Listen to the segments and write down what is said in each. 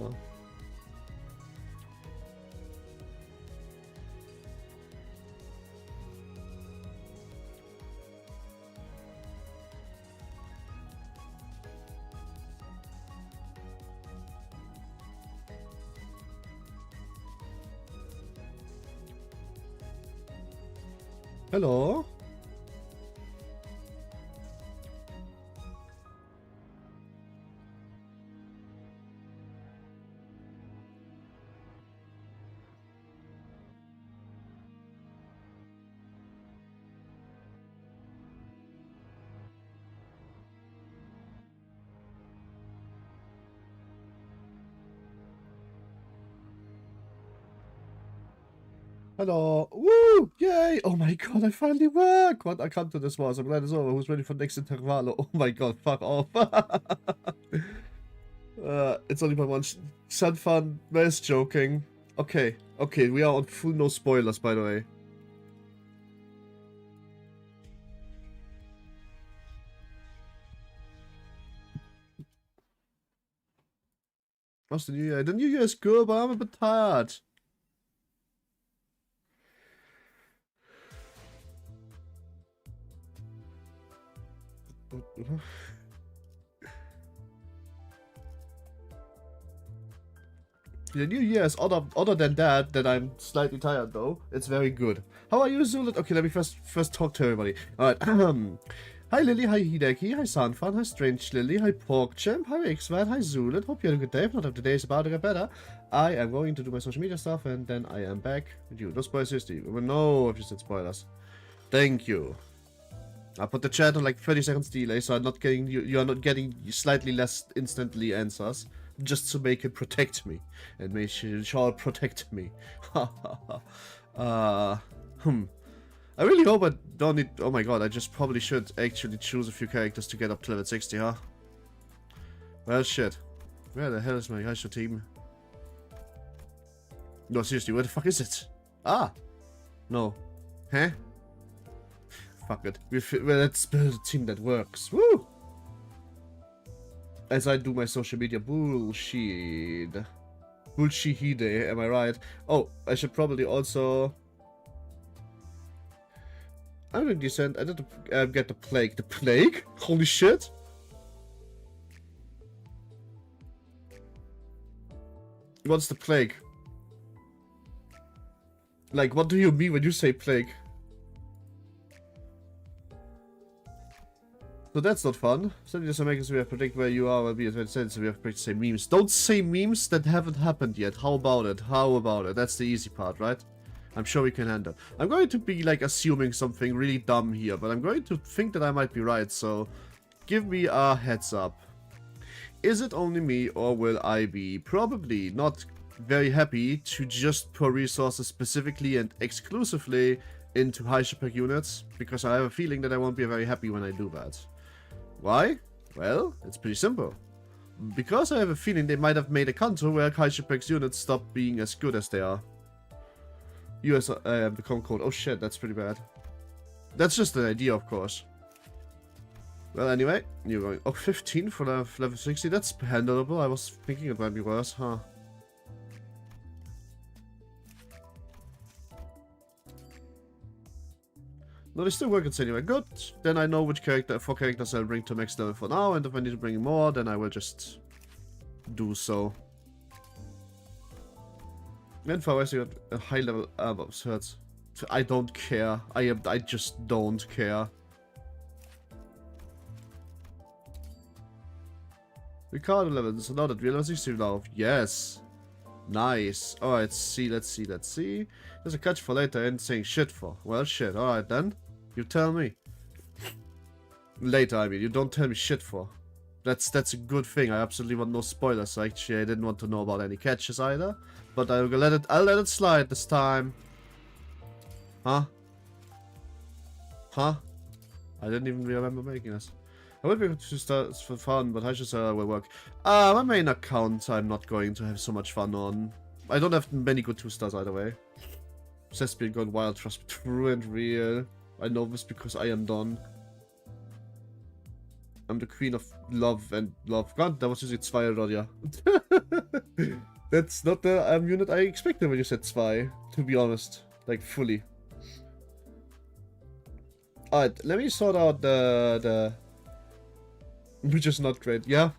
huh? Hello? Hello. Woo! Yay! Oh my god, I finally work! What I come to this was. I'm glad it's over. Who's ready for next intervallo? Oh my god, fuck off. It's only by one. Sun fun. Where's joking? Okay, okay, we are on full no spoilers, by the way. What's the New Year? The New Year is good, but I'm a bit tired. The New Year is other than that I'm slightly tired though. It's very good. How are you, Zulit? Okay, let me first talk to everybody. Alright. Hi Lily, hi Hideki, hi Sanfan, hi Strange Lily, hi PorkChamp, hi Xvad, hi Zulit. Hope you had a good day. If not, if the day is about to get better, I am going to do my social media stuff and then I am back with you. No spoilers, seriously. No, if you said spoilers. Thank you. I put the chat on like 30 seconds delay, so I'm not getting you are not getting slightly less instantly answers, just to make it protect me, and may shall protect me. I really hope I don't need. Oh my god, I just probably should actually choose a few characters to get up to level 60, huh? Well, shit. Where the hell is my Ryosho team? No, seriously, where the fuck is it? Ah, no, huh? Fuck it. Well, let's build a team that works. Woo! As I do my social media bullshit. Yoshihide, am I right? Oh, I should probably also... I'm doing decent. I did get the plague. The plague? Holy shit! What's the plague? Like, what do you mean when you say plague? So that's not fun. Suddenly just makes we have predict where you are will be at so we have to say memes. Don't say memes that haven't happened yet. How about it? How about it? That's the easy part, right? I'm sure we can handle. I'm going to be like assuming something really dumb here, but I'm going to think that I might be right, so give me a heads up. Is it only me or will I be probably not very happy to just pour resources specifically and exclusively into high shipwreck units? Because I have a feeling that I won't be very happy when I do that. Why? Well, it's pretty simple. Because I have a feeling they might have made a Canto where high shipwreck units stop being as good as they are. US become cold. Oh shit, that's pretty bad. That's just an idea, of course. Well, anyway, you're going... Oh, 15 for level 60. That's handleable. I was thinking it might be worse, huh? No, they still work anyway. Good. Then I know which 4 characters I'll bring to next level for now, and if I need to bring more, then I will just do so. And for us, you got a high level hurts. I don't care. I just don't care. Ricardo level, so now that we are level 60 now. Yes. Nice. Alright, let's see. There's a catch for later and saying shit for. Well, shit. Alright then. You tell me. Later, I mean. You don't tell me shit for. That's a good thing. I absolutely want no spoilers. Actually, I didn't want to know about any catches either. But I'll let it slide this time. Huh? Huh? I didn't even remember making this. I would be able to start for fun, but I just will work. My main account I'm not going to have so much fun on. I don't have many good 2-stars either way. Cesspion gone wild, trust me, true and real. I know this because I am done. I'm the queen of love and love. God, that was using 2 already. That's not the unit I expected when you said 2, to be honest. Like, fully. Alright, let me sort out the... Which is not great. Yeah.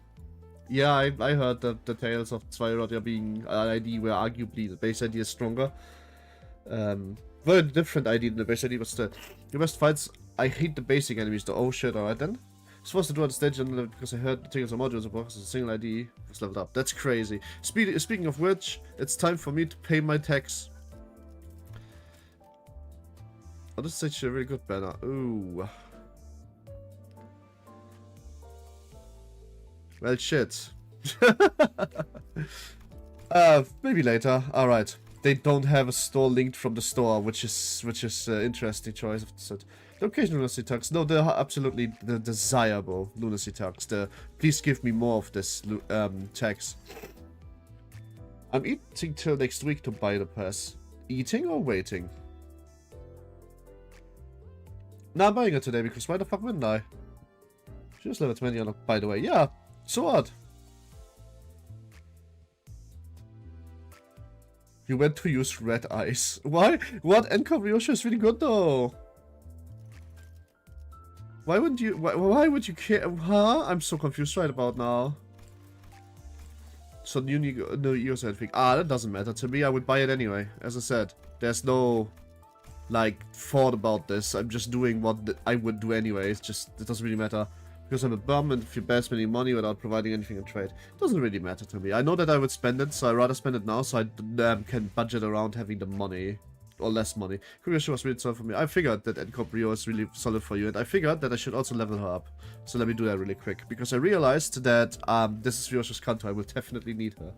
Yeah, I heard that the tales of 2 already being an ID where arguably the base ID is stronger. Very different ID than the base ID, but still. The best fights, I hate the basic enemies though. Oh shit, alright then. Supposed to do on the stage because I heard the tickets and modules of boxes, a single ID was leveled up. That's crazy. Speaking of which, it's time for me to pay my tax. Oh, this is actually a really good banner. Ooh. Well, shit. Maybe later. Alright. They don't have a store linked from the store, which is interesting choice of the location lunacy tugs. No, they're absolutely the desirable lunacy tugs. Please give me more of this tags. I'm eating till next week to buy the pass. Eating or waiting? Nah, I'm buying it today because why the fuck wouldn't I? Just level 20 unlocked, by the way. Yeah, so what? You went to use red eyes. Why? What? Ryosho is really good though. Why wouldn't you? Why would you care? Huh? I'm so confused right about now. So new user thing. Ah, that doesn't matter to me. I would buy it anyway. As I said, there's no like thought about this. I'm just doing what I would do anyway. It's just it doesn't really matter. Because I'm a bum and if you bear spending money without providing anything in trade. It doesn't really matter to me. I know that I would spend it, so I'd rather spend it now so I can budget around having the money. Or less money. Ryosho was really solid for me. I figured that Rio is really solid for you, and I figured that I should also level her up. So let me do that really quick. Because I realized that this is Ryosho's Canto. I will definitely need her.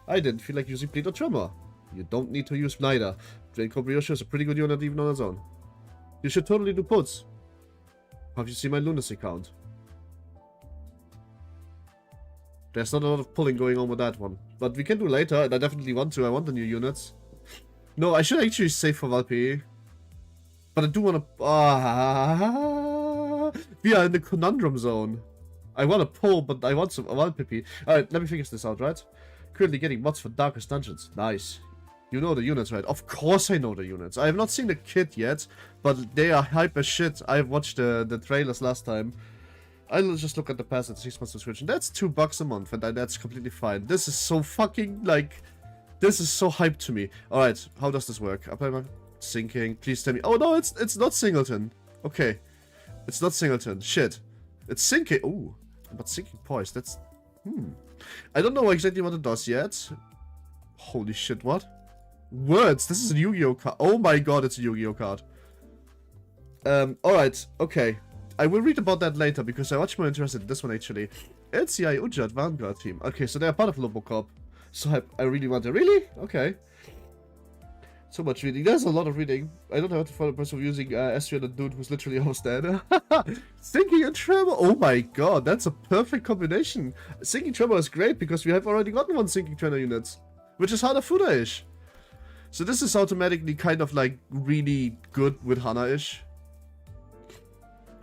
I didn't feel like using Bleed or Tremor. You don't need to use neither. Ryosho is a pretty good unit even on its own. You should totally do puts. Have you seen my lunacy count? There's not a lot of pulling going on with that one. But we can do later, and I definitely want to. I want the new units. No, I should actually save for Valpe. But I do want to... we are in the conundrum zone. I want to pull, but I want some Valpe. Alright, let me figure this out, right? Currently getting mods for Darkest Dungeons. Nice. You know the units, right? Of course I know the units. I have not seen the kit yet, but they are hype as shit. I watched the trailers last time. I'll just look at the pass at 6 months subscription. That's $2 a month, and that's completely fine. This is so fucking, like... This is so hyped to me. Alright, how does this work? Apply my syncing. Please tell me. Oh no, it's not singleton. Okay. It's not singleton. Shit. It's syncing. Ooh. But syncing poise. That's... I don't know exactly what it does yet. Holy shit, what? Words. This is a Yu-Gi-Oh card. Oh my god, it's a Yu-Gi-Oh card. Alright. Okay. I will read about that later because I'm much more interested in this one actually. LCI Ujat Vanguard team. Okay, so they're part of Lobocop. So I really want to... Really? Okay. So much reading. There's a lot of reading. I don't have to follow the person using Astria and the dude who's literally almost dead. Sinking and Tremor. Oh my god, that's a perfect combination. Sinking Tremor is great because we have already gotten one Sinking Tremor unit. Which is Hana-Fuda-ish. So this is automatically kind of like really good with Hana-ish.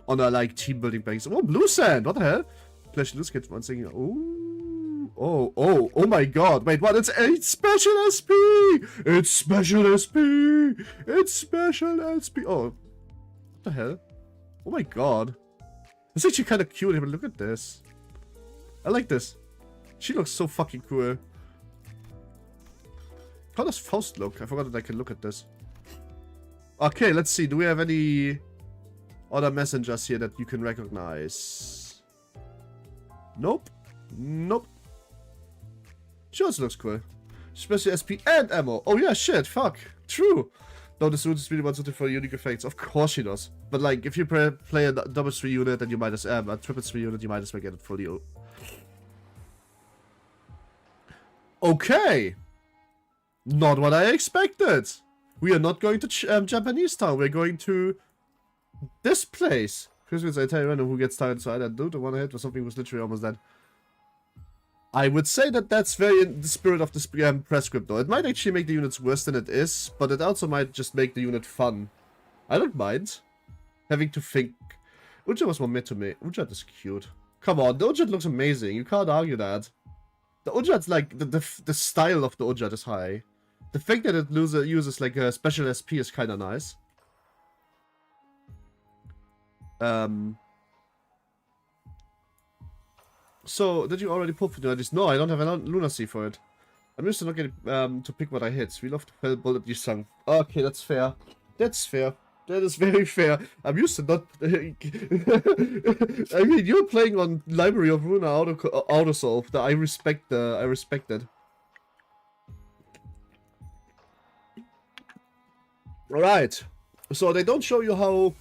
On a like team building basis. Oh, Blue Sand! What the hell? Flash Loose gets one singing. Ooh. Oh my god. Wait, what? It's special SP! It's special SP! It's special SP! Oh. What the hell? Oh my god. It's actually kind of cute, but look at this. I like this. She looks so fucking cool. How does Faust look? I forgot that I can look at this. Okay, let's see. Do we have any other messengers here that you can recognize? Nope. Nope. She also looks cool. Special SP and ammo. Oh yeah, shit, fuck. True. No, the suit is really well suited for unique effects. Of course she does. But like, if you play a double 3 unit, then you might as a triple 3 unit, you might as well get it fully. Okay. Not what I expected. We are not going to Japanese town. We're going to this place. Christmas, I tell you random who gets tired, so I don't do the one I hit or something was literally almost dead. I would say that that's very in the spirit of the press script though. It might actually make the units worse than it is, but it also might just make the unit fun. I don't mind having to think Uja was more mid to me. Ujat is cute. Come on, the Ujat looks amazing. You can't argue that. The Ujat's like, the style of the Ujat is high. The fact that it uses like a special SP is kind of nice. So, did you already pull for this? No, I don't have a lunacy for it. I'm used to not getting to pick what I hit. We love to fell bullet you sung. Okay, that's fair. That's fair. That is very fair. I'm used to not... I mean, you're playing on Library of Runa Autosolve. I respect that. Alright. So they don't show you how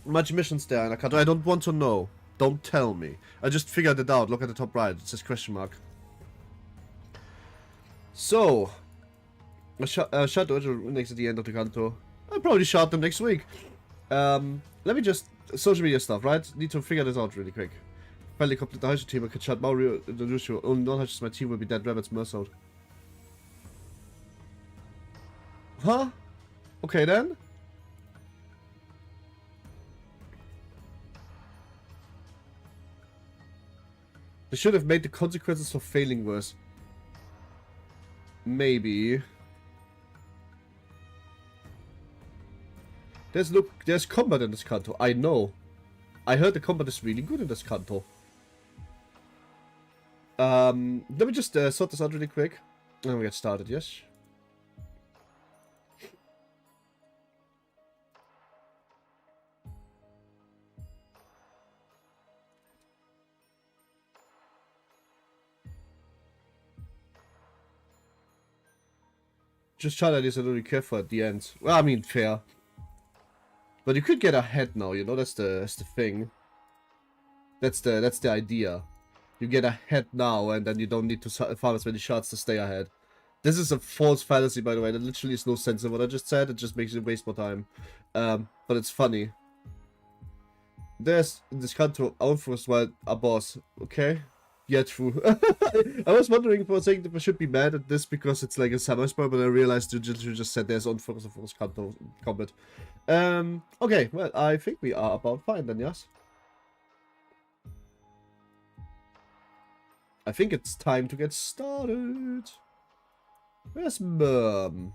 much missions there are in a Canto. I don't want to know. Don't tell me. I just figured it out. Look at the top right. It says question mark. So, I shot the original next at the end of the Canto. I'll probably shot them next week. Let me just... Social media stuff, right? Need to figure this out really quick. Finally complete the Ryosho team. I can shot Mario the Ryosho. Only non-Ryosho my team will be dead rabbits merced. Huh? Okay then. They should have made the consequences for failing worse. Maybe. There's combat in this Canto. I know. I heard the combat is really good in this Canto. Let me just sort this out really quick. And we get started, yes? Just try that is a little careful at the end. Well, I mean, fair. But you could get ahead now, you know, that's the thing. That's the idea. You get ahead now, and then you don't need to fire as many shots to stay ahead. This is a false fallacy, by the way. There literally is no sense in what I just said. It just makes you waste more time. But it's funny. There's this Canto Outflow as well, a boss. Okay? Yeah, true. I was wondering for a second if I should be mad at this because it's like a semi-spoil, but I realized you just said there's on-focus of focus Canto combat. Okay, well, I think we are about fine then, yes? I think it's time to get started. Where's Merm?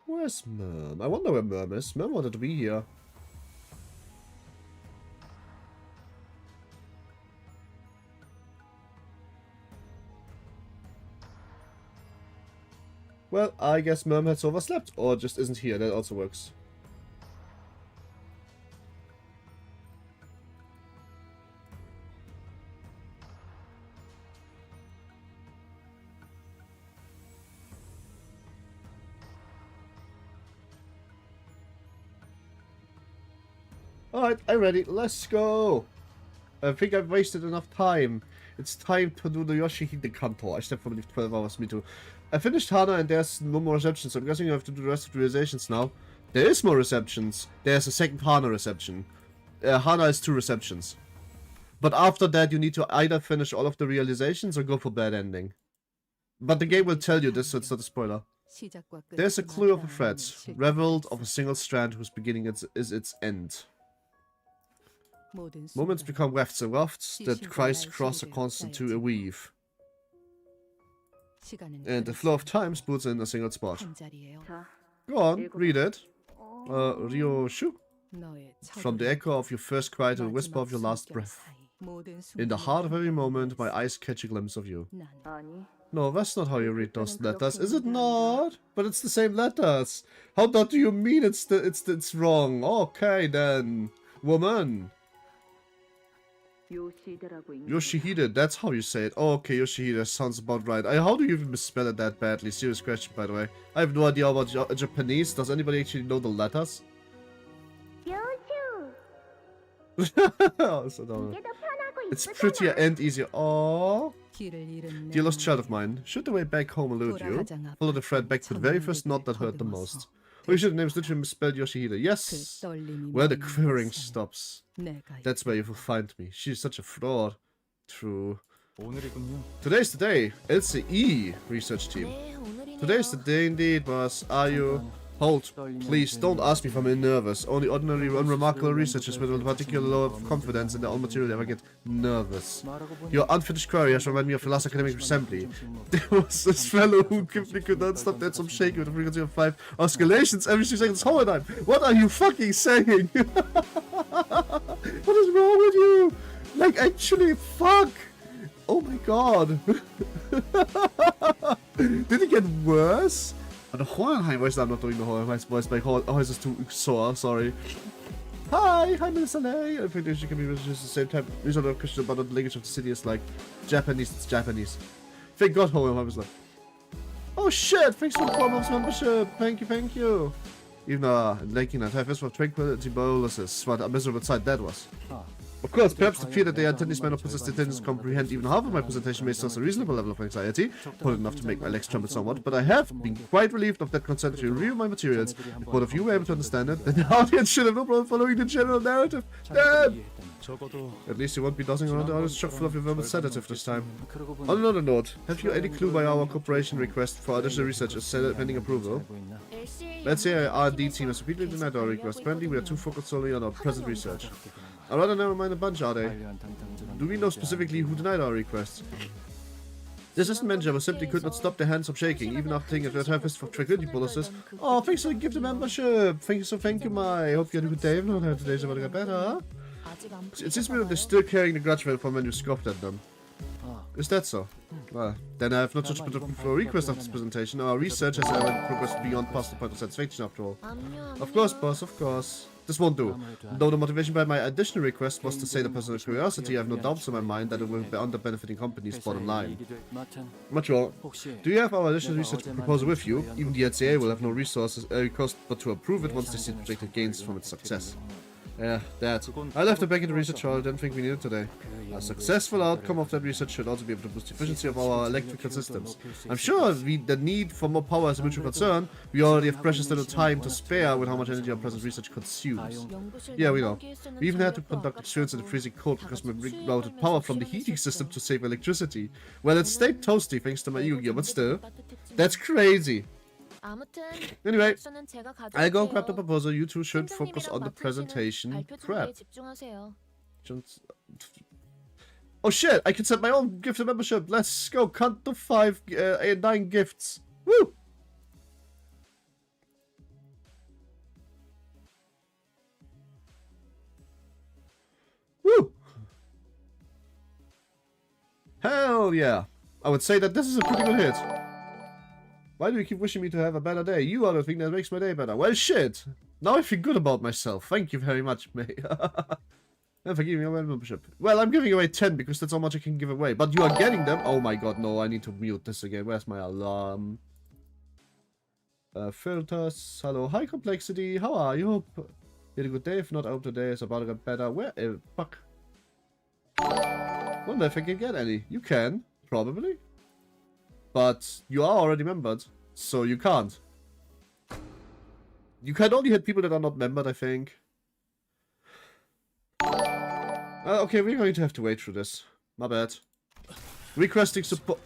Where's Merm? I wonder where Merm is. Merm wanted to be here. Well, I guess Merm has overslept, or just isn't here. That also works. Alright, I'm ready. Let's go. I think I've wasted enough time. It's time to do the Yoshihide Canto. I slept for 12 hours, me too. I finished Hana and there's no more receptions, so I'm guessing you have to do the rest of the realizations now. There is more receptions. There's a second Hana reception. Hana is 2 receptions. But after that you need to either finish all of the realizations or go for bad ending. But the game will tell you this, so it's not a spoiler. There's a clue of a thread, reveled of a single strand whose beginning is its end. Moments become wefts and wafts that crisscross a constant to a weave. And the flow of time spools in a single spot. Go on, read it. Ryosho. From the echo of your first cry to the whisper of your last breath. In the heart of every moment, my eyes catch a glimpse of you. No, that's not how you read those letters, is it not? But it's the same letters. How do you mean it's wrong? Okay then, woman. Yoshihide, that's how you say it. Oh, okay, Yoshihide sounds about right. How do you even misspell it that badly? Serious question, by the way. I have no idea about Japanese. Does anybody actually know the letters? It's prettier and easier. Aww. Dear lost child of mine, should the way back home elude you, follow the thread back to the very first knot that hurt the most. Oh, you should have named literally misspelled Yoshihide. Yes! Where the quivering stops. That's where you will find me. She's such a fraud. True. Today's the day. LCE research team. Today's the day indeed, boss. Are you Hold. Please, don't ask me if I'm nervous. Only ordinary, unremarkable researchers with a particular level of confidence in their own material ever get nervous. Your unfinished query has reminded me of the last academic assembly. There was this fellow who simply could not stop dead some shaking with a frequency of 5 oscillations every 6 seconds whole time. What are you fucking saying? What is wrong with you? Like, actually, fuck! Oh my god. Did it get worse? The Hohenheim voice, I'm not doing the Hohenheim voice, my voice is too sore, sorry. Hi, Mr. Lay. I think she can be just the same time. These are the questions about the language of the city is like Japanese, it's Japanese. Thank God Hohenheim is like, oh shit, thanks for the form of membership. Thank you. Even liking that have for tranquility boluses. What a miserable sight that was. Of course, perhaps the fear that the attendees may not possess the intelligence to comprehend even half of my presentation may source a reasonable level of anxiety, put enough to make my legs tremble somewhat, but I have been quite relieved of that concern to review my materials. If both of you were able to understand it, then the audience should have no problem following the general narrative. Damn! At least you won't be dozing around the audience chock full of your verbal sedative this time. On another note, have you any clue why our cooperation request for additional research is pending approval? Let's say our R&D team has repeatedly denied our request. Apparently we are too focused solely on our present research. I'd rather never mind a bunch, are they? Do we know specifically who denied our request? The assistant manager simply could not stop their hands from shaking, even after taking a therapist for tranquility policies. Oh, thanks for the gift of membership. Thank you, my. I hope you had a good day. If not, today's about to get better. It seems to me that they're still carrying the grudge from when you scoffed at them. Is that so? Well, then I have not such a request of this presentation. Our research has already progressed beyond past the point of satisfaction after all. Of course, boss, of course. This won't do. Though the motivation behind my additional request was to say the personal curiosity, I have no doubts in my mind that it will be under benefiting companies' bottom line. Much more. Do you have our additional research proposal with you? Even the LCA will have no resources but to approve it once they see the projected gains from its success. Yeah, that. I left it back in the research hall. I didn't think we needed today. A successful outcome of that research should also be able to boost the efficiency of our electrical systems. I'm sure the need for more power is a mutual concern. We already have precious little time to spare with how much energy our present research consumes. Yeah, we know. We even had to conduct experiments in the freezing cold because we routed power from the heating system to save electricity. Well, it stayed toasty thanks to my Yu-Gi-Oh, but still. That's crazy. Anyway, I'll go grab the proposal. You two should focus on the presentation prep. Oh shit, I can set my own gift of membership. Let's go. Canto 9 gifts. Woo! Woo! Hell yeah. I would say that this is a pretty good hit. Why do you keep wishing me to have a better day? You are the thing that makes my day better. Well, shit. Now I feel good about myself. Thank you very much, mate. And for giving away membership. Well, I'm giving away 10 because that's how much I can give away. But you are getting them. Oh my god, no. I need to mute this again. Where's my alarm? Filters. Hello. High complexity. How are you? Hope you had a good day. If not, I hope today is about to get better. Where? Fuck. Wonder if I can get any. You can. Probably. But you are already membered, so you can't. You can only hit people that are not membered, I think. Okay, we're going to have to wait through this. My bad. Requesting support.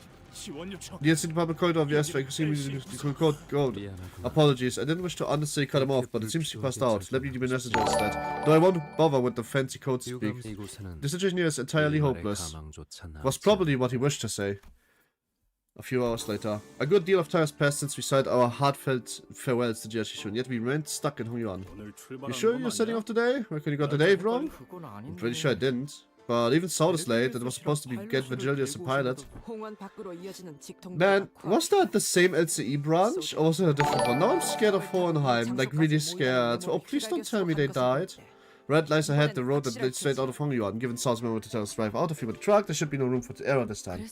The instant public corridor of the S code. Apologies, I didn't wish to honestly cut him off, but it seems he passed out. Let me give you a message instead. Though I won't bother with the fancy code speak. The situation here is entirely hopeless. Was probably what he wished to say. A few hours later, a good deal of time has passed since we said our heartfelt farewells to Yoshihide, and yet we remained stuck in Hongyuan. You sure you're setting off today? Reckon you got the date wrong? I'm pretty sure I didn't. But even so this late, it was supposed to be get Virgilia as a pilot. Man, was that the same LCE branch, or was it a different one? Now I'm scared of Hohenheim, like really scared. Oh, please don't tell me they died. Red lies ahead, the road that leads straight out of Hongyuan. Given South's memo to tell us to drive out of here with the truck, there should be no room for error this time.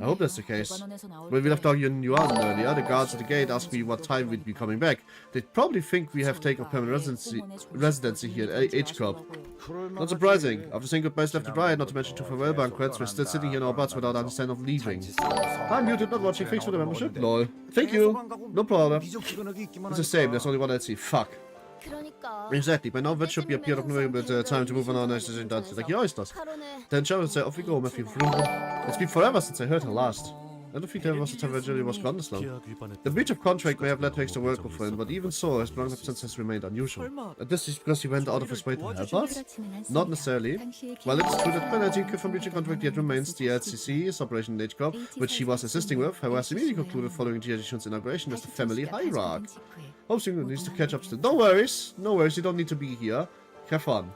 I hope that's the case. When we left Hongyuan earlier, the guards at the gate asked me what time we'd be coming back. They'd probably think we have taken up permanent residency here at H Club. Not surprising. After saying goodbyes left to dry, not to mention 2 farewell banquets, we're still sitting here in our butts without understanding of leaving. I'm muted, not watching. Thanks for the membership. Lol. Thank you. No problem. It's the same, there's only one LC. Fuck. Exactly, by now that should be a period of knowing time to move on our next decision. Like he always does. Then Sharon would say, off we go, Matthew. It's been forever since I heard her last. I don't think there was a time where Julie was gone this long. The breach of contract may have led to extra work for him, but even so, his belonging absence has remained unusual. And this is because he went out of his way to help us? Not necessarily. While it is true that penalty from breaching contract yet remains, the LCC, Operation H-Corp, which he was assisting with, however, immediately concluded following Jihadishun's inauguration as the family hierarch. Hopes he needs to catch up still. No worries, you don't need to be here. Have fun.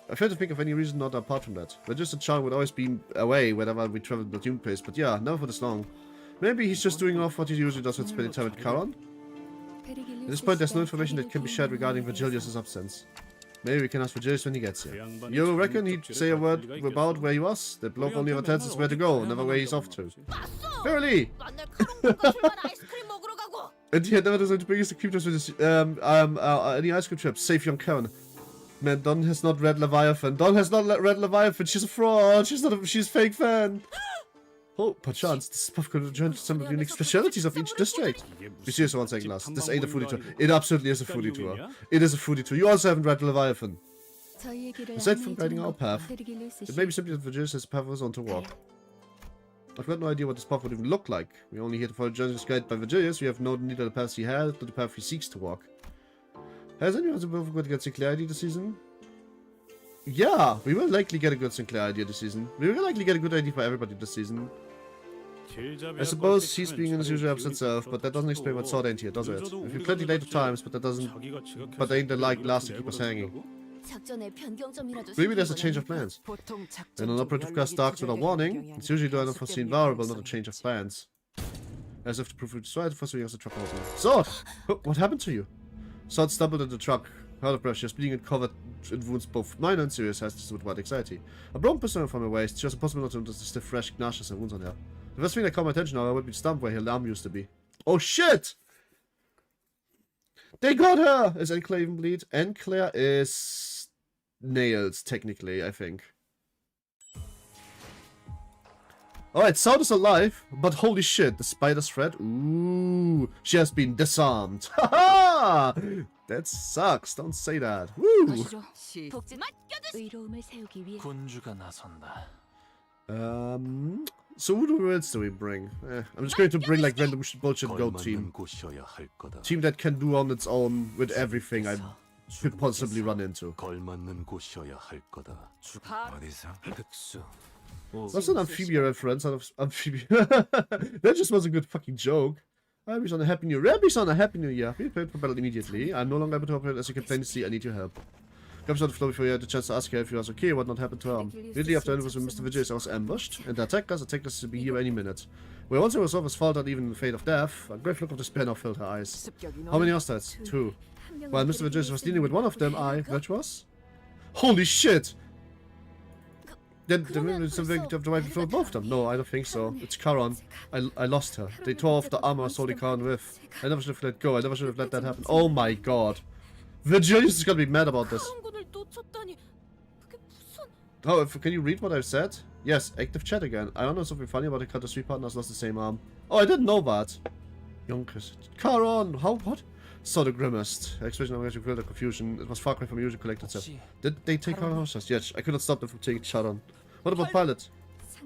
I fail to think of any reason not apart from that. But just a child would always be away whenever we traveled to the Dune place, but yeah, never for this long. Maybe he's just doing off what he usually does with spending time with Charon? At this point, there's no information that can be shared regarding Virgilius' absence. Maybe we can ask Virgilius when he gets here. You reckon he'd say a word about where he was? The bloke only ever tells us where to go, never where he's off to. Verily! And he had never decided to bring us to keep us with his, any ice cream trips. Save young Karen. Man, Don has not read Leviathan. Don has not read Leviathan. She's a fraud. She's a fake fan. Oh, perchance, this puff could return to some of the unique specialities of each district. Be serious for 1 second, lass. This ain't a foodie tour. It absolutely is a foodie tour. It is a foodie tour. You also haven't read Leviathan. Aside from guiding our path, it may be simply that Virgilius has a path of his own to walk. I've got no idea what this path would even look like. We only here to follow Journey's guide by Virgilius. We have no neither the path he has, nor the path he seeks to walk. Has anyone been able to get Sinclair ID this season? Yeah, we will likely get a good Sinclair ID this season. We will likely get a good ID for everybody this season. I suppose he's being in his usual absent self, but that doesn't explain what Sword ain't here, does it? We've been plenty late at times, but that doesn't... But they ain't the like last to keep us hanging. Maybe there's a change of plans. When an operative car starts with a warning, it's usually due an unforeseen variable, not a change of plans. As if to prove it's right, for us the truck open. Sword! What happened to you? Sword stumbled in the truck. Out of breath, she was bleeding and covered in wounds both minor and serious, has to do with anxiety. A broken person from her waist, she was impossible not to notice the stiff, fresh gashes and wounds on her. The first thing that caught my attention, however, would be the stump where her arm used to be. Oh shit! They got her! Is Enclair even bleed? Enclair is... nails, technically, I think. Alright, Sound is alive, but holy shit, the spider's threat? Ooh, she has been disarmed. Haha! That sucks, don't say that. Woo! So who else do we bring? I'm just going to bring like random bullshit goat team. Team that can do on its own with everything I could possibly run into. That's an amphibia reference out of amphibia. That just was a good fucking joke. Rabbi's on a happy new year. Rabbi's on a happy new year. Be prepared for battle immediately. I'm no longer able to operate as you can plainly see. I need your help. Comes on the floor before you had the chance to ask her if he was okay, what not happened to her. Immediately after it was with Mr. Virgilius, I was ambushed, and the attackers to be here any minute. Where once it was off, fault not even the fate of death. A great look of despair now filled her eyes. How many hostiles? 2. While Mr. Virgilius was dealing with one of them, which was? Holy shit! Then it's the victim of the right before both of them. No, I don't think so. It's Charon. I lost her. They tore off the armor I was holding Charon with. I never should have let go. I never should have let that happen. Oh my god. Virgilius is gonna be mad about this. Oh, can you read what I've said? Yes, active chat again. I don't know something funny about the Canto 3 partners lost the same arm. Oh, I didn't know that. Yonkers. Charon! How? What? So the grimmest. Expression of actually filled the confusion. It was far cry from usual collected stuff. Did they take our hostage? Yes, I could not stop them from taking Charon. What about Pilot?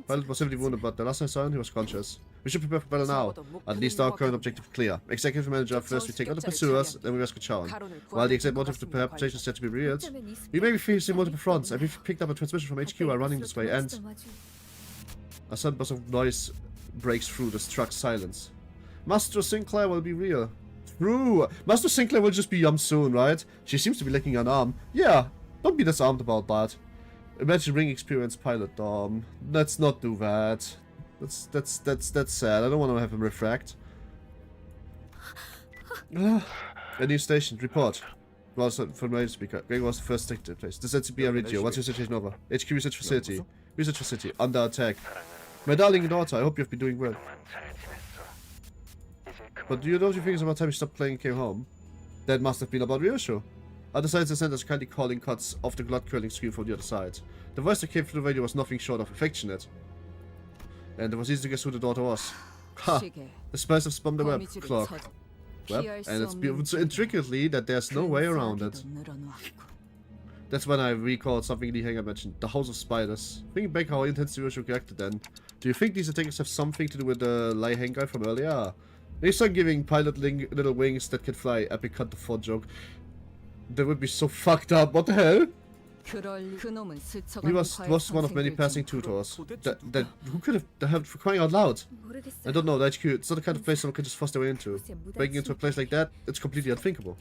Pilot was heavily wounded, but the last I saw him, he was conscious. We should prepare for battle now. At least our current objective is clear. Executive Manager, first we take out the pursuers, then we rescue Charon. While the exact motive of the perpetration is yet to be revealed, we may be facing multiple fronts, and we've picked up a transmission from HQ while running this way, and... a sudden burst of noise breaks through the truck's silence. Master Sinclair will be real. True! Master Sinclair will just be soon, right? She seems to be licking an arm. Yeah, don't be disarmed about that. Imagine ring experienced pilot, Dom. Let's not do that. That's sad. I don't want to have him refract. A new station. Report. Was from radio speaker. Greg was the first detective place. This is SCP radio. What's your situation over? HQ research facility. Research facility. Under attack. My darling daughter, I hope you've been doing well. But do you know what you think about time you stopped playing and came home? That must have been about Ryosho. Other sides of the centers kindly calling cuts off the blood-curling scream from the other side. The voice that came through the radio was nothing short of affectionate. And it was easy to guess who the daughter was. Ha! The spies have spun the web clock. Web? And it's built so intricately that there's no way around it. That's when I recalled something Lee Hanger mentioned. The House of Spiders. Thinking back how intense the Ryosho reacted then. Do you think these attackers have something to do with the Lee Hanger from earlier? They start giving pilot little wings that can fly. Epic Canto IX joke. That would be so fucked up. What the hell? He was one of many passing tutors. That who could have helped for crying out loud? I don't know, the HQ. It's not the kind of place someone can just force their way into. Breaking into a place like that, it's completely unthinkable.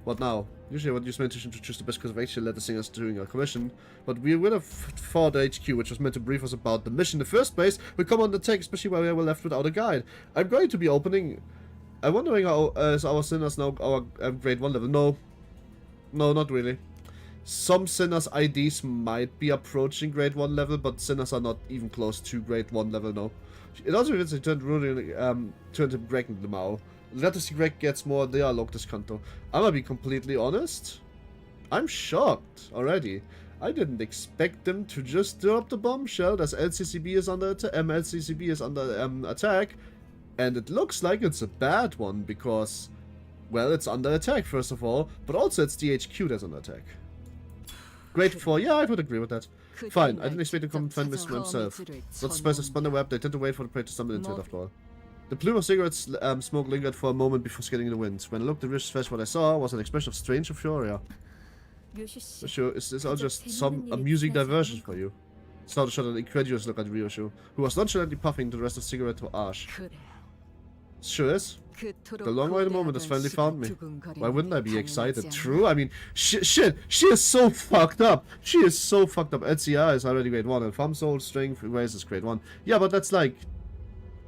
What now? Usually I would use meditation to choose the best course of action, let the singers during our commission. But we would have thought the HQ, which was meant to brief us about the mission in the first place, would come on the take, especially while we were left without a guide. I'm going to be opening... I'm wondering how is our sinners now our grade 1 level? No. No, not really. Some sinners' IDs might be approaching grade 1 level, but sinners are not even close to grade 1 level, no. It also means they turned to pregnant now. Let us see Greg gets more dialogue this Canto. I'm gonna be completely honest. I'm shocked already. I didn't expect them to just drop the bombshell that LCCB is under attack, and it looks like it's a bad one because, well, it's under attack first of all, but also it's the HQ that's under attack. Grade 4, yeah, I would agree with that. Fine, I didn't expect to come and find this himself. Not supposed to spun the web, they tend to wait for the prey to stumble into it after all. The plume of cigarettes smoke lingered for a moment before scattering in the wind. When I looked at the first, what I saw was an expression of strange euphoria. Sure, is this all just some amusing diversion for you? Snout shot an incredulous look at Ryosho, who was nonchalantly puffing the rest of the cigarette to ash. Sure is. The long-awaited moment has finally found me. Why wouldn't I be excited? True? I mean, shit, she is so fucked up. She is so fucked up. LCR is already grade 1, and Farm Soul Strength raises grade 1. Yeah, but that's like...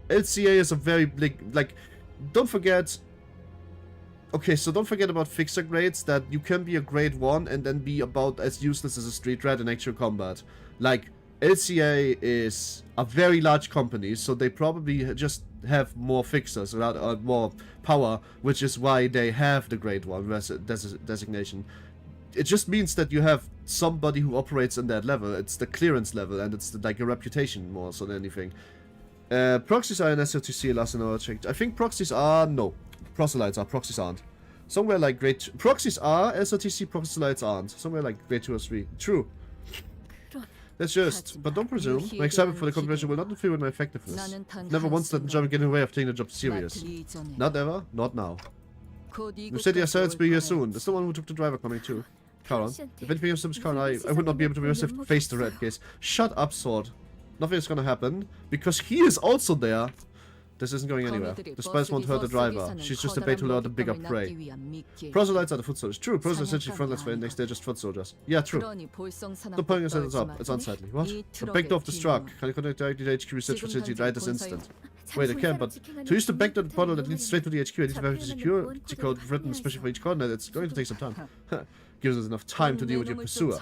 LCA is a very big... Like, don't forget... Okay, so don't forget about fixer grades, that you can be a grade 1 and then be about as useless as a street rat in actual combat. Like, LCA is a very large company, so they probably just have more fixers, or more power, which is why they have the grade 1 designation. It just means that you have somebody who operates on that level. It's the clearance level, and it's like a reputation more so than anything. Proxies are an SOTC, last and checked. I think proxies are... No. Proselytes are, proxies aren't. Somewhere like grade... Proxies are SOTC, proselytes aren't. Somewhere like grade 2 or 3. True. That's just, but don't presume. My excitement for the convention will not interfere with my effectiveness. Never once let the job get in the way of taking the job serious. Not ever, not now. You said yourselves be here soon. There's the one who took the driver coming too. Caron. If anything else comes Caron, I would not be able to myself face the red case. Shut up, Sword. Nothing is gonna happen, because he is also there. This isn't going anywhere. The spiders won't hurt the driver. She's just a bait to lure the bigger prey. Proselytes are the foot soldiers. True, proselytes are essentially frontlines for index, they're just foot soldiers. Yeah, true. The pulling us up. It's unsightly. What? The backdoor of this truck. Can you connect directly to HQ research facility right this instant? Wait, I can, but to use the backdoor portal that leads straight to the HQ, I need to have a security code written especially for each coordinate. It's going to take some time. Gives us enough time to deal with your pursuer.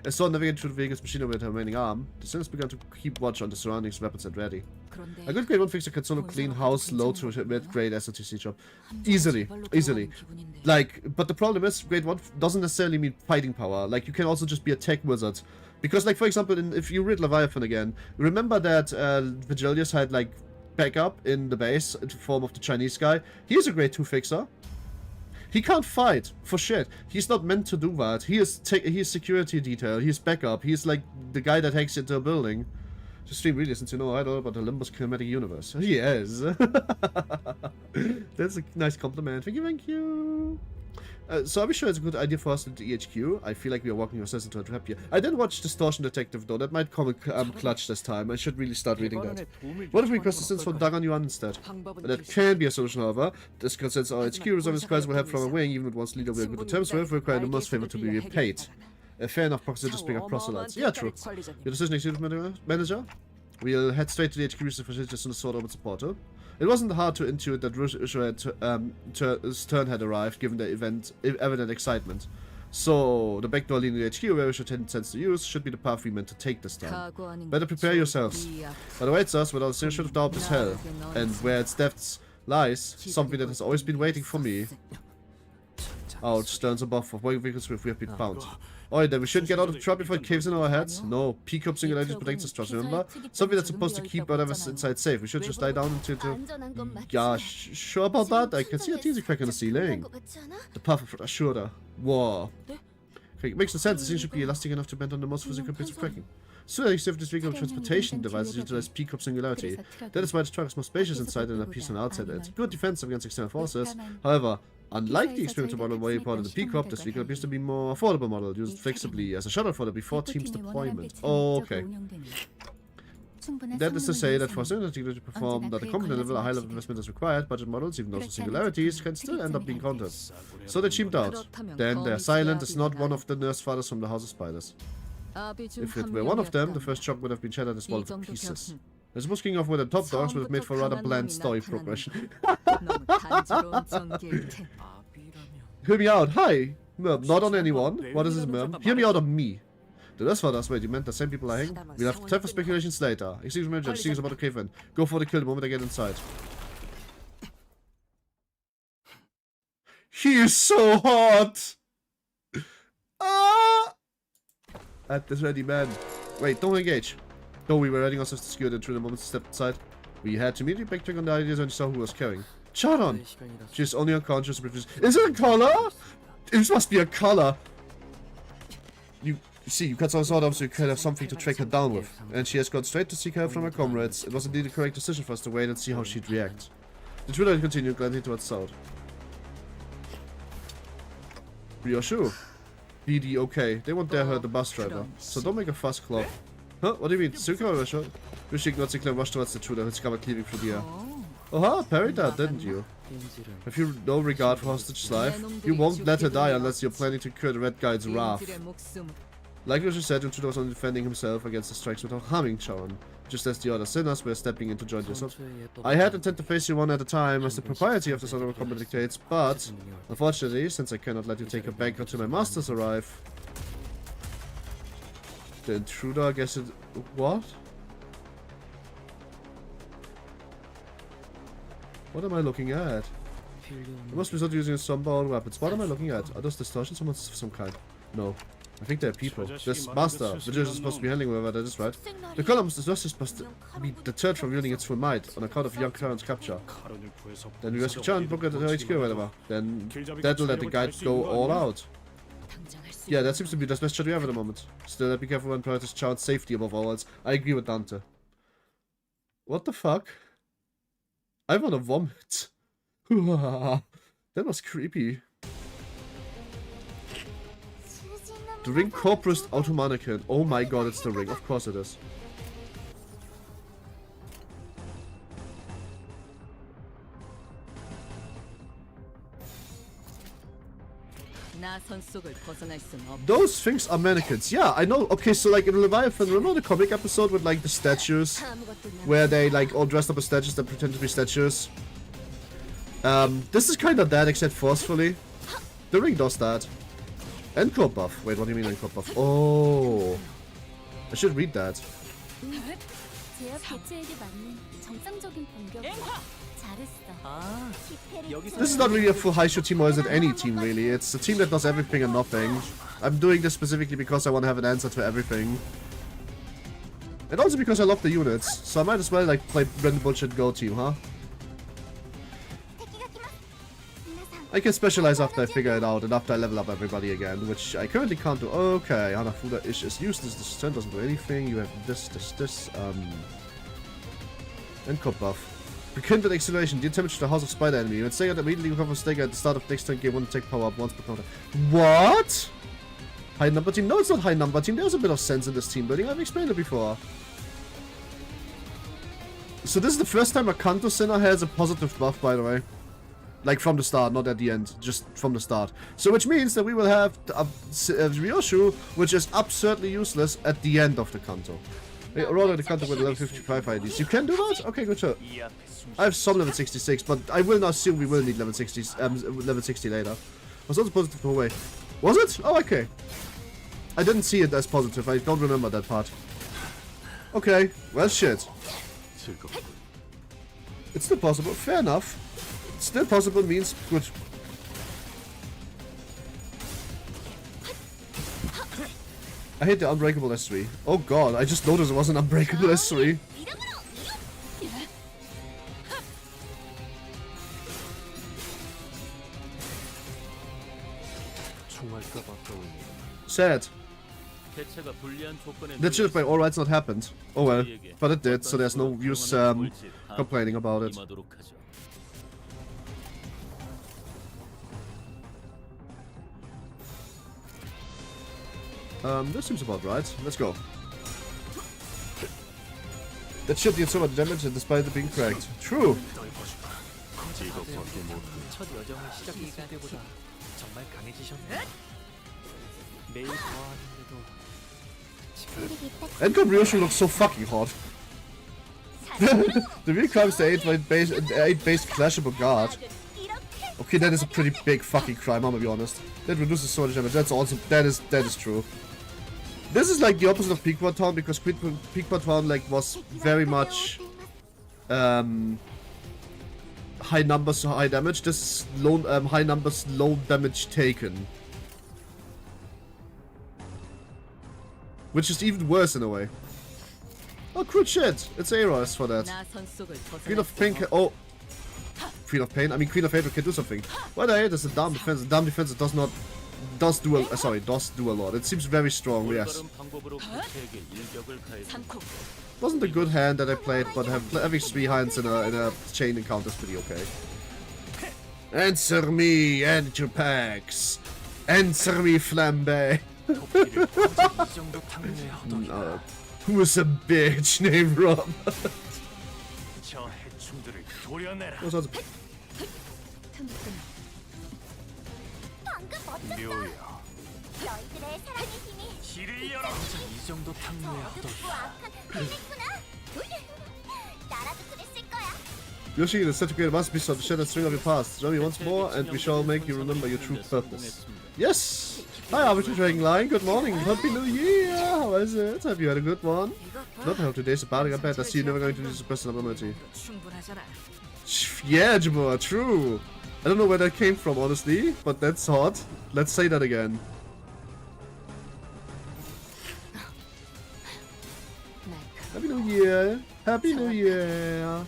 As Sword navigated through the vehicle's machinery with her remaining arm, the sinners began to keep watch on the surroundings, weapons at ready. A good grade 1 fixer can solo clean house low to a mid-grade SOTC job. Easily. Like, but the problem is, grade 1 doesn't necessarily mean fighting power. Like, you can also just be a tech wizard. Because, like, for example, if you read Leviathan again, remember that Vigilius had, like, backup in the base in the form of the Chinese guy? He is a grade 2 fixer. He can't fight, for shit. He's not meant to do that. He is security detail, he's backup, he's like the guy that hacks into a building. Just stream really since you know I don't know about the Limbus Kinetic Universe. He is. That's a nice compliment. Thank you. So I'll be sure it's a good idea for us to the HQ. I feel like we are walking ourselves into a trap here. I didn't watch Distortion Detective though. That might come clutch this time. I should really start reading that. What if we request assistance from Dagan Yuan instead? That can be a solution, however. This concerns our HQ. Resolving crisis will help from a wing, even with one's leader we are good at terms with, require the most favor to be repaid. Fair enough, proxy just pick up proselytes. Yeah, true. Your decision, executive manager? We'll head straight to the HQ research facility as soon as Sword opens the portal. It wasn't hard to intuit that Ryosho his turn had arrived, given the evident excitement. So, the back door leading to the HQ, where Ryosho intends to use, should be the path we meant to take this time. Better prepare yourselves. What awaits us, without a single shred of doubt, is hell. And where its depths lies, something that has always been waiting for me. Ouch, turns above of where vehicles we have been found. Oh, then we shouldn't get out of the trap before it caves in our heads? No, P-Cup singularities protects us, trust, remember? Something that's supposed to keep whatever's inside safe. We should just lie down into... Yeah, sure about that? I can see a teasy crack in the ceiling. The path of Ashura. Whoa. Okay, it makes no sense. The thing should be elastic enough to bend on the most physical bits of tracking. So you have this vehicle transportation device utilize peak-up singularity. That is why the truck is more spacious inside and appears on the outside. It's good defense against external forces. However, unlike the experimental model where you bought the peak-up, this vehicle appears to be a more affordable model, used flexibly as a shuttle fodder before team's deployment. Oh, okay. That is to say that for a single to perform that a competent level, a high level investment is required, budget models, even those with singularities, can still end up being counted. So they cheaped out. Then their silent is not one of the nurse fathers from the House of Spiders. If it were one of them, the first shock would have been shattered and swallowed to pieces. I suppose King of with the top dogs would have made for a rather bland story progression. Hear me out. Hi! Merm, not on anyone. What is this, Merm? Hear me out on me. The nurse fathers, wait, you meant the same people lying? We'll have time for speculations later. Excuse me, Judge, things about the cave in. Go for the kill the moment I get inside. He is so hot! Ah! At this ready, man. Wait, don't engage. Though we were readying ourselves to secure the through the moment to step inside, we had to immediately backtrack on the ideas when we saw who was carrying. Charon! She's only unconscious. Is it a color? It must be a color. You see, you cut us out of so you could have something to track her down with. And she has gone straight to seek help from her comrades. It was indeed the correct decision for us to wait and see how she'd react. The intruder continued, glancing towards south. Ryosho. BD okay. They won't dare hurt the bus driver. So don't make a fuss, Claw. Huh? What do you mean? Suka or Ryosho? Ryosho ignored Sinclair and rushed towards the intruder, his cover cleaving through the air. Oh, parried that, didn't you? Have you no regard for hostage's life? You won't let her die unless you're planning to incur the Red Guide's wrath. Like Ryosho said, the intruder was only defending himself against the strikes without harming Charon, just as the other sinners were stepping in to join yourself. I had intent to face you one at a time, as the propriety of this honorable combat dictates, but unfortunately, since I cannot let you take her back until my masters arrive, the intruder, I guess it... What? What am I looking at? I must be using a sunbound weapons. What am I looking at? Are those distortion summons of some kind? No. I think they're people. This master, which is supposed to be handling whoever that is, right? The columns is just supposed to be deterred from wielding its full might on account of young Charon's capture. Then we rescue Charon, book at the HQ or whatever. Then that'll let the guide go all out. Yeah, that seems to be the best shot we have at the moment. Still, be careful and prioritize Charon's safety above all else. I agree with Dante. What the fuck? I wanna vomit. That was creepy. The ring Corpus Automanicon. Oh my god, it's the ring. Of course it is. Those things are mannequins. Yeah, I know. Okay, so like in Leviathan, remember the comic episode with like the statues? Where they like all dressed up as statues that pretend to be statues? This is kind of that, except forcefully. The ring does that. Encore buff. Wait, what do you mean encore buff? Oh. I should read that. This is not really a full Hysho team, or is it any team really? It's a team that does everything and nothing. I'm doing this specifically because I want to have an answer to everything. And also because I love the units, so I might as well like play random bullshit Go team, huh? I can specialize after I figure it out and after I level up everybody again, which I currently can't do. Okay, Hanafuda is useless. This turn doesn't do anything. You have this, and cop buff. Rekindled acceleration. The damage to the House of Spider enemy. When Stagger immediately recovers Stagger at the start of next turn, game 1 take power up once per counter. What? High number team? No, it's not high number team. There's a bit of sense in this team building. I've explained it before. So this is the first time a Canto Sinner has a positive buff, by the way. Like from the start, not at the end, just from the start. So which means that we will have a Ryosho, which is absurdly useless at the end of the Kanto. Rather the Kanto with level 55 IDs. You can do that? Okay, good shot. I have some level 66, but I will not assume we will need level 60 later. Was also positive the whole way. Was it? Oh, okay. I didn't see it as positive. I don't remember that part. Okay, well shit. It's still possible. Fair enough. Still possible means good. I hate the unbreakable S3. Oh god, I just noticed it was an unbreakable S3. Sad. That should have by all rights not happened. Oh well, but it did, so there's no use complaining about it. This seems about right. Let's go. That shit did so much damage despite it being cracked. True. And God, Ryosho looks so fucking hot. The real crime is the 8-based flashable guard. Okay, that is a pretty big fucking crime, I'm gonna be honest. That reduces so much damage. That's awesome. That is true. This is like the opposite of Peak Town, because Peak Town like was very much high numbers, high damage. This is low, high numbers, low damage taken. Which is even worse in a way. Oh, crude shit! It's Eros for that. Queen of Pink. Oh, Queen of Pain. I mean, Queen of Hatred can do something. What I hate is the Dam Defense. The Dam Defense does do a lot. It seems very strong. Yes. Wasn't a good hand that I played, but having 3 hands in a chain encounter is pretty okay. Answer me, and your packs. Answer me, Flambe. Who's a bitch named Rob? Yoshihide is such a great masterpiece of the shattered string of your past. Join me once more, and we shall make you remember your true purpose. Yes! Hi, Arbiter Dragon Line. Good morning. Happy New Year. How is it? Have you had a good one? Not how today's about it. I bet. I see you're never going to use the personal ability. Yeah, Jabor. True. I don't know where that came from, honestly, but that's hot. Let's say that again. Happy New Year. Happy New Year.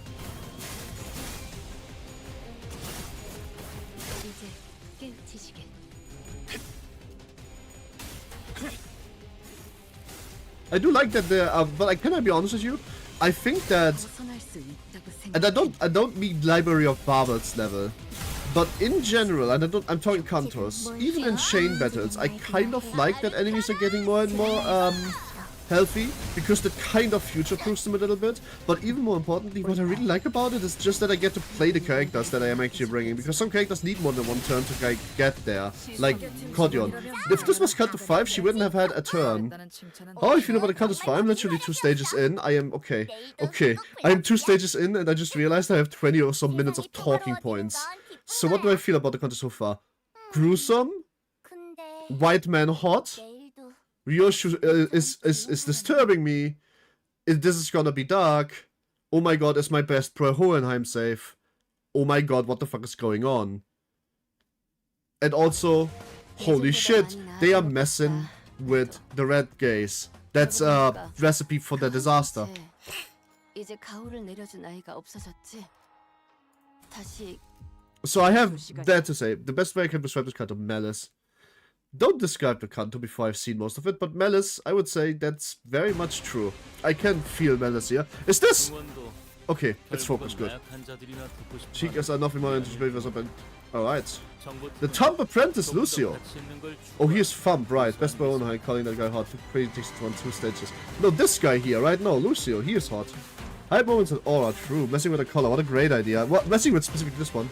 I do like that there, but can I be honest with you? I think that, and I don't mean Library of Barbels level, but in general, and I'm talking Kantos, even in chain battles, I kind of like that enemies are getting more and more healthy, because that kind of future-proofs them a little bit. But even more importantly, what I really like about it is just that I get to play the characters that I am actually bringing, because some characters need more than one turn to get there, like Cordion. If this was Canto 5, she wouldn't have had a turn. How I feel about the Canto 5? I'm literally 2 stages in. I am okay. I am 2 stages in, and I just realized I have 20 or so minutes of talking points. So what do I feel about the Canto so far? Gruesome, white man hot. Ryosho is disturbing me. This is gonna be dark. Oh my god, is my best pro Hohenheim safe? Oh my god, what the fuck is going on? And also, holy shit, they are messing with the red gaze. That's a recipe for the disaster. So I have that to say. The best way I can describe this kind of malice. Don't describe the Kanto before I've seen most of it, but malice, I would say that's very much true. I can feel malice here. Is this? Okay, it's focused, good. Chicas are nothing more into believers up and... Alright. The Thumb Apprentice, Lucio. Oh, here's Thumb, right. Best by own high, calling that guy hot. Crazy takes it 2 stages. No, this guy here, right? No, Lucio, he is hot. High moments and aura, true. Messing with the color, what a great idea. What? Messing with specifically this one.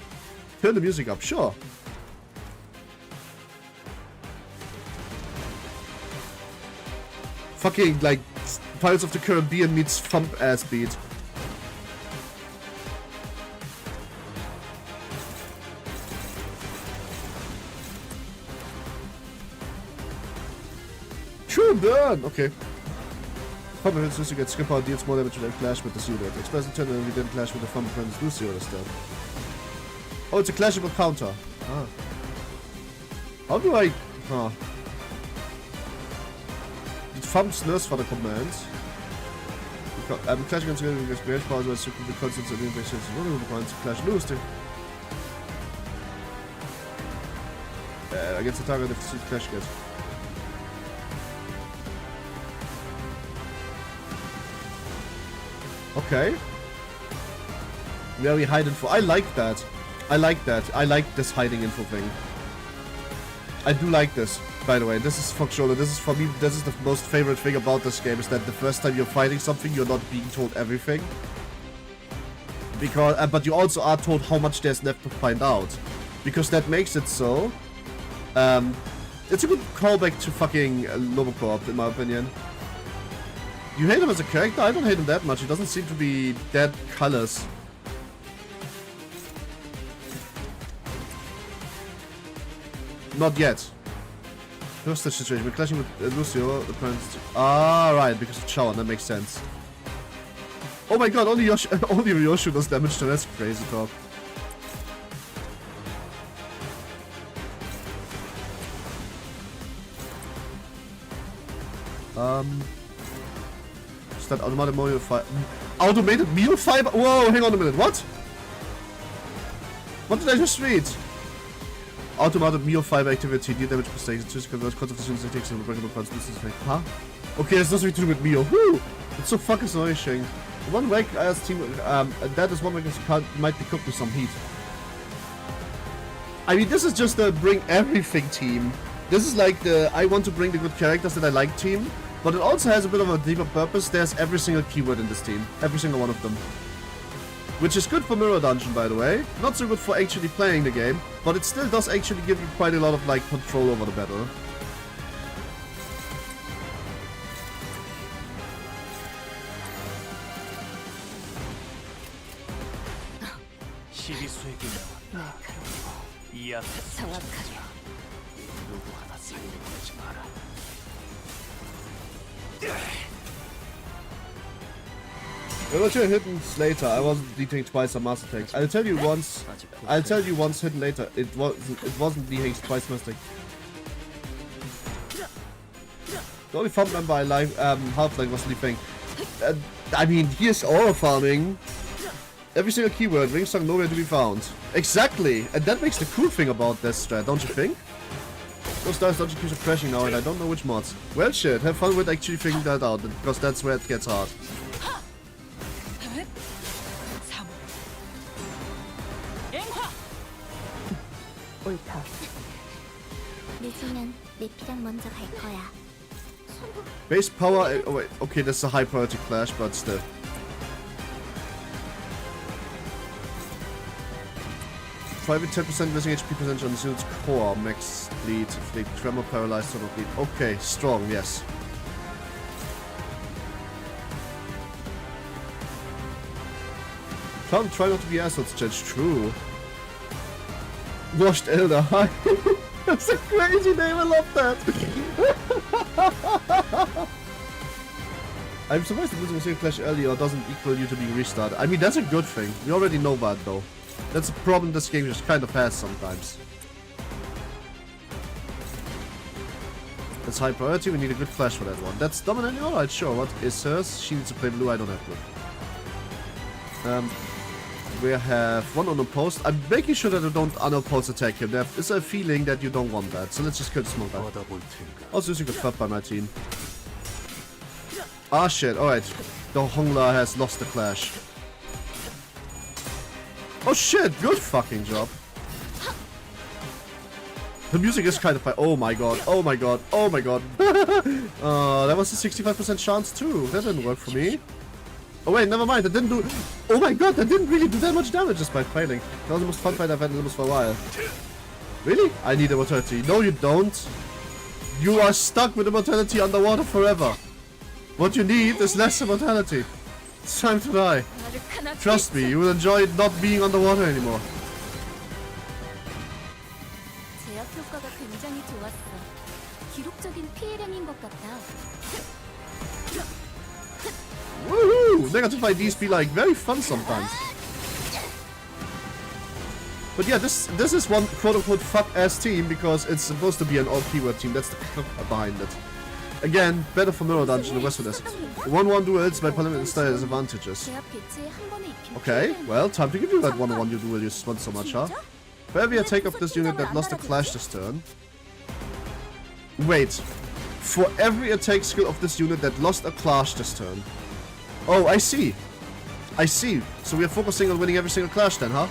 Turn the music up, sure. Fucking, like, Pirates of the Caribbean meets Thump ass beat. True burn! Okay. Thump Apprentice Lucio gets skip out, deals more damage when clash with the unit. Express in turn and we didn't clash with the Thump Apprentice Lucio this time. Oh, it's a clashable counter. Ah. How do I... Huh. Thumb's nurse for the command. Clash against the experience powers with the constants of the infections. One of the points clash loose. Against the target if the clash gets. Okay. Where we hide info. I like that. I like that. I like this hiding info thing. I do like this, by the way. This is Vshojo. This is, for me, this is the most favorite thing about this game, is that the first time you're fighting something, you're not being told everything. Because, but you also are told how much there's left to find out. Because that makes it so. It's a good callback to fucking Lobocorp, in my opinion. You hate him as a character? I don't hate him that much. He doesn't seem to be that colors. Not yet. Hostage situation. We're clashing with Lucio. Ah, right, because of Chow, that makes sense. Oh my god, only Ryosho does damage to. That's crazy talk. Is that automated meal fiber? Automated meal fiber? Whoa, hang on a minute. What? What did I just read? Automated meal fiber activity, deal damage mistakes, just convert concept of the takes and breakable constants. Huh? Okay, there's nothing to do with meal. Woo! It's so fucking annoying. One way as team, that is one way might be cooked with some heat. I mean, this is just the bring everything team. This is like the I want to bring the good characters that I like team, but it also has a bit of a deeper purpose. There's every single keyword in this team, every single one of them. Which is good for Mirror Dungeon, by the way. Not so good for actually playing the game, but it still does actually give you quite a lot of like control over the battle. It was hidden later. I wasn't detained twice on master tanks. I'll tell you once hidden later. It wasn't detained twice master tank. The only farm member I like Half-Life was sleeping. I mean, here's aura farming. Every single keyword, ring song nowhere to be found. Exactly! And that makes the cool thing about this strat, don't you think? Those stars don't keep crashing now and I don't know which mods. Well shit, have fun with actually figuring that out, because that's where it gets hard. Base power. Oh wait, okay, that's a high priority clash, but still. Private 10% missing HP percentage on the unit's core, max bleed, fleet, tremor, paralyzed, total bleed. Okay, strong, yes. Come, try not to be assholes, Judge. True. Washed Elder. Hi. That's a crazy name. I love that. I'm surprised that losing a single clash earlier doesn't equal you to being restarted. I mean, that's a good thing. We already know that, though. That's a problem this game just kind of has sometimes. That's high priority. We need a good clash for that one. That's dominant. Alright, sure. What is hers? She needs to play blue. I don't have blue. We have one unopposed. I'm making sure that I don't unopposed attack him. There is a feeling that you don't want that. So let's just kill the smoke guy. Also using a trap by my team. Ah shit, alright. The Hongla has lost the clash. Oh shit, good fucking job. The music is kind of fine. Oh my god, oh my god, oh my god. That was a 65% chance too. That didn't work for me. Oh wait, never mind, that didn't do... Oh my god, that didn't really do that much damage despite failing. That was the most fun fight I've had in Limbus for a while. Really? I need immortality. No you don't. You are stuck with immortality underwater forever. What you need is less immortality. It's time to die. Trust me, you will enjoy not being underwater anymore. Woohoo! Negative IDs be like very fun sometimes. But yeah, this is one quote-unquote fuck-ass team because it's supposed to be an all-keyword team. That's the cook behind it. Again, better for Mirror Dungeon than Westwood Assets. 1-1 duels by parliament style has advantages. Okay, well, time to give you that 1-1 duel you want so much, huh? For every attack of this unit that lost a clash this turn... Wait. For every attack skill of this unit that lost a clash this turn. Oh, I see. I see. So we are focusing on winning every single clash then, huh?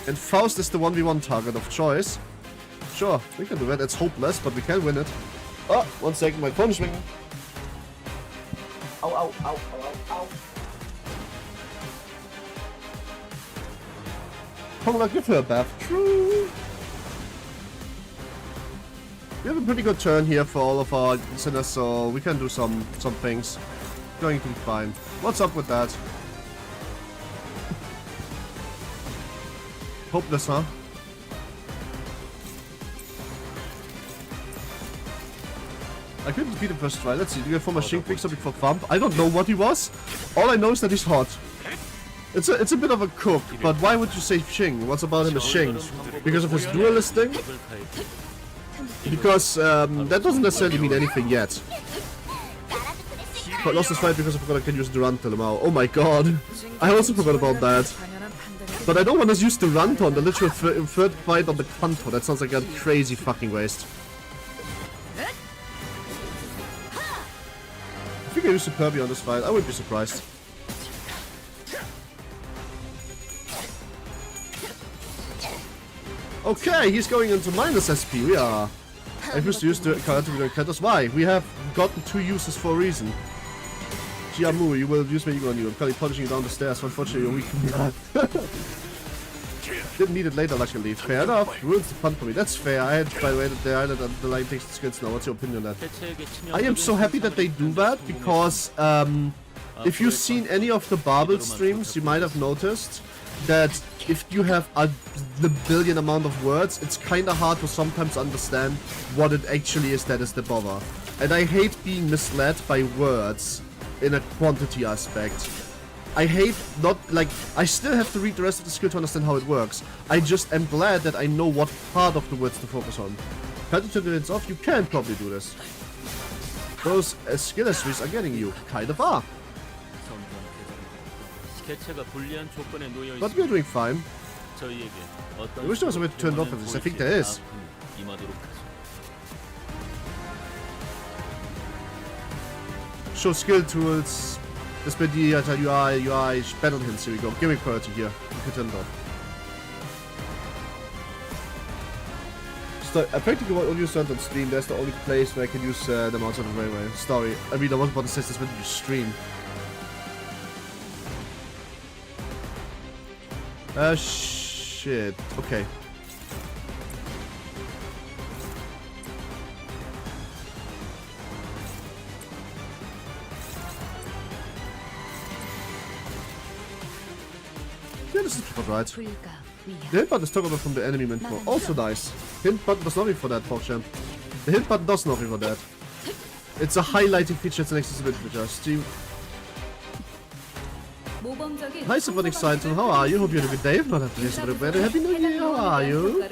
And Faust is the 1v1 target of choice. Sure, we can do that. It's hopeless, but we can win it. Oh, 1 second, my phone is ringing. Ow, ow, ow, ow, ow. Pongla, give her a bath. True. We have a pretty good turn here for all of our listeners, so we can do some things. Going to be fine. What's up with that? Hopeless, huh? I couldn't beat him first try. Let's see. Do you have former Shink fixer before Thump? I don't know what he was. All I know is that he's hot. It's a bit of a cook, but why would you say Shing? What's about him as Shing? Because of his duelist thing? Because that doesn't necessarily mean anything yet. But lost his fight because I forgot I can use Durant Lemao. Oh my god. I also forgot about that. But I don't want to use Durant on the literal third fight on the Kanto. That sounds like a crazy fucking waste. I think I use Superbia on this fight. I wouldn't be surprised. Okay, he's going into minus SP. We are. I used to use the character with the counters. Why? We have gotten 2 uses for a reason. Jiamu, you will use my ego on you. I'm currently punishing you down the stairs. Unfortunately, you're weak. Didn't need it later, luckily. Fair enough. Ruins the fun for me. That's fair. I had, by the way, the island and the line takes the skills now. What's your opinion on that? I am so happy that they do that because if you've seen any of the Babel streams, you might have noticed that if you have the billion amount of words, it's kind of hard to sometimes understand what it actually is that is the bother. And I hate being misled by words in a quantity aspect. I hate not, like, I still have to read the rest of the skill to understand how it works. I just am glad that I know what part of the words to focus on. Can't you turn it off? You can probably do this. Those skill histories are getting you. Kind of are. But we're doing fine. I wish there was a way to turn it off for this. I think there is. Show skill tools. Das bei die UI battle hints. Here we go. Gimmick priority here. You can turn it off. So I practically only use that on stream. That's the only place where I can use them outside of Railway. Story. I mean, I wasn't about to say this when you stream. Shit. Okay. Yeah, this is about right. The hit button is togglable from the enemy mentor. Also nice. Hint button does nothing for that, PogChamp. The hint button does nothing for that. It's a highlighting feature, it's an accessibility feature. Steam. Hi, Symphonic Scientist, how are you? Hope you had a good day. If not, have to better. Happy New Year, how are you?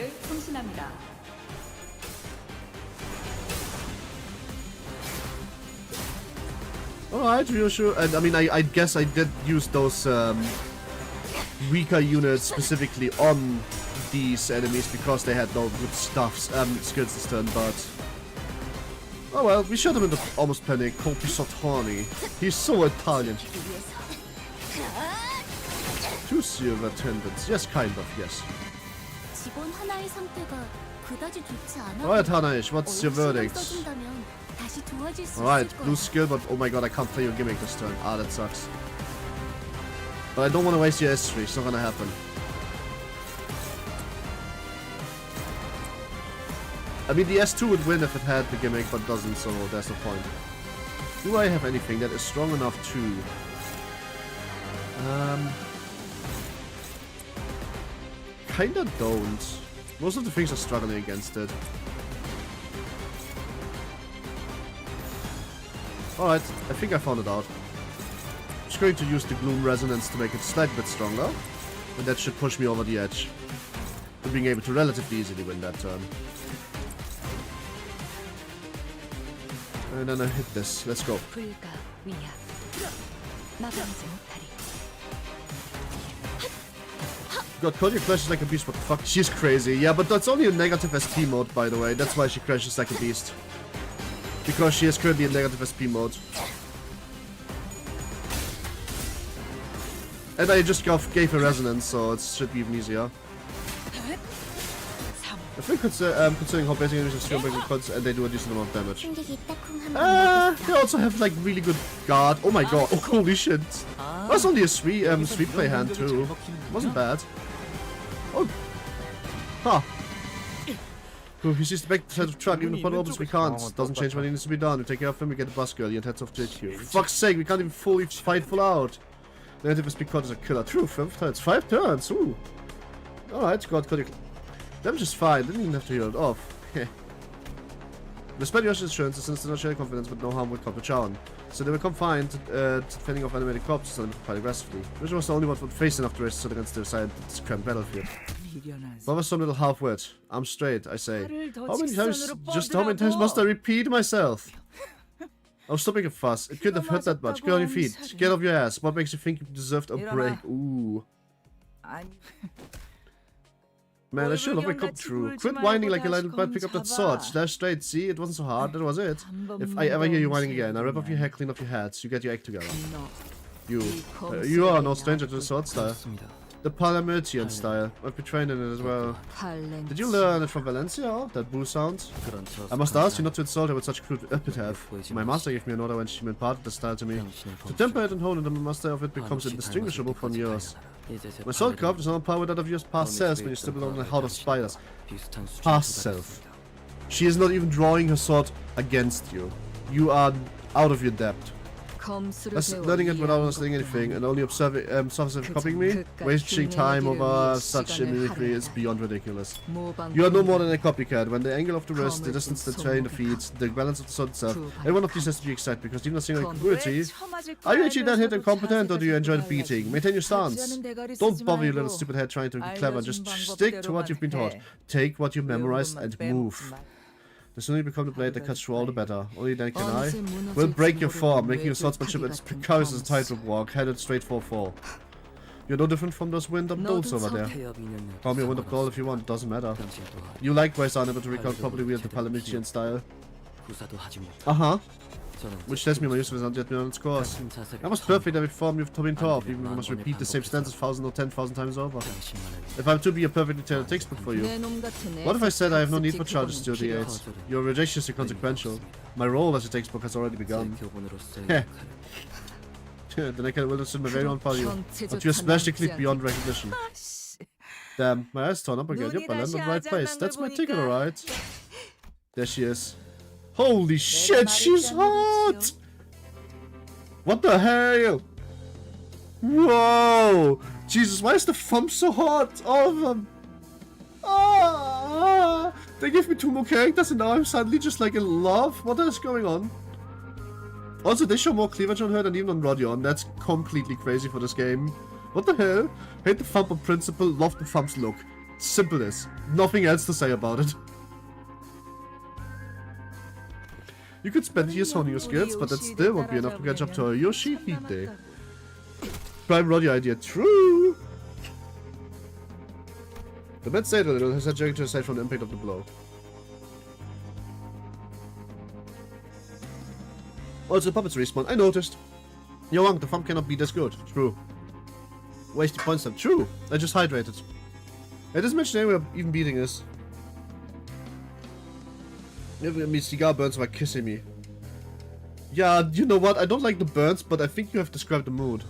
Alright, Ryosho. And I mean, I guess I did use those weaker units specifically on these enemies because they had no good skills this turn, but oh well, we shot him into almost panic. Colpi Sotoni. He's so Italian. 2 silver attendants. Yes, kind of, yes. Alright, Hanaish, what's your verdict? Alright, blue skill, but oh my god, I can't play your gimmick this turn. Ah, that sucks. But I don't want to waste your S3, it's not gonna happen. I mean, the S2 would win if it had the gimmick, but doesn't, so that's the point. Do I have anything that is strong enough to... Kinda don't. Most of the things are struggling against it. Alright, I think I found it out. I'm just going to use the Gloom Resonance to make it a slight bit stronger. And that should push me over the edge. To being able to relatively easily win that turn. And then I hit this. Let's go. God, Konya crashes like a beast, what the fuck? She's crazy. Yeah, but that's only a negative SP mode, by the way. That's why she crashes like a beast. Because she is currently in negative SP mode. And I just gave her resonance, so it should be even easier. I think considering how basic enemies are strong and they do a decent amount of damage. They also have like really good guard. Oh my god, oh holy shit. That's only a sweet play hand too. Wasn't bad. Oh. Huh. He sees the back side of the truck, even if one opens we can't. Doesn't change what needs to be done. We take care of him, we get the bus girl, he heads off to HQ. For fuck's sake, we can't even fully fight full out. Negative SP card is a killer. True, 5 turns. 5 turns, ooh. Alright, God, damage is fine, didn't even have to heal it off. Despite Yoshi's insurance, since they're not sharing confidence, but no harm will come to Chan. So they become fine to fending off animated corpses and quite aggressively. Which was the only one face enough to race so against their side of this cramped battlefield. But was some little half-wit. I'm straight, I say. How many times must I repeat myself? Oh, stop making a fuss. It couldn't have hurt that much. Get on your feet. Get off your ass. What makes you think you deserved a break? Ooh. Man, I should have come true. Quit whining like a little butt, pick up that sword. Slash straight, see? It wasn't so hard, that was it. If I ever hear you whining again, I rip off your hair, clean off your hats, you get your act together. You are no stranger to the sword style. The Palamutian style. I've been trained in it as well. Did you learn it from Valencia? Oh, that boo sound? I must ask you not to insult her with such crude epithet. My master gave me an order when she imparted the style to me. To temper it and hone it, the master of it becomes indistinguishable from yours. My sword craft is on par with that of yours past self when you stipple on the heart of spiders. Past self. She is not even drawing her sword against you. You are out of your depth. Learning it without understanding anything and only observing copying me, wasting time over such mimicry is beyond ridiculous. You are no more than a copycat. When the angle of the wrist, the distance the train, the feet, the balance of the sword itself, every one of these has to be exact because even a single incongruity. Are you actually that hit and competent or do you enjoy the beating? Maintain your stance. Don't bother your little stupid head trying to be clever, just stick to what you've been taught. Take what you memorized and move. The sooner you become the blade that cuts through all, the better. Only then can I will break your form, making your swordsmanship as precarious as a tightrope walk, headed straight for a fall. You're no different from those wind-up dolls over there. Call me a wind-up doll if you want, doesn't matter. You likewise are unable to recall properly wield the Palamutian style. Which tells me my use of it has not yet been on its course. I must perfect every form you've been taught, even if I must repeat the same stances 1,000 or 10,000 times over. If I'm to be a perfectly tailored textbook for you. What if I said I have no need for charges to the aids? Your rejection is inconsequential. My role as a textbook has already begun. Heh. Then I can will assume my very own value. But you are splastically beyond recognition. Damn, my eyes torn up again. Yep, I landed in the right place. That's my ticket, alright. There she is. Holy shit, she's hot! What the hell? Whoa! Jesus, why is the thumb so hot? All of them. Ah! They gave me 2 more characters and now I'm suddenly just like in love? What is going on? Also, they show more cleavage on her than even on Rodion. That's completely crazy for this game. What the hell? Hate the thumb on principle, love the thumb's look. Simple as. Nothing else to say about it. You could spend years honing your skills, but that still won't be enough to catch up to a Yoshihide. Prime Roddy idea, true! The man stayed a little, his head jerking to his side from the impact of the blow. Also, puppets respawn, I noticed. Yo, Wang, the thumb cannot be this good. True. Wasting points then. True! I just hydrated. It doesn't mention anywhere even beating is. Me cigar burns by kissing me. Yeah, you know what? I don't like the burns, but I think you have described the mood.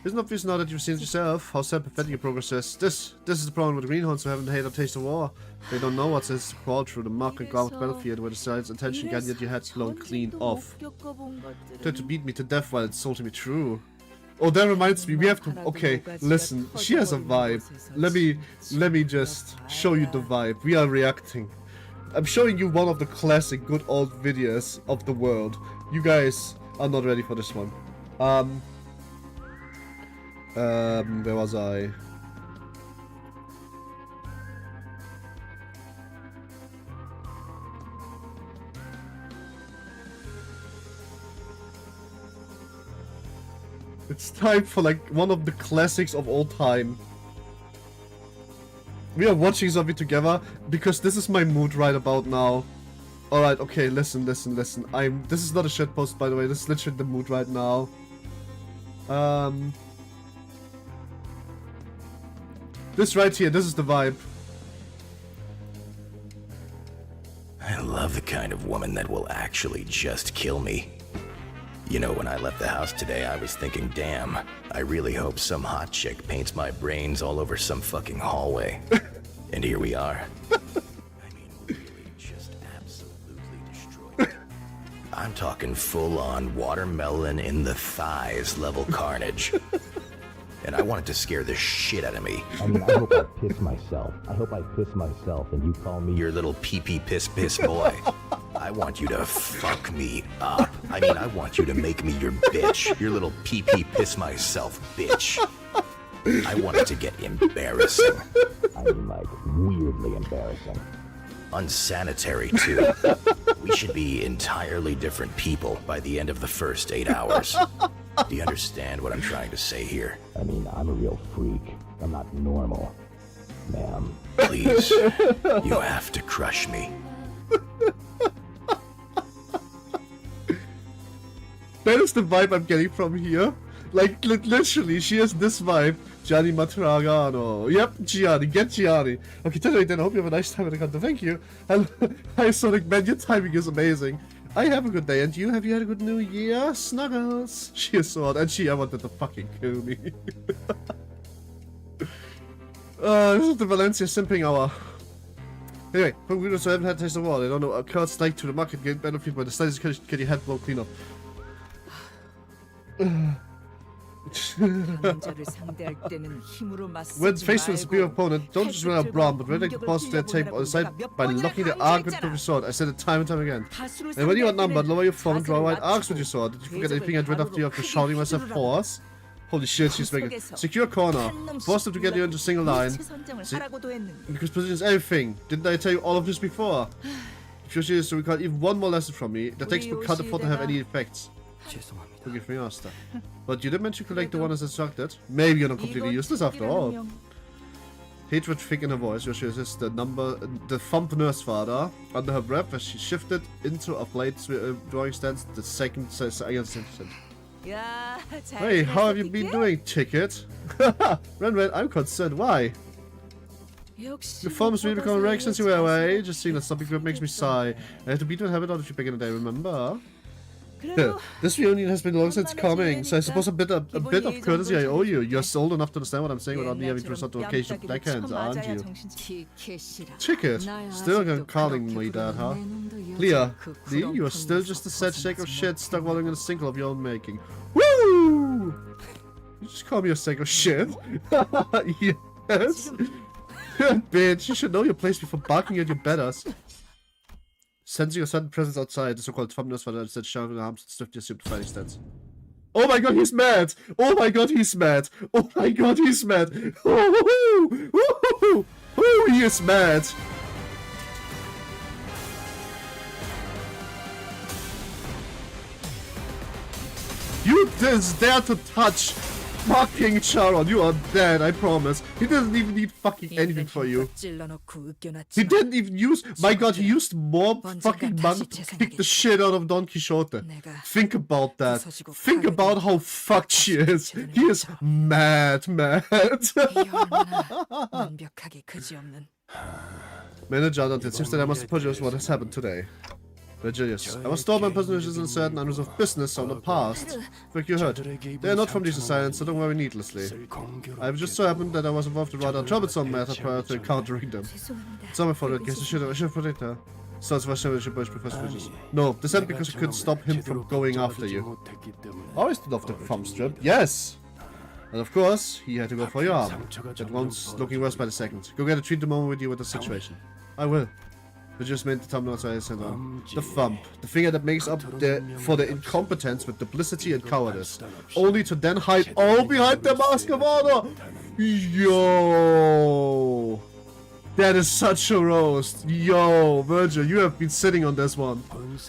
Isn't it obvious now that you've seen it yourself how sad pathetic your progress is? This is the problem with greenhorns who haven't had a taste of war. They don't know what it is to crawl through the muck and ground battlefield where the side's attention can get your head blown clean off. Tried to beat me to death while insulting me, true. Oh, that reminds me, we have to... Okay, listen, she has a vibe. Let me just show you the vibe. We are reacting. I'm showing you one of the classic good old videos of the world. You guys are not ready for this one. Where was I? It's time for like one of the classics of all time. We are watching something together because this is my mood right about now. Alright, okay, listen. This is not a shitpost, by the way. This is literally the mood right now. This right here, this is the vibe. I love the kind of woman that will actually just kill me. You know, when I left the house today, I was thinking, damn, I really hope some hot chick paints my brains all over some fucking hallway. And here we are. I mean, really, just absolutely destroyed. I'm talking full-on watermelon in the thighs level carnage. And I wanted to scare the shit out of me. I mean, I hope I piss myself. I hope I piss myself and you call me your little pee-pee piss boy. I want you to fuck me up. I mean, I want you to make me your bitch. Your little pee-pee piss myself bitch. I want it to get embarrassing. I mean, like, weirdly embarrassing. Unsanitary, too. We should be entirely different people by the end of the first 8 hours. Do you understand what I'm trying to say here? I mean, I'm a real freak. I'm not normal, ma'am. Please, you have to crush me. That is the vibe I'm getting from here. Like, literally, she has this vibe. Gianni Matragano. Yep, Gianni. Get Gianni. Okay, tell you then, I hope you have a nice time at the concert. Thank you. And hi, Sonic Man, your timing is amazing. I have a good day, and you? Have you had a good New Year? Snuggles. She is so hot, and I wanted to fucking kill me. This is the Valencia simping hour. Anyway, from videos I haven't had taste of water. I don't know. A card snake to the market gate benefit by the studies get your head blown clean up. When faced with a superior opponent, don't just run out brawn, but ready to deposit their tape on the side by locking the argument with your sword. I said it time and time again. And when you are outnumbered, lower your form and draw white arcs with your sword. Did you forget anything I read after you after shouting myself horse? Holy shit, she's making secure corner. Force them to get you into single line. Because position is everything. Didn't I tell you all of this before? If you're serious to record even one more lesson from me, the textbook can't afford to have any effects. Forgive me, Asta. But you did mention collect the one as instructed. Maybe you're not completely useless after all. Hatred thick in her voice. Yoshihide is the thump nurse father. Under her breath, as she shifted into a blade drawing stance, the second assistant. Hey, how have you been doing, ticket? Ren, I'm concerned. Why? Your form has really become a wreck since you were away. Just seeing that something good makes me sigh. I have to beat with habit out of you back in the day, remember? This reunion has been long since coming, so I suppose a bit of courtesy I owe you. You're old enough to understand what I'm saying without me having to resort to occasional backhands, aren't you? Ticket? Still calling me that, huh? Leah, Lee, you are still just a sad sack of shit stuck wallowing in a sinkhole of your own making. Woo! You just call me a sack of shit? Yes. Bitch, you should know your place before barking at your betters. Sensing a sudden presence outside, the so-called thumbness father instead shouting arms and swiftly assumed fighting stance. Oh my god, he's mad! Oh my god, he's mad! Oh my god, he's mad! Oh, he is mad! You just dare to touch fucking Charon, you are dead, I promise. He doesn't even need fucking anything for you. He didn't even use... My god, he used more fucking money to kick the shit out of Don Quixote. Think about that. Think about how fucked she is. He is mad. Manager, it seems that I must apologize for what has happened today. Virgilius, I must store my personages in certain items of business on the past. Like you heard, they are not from these asylums, so don't worry needlessly. I just so happened that I was involved in rather troublesome matter prior to encountering them. It's not my fault, I guess I should have protected her. So it's no, this happened because I couldn't stop him from going after you. Always love the thumb strip, yes! And of course, he had to go for your arm. That one's looking worse by the second. Go get a treat the moment with you with the situation. I will. We just made the thumbnail so I sent on. The thump. The finger that makes up for the incompetence with duplicity and cowardice. Only to then hide all behind the mask of honor! Yo! That is such a roast. Yo, Virgil, you have been sitting on this one.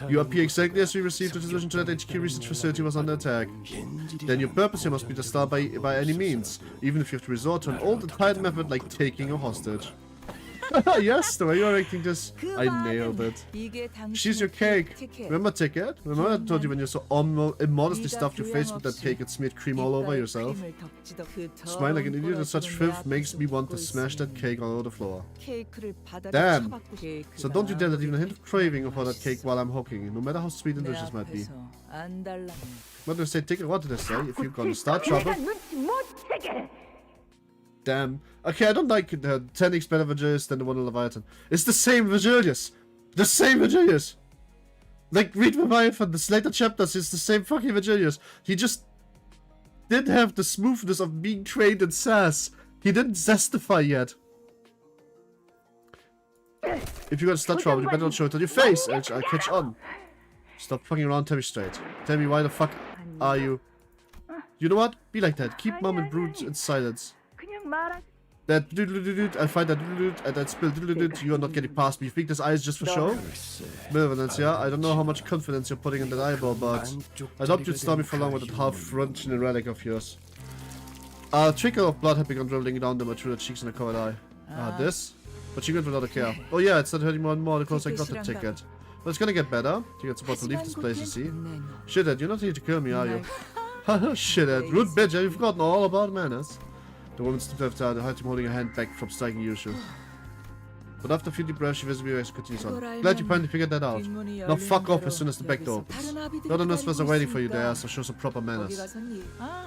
You appear exactly as we received the decision to that HQ research facility was under attack. Then your purpose here must be to start by any means, even if you have to resort to an old and tired method like taking a hostage. Yes, the way you're acting this, I nailed it. She's your cake. Remember ticket? Remember I told you when you're so immodestly stuffed your face with that cake and smeared cream all over yourself? Smiling like an idiot at such filth makes me want to smash that cake all over the floor. Damn! So don't you dare let even a hint of craving for that cake while I'm hawking, no matter how sweet and delicious it might be. What did I say, ticket? What did I say? If you're gonna start trouble... Damn. Okay, I don't like the 10x better Virgilius than the one in Leviathan. It's the same Virgilius! The same Virgilius! Like, read Leviathan, the later chapters, it's the same fucking Virgilius. He just didn't have the smoothness of being trained in sass. He didn't zestify yet. If you're gonna start trouble, you better not show it on your face, else I'll catch on. Stop fucking around, tell me straight. Tell me why the fuck are you... You know what? Be like that. Keep mom and brood in silence. That doodle-doodle-doot, I find that doodle-doot, and that spill doodle-doot, you are not getting past me. You think this eye is just for show? Malevolence, yeah? I don't know how much confidence you're putting in that eyeball, but I hoped you'd stop me for long with that half-functioning relic of yours. A trickle of blood had begun dribbling down the mature cheeks and a covered eye. This? But she went without a care. Oh yeah, it's not hurting more and more the closer I got the ticket. But it's gonna get better. Ticket's about to leave this place, you see. Shithead, you're not here to kill me, are you? Haha, shithead. Rude bitch, have you forgotten all about manners? The woman stood after him holding her hand back from striking Ryosho. But after a few deep breaths, she visibly continues on. Glad you finally figured that out. Now fuck off as soon as the back door opens. The other nurses are waiting for you there, so show some proper manners.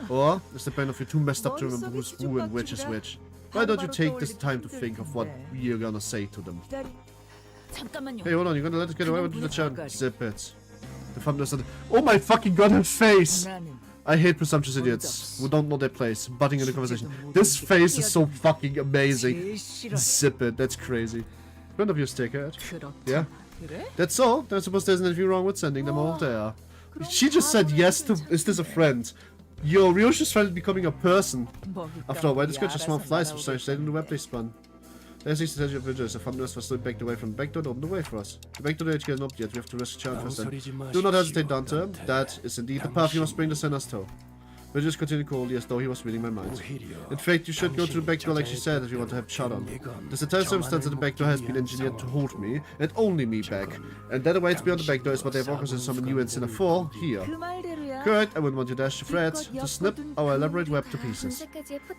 Or is the pain of you too messed up to remember who's who and which is which? Why don't you take this time to think of what you're gonna say to them? Hey, hold on, you're gonna let us get away with the chant? Zip it. The fun doesn't. Oh my fucking god, her face! I hate presumptuous idiots who don't know their place, butting in the conversation. This face is so fucking amazing. Zip it, that's crazy. Friend of yours, take it. Yeah? That's all? Then I suppose there's anything wrong with sending them all there. She just said yes to. Is this a friend? Yo, Ryosho's friend is becoming a person. After all, why this girl just small flies from such in the web they spun? There's the essential of Virgilius. The fun nurse was still backed away from the back door to open the way for us. The back door HQ is not yet. We have to risk challenge first then. Do not hesitate, Dante. That is indeed the path you must bring the sinner's toe. Virgilius continued coldly as though he was reading my mind. In fact, you should go to the back door like she said if you want to have shot on. There's a entire circumstance that the back door has been engineered to hold me, and only me back. And that awaits beyond the back door is what they have orchestrated to summon you and Sinner for here. Correct, I wouldn't want you dash to fret, to snip our elaborate web to pieces. So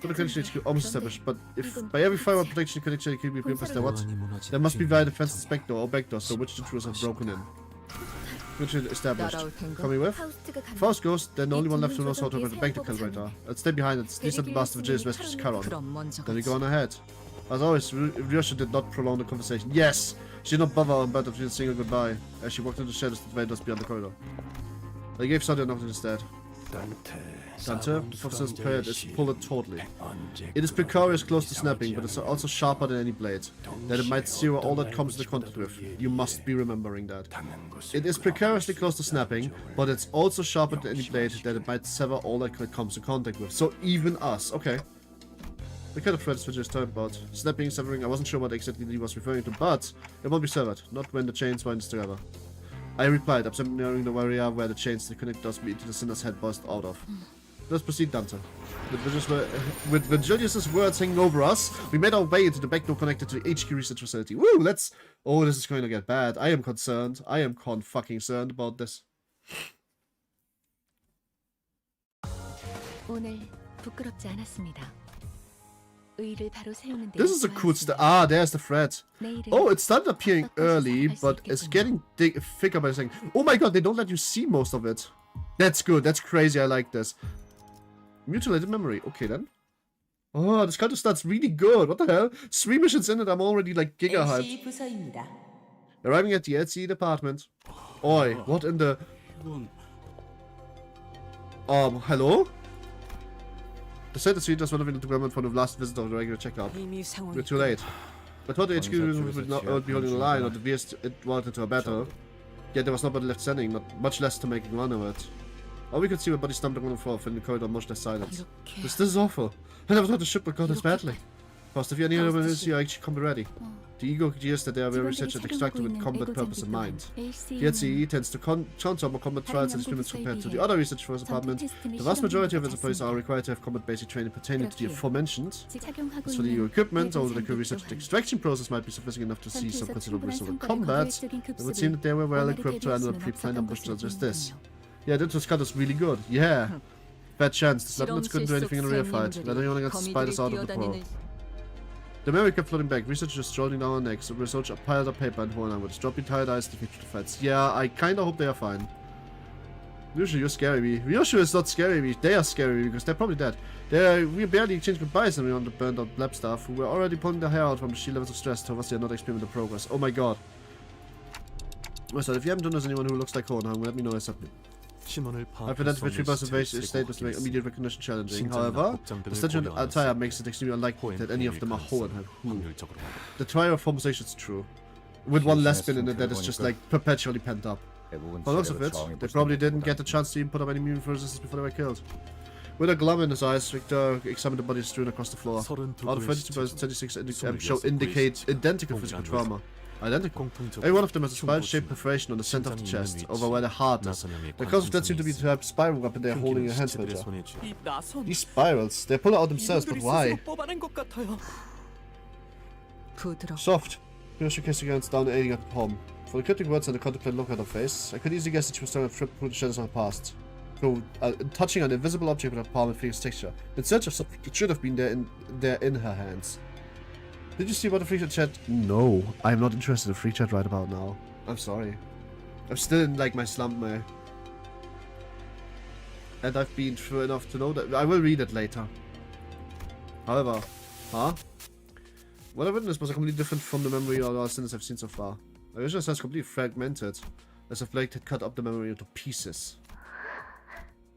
the connection HQ almost established, but if by every firewall protection connection HQ be reimbursed, then what? There must be via the fence's back door or back door, so which the troops have broken in. Connection established. Coming with? Faust goes, then the only one left who knows how to open the back door calibrator. I'll stay behind it, these are the bastard Virgilius messages Charon. Then we go on ahead. As always, Ryosho did not prolong the conversation. Yes! She did not bother about it, she didn't sing a goodbye, as she walked into the shadows that lay just beyond the corridor. They gave Sadia an option instead. Dante, the Fox's period is pulled totally. It is precarious close to snapping, but it's also sharper than any blade, that it might sear all that comes into contact with. You must be remembering that. It is precariously close to snapping, but it's also sharper than any blade, that it might sever all that it comes in contact with. So even us, okay. The kind of threats we just talked about. Snapping, severing, I wasn't sure what exactly he was referring to, but it won't be severed, not when the chains bind together. I replied, upset nearing the area where the chains that connect us to the sinner's head burst out of. Let's proceed, Dante. With Virgilius' words hanging over us, we made our way into the back door connected to the HQ research facility. Woo, let's... Oh, this is going to get bad. I am concerned. I am con-fucking-cerned about this. This is a cool there's the thread. Oh, it started appearing early, but it's getting thicker by the second. Oh my god, they don't let you see most of it. That's good, that's crazy, I like this. Mutilated memory, okay then. Oh, this kind of starts really good, what the hell? 3 missions in it, I'm already like giga hyped. Arriving at the LCE department. Oi, what in the... hello? The center suite was one of the development for the last visit of the regular checkup. We're too late. I thought the HQ would not be holding the line or the VS it wanted into a battle. Yet there was nobody left standing, not much less to make a run of it. All we could see were bodies stumbling on the floor, filling the corridor much less silence. This is awful. I never thought the ship would go this badly. Past if you need to actually combat ready. The ego suggests that they are very researched and extracted with combat purpose in mind. The HCE tends to counter more combat trials and experiments compared to the other research force department. The vast majority of its employees are required to have combat basic training pertaining to the aforementioned. As for the ego equipment, although the research and extraction process might be sufficient enough to see some considerable risk of combat, it would seem that they were well equipped to handle a pre-planned ambush such as this. Yeah, that was cut us really good. Yeah. Bad chance. The Slapnuts couldn't do anything in a real fight. Let anyone get spiders out of the pro. The memory kept floating back. Researchers strolling down our necks. Research piled up paper and whole language. Dropping tired eyes to future fights. Yeah, I kinda hope they are fine. Ryosho, you're scaring me. Ryosho is not scaring me. They are scaring me because they're probably dead. We barely exchanged goodbyes and we on the burned out lab staff who were already pulling their hair out from the sheer levels of stress told us they are not experimental progress. Oh my god. So if you haven't done this anyone who looks like Hornhung, let me know ASAP. I've identified 3 bus invasion statements to make immediate recognition challenging. However, the statue attire makes it extremely unlikely that any of them are whole and have who. The trio of formation is true. With one lesbian in it that is just like perpetually pent up. By the looks of it, they probably didn't get the chance to even put up any meaningful resistance before they were killed. With a glum in his eyes, Victor examined the bodies strewn across the floor. All the 32 versus 36 show indicate identical physical trauma. Identical. Every one of them has a spiral-shaped perforation on the center of the chest, over where the heart is. The cause of that seemed to be the type of spiral weapon they are holding in your hands, Victor. These spirals, they pull out themselves, but why? Soft. Ryosho kissed against down aiding at the palm. For the cryptic words and the contemplative look at her face, I could easily guess that she was trying to trip through the shadows of her past. Touching an invisible object with her palm and feeling its texture, in search of something that should have been there in her hands. Did you see what the free chat? No, I am not interested in free chat right about now. I'm sorry. I'm still in like my slump, man. And I've been through enough to know that I will read it later. However, what I witnessed was completely different from the memory or our scenes I've seen so far. My vision sounds completely fragmented, as if Blake had cut up the memory into pieces.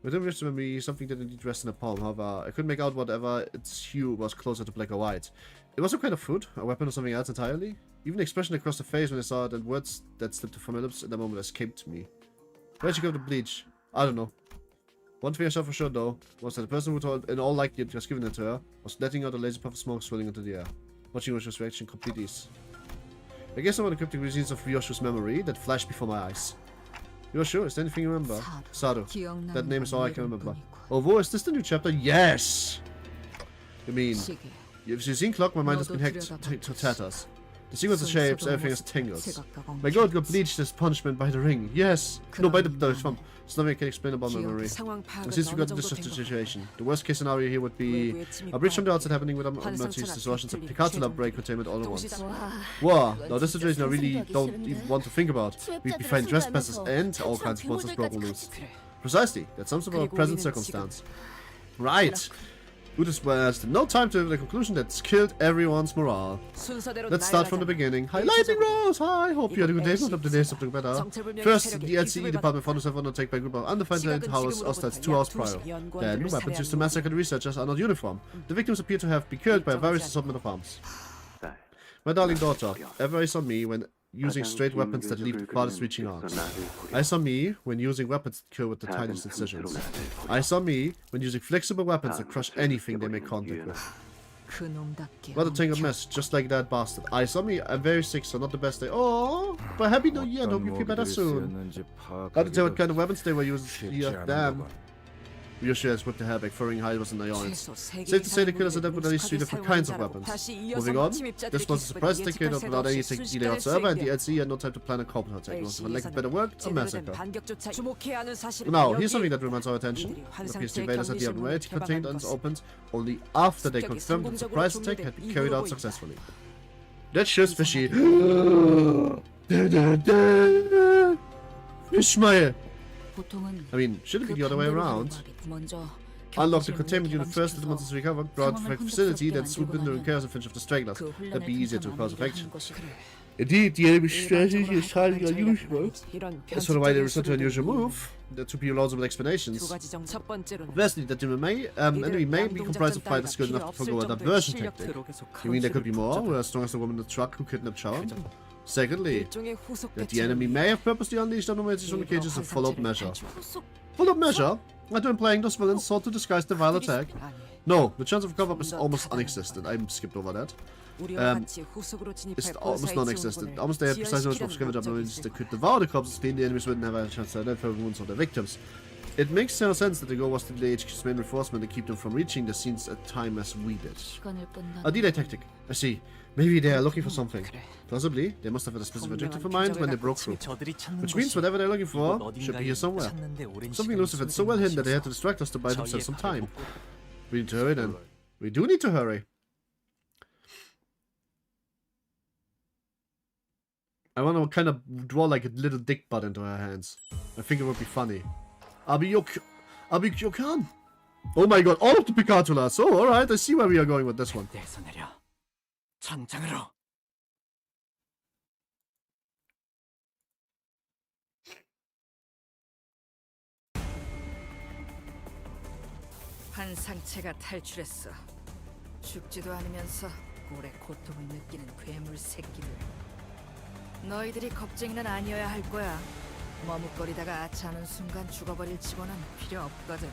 Within which memory, something didn't indeed rest in the palm. However, I couldn't make out whatever its hue was closer to black or white. It was some kind of food, a weapon or something else entirely. Even the expression across the face when I saw it and words that slipped from my lips in that moment escaped me. Where'd she go to bleach? I don't know. One thing I saw for sure though, was that the person who told in all likelihood was giving it to her, was letting out a lazy puff of smoke swirling into the air. Watching Ryosho's reaction complete ease. I guess some of the cryptic reasons of Ryosho's memory that flashed before my eyes. Ryosho, is there anything you remember? Sado. That name is all I can remember. Oh, is this the new chapter? Yes! You mean, if you've seen Clock, my mind has been hacked to tatters. The sequence of shapes, everything is tingles. My god got bleached as punishment by the ring. Yes! No, by the swamp. There's nothing I can explain about memory. And since we got into this situation, the worst case scenario here would be a breach from the outside happening with emergencies, distortions, and Pikachu outbreak containment all at once. Wow, now this situation I really don't even want to think about. We'd be fighting trespassers and all kinds of monsters broken loose. Precisely, that's some sort of present circumstance. Right! Udis was no time to the conclusion that's killed everyone's morale. Let's start from the beginning. Highlighting Rose! Hi! Hope you had a good day. Not up to day, something better. First, the LCE department found itself undertaken by a group of undefined hostiles 2 hours prior. Then, weapons used to massacre the researchers are not uniform. The victims appear to have been killed by a various assortment of arms. My darling daughter, ever saw me when using straight weapons that leave the farthest reaching arms. I saw me when using weapons that kill with the tiniest incisions. I saw me when using flexible weapons that crush anything they make contact with. What a tangled mess, just like that bastard. I saw me, I'm very sick, so not the best day. Oh, but happy new year and hope you feel better soon. Got to tell what kind of weapons they were using here, damn. Ryosho has whipped the hair back, furrowing hide was in the yards. Safe to say the killers adapted at least 3 different kinds of weapons. Moving on, this was a surprise attack without any delay whatsoever, and the LC had no time to plan a combat attack. It was for lack of better word, a massacre. Now, here's something that reminds our attention. It appears the invaders had the open raid contained and opened only after they confirmed that the surprise attack had been carried out successfully. That's just fishy. Fishmeier! I mean, should it be the other way around? Unlock the containment unit first, let the monsters recover, brought to the facility, then swoop in during chaos and finish off the stragglers. That'd be easier to cause of action. Indeed, the enemy strategy is highly unusual. As for why they resort to an unusual move, there to be plausible explanations. Firstly, that enemy may be comprised of fighters skilled enough to forgo a diversion tactic. You mean there could be more, who are as strong as the woman in the truck who kidnapped Sharon? Secondly, that the enemy may have purposely unleashed anomalies from the cages of follow-up measure. Follow-up measure? When playing, those villains sought to disguise the vile attack. No, the chance of cover-up is almost non-existent. I skipped over that. It's almost non-existent. Almost they had precise knowledge of scavenger abilities that could devour the corpses, clean the enemies would never have a chance to identify wounds of their victims. It makes no sense that the goal was to delay HQ's main reinforcement and keep them from reaching the scenes at time as we did. A delay tactic. I see. Maybe they are looking for something. Possibly, they must have had a specific objective in mind when they broke through. Which means whatever they're looking for should be here somewhere. Something elusive and so well hidden that they had to distract us to buy themselves some time. We need to hurry then. We do need to hurry. I want to kind of draw like a little dick butt into her hands. I think it would be funny. Abiyok-kan! Oh my god, all of the Picatulas! Oh, alright, I see where we are going with this one. 한 상체가 탈출했어. 죽지도 않으면서 오래 고통을 느끼는 괴물 새끼들. 너희들이 겁쟁이는 아니어야 할 거야. 머뭇거리다가 아차하는 순간 죽어버릴 치고는 필요 없거든.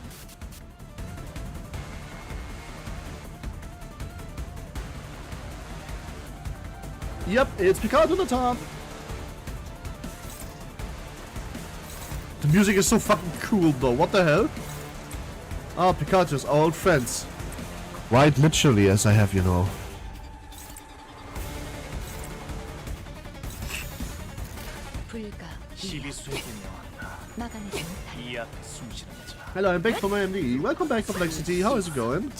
Yep, it's Picard on the top. The music is so fucking cool though, what the hell? Ah, Pikachu's our old friends. Right, literally, as I have, you know. Hello, I'm back from IMD. Welcome back, Complexity. How is it going?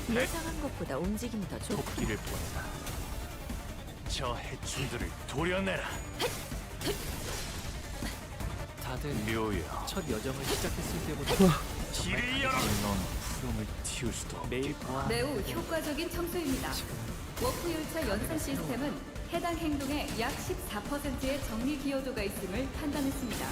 예상한 것보다 움직임이 더 좋고. 저 해충들을 도려내라. 다들 묘야. 첫 여정을 시작했을 때보다 길을 열어. 넌 푸름을 틔울 수도 없겠고. 매우 효과적인 청소입니다. 워프 열차 연산 시스템은 해당 행동에 약 14%의 정리 기여도가 있음을 판단했습니다.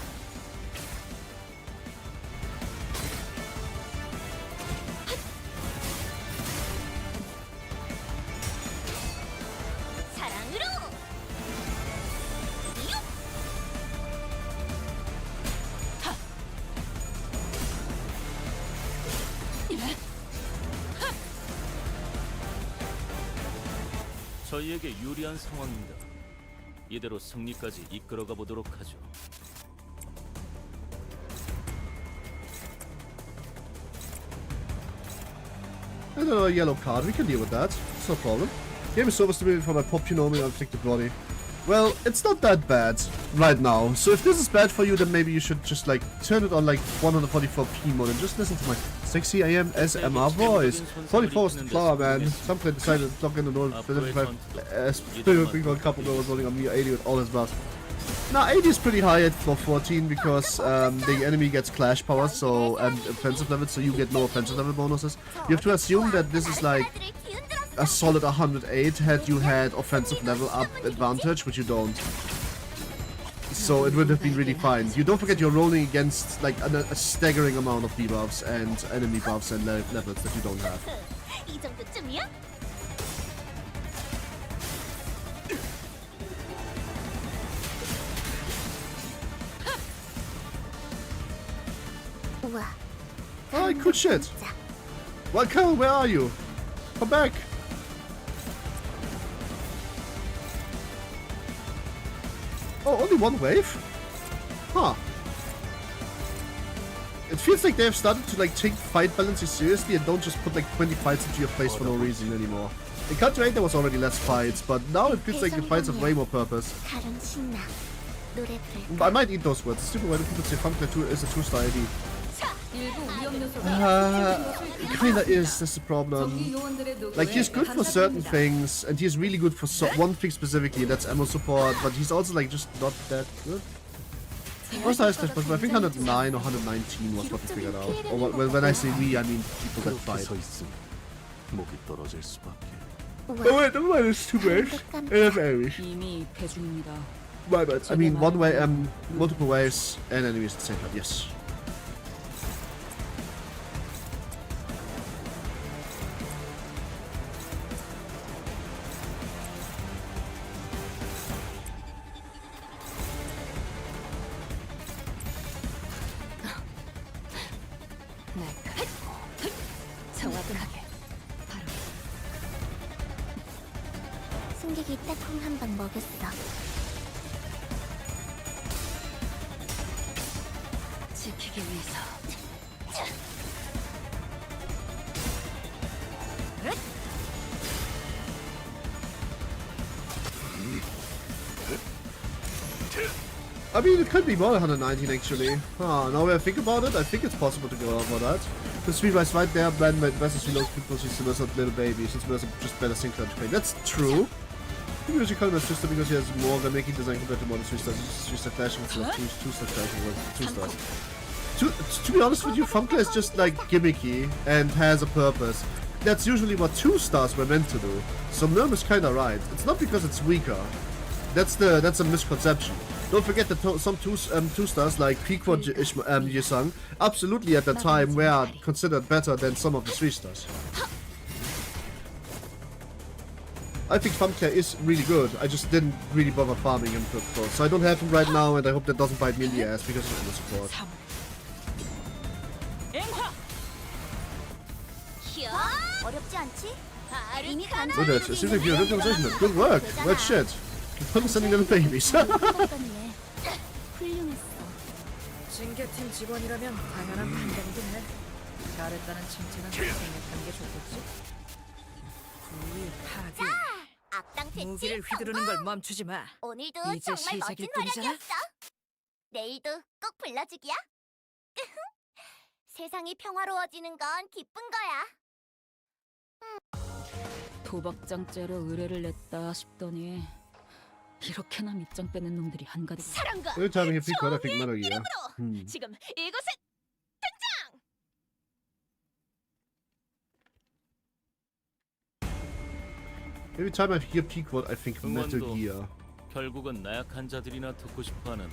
저희에게 유리한 상황입니다. 이대로 승리까지 이끌어가 보도록 하죠. I don't know, a yellow card. We can deal with that. It's no problem. Game is so stable for my pop, you know me, I'll take the body. Well, it's not that bad right now. So if this is bad for you, then maybe you should just like turn it on like 144p mode and just listen to my 6 AM SMR voice. 44 is the flower, man. Some kid decided to log in the North 55 a couple of hours running on me 80 with all his bars. Now 80 is pretty high at for 14 because the enemy gets clash power, so and offensive level, so you get no offensive level bonuses. You have to assume that this is like a solid 108 had you had offensive level up advantage, which you don't. So it would have been really fine. You don't forget you're rolling against like a staggering amount of debuffs and enemy buffs and levels that you don't have. Alright, good shit. Welcome, where are you? Come back. Oh, only one wave? Huh. It feels like they've started to like take fight balances seriously and don't just put like 20 fights into your face for no reason anymore. In Canto IX there was already less fights, but now it feels like the fights have way more purpose. I might eat those words. Stupid way to people say Funk is a 2-star ID. Kinda is, that's the problem. Like, he's good for certain things, and he's really good for one thing specifically, that's ammo support, but he's also like just not that good. What's the highest but I think 109 or 119 was what we figured out. Or when I say we, I mean people that fight. Oh wait, never mind, it's 2 waves. And have enemies. My bad. I mean, one way, multiple waves, and enemies at the same time, yes. 정확하게 바로 승객이 딱 콩 한 방 먹였어. 지키기 위해서. I mean, it could be more 119 actually. Now that I think about it, I think it's possible to go over that. The Streetwise right there, blend my versus reload people, she's still a little baby, since there's just better synchronized play. That's true. Maybe we should call him a sister because he has more gimmicky design compared to modern 3-star. 3-star flashing instead of 2-star flashing or 2-stars. To be honest with you, Funka is just like gimmicky and has a purpose. That's usually what 2-stars were meant to do. So Nerm is kinda right. It's not because it's weaker. That's a misconception. Don't forget that some 2-stars like Pequod Yisang absolutely at the time were considered better than some of the 3-stars. I think Funka is really good. I just didn't really bother farming him for it. So I don't have him right now, and I hope that doesn't bite me in the ass because of the support. Look at it. It seems like you're a good conversation. Good work. Right shit. You're condescending little babies. 징계팀 직원이라면 당연한 판단이긴 해. 잘했다는 칭찬은 생각하는 게 좋겠지. 우리 파괴. 무기를 휘두르는 걸 멈추지 마. 오늘도 이제 정말 멋진 시작일 뿐이잖아. 활약이었어. 내일도 꼭 불러주기야. 세상이 평화로워지는 건 기쁜 거야. 도박장죄로 의뢰를 냈다 싶더니 이렇게나 밑장 빼는 놈들이 한가득. 사랑과 Every time you pick what I think metal gear. 지금 이곳에 Every time I hear Pequod, I think Metal Gear. 결국은 나약한 자들이나 듣고 싶어하는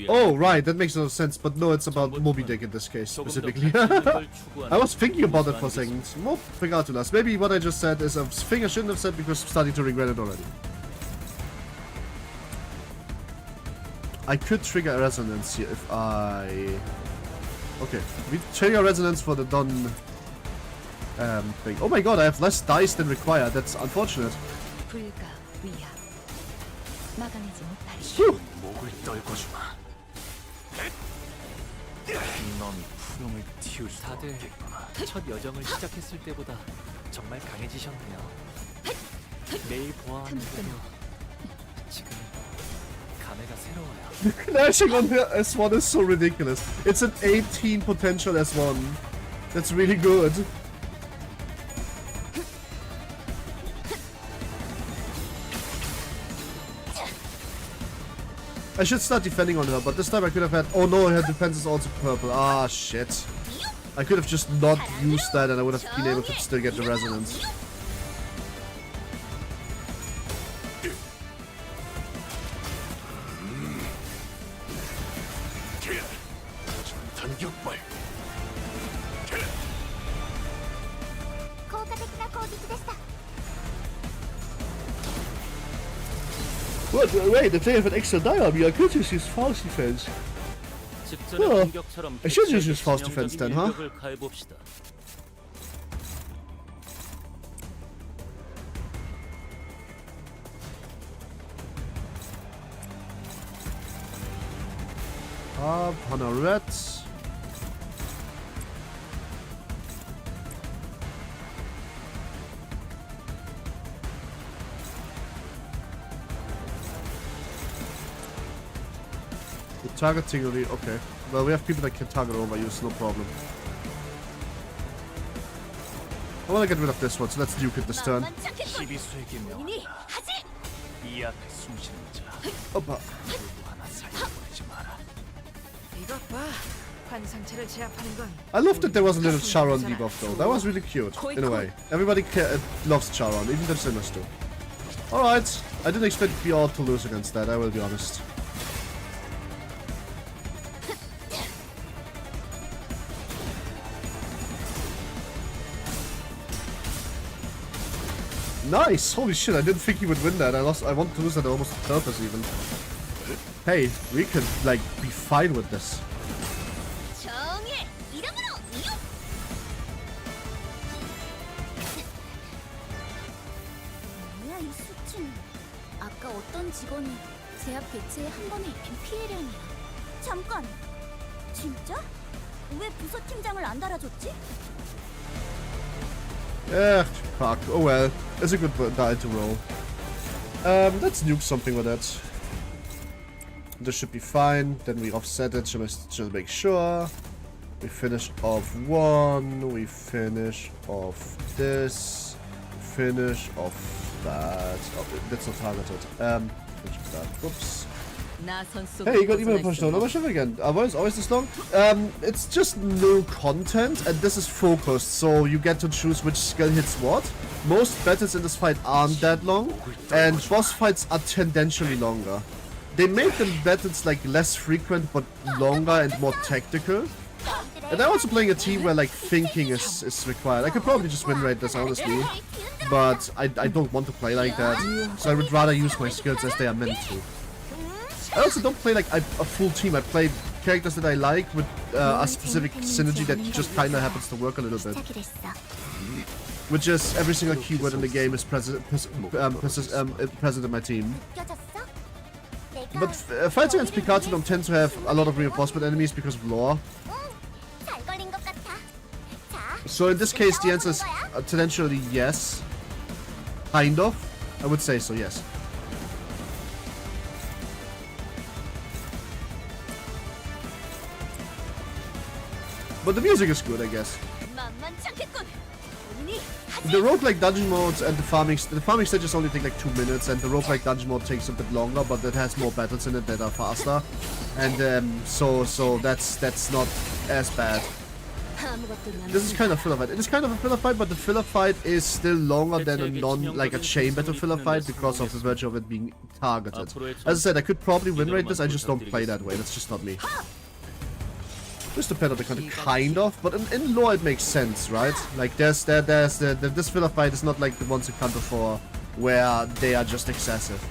Oh, right, that makes no sense, but no, it's about Moby Dick in this case, specifically. I was thinking about it for a second. More regardless. Maybe what I just said is a thing I shouldn't have said because I'm starting to regret it already. I could trigger a resonance here if I... Okay, we trigger resonance for the Don thing. Oh my god, I have less dice than required. That's unfortunate. Phew. 목을 떨궈주마. 넌 푸름을 틔울 수 다들 첫 여정을 시작했을 때보다 정말 강해지셨네요. 매일 보아하는데도 지금 감회가 새로워요. The clashing on the S1 is so ridiculous. It's an 18 potential S1. That's really good. I should start defending on her, but this time I could have had... Oh no, her defense is also purple. Ah, shit. I could have just not used that and I would have been able to still get the resonance. What? Wait, if they have an extra die on me, I could just use false defense. Oh, I should just use false defense then, huh? Up on a red. Targeting only, okay. Well, we have people that can target overuse, no problem. I want to get rid of this one, so let's duke it this turn. 시비수에게 명하라. 이 앞에 숨쉬는 자 Opa. 누구 하나 살려보내지 마라. 이것 봐. 환상체를 제압하는 건 I loved that there was a little Charon debuff though. That was really cute, in a way. Everybody loves Charon, even the sinners do. Alright, I didn't expect BR to lose against that, I will be honest. Nice! Holy shit, I didn't think he would win that. I want to lose that almost on purpose even. Hey, we can, like, be fine with this. 어떤 직원이 제압 개체에 한 번에 입힌 피해량이야. 잠깐! 진짜? 왜 부서 팀장을 안 달아줬지? Fuck. Oh well. It's a good die to roll. Let's nuke something with that. This should be fine. Then we offset it. Should make sure. We finish off one. We finish off this. Finish off that. Oh, that's not targeted. Finish off that. Oops. Hey, you got email push down. How much again? Why is always this long? It's just no content, and this is focused, so you get to choose which skill hits what. Most battles in this fight aren't that long, and boss fights are tendentially longer. They make the battles like less frequent, but longer and more tactical. And I'm also playing a team where like thinking is required. I could probably just win rate this honestly, but I don't want to play like that, so I would rather use my skills as they are meant to. I also don't play like a full team. I play characters that I like with a specific synergy that just kinda happens to work a little bit. Which is every single keyword in the game is present in my team. But fights against Pikachu don't tend to have a lot of reinforcement enemies because of lore. So in this case the answer is potentially yes. Kind of. I would say so, yes. But the music is good, I guess. The roguelike dungeon modes and the farming stages only take like 2 minutes, and the roguelike dungeon mode takes a bit longer, but it has more battles in it that are faster, and so that's not as bad. This is kind of filler fight. It is kind of a filler fight, but the filler fight is still longer than a chain battle filler fight because of the virtue of it being targeted. As I said, I could probably win rate this. I just don't play that way. That's just not me. Just depend on the content, kind of, but in lore it makes sense, right? Like this filler fight is not like the ones in Canto IV where they are just excessive.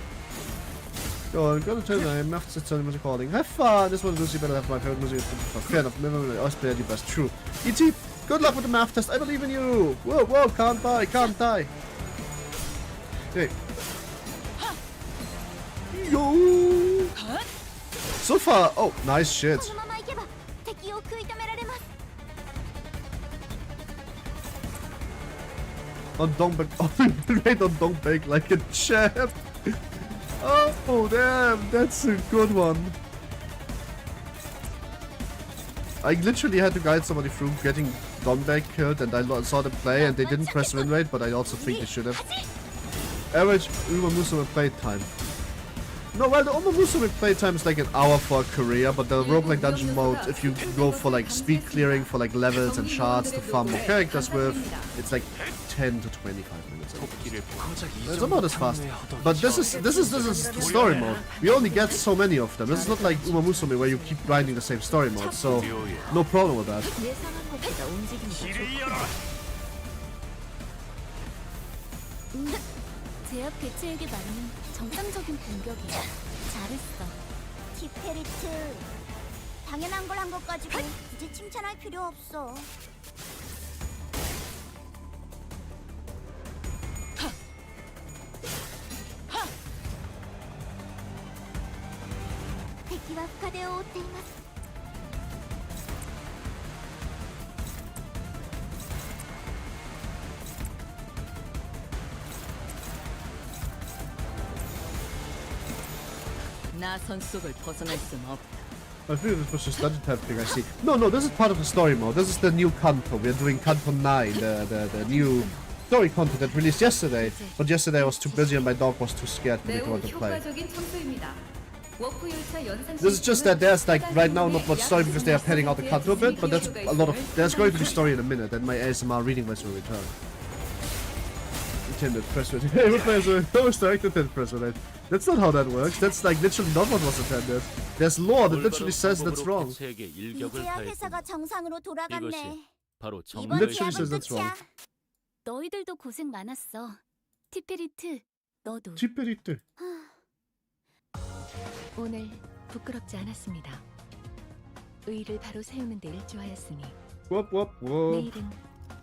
Go on, go to turn. I have to sit on the recording. Have fun. This one Bluesky better have my favorite music. Fair enough. Never always play the best. True. E.T., good luck with the math test. I believe in you. Whoa, whoa, can't die, can't die. Hey. Yo. So far, oh, nice shit. On don't bake, don't bake like a champ. Oh damn, that's a good one. I literally had to guide somebody through getting Donback killed, and I saw them play, and they didn't press win rate, but I also think they should have. Average Uma Musume playtime. No, well, the Uma Musume playtime is like an hour for a career, but the roguelike dungeon mode, if you go for like speed clearing, for like levels and shards to farm more characters with, it's like 10 to 25 minutes. It's not as fast. But this is the story mode. We only get so many of them. This is not like Uma Musume where you keep grinding the same story mode, so no problem with that. 제압 개체에게 맞는 정상적인 공격이야. 잘했어. 티페리트. 당연한 걸 한 것 가지고 굳이 칭찬할 필요 없어.敵は深手を負っています。I feel this was just dungeon type thing, I see. No, this is part of the story mode. This is the new Canto. We're doing Canto IX, the new story content that released yesterday. But yesterday I was too busy and my dog was too scared for me to want to play. This is just that there's like right now not much story because they are padding out the Canto a bit, but there's going to be story in a minute, and my ASMR reading voice will return. Intended press rate. Hey, what players are always directed at press rate? That's not how that works. That's like literally not what was intended. There's law that literally says that's wrong. 이제야 회사가 정상으로 돌아갔네. Literally says that's wrong. 너희들도 고생 많았어. 티페리트, 너도. 티페리트. 오늘 부끄럽지 않았습니다. 의를 바로 세우는 데 일조하였으니. 내일은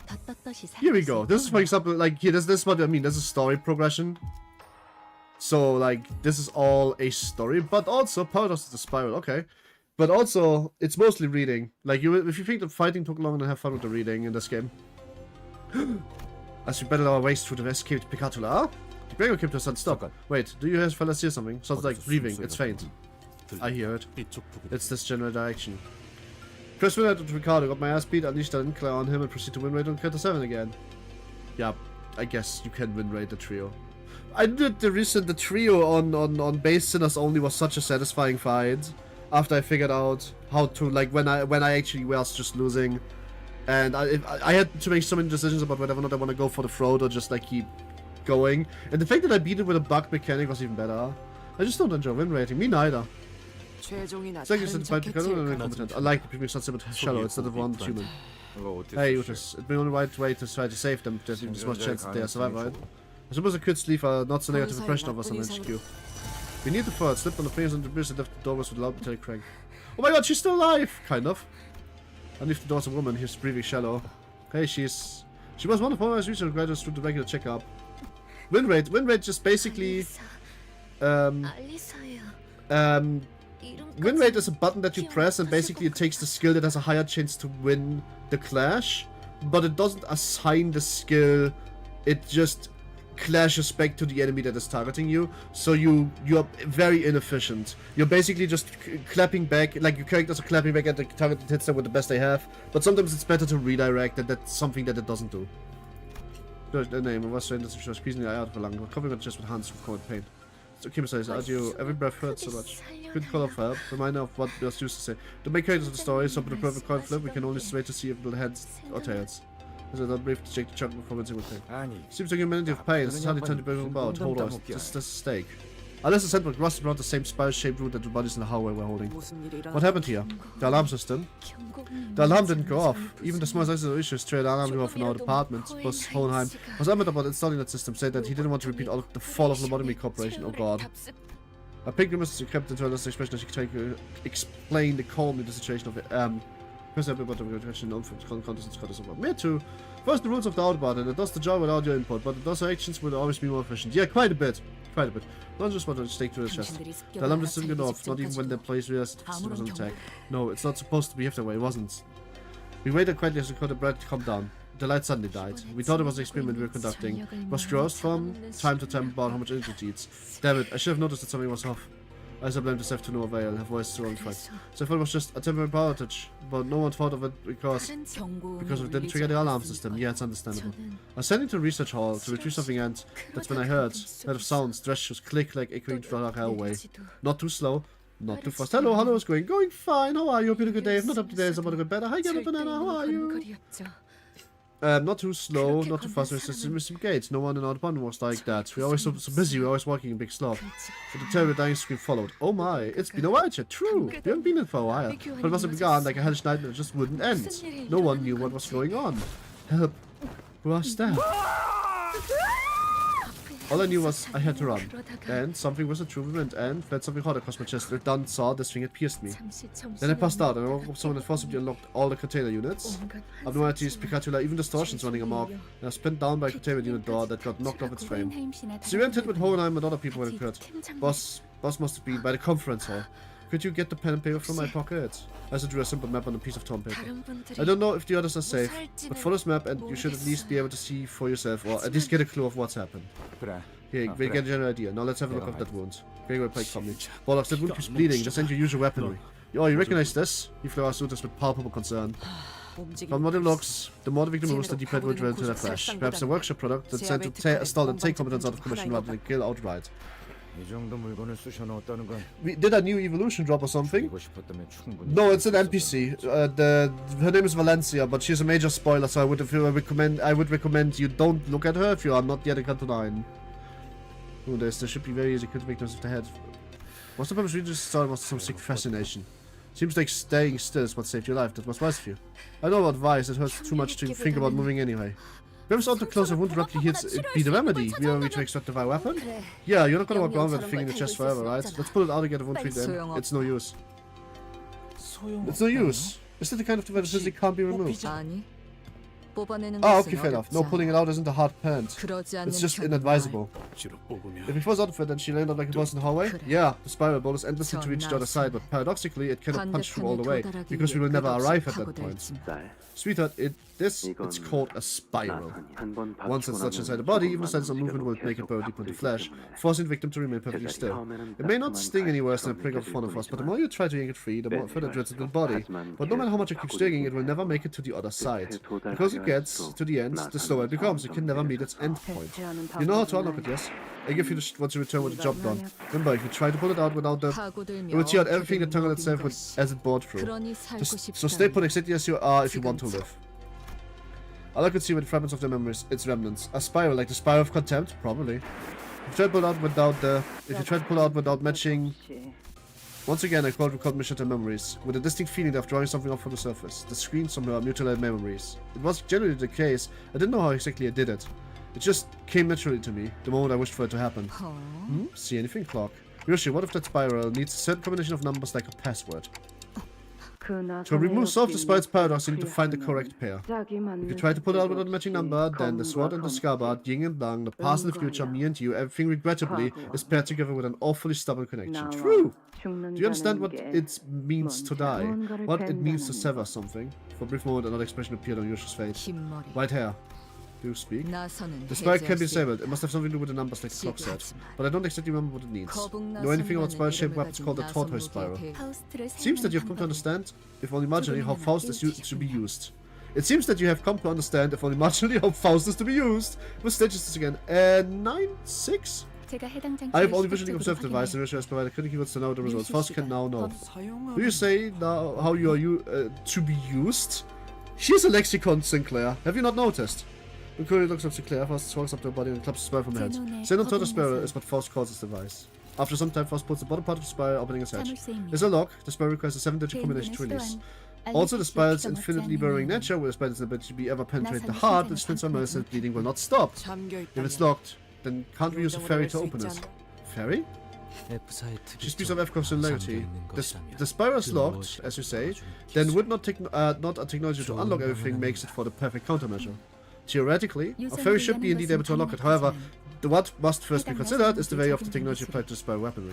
덧떳떳이 Here we go. This is, for example, like here. This is what I mean. This is story progression. So, like, this is all a story, but also Paradox is the spiral, okay. But also, it's mostly reading. Like, if you think the fighting took long, then have fun with the reading in this game. As we battle our ways through the escaped Picatula, the Gregor kept us unstuck. Wait, do you fellas hear something? Sounds like breathing, it's faint. I hear it. It's this general direction. Press win rate with Ricardo, got my ass beat, unleashed an Inkler on him and proceed to win rate on Canto 7 again. Yeah, I guess you can win rate the trio. I did the trio on base sinners only was such a satisfying fight. After I figured out how to, like, when I actually was just losing. And I had to make so many decisions about whether or not I want to go for the throat or just, like, keep going. And the fact that I beat it with a bug mechanic was even better. I just don't enjoy win rating. Me neither. Thank you for the competent. I like the people not simple shallow instead of one human. Hey, Utis, it's the only right way to try to save them. There's even this much chance that they are survive, right? I suppose a kids leave a not so negative impression of us on HQ. We need the third, slipped on the fingers and the bridge and left the doors with a loud metallic crank. Oh my god, she's still alive! Kind of. Underneath the door's a woman, he's breathing shallow. Hey, she was one of our research graduates through the regular checkup. Win rate just basically win rate is a button that you press and basically it takes the skill that has a higher chance to win the clash, but it doesn't assign the skill, it just clashes back to the enemy that is targeting you, so you're very inefficient. You're basically just clapping back, like your characters are clapping back at the target that hits them with the best they have, but sometimes it's better to redirect, and that's something that it doesn't do. The name was saying that she was squeezing the eye out for long, covering her chest with hands from cold pain. So Kim says, adieu, every breath hurts so much. Good call of help, reminder of what was used to say. The main characters of the story, so for the perfect coin flip, we can only wait to see if it'll heads or tails. As I don't brief to check the chunk before wincing with thing. Seems like humanity of pain, this is hardly time to bring about. Hold on, this is a stake. Unless the center rusted around the same spiral-shaped route that the bodies in the hallway were holding. What happened here? The alarm system? The alarm didn't go off. Even the small size of the issue straight alarm go off in our department. Boss Hohenheim was adamant about installing that system, said that he didn't want to repeat all of the fall of Lobotomy Corporation. Oh god. A pink grimace crept into another expression as she tried to explain the calmly the situation of it. Me too. First, the rules of the outboard, and it does the job without your input, but it does actions will always be more efficient. Yeah, quite a bit. Quite a bit. Don't just want to stake to the chest. The alarm just didn't go off, not even when the place realized it was an attack. No, it's not supposed to be that way, it wasn't. We waited quietly as we caught the bread to come down. The light suddenly died. We thought it was an experiment we were conducting. It was groused from time to time about how much energy it eats. Damn it, I should have noticed that something was off. I blamed myself to no avail, her voice is wrong fact. So I thought it was just a temporary power outage, but no one thought of it because it didn't trigger the alarm system. Yeah, it's understandable. I was sending to the research hall to retrieve something, and that's when I heard of sounds, dress shoes click like echoing through the hallway. Not too slow, not too fast. Hello, it's going. Going fine, how are you? Hope you had a good day. If not up to date, I'm about to get better. Hi, Gabby Banana, how are you? Not too slow, not too fast, Mr. Gates. No one in our department was like that. We're always so busy, we're always walking in big sloth. But the terrible dying scream followed. Oh my, it's been a while, chat. True, we haven't been in for a while. But it must have begun like a hellish nightmare that just wouldn't end. No one knew what was going on. Help. Who was that? All I knew was I had to run. And something was a true wind and felt something hot across my chest. I then saw this thing had pierced me. Then I passed out and I woke up someone had forcibly unlocked all the container units. Abnormalities, Picatula, even distortions running amok. And I was pinned down by a containment unit door that got knocked off its frame. So we went hit with Hohenheim and other people when it occurred. Boss must have been by the conference hall. Could you get the pen and paper from my pocket? As I drew a simple map on a piece of torn paper. I don't know if the others are safe, but follow this map and you should at least be able to see for yourself, or at least get a clue of what's happened. Here, we get a general idea. Now let's have a look at that wound. Gregor played calmly. Bollocks, that wound keeps bleeding. Just send your usual weaponry. Oh, you recognize this? He flew us with palpable concern. From what it looks, the more the victim moves, the deeper it will drill into their flesh. Perhaps a workshop product that's sent to stall and take competence out of commission rather than kill outright. Did a new evolution drop or something? No, it's an NPC. Her name is Valencia, but she's a major spoiler, so I would recommend you don't look at her if you are not yet in Canto IX. Oh, there should be very easy quick victims of the head. What's the purpose of reading this story? Was some sick fascination. Seems like staying still is what saved your life. That was wise of you. I know about Vice, it hurts too much to think about moving anyway. Perhaps ought to close a wound rapidly here it'd be the remedy. We are ready to extract the vile weapon? Yeah, you're not gonna walk around with a thing in the chest forever, right? Let's pull it out and get a wound treat then. It's no use. It's no use. Is it the kind of device that physically can't be removed? 뽑아내는 Oh, 것은 okay, fair enough. 어렵지 No, 않아. pulling it out isn't a hard pant. 그러지 않는 It's just 편은 inadvisable. 억지로 뽑으면 If he falls out of it and she landed like a boss in the hallway, yeah, the spiral ball is endlessly to reach the other side, but paradoxically, it cannot punch through all the way, because we will never arrive at that point. Sweetheart, it's called a spiral. Once it's touched inside the body, even the slightest movement will make it burrow deep into flesh, forcing the victim to remain perfectly still. It may not sting any worse than a prick of one of us, but the more you try to yank it free, the more further it drifts into the body. But no matter how much you keep stinging, it will never make it to the other side. Because it gets to the end, the slower it becomes. It can never meet its end point. You know how to unlock it, yes? I give you the once you return with the job done. Remember, if you try to pull it out without the... It will tear out everything that tangled itself with, as it bored through. So stay put exactly as you are if you want to live. All I could see were the fragments of their memories, its remnants. A spiral, like the spiral of contempt? Probably. If you try to pull out without matching... Once again, I called recognition to memories, with a distinct feeling of drawing something up from the surface. The screens from her mutilated memories. It was generally the case. I didn't know how exactly I did it. It just came naturally to me, the moment I wished for it to happen. See anything, Clock? Ryosho, what if that spiral needs a certain combination of numbers like a password? To solve the spiral's paradox, you need to find the correct pair. If you try to pull it out without a matching number, then the sword and the scabbard, yin and yang, the past and the future, me and you, everything regrettably is paired together with an awfully stubborn connection. True! Do you understand what it means to die? What it means to sever something? For a brief moment, another expression appeared on Yoshi's face. White hair. Do you speak? The spiral can be disabled. It must have something to do with the numbers like the clock said. But I don't exactly remember what it means. Know anything about spiral-shaped weapons called the tortoise spiral? Seems that you've come to understand, if only marginally, how Faust is to be used. It seems that you have come to understand, if only marginally, how Faust is to be used. What stage is this again? 9-6? I have only visually observed the device, and Ryosho has provided critical keywords to know the results. Faust can now know. Do you say now how you are to be used? Here's a lexicon, Sinclair. Have you not noticed? When Curry looks up Sinclair, Faust walks up to her body and claps the spiral from her head. Send on the spiral is what Faust calls his device. After some time, Faust pulls the bottom part of the spiral, opening its edge. There's a lock. The spiral requires a 7-digit combination to release. Also, the spiral's infinitely burrowing nature, with despite its ability to be ever penetrate the heart, the splints on medicine bleeding will not stop. If it's locked, then can't we use a ferry to open it? Ferry? She speaks of F-Corp's similarity. The spiral is locked, as you say, then would not a technology to unlock everything makes it for the perfect countermeasure. Theoretically, a ferry should be indeed able to unlock it. However, what must first be considered is the value of the technology applied to spiral weaponry.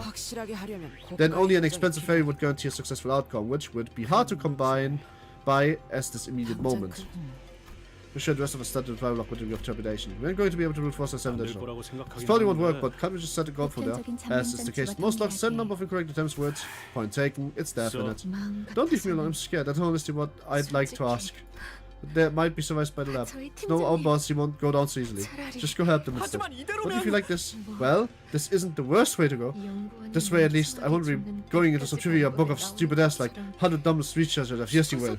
Then only an expensive ferry would guarantee a successful outcome, which would be hard to combine by as this immediate moment. We should the rest of us start the spiral lock with a degree of trepidation. We aren't going to be able to brute force a 7-digital. This probably won't work, but can't we just set a goal for there? As is the case with most locks, a certain number of incorrect attempts words. Point taken, it's definite. Don't leave me alone, I'm scared. That's honestly what I'd like to ask. There might be survived by the lab. No, our boss, he won't go down so easily. Just go help them instead. What do you feel like this? Well, this isn't the worst way to go. This way, at least, I won't be going into some trivia book of stupid ass like 100 dumbest researchers that yes, you will.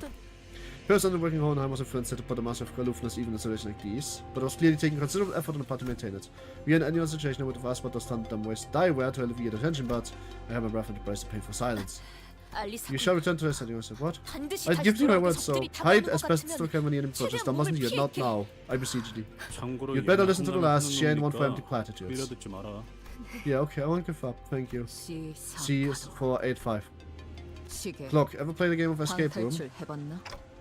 Perhaps under working Hohenheim was influenced to put a master of aloofness even in a situation like these, but it was clearly taking considerable effort on the part to maintain it. We are in any other situation I would have asked what those dumb ways to die were to alleviate attention, but I have my breath and embrace the painful silence. You shall return to this, and I said, what? I'd give you my word, so hide as best still can when the enemy approaches. That mustn't you, not now. I beseech thee. You'd better listen to the last, she ain't one for empty platitudes. Yeah, okay, I won't give up, thank you. C is for 8-5. Clock, ever played a game of Escape Room?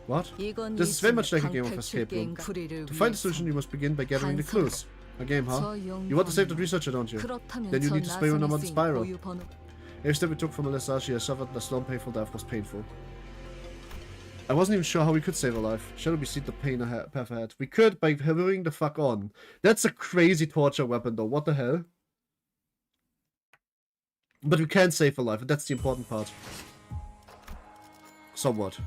What? This is very much like a game of Escape Room. To find the solution, you must begin by gathering the clues. A game, huh? You want to save that researcher, don't you? Then you need to spray your number on the spiral. Every step we took from Melissa, she has suffered the slow and painful death was painful. I wasn't even sure how we could save her life. Shall we see the pain path ahead? We could by hurrying the fuck on. That's a crazy torture weapon though, what the hell? But we can save her life, and that's the important part. Somewhat.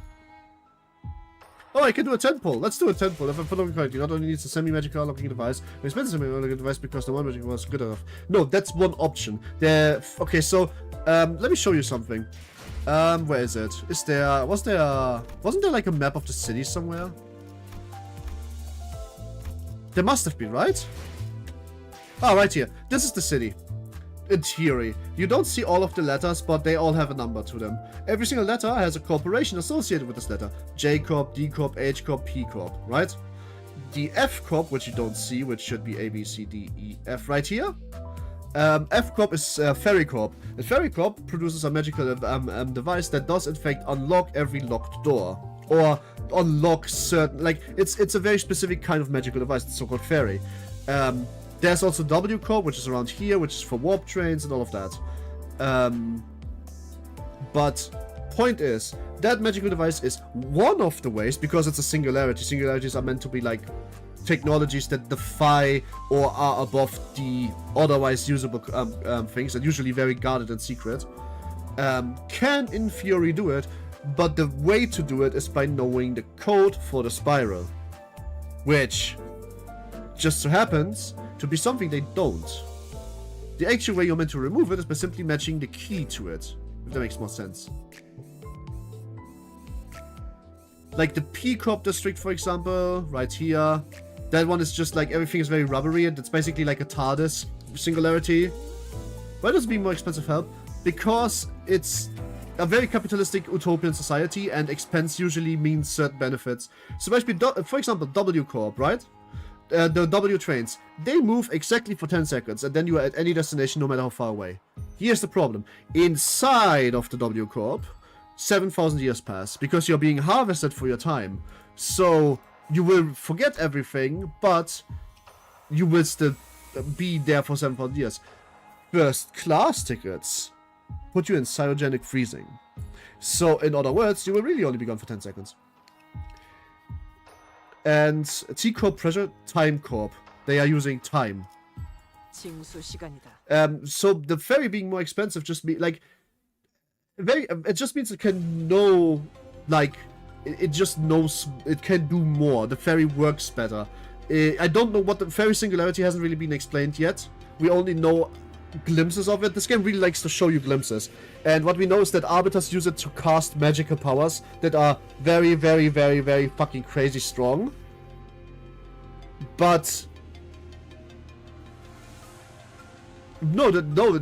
Oh, I can do a 10 pull. Let's do a 10 pull. If I'm following correctly, not only needs a semi-magical unlocking device, but it's better semi-magical device because the one magic was good enough. No, that's one option. Okay, so let me show you something. Where is it? Wasn't there like a map of the city somewhere? There must have been, right? Ah, right here. This is the city. In theory. You don't see all of the letters, but they all have a number to them. Every single letter has a corporation associated with this letter. J Corp, D Corp, H Corp, P Corp, right? The F Corp, which you don't see, which should be A, B, C, D, E, F right here. F Corp is Ferry Corp. And Ferry Corp produces a magical device that does in fact unlock every locked door. Or unlock certain, like, it's a very specific kind of magical device, the so-called fairy. There's also W Corp, which is around here, which is for warp trains and all of that. But point is, that magical device is one of the ways, because it's a singularity. Singularities are meant to be like technologies that defy or are above the otherwise usable things, and usually very guarded and secret. Can, in theory, do it, but the way to do it is by knowing the code for the spiral, which just so happens to be something they don't. The actual way you're meant to remove it is by simply matching the key to it, if that makes more sense. Like the P-Corp district, for example, right here. That one is just like, everything is very rubbery, and it's basically like a TARDIS singularity. Why does it being more expensive help? Because it's a very capitalistic utopian society, and expense usually means certain benefits. So basically, for example, W Corp, right? The W trains, they move exactly for 10 seconds, and then you are at any destination no matter how far away. Here's the problem. Inside of the W Corp, 7,000 years pass, because you're being harvested for your time. So you will forget everything, but you will still be there for 7,000 years. First class tickets put you in cryogenic freezing. So in other words, you will really only be gone for 10 seconds. And T-Corp pressure, Time Corp. They are using time. So the ferry being more expensive just be like it just means it can know, like, it just knows it can do more. The ferry works better. I don't know what the ferry singularity hasn't really been explained yet. We only know glimpses of it. This game really likes to show you glimpses. And what we know is that arbiters use it to cast magical powers that are very, very, very, very fucking crazy strong. But no,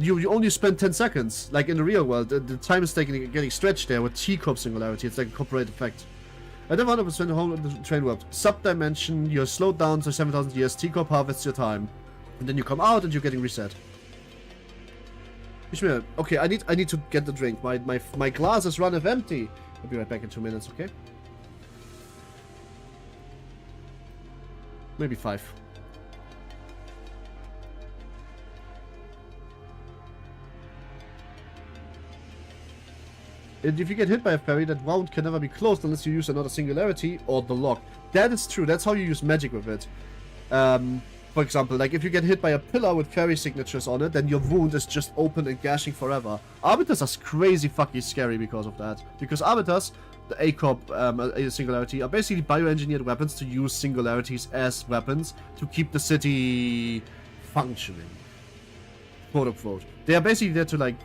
you only spend 10 seconds. Like in the real world, the time is getting stretched there with T-Corp singularity. It's like a corporate effect. I never 100% home in the train world. Subdimension, you're slowed down to 7,000 years. T-Corp harvests your time, and then you come out and you're getting reset. Okay, I need to get the drink. My glass is runneth empty. I'll be right back in 2 minutes. Okay. Maybe 5. And if you get hit by a ferry, that wound can never be closed unless you use another singularity or the lock. That is true. That's how you use magic with it. For example, like if you get hit by a pillar with fairy signatures on it, then your wound is just open and gashing forever. Arbiters are crazy fucking scary because of that. Because arbiters, the A-Corp singularity, are basically bioengineered weapons to use singularities as weapons to keep the city functioning. Quote unquote. They are basically there to like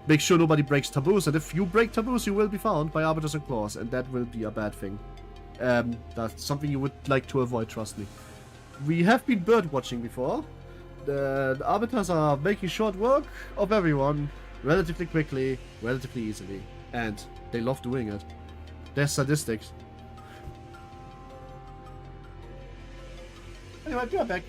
make sure nobody breaks taboos, and if you break taboos, you will be found by arbiters and claws, and that will be a bad thing. That's something you would like to avoid, trust me. We have been bird watching before. The arbiters are making short work of everyone relatively quickly, relatively easily, and they love doing it. They're sadistics. Anyway, be right back.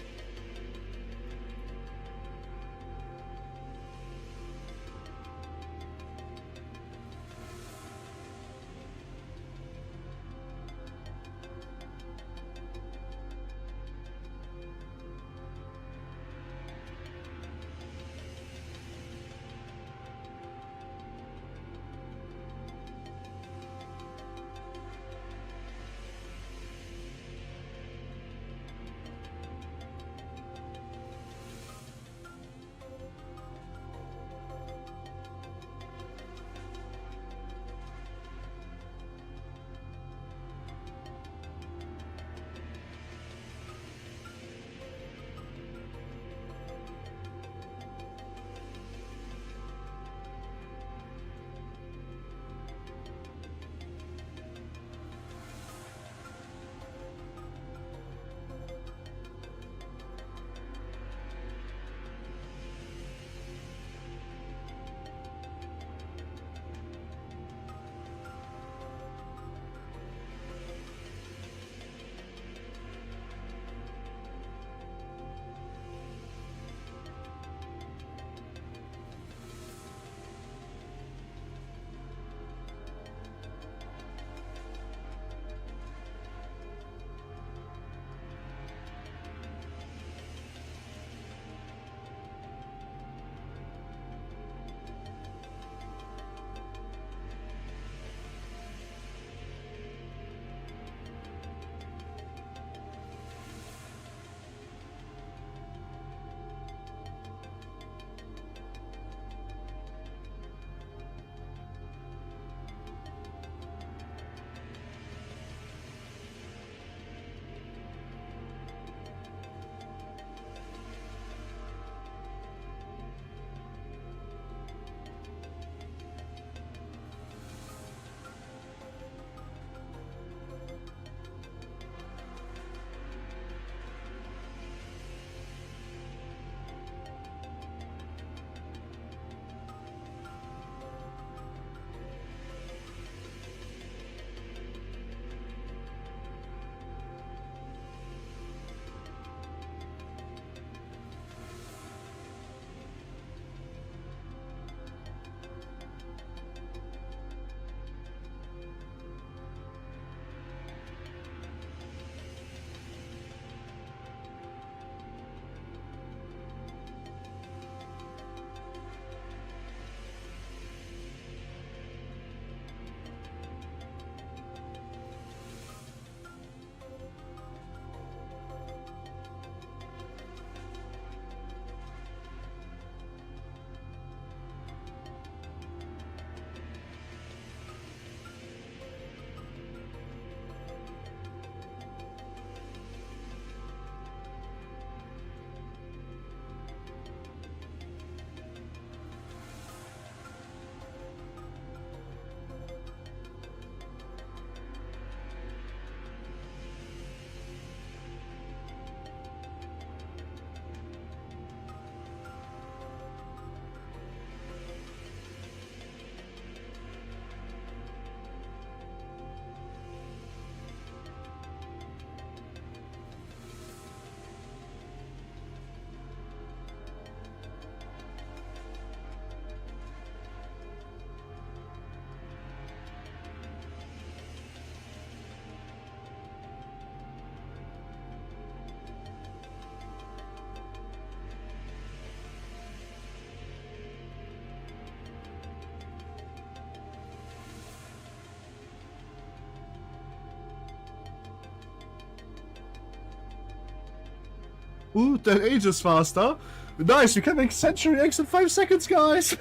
Ooh, that ages faster. Nice, we can make Century X in 5 seconds, guys!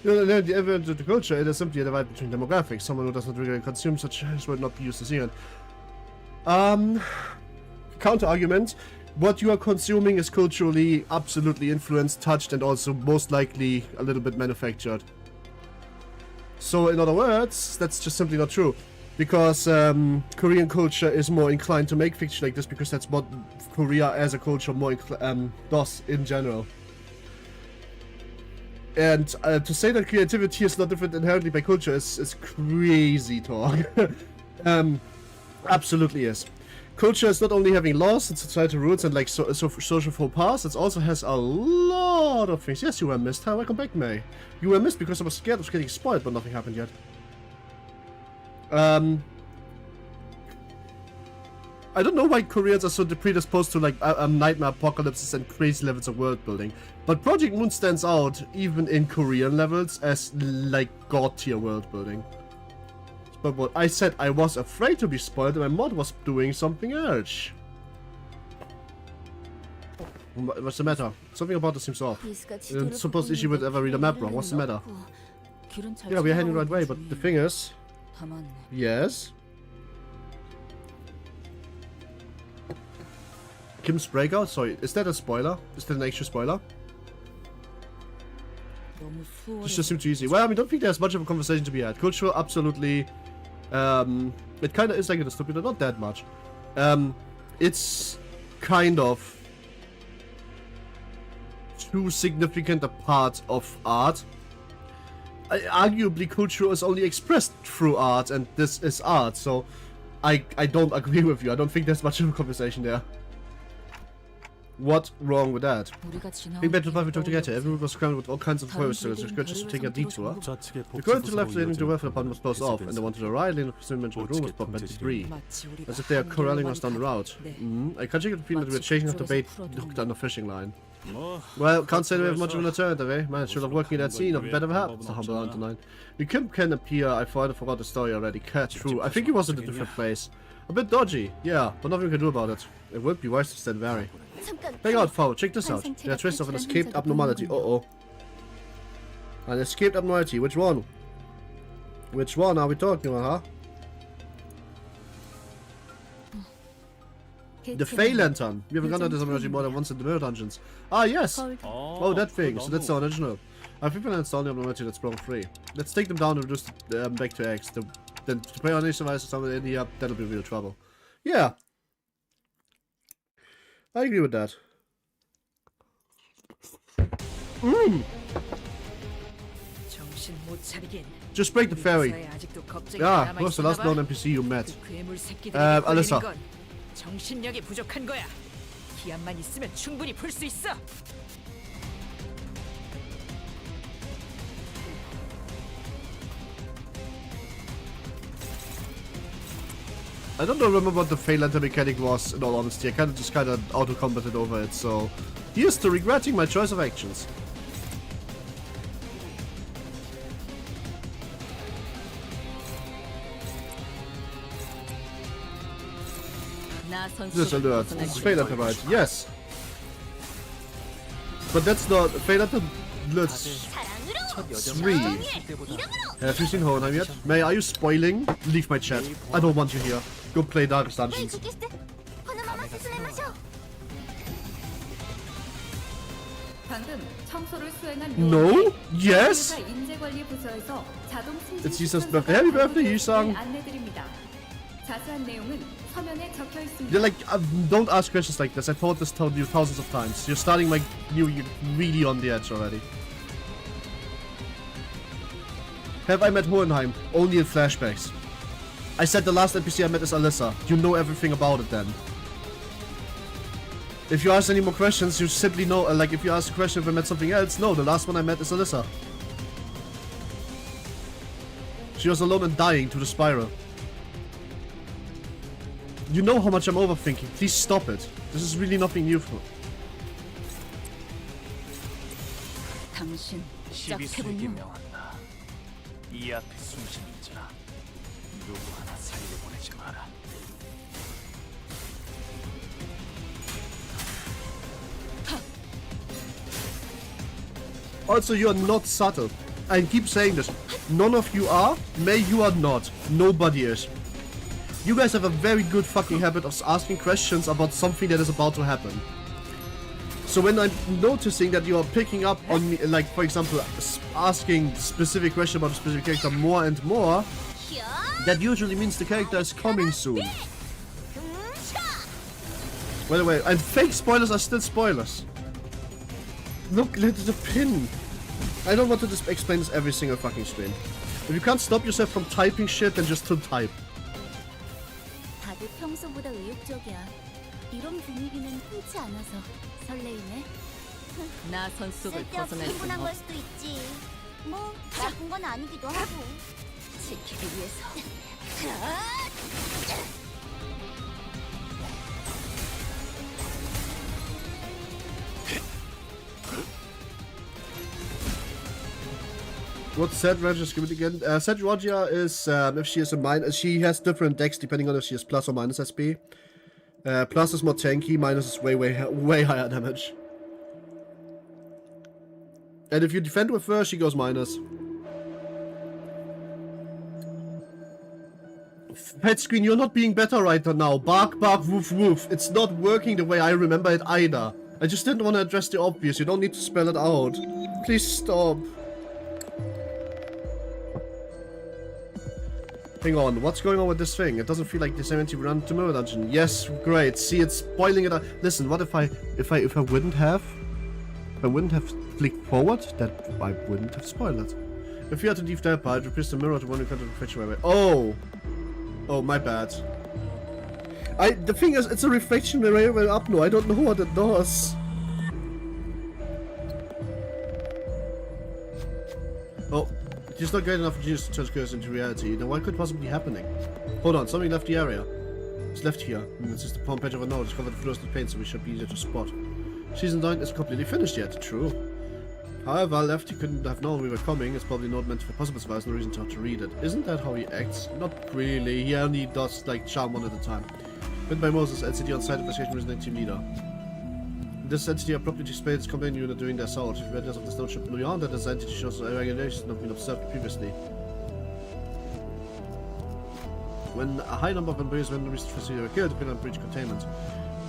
The evidence of the culture, it is simply a divide between demographics. Someone who does not regularly consume such as would not be used to seeing it. Counter argument. What you are consuming is culturally absolutely influenced, touched, and also most likely a little bit manufactured. So, in other words, that's just simply not true. Because Korean culture is more inclined to make fiction like this because that's what Korea as a culture more does in general. And to say that creativity is not different inherently by culture is crazy talk. Absolutely is. Culture is not only having laws and societal rules and like social faux pas, it also has a lot of things. Yes, you were missed. Hi, welcome back, May. You were missed because I was scared of getting spoiled, but nothing happened yet. I don't know why Koreans are so predisposed to like nightmare apocalypses and crazy levels of world building, but Project Moon stands out even in Korean levels as like god tier world building. But what I said, I was afraid to be spoiled and my mod was doing something else. What's the matter? Something about this seems off. Suppose Ishi would ever read a map wrong. What's the matter? Yeah, we're heading the right way, but the thing is... Yes? Kim's breakout? Sorry, is that a spoiler? Is that an extra spoiler? This just seems too easy. Well, I mean, don't think there's much of a conversation to be had. Culture, absolutely. It kind of is like a dystopian, not that much. It's kind of too significant a part of art. Arguably, culture is only expressed through art, and this is art, so I don't agree with you. I don't think there's much of a conversation there. What's wrong with that? Being back to life we took together, everyone was crammed with all kinds of tourists, so it's good just to take a detour. The current to the left leading to the welfare department was closed off, and the one to the right leading to the pursuit of the room was blocked by debris. As if they are corralling us down the route. I can't shake the feeling that we're chasing after bait hooked on the fishing line. Well, can't say we have much of an alternative, eh? Man, should have worked in that scene, or better perhaps, the humble Antonine. The Kim can appear, I thought I forgot the story already. Cat, true. I think he was in a different place. A bit dodgy, yeah, but nothing we can do about it. It would be wise to stand wary. Hang out, foul, check this out. There are traces of an escaped abnormality. Uh-oh. An escaped abnormality, which one? Which one are we talking about, huh? The Fey Lantern. We haven't gone this abnormality more than once in the mirror dungeons. Ah, yes! Oh, that thing. So that's the original. I think we'll install the abnormality that's broken free. Let's take them down and reduce the, back to X. Then to play on any device or something in here, that'll be real trouble. Yeah. I agree with that. Just break the ferry. Yeah, who's the last known NPC you met? Alyssa. 정신력이 부족한 거야. 기한만 있으면 충분히 풀 수 있어. I don't remember what the Fey Lantern mechanic was, in all honesty. I just kind of auto-combated over it, so... Here's to regretting my choice of actions. This alert. It's Fey Lantern, right? Yes! But that's not... Fey Lantern... Let's... 3. Have you seen Hohenheim yet? May, are you spoiling? Leave my chat. I don't want you here. Go play Darkest Dungeons. No? Yes? It's Jesus' birthday. Happy birthday, Yusang. You're like, don't ask questions like this. I told you thousands of times. You're starting like, you're really on the edge already. Have I met Hohenheim? Only in flashbacks. I said the last NPC I met is Alyssa. You know everything about it then. If you ask any more questions, you simply know, like if you ask a question if I met something else, no, the last one I met is Alyssa. She was alone and dying to the spiral. You know how much I'm overthinking. Please stop it. This is really nothing new for me. 12세기에 명한다. 이 앞에 숨쉬는 자 누구 하나 사이를 보내지 마라. Also, you are not subtle. I keep saying this. None of you are. May you are not. Nobody is. You guys have a very good fucking habit of asking questions about something that is about to happen. So when I'm noticing that you are picking up on me, like for example, asking specific question about a specific character more and more, that usually means the character is coming soon. By the way, and fake spoilers are still spoilers. Look, look at the pin. I don't want to just explain this every single fucking stream. If you can't stop yourself from typing shit, then just don't type. 다들 평소보다 의욕적이야. 이런 분위기는 흔치 않아서 설레이네. 나선 속을 벗어날 수 충분한 걸 수도 있지. 뭐 나쁜 건 아니기도 하고. 지키기 위해서. What's Sad Roger's give it again? Sad Roger is if she is a minus, she has different decks depending on if she is plus or minus SP. Plus is more tanky, minus is way higher damage. And if you defend with her, she goes minus. Pet screen, you're not being better right now. Bark, bark, woof, woof. It's not working the way I remember it either. I just didn't want to address the obvious. You don't need to spell it out. Please stop. Hang on, what's going on with this thing? It doesn't feel like the same vtuberen dungeon. Yes, great. See, it's spoiling it. Listen, what if I wouldn't have clicked forward, that I wouldn't have spoiled it. If you had to leave that part, replace the mirror to one content reflection right away. Oh, my bad. The thing is, it's a reflection mirror up now. I don't know what it does. Oh. It's not great enough for genius to turn curse into reality. Now what could possibly be happening? Hold on, something left the area. It's left here. It's just the palm page of a note. It's covered with fluorescent paint, so we should be easier to spot. Season 9 isn't completely finished yet, true. However, left he couldn't have known we were coming. It's probably not meant for possible surprise, no reason to have to read it. Isn't that how he acts? Not really. He only does like charm one at a time. Written by Moses, LCD on site investigation resident team leader. This entity abruptly displayed its companion unit during their assault. Readiness of the stone ship beyond that, this entity shows irregularities not been observed previously. When a high number of employees when were killed, depending on breach containment.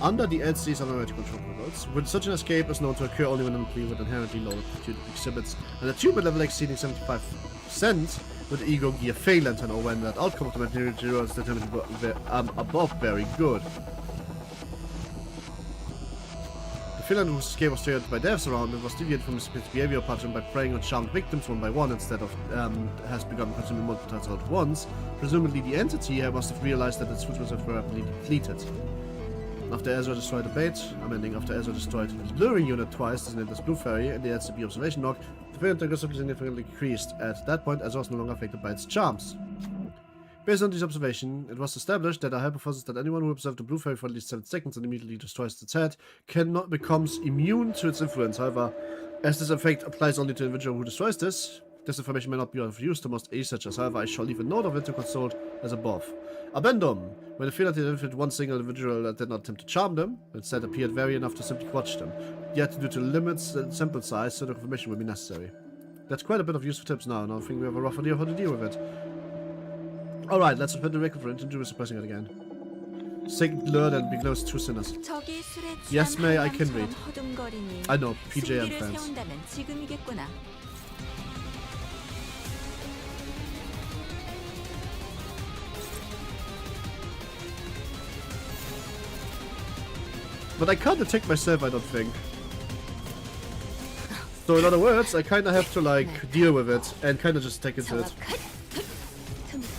Under the LC's automatic control protocols, when such an escape is known to occur only when an employee with inherently low aptitude exhibits an achievement level exceeding 75% with ego gear fail lantern, or when that outcome of the material is determined above very good. The villain whose escape was triggered by deaths around him was deviated from his behavior pattern by preying on charmed victims one by one instead of has begun consuming multiple times at once. Presumably the entity must have realized that its food was rapidly depleted. After Ezra destroyed the bait, after Ezra destroyed the luring unit twice, designated as Blue Fairy, and the LCB observation log, the villain aggressively significantly increased. At that point, Ezra was no longer affected by its charms. Based on this observation, it was established that a hypothesis that anyone who observed the Blue Fairy for at least 7 seconds and immediately destroys its head becomes immune to its influence. However, as this effect applies only to the individual who destroys this information may not be of use to most researchers. However, I shall leave a note of it to consult as above. Addendum. When the field identified one single individual that did not attempt to charm them, instead appeared very enough to simply watch them. Yet, due to limits and sample size, certain information will be necessary. That's quite a bit of useful tips now, and I think we have a rough idea of how to deal with it. Alright, let's prepare the record for interview suppressing it again. Second learn and be close to sinners. Yes, May, I can read. I know, PJM fans. But I can't detect myself, I don't think. So in other words, I kinda have to like deal with it and kinda just take into it.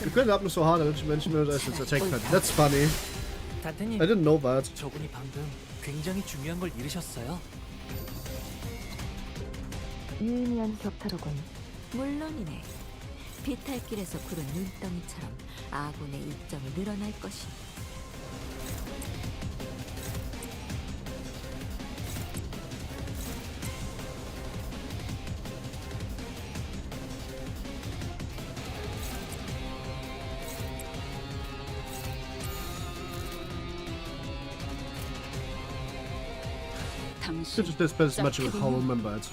You couldn't help me so hard, I didn't mention it as its attack pattern. That's funny. I didn't know that. 저분이 방금 굉장히 중요한 걸 잃으셨어요. 유의미한 격타로군. 물론이네. 비탈길에서 구른 눈덩이처럼 아군의 입점이 늘어날 것이. Should just spend as much of how I remember it.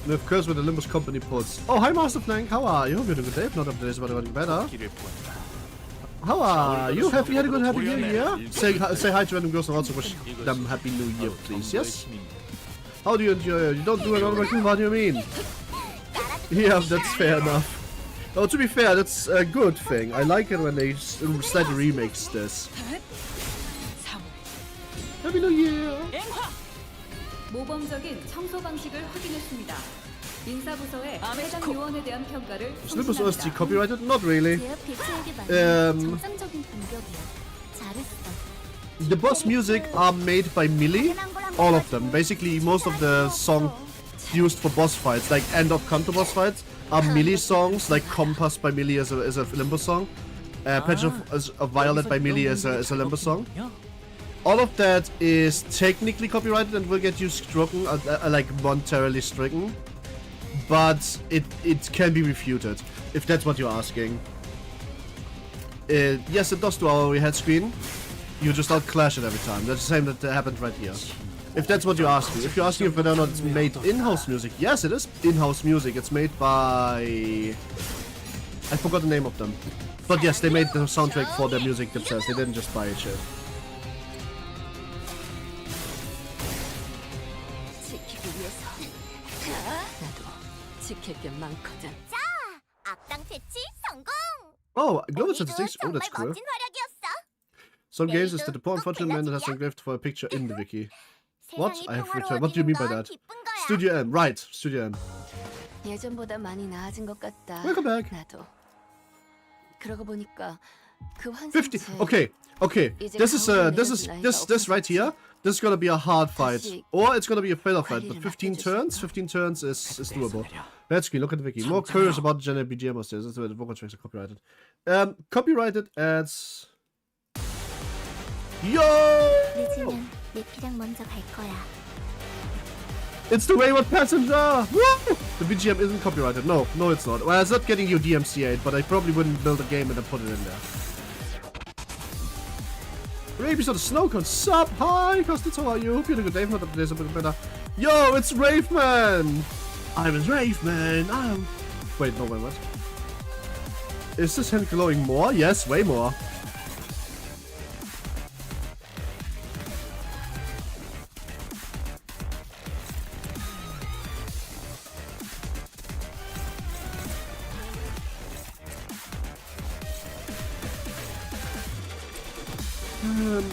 With Curse with the Limbus company ports. Oh, hi Master Flank, how are you? Hope you're doing good day. If not, up today's about getting better. How are you? Happy had a good happy new year? Say hi to random girls and also wish them happy new year, please. Yes? How do you enjoy it? You don't do it all the what do you mean? Yeah, that's fair enough. Oh, to be fair, that's a good thing. I like it when they slightly remix this. Happy New Year! 모범적인 청소 방식을 확인했습니다. 인사부서에 해당 요원에 대한 평가를 Is Limbus OST 송신합니다. copyrighted? Not really. 제압 배치에게 맞는 정상적인 공격이야. 잘했어. The boss music are made by Millie. All of them. Basically, most of the songs used for boss fights, like end of Canto boss fights, are Millie songs, like Compass by Millie is a Limbus song. Patch of Violet by Millie is a Limbus song. All of that is technically copyrighted and will get you stricken, like monetarily stricken. But it can be refuted, if that's what you're asking. Yes, it does do our head screen. You just outclash it every time. That's the same that happened right here. If that's what you're asking. If you're asking if whether or not it's made in-house music, yes, it is in-house music. It's made by... I forgot the name of them. But yes, they made the soundtrack for their music themselves. They didn't just buy it shit. Oh, global statistics. Oh, that's cool. Some games is that the poor unfortunate man that has engraved for a picture in the wiki. What? I have returned. What do you mean by that? Studio M. Right, Studio M. 예전보다 많이 나아진 것 같다. Welcome back. 나도. 그러고 보니까 그 50. Okay. This right here. This is gonna be a hard fight, or it's gonna be a filler fight. But 15 turns. 15 turns is doable. Red screen. Look at the wiki. More curious about the general BGM upstairs. That's where the vocal tracks are copyrighted. Copyrighted as. Yo! 늦으면 내 피랑 먼저 갈 거야. It's the wayward passenger! Woo! The BGM isn't copyrighted. No, it's not. Well, it's not getting you DMCA'd, but I probably wouldn't build a game and then put it in there. Rabies on the snow cone. Sup? Hi, Costas, how are you? Hope you're doing a good day. If not, up today's a bit better. Yo, it's Raveman! I'm Raveman. Wait, no, wait, what? Is this hand glowing more? Yes, way more.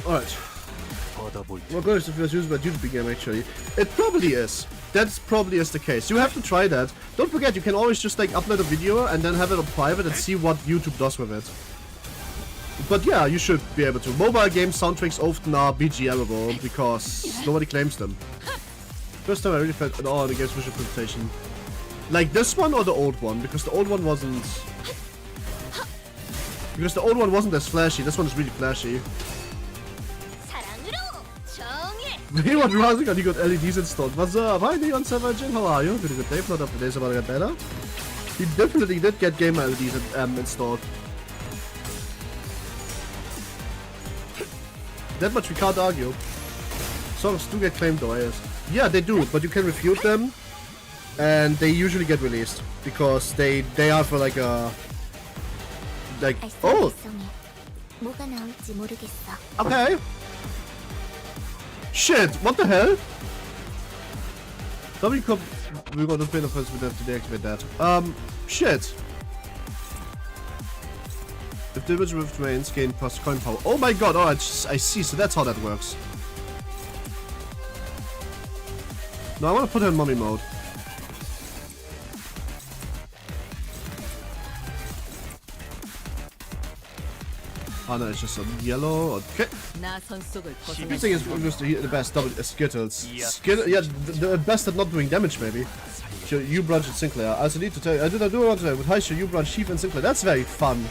Alright. Well, gosh, if it's used by vtubing game, actually. It probably is. That probably is the case. You have to try that. Don't forget, you can always just like upload a video and then have it on private and see what YouTube does with it. But yeah, you should be able to. Mobile game soundtracks often are BGMable because nobody claims them. First time I really felt at all in the game's visual presentation. Like this one or the old one? Because the old one wasn't... Because the old one wasn't as flashy. This one is really flashy. He was rising and he got LEDs installed. What's up? Hi Neon Savage, how are you? Pretty good day, not up to days about to get better. He definitely did get gamer LEDs installed. That much we can't argue. Songs do get claimed though, yes. Yeah, they do, but you can refute them. And they usually get released. Because they are for like a... Like, oh! Okay. Shit, what the hell? We're gonna pay the first, we have to deactivate that. Shit. If the image with remains, gain plus coin power. Oh my god, alright, I see, so that's how that works. No, I wanna put her in mummy mode. Oh no, it's just a yellow. Okay. Good thing is just the best double Skittles. Yeah, the best at not doing damage maybe. You Brunch and Sinclair. I also need to tell you, I do want to tell you, with Hyosho, you Brunch, Chief and Sinclair. That's very fun.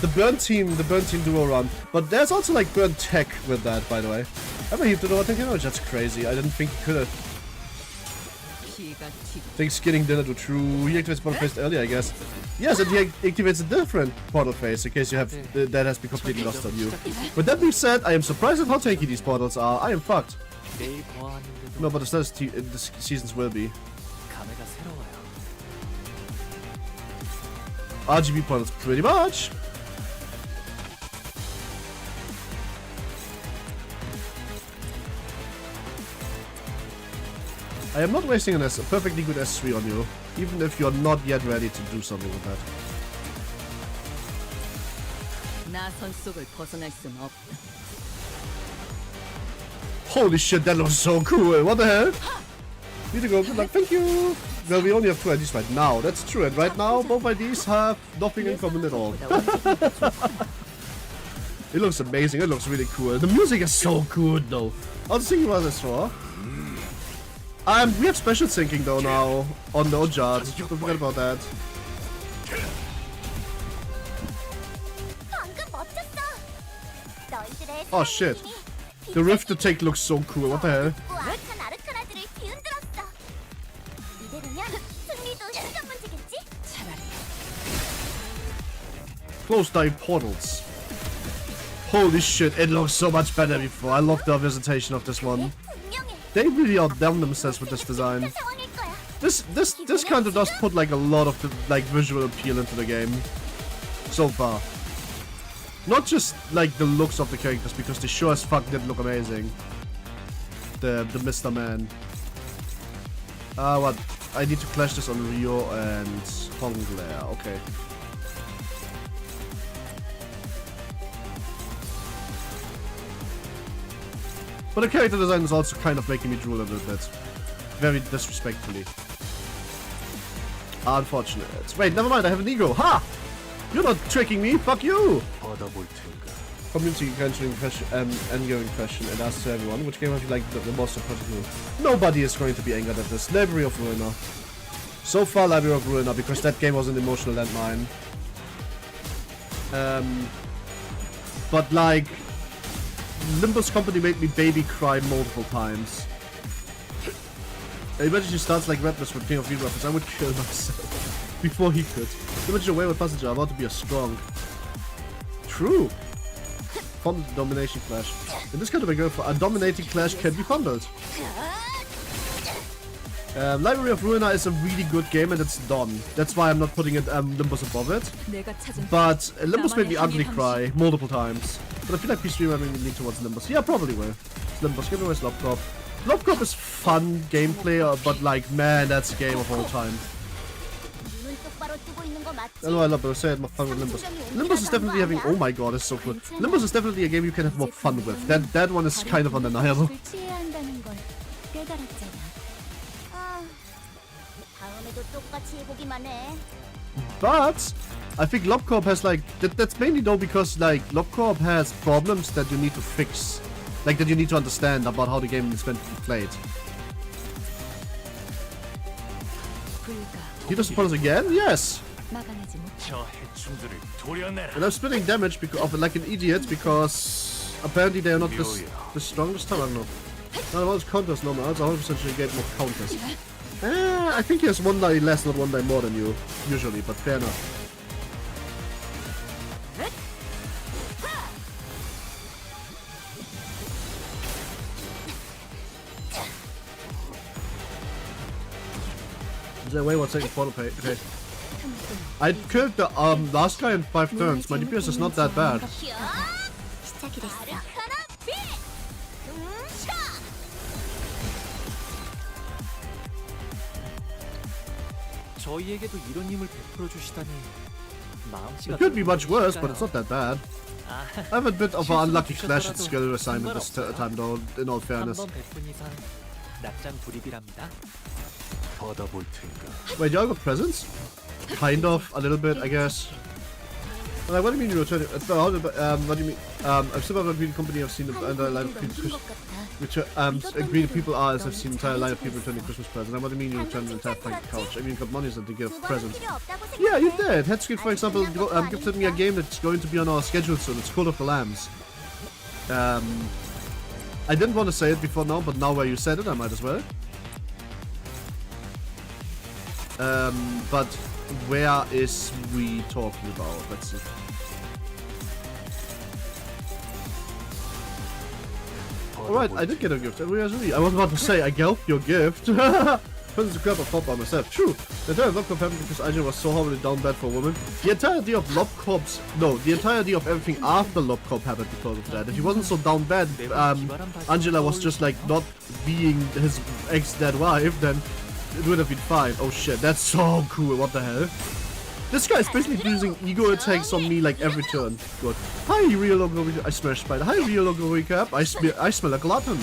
The burn team duo run. But there's also like burn tech with that, by the way. Ever heaved to do one damage? That's crazy. I didn't think he could have. Thanksgiving dinner to true. He activates portal phase earlier, I guess. Yes, and he activates a different portal phase in case you have that has been completely lost on you. With that being said, I am surprised at how tanky these portals are. I am fucked. No, but the seasons will be. RGB panels, pretty much. I am not wasting a perfectly good S3 on you, even if you're not yet ready to do something with that. Holy shit, that looks so cool. What the hell? Need to go. Good luck. Thank you. Well, we only have 2 IDs right now. That's true. And right now, both IDs have nothing in common at all. It looks amazing. It looks really cool. The music is so good, though. I was thinking about this for. We have special syncing, though, now on the Ojard. Don't forget about that. Oh shit. The rift attack looks so cool. What the hell? Close dive portals. Holy shit, it looks so much better before. I love the visitation of this one. They really outdone themselves with this design. This kind of does put like a lot of the like visual appeal into the game so far. Not just like the looks of the characters, because they sure as fuck did look amazing. The Mr. Man. What? I need to clash this on Ryo and Honglair. Okay. But the character design is also kind of making me drool a little bit. Very disrespectfully. Unfortunate. Wait, never mind, I have an ego. Ha! You're not tricking me, fuck you! Community answering question, ongoing question and ask to everyone, which game have you liked the most particularly? Nobody is going to be angered at this. Library of Ruina. So far, Library of Ruina, because that game was an emotional landmine. But like, Limbus company made me baby cry multiple times. Imagine she starts like Redness with King of Field weapons, I would kill myself before he could. Imagine a wayward passenger about to be a strong. True. Fondled domination clash. In this kind of a girl, a dominating clash can be fondled. Library of Ruina is a really good game and it's done. That's why I'm not putting it Limbus above it. But Limbus made me ugly cry multiple times. But I feel like PC running will lean towards Limbus. Yeah, probably will. It's Limbus, give me away Lobcop. Lobcop is fun gameplay, but like, man, that's a game of all time. Hello, I love it. I say I had more fun with Limbus. Limbus is definitely having. Oh my god, it's so good. Limbus is definitely a game you can have more fun with. That one is kind of undeniable. But I think Lobcorp has like that's mainly though because like Lobcorp has problems that you need to fix, like that you need to understand about how the game is meant to be played. He does support us again? Yes! And I'm splitting damage because of like an idiot because apparently they are not the strongest time. I don't know. No, it was counters normal. It's 100% sure you get more counters. I think he has one die less, not one die more than you, usually, but fair enough. Is there a way what's taking photo pay? Okay. I killed the last guy in 5 turns. My DPS is not that bad. It could be much worse, but it's not that bad. I have a bit of an unlucky clash at skill assignment this time though, in all fairness. Wait, y'all got presents? Kind of, a little bit, I guess. Like, what do you mean you return it? What do you mean? I've still not been a company I've seen the entire line of people greedy people are as I've seen the entire line of people returning Christmas presents. And what do you mean you return the entire fucking couch? I mean, you got money to give presents. Yeah, you did. Headscape, for example, gifted me a game that's going to be on our schedule soon. It's Call of the Lambs. I didn't want to say it before now, but now where you said it, I might as well. But where is we talking about? Let's see. Alright, I did get a gift. I was about to say, I gave your gift. Spends the crap I fought by myself. True. The entire Lob Corp happened because Aja was so horribly down bad for a woman. The entirety of Lob Corp's... No, the entirety of everything after Lob Corp happened because of that. If he wasn't so down bad, Angela was just like not being his ex-dead wife, then it would have been fine. Oh shit, that's so cool. What the hell? This guy is basically using ego attacks on me like every turn. Good. Hi, real logo recap. I smash spider. Hi, real logo recap. I smell a glutton.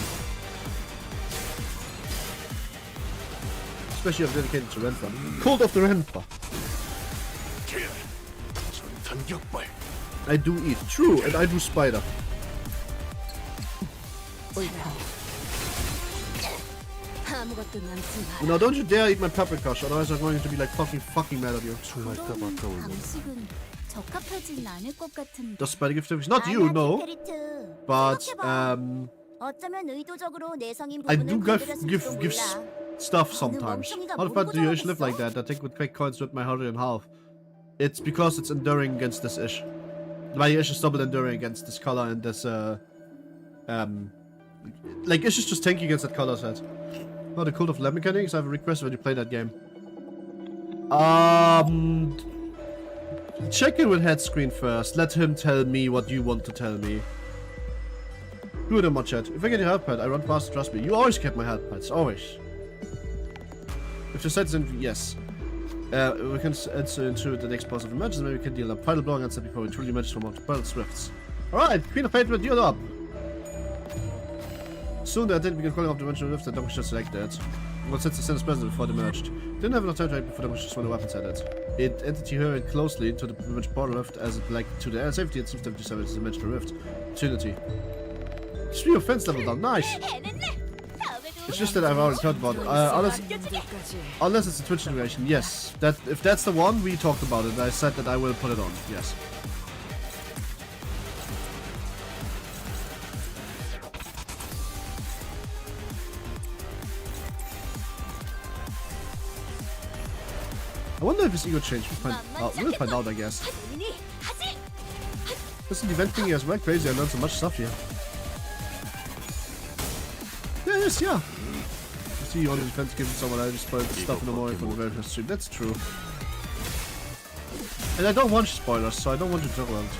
Especially if I'm dedicated to Renfa. Cult of the Renfa. I do eat. True, and I do spider. Now don't you dare eat my paprika, otherwise I'm going to be like fucking mad at you. Does spider give tips? Not you, no. But I do give stuff sometimes. How the fuck do you ish live like that? I think with quick coins with my heart in half. It's because it's enduring against this ish. My ish is double enduring against this color and this like ish is just tanky against that color set. Oh, the Cult of Lab Mechanics? I have a request when you play that game. Check in with head screen first. Let him tell me what you want to tell me. Do it in my chat. If I get your health pad, I run faster, trust me. You always get my health pads, always. If the set is in, yes. We can enter into the next boss of the match, and maybe we can deal a final blow against it before we truly match from multiple swifts. Alright, Queen of Fate will deal up. Soon I didn't begin calling off the dimensional rift and don't just select that. Well, since the sentence present before they merged. Didn't have enough time to act before the just when the weapons had it. It entity hurried closely to the dimensional portal rift as it like to the air safety it seems to have decided to dimensional rift. Trinity. 3 offense level down, nice! It's just that I've already thought about it. Unless it's a Twitch situation, yes. If that's the one, we talked about it. I said that I will put it on, yes. I wonder if his ego changed. We'll find out, I guess. This event thingy as well. Crazy, I learned so much stuff here. Yeah, yes, yeah. You see, on the defense giving someone I just spoiled stuff in the morning from the very first stream. That's true. And I don't want spoilers, so I don't want to talk about it.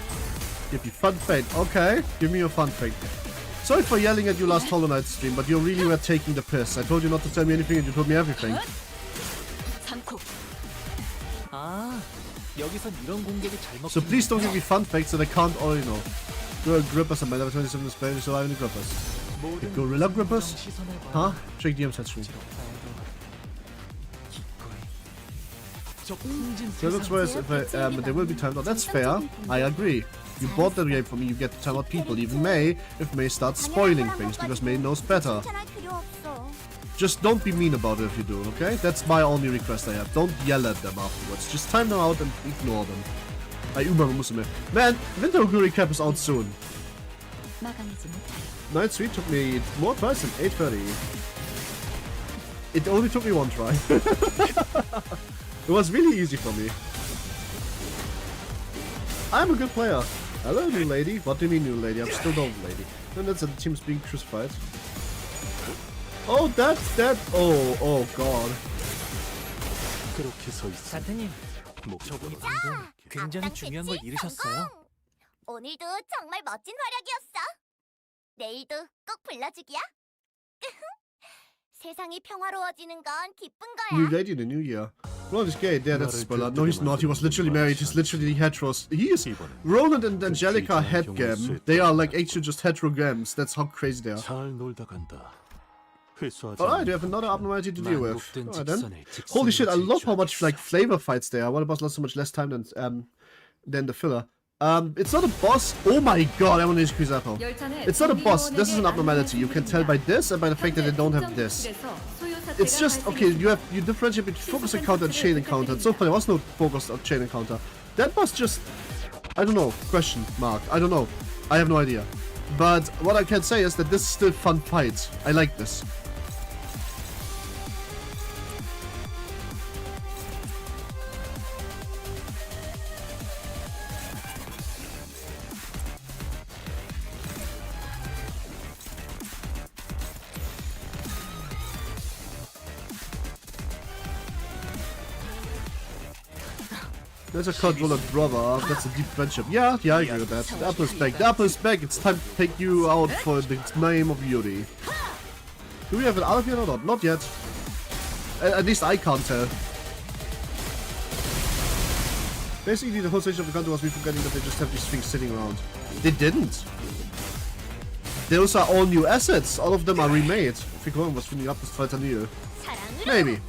Give you fun fate. Okay, give me your fun fate. Sorry for yelling at you last Hollow Knight stream, but you really were taking the piss. I told you not to tell me anything and you told me everything. So please don't give me fun facts that I can't already know. You're a grippers and my level 27 is better, so I have any grippers. The gorilla grippers? Huh? Check DM's head screen. So it looks worse if they will be timed out. That's fair. I agree. You bought the game for me, you get to time out people. Even May, if May starts spoiling things, because May knows better. Just don't be mean about it if you do, okay? That's my only request I have. Don't yell at them afterwards. Just time them out and ignore them. Man, Winter Oguri Cap is out soon. Night Sweet took me more tries than 8:30. It only took me one try. It was really easy for me. I'm a good player. Hello, new lady. What do you mean, new lady? I'm still the old lady. And that's the team's being crucified. Oh, that's that. Oh god. 산타님, 저분이 방금 굉장히 중요한 걸 잃으셨어요. 오늘도 정말 멋진 활약이었어. 내일도 꼭 불러주기야. 세상이 평화로워지는 건 기쁜 거야. New lady in the new year. Roland is gay. Yeah, that's a spoiler. No, he's not. He was literally married. He's literally heteros. He is. Roland and Angelica headgam. They are like actually just heterogams. That's how crazy they are. Alright, we have another abnormality to deal with. Alright then. Holy shit, I love how much like flavor fights there are. One boss lost so much less time than the filler. It's not a boss. Oh my god, I want to increase that now. It's not a boss. This is an abnormality. You can tell by this and by the fact that they don't have this. It's just okay. You differentiate between focus encounter and chain encounter. So far there was no focus on chain encounter. That was just I don't know. Question mark. I don't know. I have no idea. But what I can say is that this is still fun fight. I like this. There's a controller brother. That's a deep friendship. Yeah, I agree with that. The apple is back. The apple is back. It's time to take you out for the name of Yuri. Do we have an out yet or not? Not yet. At least I can't tell. Basically, the whole stage of the country was me forgetting that they just have these things sitting around. They didn't. Those are all new assets. All of them are remade. Figuren was filling up this zweiter Nil. Maybe.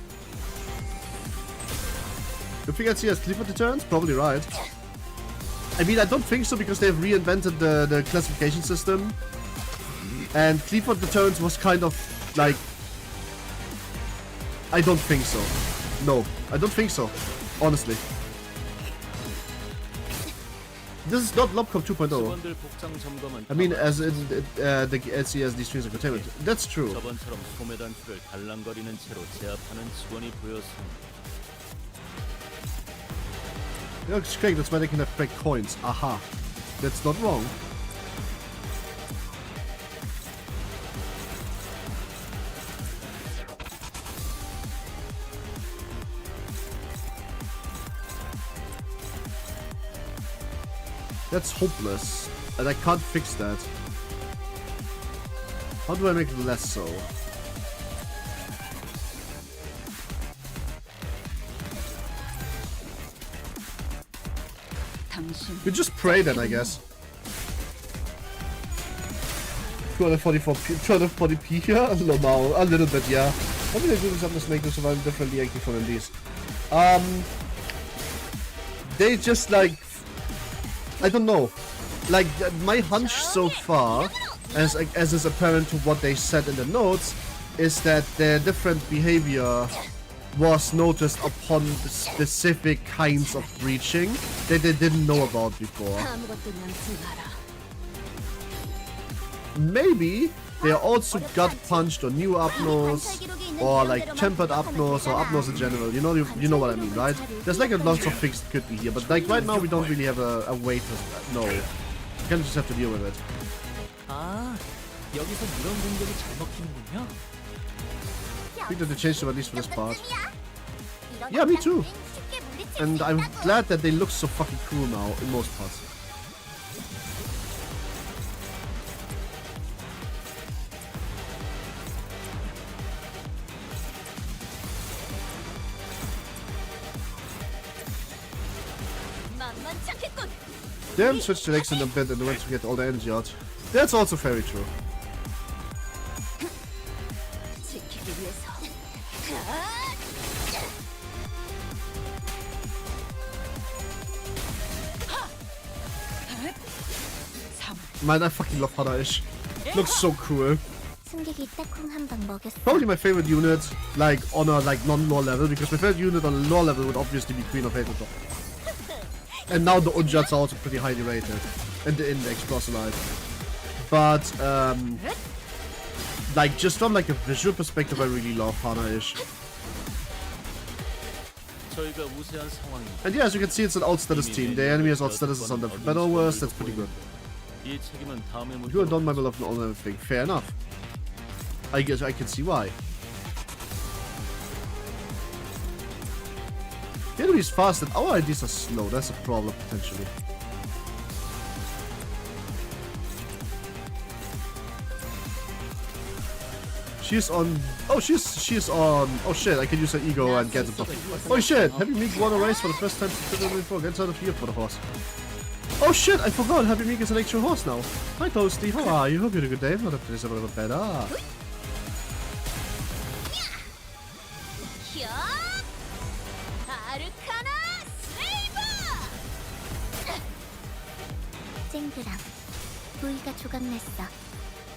You think I'd see as Clifford returns? Probably right. I mean, I don't think so because they've reinvented the classification system. And Clifford returns was kind of like... I don't think so. No, I don't think so. Honestly. This is not Lobcom 2.0. I mean, as in the LCS, these strings of containment. That's true. 저번처럼 소매 단추를 달랑거리는 채로 제압하는 직원이 보였습니다. Looks great, that's why they can have fake coins. Aha. That's not wrong. That's hopeless, and I can't fix that. How do I make it less so? We just pray then, I guess. 240p here? Normal, a little bit, yeah. How do they do something to make them survive differently actually from these? They just like... I don't know. Like, my hunch so far, as is apparent to what they said in the notes, is that their different behavior was noticed upon specific kinds of breaching that they didn't know about before. Maybe they are also gut punched or new up-nose or like tempered up-nose or up-nose in general. You know what I mean, right? There's like a lot of things that could be here, but like right now we don't really have a way to know. You kind of just have to deal with it. I think that they changed them at least for this part. Yeah, me too. And I'm glad that they look so fucking cool now in most parts. They haven't switched the legs in a bit and they went to get all the energy out. That's also very true. Man, I fucking love Hana-ish. Looks so cool. Probably my favorite unit, like on a non-lore level, because my favorite unit on a lore level would obviously be Queen of Hate. And now the Ujats are also pretty highly rated. And the Index plus alive. But like just from like a visual perspective, I really love Hana-ish. And yeah, as you can see, it's an outstatus team. The enemy has outstatus on the battle worst, that's pretty good. You are done my beloved on everything. Fair enough. I guess I can see why. The enemy is fast and our IDs are slow. That's a problem potentially. She's on. Oh, she's on. Oh shit! I can use her ego and get the. Oh shit! Happy Meek won a race for the first time since 2024. Gets out of here for the horse. Oh shit! I forgot. Happy Meek is an actual horse now. Hi Toasty, how are you? Hope you had a good day. Not up to this a little bit better.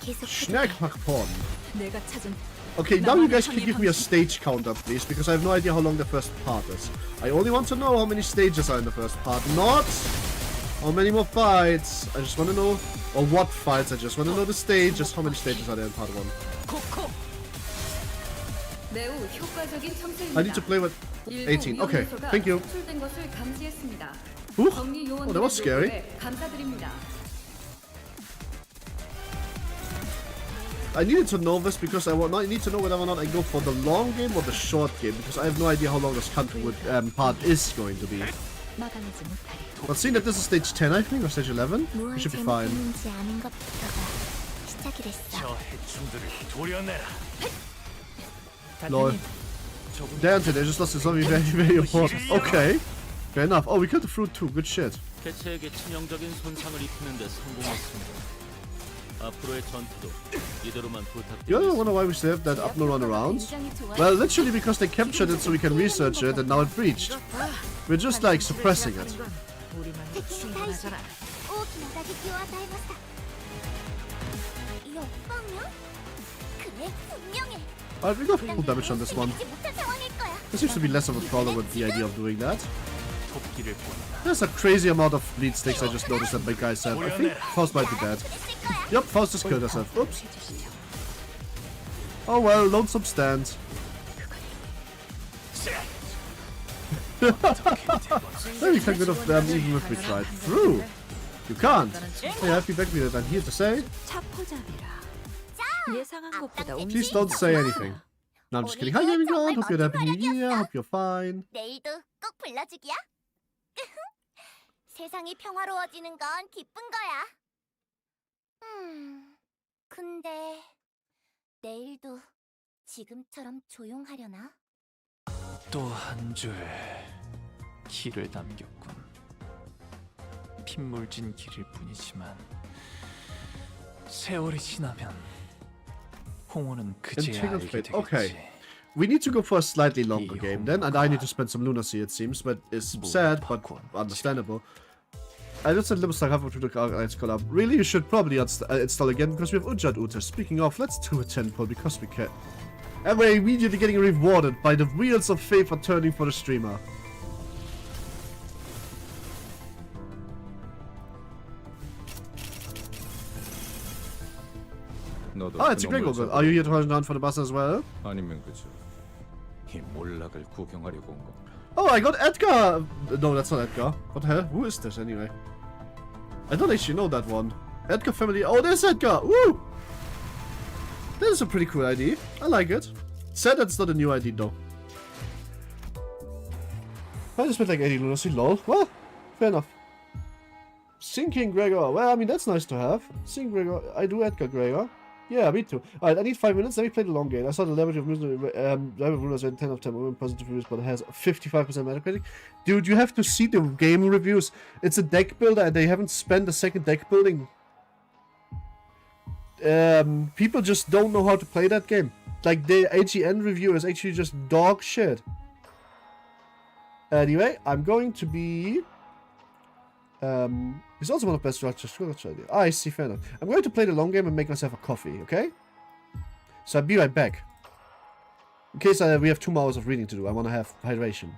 Schnackpackporn. Okay, now you guys can give me a stage counter, please, because I have no idea how long the first part is. I only want to know how many stages are in the first part, not how many more fights. I just want to know, or what fights. I just want to know the stages. How many stages are there in part 1? I need to play with 18. Okay, thank you. Ooh, oh, that was scary. I needed to know this because I need to know whether or not I go for the long game or the short game, because I have no idea how long this country part is going to be. 막아내지 못하리. But seeing that this is stage 10, I think, or stage 11, we 무엇이 should be fine. 잘못했는지 아는 것부터가 시작이랬어. 저 해충들을 도려내라. Lol. Damn, they just lost something very, very important. Okay. Fair enough. Oh, we killed the fruit too. Good shit. 개체에게 치명적인 손상을 입히는 데 성공했습니다. 앞으로의 전투도 이대로만 You don't 부탁드립니다. wonder why we still have that up no run around? Well, literally because they captured it so we can research it and now it breached. We're just like suppressing it. 우리만이 충분하잖아. 大きな打撃を与えました。역방면? 그래, 분명해. Alright, we got full damage on this one. 이기지 못한 상황일 거야. There seems to be less of a problem with the idea of doing that. 토끼를 보내라. There's a crazy amount of bleed sticks I just noticed that my guy said. I think Faust might be dead. 그랬을 거야. Yep, Faust just killed herself. Oops. Oh well, lonesome stand. Maybe we can get off them even if we tried. Through! You can't! Hey, happy back with it. I'm here to say, 차포잡이라. 예상한 것보다 please don't say anything. No, I'm just kidding. Hi, Gaming God. Hope you're happy new year. Hope you're fine. 내일도 꼭 불러주기야. 세상이 평화로워지는 건 기쁜 거야. 근데 내일도 지금처럼 조용하려나? 또 한 줄 길을 남겼군. 핏물진 길일 뿐이지만 세월이 지나면 홍어는 그제야 Entangled 알게 Fate. 되겠지. Okay. We need to go for a slightly longer game then, and I need to spend some lunacy, it seems, but it's sad, but understandable. I just said Limbus have to collab. Really, you should probably install again because we have eachother. Speaking of, let's do a 10 pull because we can. And we're immediately getting rewarded by the wheels of fate are turning for the streamer. Oh, it's a great goal. Are you here to hold down for the bus as well? 아니면 그저 이 몰락을 구경하려고 온 거. Oh, I got Edgar! No, that's not Edgar. What the hell? Who is this anyway? I don't actually know that one. Edgar family. Oh, there's Edgar! Woo! That is a pretty cool ID. I like it. Sad that's not a new ID though. I just spent like 80 lunacy, lol. Well, fair enough. Sinking Gregor. Well, I mean, that's nice to have. Sing Gregor. I do Edgar Gregor. Yeah, me too. Alright, I need 5 minutes. Let me play the long game. I saw the level of rulers in 10 of 10 women positive reviews, but it has 55% Metacritic. Dude, you have to see the game reviews. It's a deck builder and they haven't spent a second deck building. People just don't know how to play that game. Like, the AGN review is actually just dog shit. Anyway, I'm going to be... he's also one of the best structures. Ah, I see, fair enough. I'm going to play the long game and make myself a coffee, okay? So I'll be right back. In case we have 2 more hours of reading to do, I want to have hydration.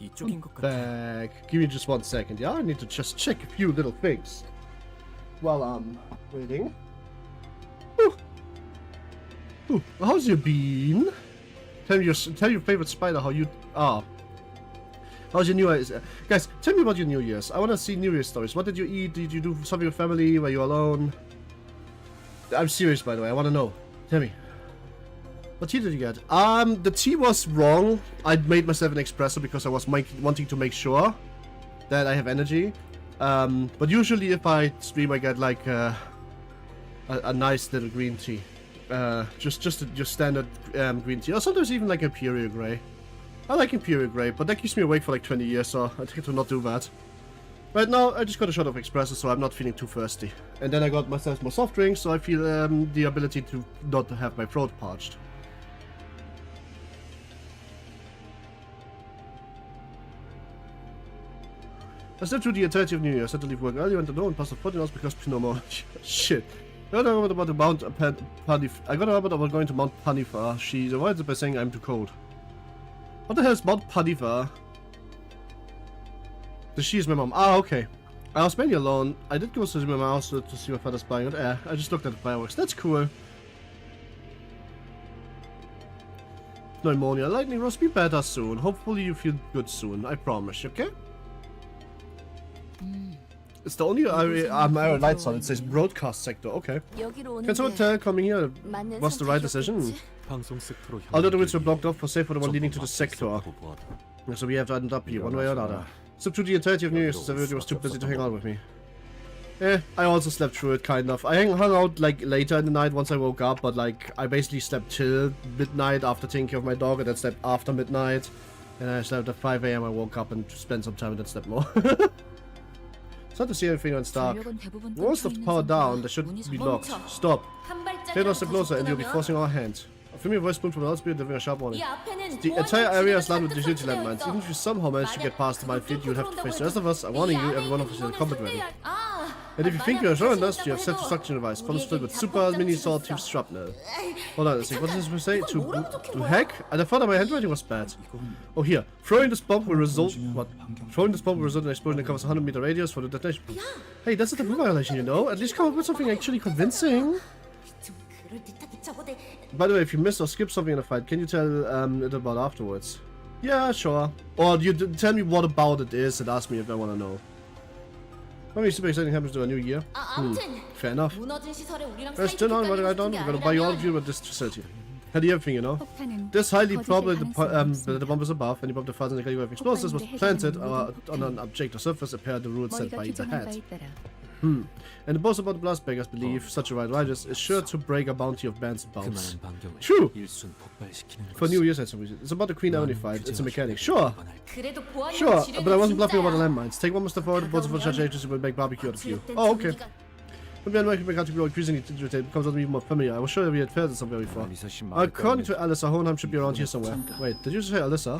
이쪽인 것 같아. Back. Give me just 1 second, yeah? I need to just check a few little things while I'm waiting. Ooh. Ooh. How's your bean? Tell your favorite spider how you are. How's your New Year's? Guys, tell me about your New Year's. I want to see New Year's stories. What did you eat? Did you do something with family? Were you alone? I'm serious, by the way. I want to know. Tell me. What tea did you get? The tea was wrong. I made myself an espresso because I was wanting to make sure that I have energy. But usually if I stream, I get like a nice little green tea. Just standard green tea. Or sometimes even like Imperial Grey. I like Imperial Grey, but that keeps me awake for like 20 years, so I try to not do that. Right now, I just got a shot of espresso, so I'm not feeling too thirsty. And then I got myself more soft drinks, so I feel the ability to not have my throat parched. I slept through the entirety of New Year. I had to leave work early, went to know and passed the 14 hours because no more. Shit. I got a rumor about going to Mount Panifa. She avoids it by saying I'm too cold. What the hell is Mount Panifa? She is my mom. Ah, okay. I was mainly alone. I did go to my house to see my father's buying it. I just looked at the fireworks. That's cool. Pneumonia. Lightning Rose, be better soon. Hopefully you feel good soon. I promise, okay? It's the only area lights on. It says broadcast sector. Okay. Can someone tell coming here was the right decision? Although the routes were blocked off for safe for the one leading to the sector. So we have to end up here, one way or another. Slept through the entirety of New Year's since everybody was too busy to hang out with me. I also slept through it, kind of. I hung out, like, later in the night once I woke up, but, like, I basically slept till midnight after taking care of my dog, and then slept after midnight. And I slept at 5 AM, I woke up and spent some time and then slept more. It's hard to see anything when it's dark. Most of the power down, they should be locked. Stop. Take us closer and you'll be forcing our hand. A familiar voice spoon from the loudspeaker delivering a sharp warning. The entire area is lined with utility landmines. Even if you somehow manage to get past the minefield, you'll have to face the rest of us. I'm warning you, every one of us is in combat ready. And if you think you're showing us, you have self-destruction device. Bombs filled with super mini sword tube shrapnel. Hold on a second, what does this say? To hack? And I thought that my handwriting was bad. Oh, here. Throwing this bomb will result... What? Throwing this bomb will result in an explosion that covers a 100-meter radius for the detonation. Hey, that's a taboo violation, you know? At least come up with something actually convincing. By the way, if you miss or skip something in a fight, can you tell it about afterwards? Yeah, sure. Or you tell me what about it is and ask me if I want to know. Maybe super exciting happens to a new year. Fair enough. Let's turn on, right down. We're gonna buy you all of you with this facility. Had everything, you know. This highly probably the bomb is above. Any bomb that fires in the category of explosives was planted on an object or surface appeared the route set by the head. And the boss about the blast beggars believe such a right is sure to break a bounty of bands and bombs. True! For New Year's, it's about the Queen Only fight. It's a mechanic. Sure! Sure, but I wasn't bluffing about the landmines. Take one step forward, the boats of such agencies will make barbecue out of you. Oh, okay. Maybe I'm making to grow increasingly irritated, becomes even more familiar. I was sure we had failed somewhere before. According to Alyssa, Hohenheim should be around here somewhere. Wait, did you say Alyssa?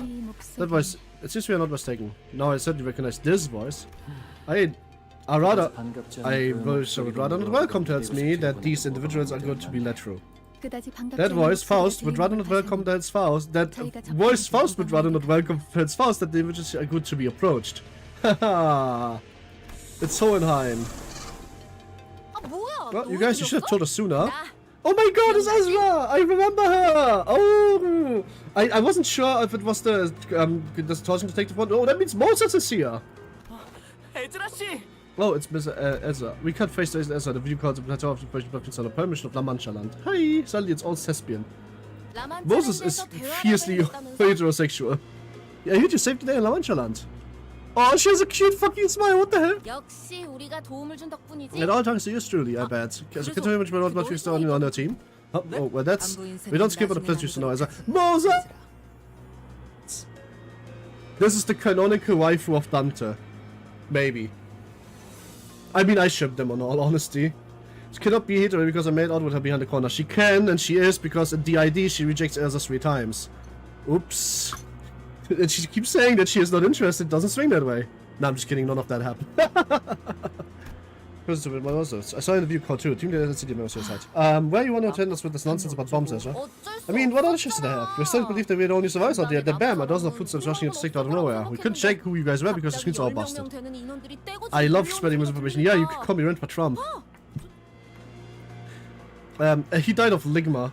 That voice, it seems we are not mistaken. Now I certainly recognize this voice. I would rather not welcome tells me that these individuals are good to be let through. That voice, Faust, would rather not welcome that Faust. That voice, Faust, would rather not welcome that Faust that the individuals are good to be approached. Haha. It's Hohenheim. Well, you guys, you should have told us sooner. Oh my god, it's Ezra! I remember her! Oh! I wasn't sure if it was the Torsion Detective one. Oh, that means Moses is here! Oh, it's Mr. Ezra. We can't face Ezra. The video calls the plateau of the question on the permission of La Mancha Land. Hey! Suddenly it's all thespian. Moses is fiercely heterosexual. Yeah, you just saved the day in La Mancha Land. Oh, she has a cute fucking smile, what the hell? At all times, yours truly, I bet. So can you tell me much about what you're still on their team? Oh, well, that's... We don't skip on the pleasures to know, Ezra. Moses! This is the canonical waifu of Dante. Maybe. I mean, I shipped them, on all honesty. She cannot be hetero because I made out with her behind the corner. She can, and she is, because in DID she rejects Elsa 3 times. Oops. And she keeps saying that she is not interested, doesn't swing that way. No, I'm just kidding, none of that happened. President, what was this? I saw in the view call too. Team leader city member suicide. Where you want to attend us with this nonsense about bombs, Ezra? I mean, what other shifts did I have? We still believe that we had only survivors out there. Then bam, a dozen of footsteps rushing into stick out of nowhere. We couldn't check who you guys were because the screens are all busted. I love spreading misinformation. Yeah, you could call me rent for Trump. He died of ligma.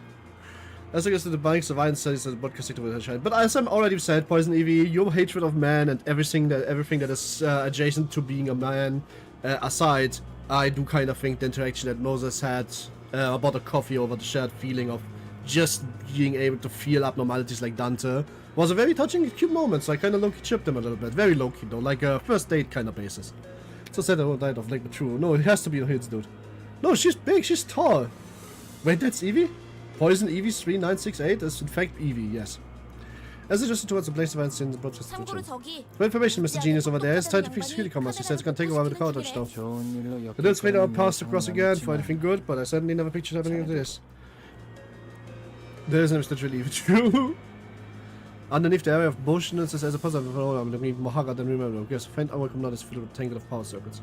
As I guess the banks of iron studies and podcast sector will shine. But as I'm already said, Poison Evie, your hatred of man and everything that is adjacent to being a man aside, I do kind of think the interaction that Moses had about a coffee over the shared feeling of just being able to feel abnormalities like Dante was a very touching and cute moment, so I kind of low-key chipped him a little bit. Very low-key though, like a first date kind of basis. So said I won't die of like the true. No, it has to be a hits, dude. No, she's big, she's tall. Wait, that's Evie? Poison Evie 3968 is in fact Evie, yes. As adjusted towards the place of events in the broadcast situation. For information, Mr. Genius over there, it's time to fix security commerce. He said it's gonna take a while with the car touch though. The little later I'll pass across again for anything good, but I certainly never pictured happening to this. There is no Mr. Relief. True. Underneath the area of motionless as a puzzle of I'm looking more haggard than remember. Yes, faint hour come out is filled with a tangle of power circuits.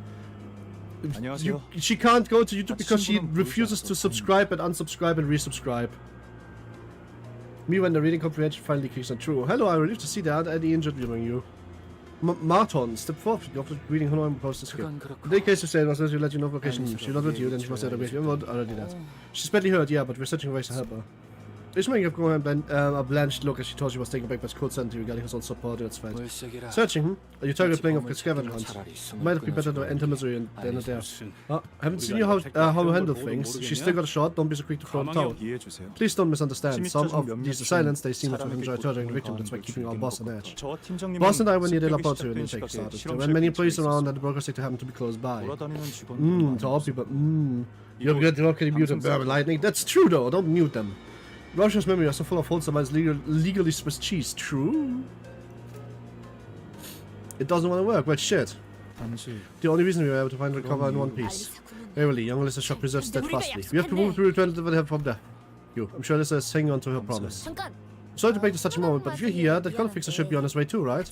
She can't go to YouTube because she refuses to subscribe and unsubscribe and resubscribe. Me when the reading comprehension finally kicks on. True. Hello, I'm relieved to see that any injured among you. Marton, step forth. You have to reading Hololive post this game. In the case of saying was you let you know location. She's not with you, then she must have a bit. Already that. She's badly hurt, yeah, but we're searching ways to help her. This may have gone a blanched look as she thought she was taken back by cold sentry regarding his own support. That's fine. Searching, Are you target playing of scavenger hunt? Might be better to enter misery than there. Haven't seen you how you handle things. She's still got a shot, don't be so quick to throw the towel. Please don't misunderstand. Some of these silence they seem to enjoy torturing the victim, that's why keeping our boss on edge. Boss and I when you did up out to and take started. There were many employees around and the broker sector happened to be close by. To all people, you're good, you're okay, mute them, lightning. That's true though, don't mute them. Ryosho's memory are so full of holes about his legally Swiss cheese. True. It doesn't want to work, but shit. The only reason we were able to find the recover in one piece. Verily, young Alyssa Shock preserves steadfastly. We have to move to return to the help from there. I'm sure Alyssa is hanging on to her promise. Sorry to break to such a moment, but if you're here, that gun fixer should be on his way too, right?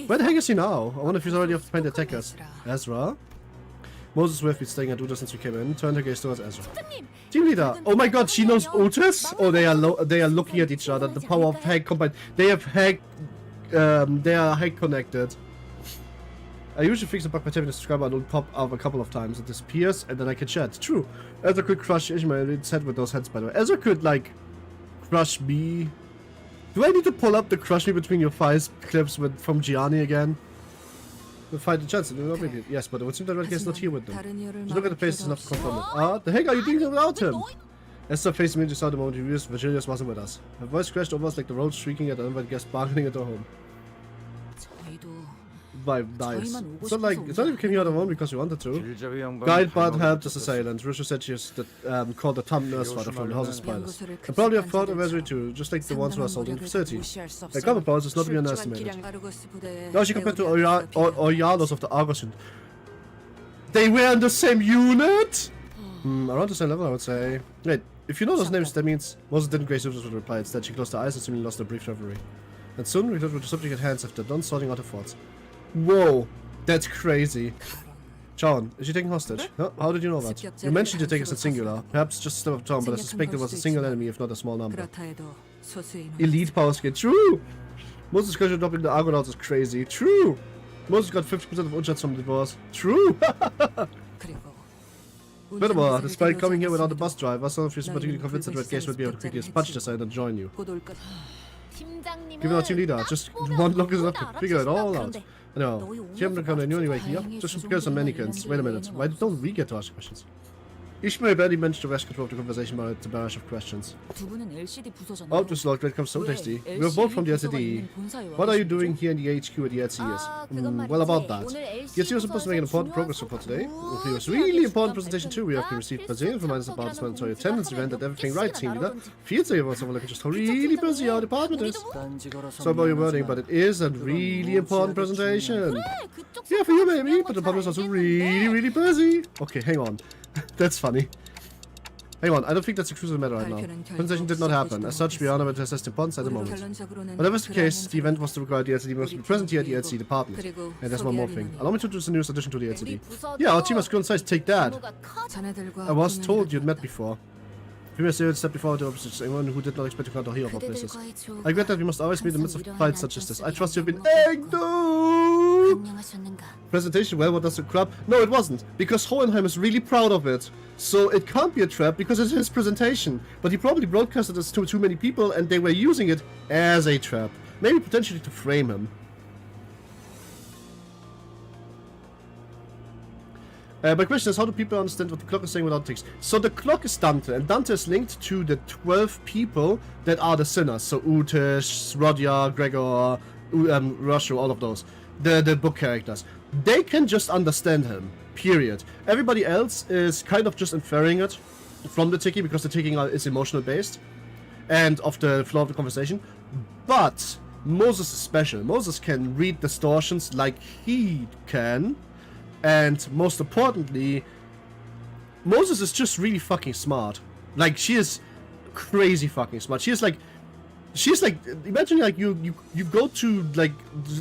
Where the heck is he now? I wonder if he's already off to find the attackers. Ezra? Moses with been staying at Uta since we came in. Turned her gaze towards Ezra. Team leader! Oh my god, she knows Otis? Oh, they are looking at each other. The power of hack combined. They have hack. They are hack connected. I usually fix the bug by tapping the subscriber and it'll pop up a couple of times. It disappears and then I can chat. True. Ezra could crush Ishmael. It's head with those heads, by the way. Ezra could, like, crush me. Do I need to pull up the crush me between your thighs clips from Gianni again? We'll find the chance. Yes, but it would seem that Redcast is not here with them. Just look at the faces enough to confirm it. Ah, the heck are you doing without him? Esther faced me just saw the moment he realized Virgilius wasn't with us. Her voice crashed over us like the road shrieking at an uninvited guest bargaining at her home. Vibe dies. It's not like we came here on our own because we wanted to. Guide Bart helped us assailant. Ryosho said she was called the Thumb Nurse Father from the House of Spiders. And probably have thought of Ezra too, just like the ones who are sold in the facility. Their common powers is not to be underestimated. Now she compared to Oyalos of the Argos. They were in the same unit? Around the same level, I would say. Wait, if you know those names, that means Moses didn't grace Uber's would reply. Instead, she closed her eyes and seemingly lost a brief reverie. And soon, we looked with the subject at hands after done sorting out her thoughts. Whoa, that's crazy. John, is she taken hostage? Huh? How did you know that? You mentioned you take us at singular. Perhaps just a step of John, but I suspect it was a single enemy, if not a small number. Elite power skill. True! Moses' casual dropping the Argonauts is crazy. True! Moses got 50% of unshots from the boss. True! Furthermore, despite coming here without a bus driver, some of you seem particularly convinced that Red Gaze would be able to quickly dispatch this and join you. Given our team leader, just one look is enough to figure it all out. No, you haven't come new anyway here. Just because of mannequins. Wait a minute, why don't we get to ask questions? Ishmael barely managed to wrest control of the conversation by the barrage of questions. Oh, this log bread comes so tasty. We're both from the LCD. What are you doing here in the HQ at the LCS? Well, about that. The LCS was supposed to make an important progress report today. It was really important presentation too. We have received Brazilian reminders about this mandatory attendance event and everything right, team leader. Feels like everyone's overlooking just how really busy our department is. Sorry about your wording, but it is a really important presentation. Yeah, for you maybe, but the department is also really, really busy. Okay, hang on. That's funny. Hang on, I don't think that's a crucial matter right now. Presentation did not happen. As such, we are unable to assess the bonds at the moment. Whatever is the case, the event was to require the LCD must be present here at the LCD department. And there's one more thing. Allow me to introduce the newest addition to the LCD. Yeah, our team has grown size. Take that. I was told you'd met before. Previous step before the opposites, anyone who did not expect to come to hear about places. I regret that we must always be in the midst of fights such as this. I trust you've been Presentation, well, what does the crap? No, it wasn't, because Hohenheim is really proud of it. So it can't be a trap because it's his presentation. But he probably broadcasted this to too many people and they were using it as a trap. Maybe potentially to frame him. My question is, how do people understand what the clock is saying without text? So the clock is Dante, and Dante is linked to the 12 people that are the sinners. So Utish, Rodya, Gregor, Ryosho, all of those. The book characters. They can just understand him, period. Everybody else is kind of just inferring it from the Tiki, because the Tiki is emotional based, and of the flow of the conversation. But Moses is special. Moses can read distortions like he can. And most importantly, Moses is just really fucking smart. Like, she is crazy fucking smart. She's like, imagine like you go to, like,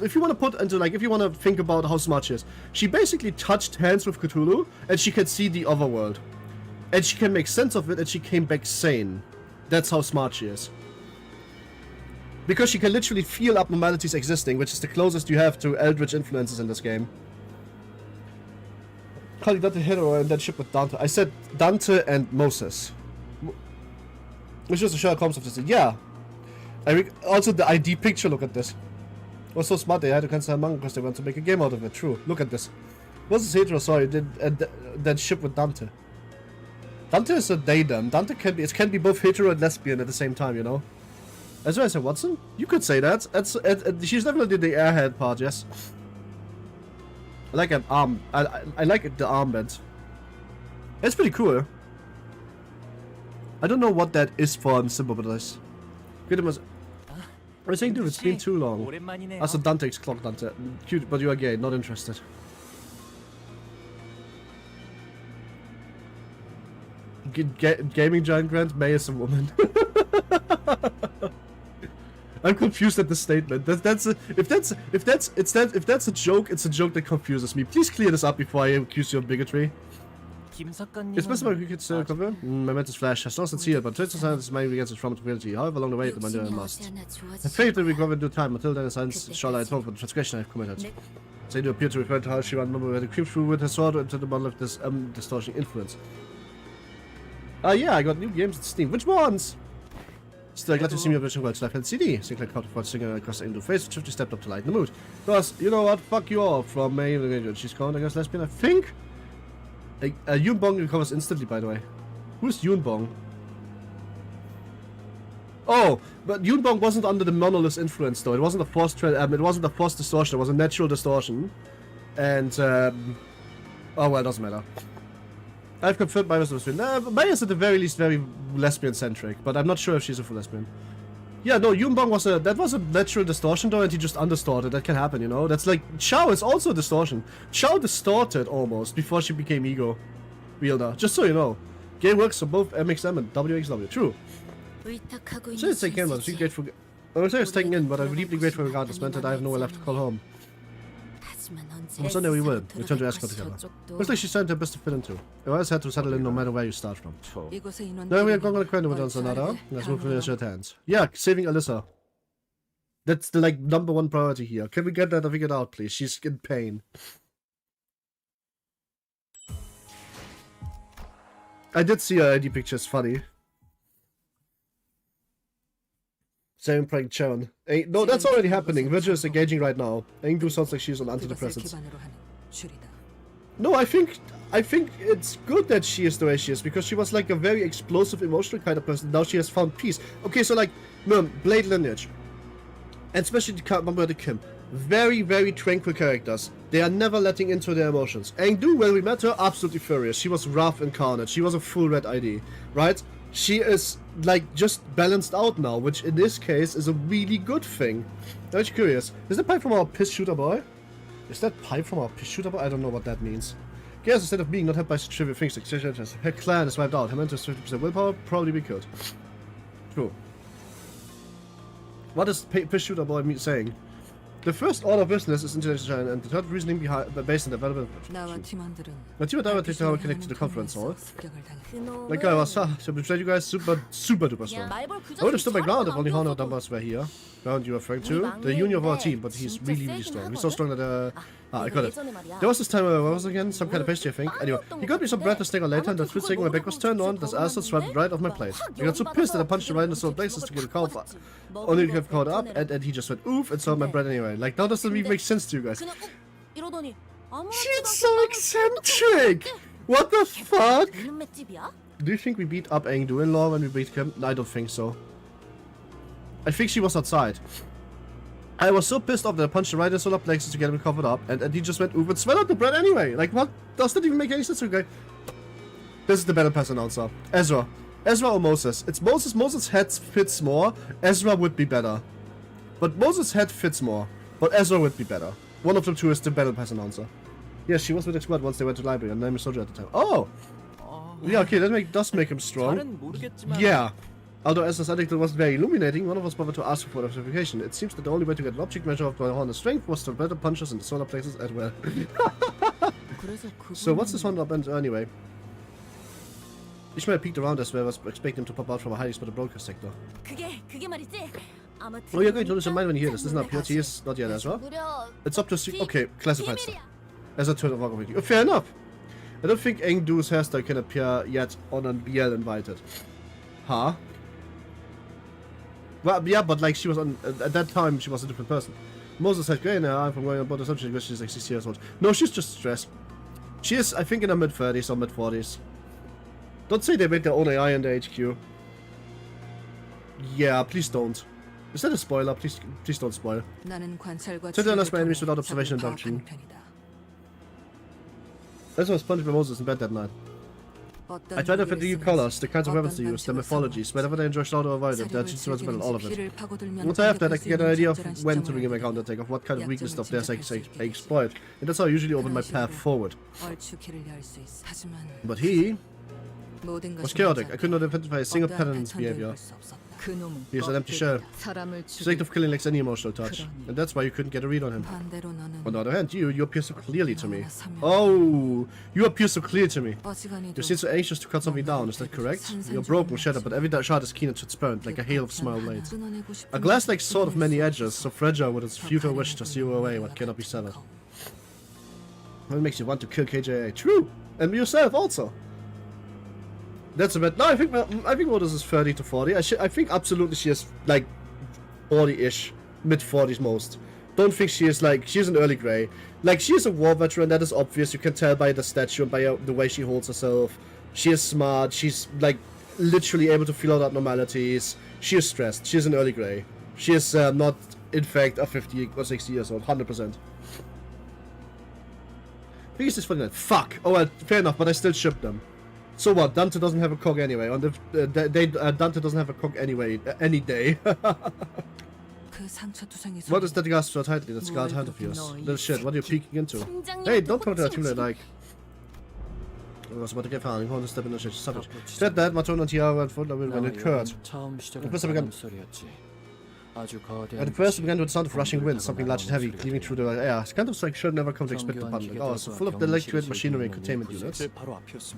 if you want to put into, like, if you want to think about how smart she is, she basically touched hands with Cthulhu and she can see the otherworld. And she can make sense of it and she came back sane. That's how smart she is. Because she can literally feel abnormalities existing, which is the closest you have to eldritch influences in this game. Calling Dante hero and that ship with Dante. I said Dante and Moses. Which was a Sherlock Holmes of this. Yeah. Also the ID picture, look at this. It was so smart they had to cancel Among because they want to make a game out of it. True. Look at this. Moses hetero, sorry, that ship with Dante. Dante is a datum. Dante can be, it can be both hetero and lesbian at the same time, you know? That's why I said Watson. You could say that. She's definitely the airhead part, yes. I like an arm. I like the armband. It's pretty cool. I don't know what that is for in symbol, but it's good. I was saying, dude, it's been too long. Also, Dante's clock, Dante. Cute, but you are gay. Not interested. Gaming giant Grant May is a woman. I'm confused at the statement. If that's a joke, it's a joke that confuses me. Please clear this up before I accuse you of bigotry. It's best if you could confirm. My mental flash has lost its seal, but twisted silence is mainly against its probability. However, along the way, the man must. I faith that we recover in due time. Until then, science shall I atone for the transgression I have committed. They do appear to refer to how she ran number where the creep through with her sword into the model of this distortion influence. Yeah, I got new games at Steam. Which ones? Still glad to see me on Virtual World's Life and CD. Sinclair Counterfort singer across the Indo face, 50 stepped up to lighten the mood. Plus, you know what? Fuck you all from May. She's calling, I guess, lesbian, I think. Yoon Bong recovers instantly, by the way. Who's Yoon Bong? Oh, but Yoon Bong wasn't under the monolith influence, though. It wasn't a forced it wasn't a forced distortion. It was a natural distortion. And oh well, it doesn't matter. I've confirmed Maya was lesbian. Maya's at the very least very lesbian-centric, but I'm not sure if she's a full lesbian. Yeah, no, Yoon Bong was a natural distortion though, and he just undistorted. That can happen, you know? That's like, Chao is also a distortion. Chao distorted almost before she became ego wielder. Just so you know. Game works for both MXM and WXW. True. So it's like game, I'm really grateful. I was taken in, but I'm deeply grateful regardless. Meant that I have nowhere left to call home. On Sunday we will return to Escort together. Looks like she's trying her best to fit into. You always had to settle in no matter where you start from. Now we are going to acquaint with one another. Let's move to the shirt hands. Yeah, saving Alyssa. That's the like #1 priority here. Can we get that figured out, please? She's in pain. I did see her ID pictures. Funny. Same prank Sharon. No, that's already happening. Virgil is engaging right now. Aingu sounds like she's on antidepressants. No, I think it's good that she is the way she is, because she was like a very explosive, emotional kind of person. Now she has found peace. Okay, so like, Blade Lineage, and especially the Kim, very, very tranquil characters. They are never letting into their emotions. Aingu, when we met her, absolutely furious. She was rough and carnage. She was a full red ID, right? She is, like, just balanced out now, which in this case is a really good thing. I'm actually curious. Is that pipe from our piss shooter boy? Is that pipe from our piss shooter boy? I don't know what that means. Chaos instead of being not helped by such trivial things like her clan is wiped out. Her mentor is 50% willpower, probably be killed. True. What is Vshojo boy saying? The first order of business is international and the third reasoning based on development. 나와 팀원들은 My team and I were taking our connected to the conference hall. That guy was, so betrayed you guys super duper strong. I would have stood my ground if only Hono numbers were here. Ground you were referring to? The union of our team, but he's really strong. He's so strong that, I got it. There was this time where I was again, some kind of pastry I think. Anyway, he got me some bread to stick on later and that split second my back was turned on, this asshole swept right off my plate. I got so pissed that I punched him right in the solar plexus to get a call only to get caught up and he just went oof and saw my bread anyway. Like, now doesn't even make sense to you guys. She's so eccentric! What the fuck? Do you think we beat up Engdu in law when we beat him? No, I don't think so. I think she was outside. I was so pissed off that I punched her right in the solar plexus to get him covered up, and he just went oof and smelled out the bread anyway. Like, what? Does that even make any sense to you guys? This is the Battle Pass announcer. Ezra. Ezra or Moses? It's Moses. Moses' head fits more. Ezra would be better. But Moses' head fits more. But Ezra would be better. One of the two is the Battle Pass announcer. Yes, she was with the squad once they went to the library, and named Vshojo at the time. Oh! Yeah, okay, that does make him strong. Yeah. Although Ezra's anecdote wasn't very illuminating, one of us bothered to ask for clarification. It seems that the only way to get an object measure of my Honda's strength was to better punches in the solar plexus as well. So what's this Honda band anyway? Ishmael peeked around as well, was expecting him to pop out from a highly spotted broadcast sector. Oh, you're going to lose your mind when you hear this. Listen up, here. He is not yet, Ezra. It's up to see. Okay, classified stuff. Ezra turned over with you. Fair enough. I don't think Engdu's hairstyle can appear yet on a BL invited. Huh? Well, yeah, but like she was on at that time, she was a different person. Moses had grey hair. I'm from going about assumption because she's like 60 years old. No, she's just stressed. She is, I think, in her mid 30s or mid 40s. Don't say they made their own AI in the HQ. Yeah, please don't. Is that a spoiler? Please don't spoil. Try to understand my enemies without observation and doctrine. That's what was punished by Moses in bed that night. I tried to fit the new colors, the kinds of weapons they use, the mythologies, whenever they enjoy Shadow or Avoided, they're just responsible all of it. Once I have that, I can get an idea of when to begin my counterattack, of what kind of weakness of theirs I exploit, and that's how I usually open my path forward. But he was chaotic. I could not identify a single pattern in his behavior. He is an empty shell. He's of killing lacks any emotional touch, and that's why you couldn't get a read on him. On the other hand, you appear so clearly to me. Oh, you appear so clear to me. You seem so anxious to cut something down, is that correct? You're broken, shattered, but every shot is keen and transparent, like a hail of smile blades. A glass-like sword of many edges, so fragile with its futile wish to steal away what cannot be severed. What makes you want to kill KJA? True! And yourself also! That's a bit. No, I think Modus is 30 to 40. I think absolutely she is like 40-ish, mid 40s most. Don't think she is like she's an early grey. Like she is a war veteran. That is obvious. You can tell by the statue and by the way she holds herself. She is smart. She's like literally able to feel out abnormalities. She is stressed. She is an early grey. She is not, in fact, a 50 or 60 years old. 100%. I think it's just funny. Fuck. Oh, well, fair enough. But I still ship them. So what? Dante doesn't have a cock anyway. On the Dante doesn't have a cock anyway. Any day. What is that gas for tightly? That scarred hand of yours. Little shit. What are you peeking into? Hey, don't talk to that too like. I was about to get found. You want to step in the shit. Savage. Said that, Matron and Tiara and Fuller when it occurred. At first it began with the sound of rushing wind, something large and heavy, cleaving through the air. It's kind of like should never come to expect the public. Oh, so full of delicate machinery and containment units.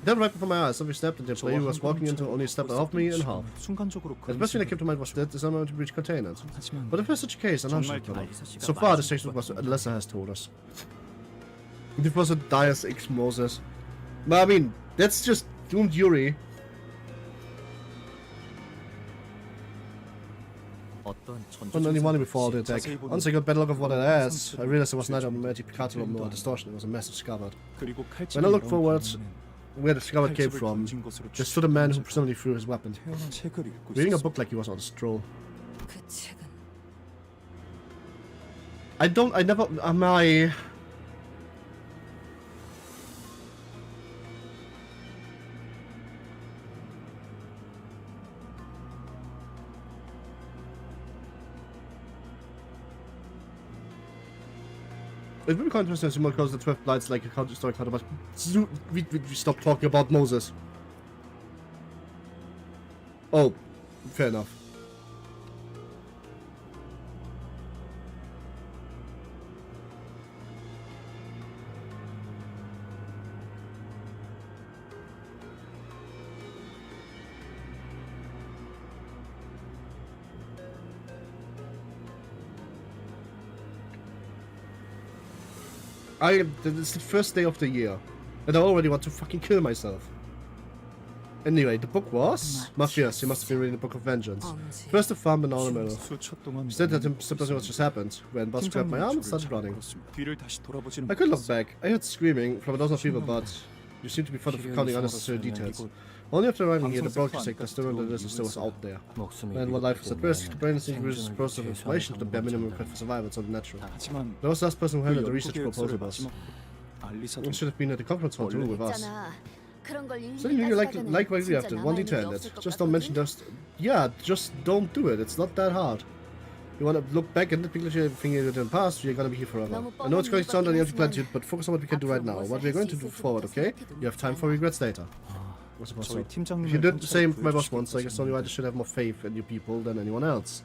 Then right before my eyes, somebody stepped and the employee who was walking into only stepped off me in half. The first thing that came to mind was that there's no to breach containment. But if there's such a case, I'm not sure. So far, this textbook was Alessa has told us. This was a Deus Ex Moses. But I mean, that's just doomed Yuri. Wasn't any money before the attack. Once I got better look at what it has, I realized it was neither a magic Picato nor a distortion, it was a massive scabbard. When I looked forwards where the scabbard came from, there stood a man who presumably threw his weapon, reading a book like he was on a stroll. It would be quite interesting to see more because the 12 Lights like a historic counter, but we stop talking about Moses. Oh, fair enough. It's the first day of the year, and I already want to fucking kill myself. Anyway, the book was Mafias. He must have been reading the Book of Vengeance. First the farm and now the middle. He said that something what just happened when Boss grabbed my arm and started running. I couldn't look back. I heard screaming from a dozen people, but you seem to be fond of recounting unnecessary details. Only after arriving here, the broker said that still the list still was out there. And what life was at risk, the brain is the process of information to the bare minimum required for survival. It's unnatural. There was the last person who handled the research proposal was. It should have been at the conference hall too with us. So you like what we have to, 1D to end it. Just don't mention yeah, just don't do it. It's not that hard. You want to look back and nitpick everything you did in the past, you're gonna be here forever. I know it's going to sound like an empty platitude, but focus on what we can do right now. What we're going to do forward, okay? You have time for regrets later. I suppose so. If you did the same for my boss once, I guess only I should have more faith in you people than anyone else.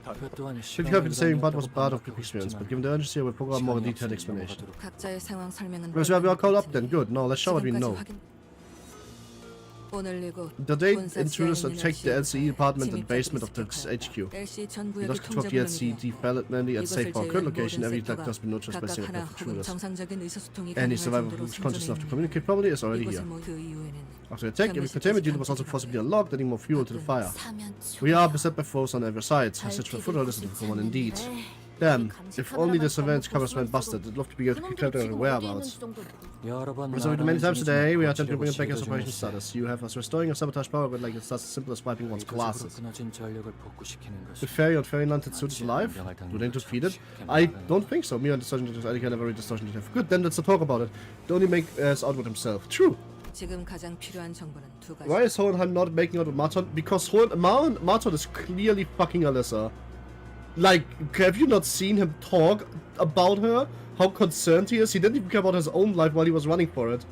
Should help you the same part was part of the experience, but given the urgency, I will provide more detailed explanation. So have we all called up then? Good. Now let's show what we know. The day intruders attacked the LCE department in the basement of the HQ. We lost control of the LCE development at safe for our current location. Every attack has been noticed by Singapore intruders. Any survivor who is conscious enough to communicate properly is already here. After the attack, every containment unit was also forcibly unlocked, adding more fuel to the fire. We are beset by foes on every side. I searched for foothold, listened for one indeed. Damn, if only the surveillance cameras weren't busted, I'd love to be able to keep their whereabouts. Resolved many times today, we are attempting to bring it back as operation status. You have us restoring a sabotage power, but like it's as simple as wiping one's glasses. The ferry on Fairyland Tetsuda is alive? Do they defeat it? I don't think so. Me and Distortion Detective, I can never read Distortion Detective. Good, then let's not talk about it. They only make us out with himself. True. Why is Hohenheim not making out with Marton? Because Marton is clearly fucking Alyssa. Like, have you not seen him talk about her? How concerned he is? He didn't even care about his own life while he was running for it.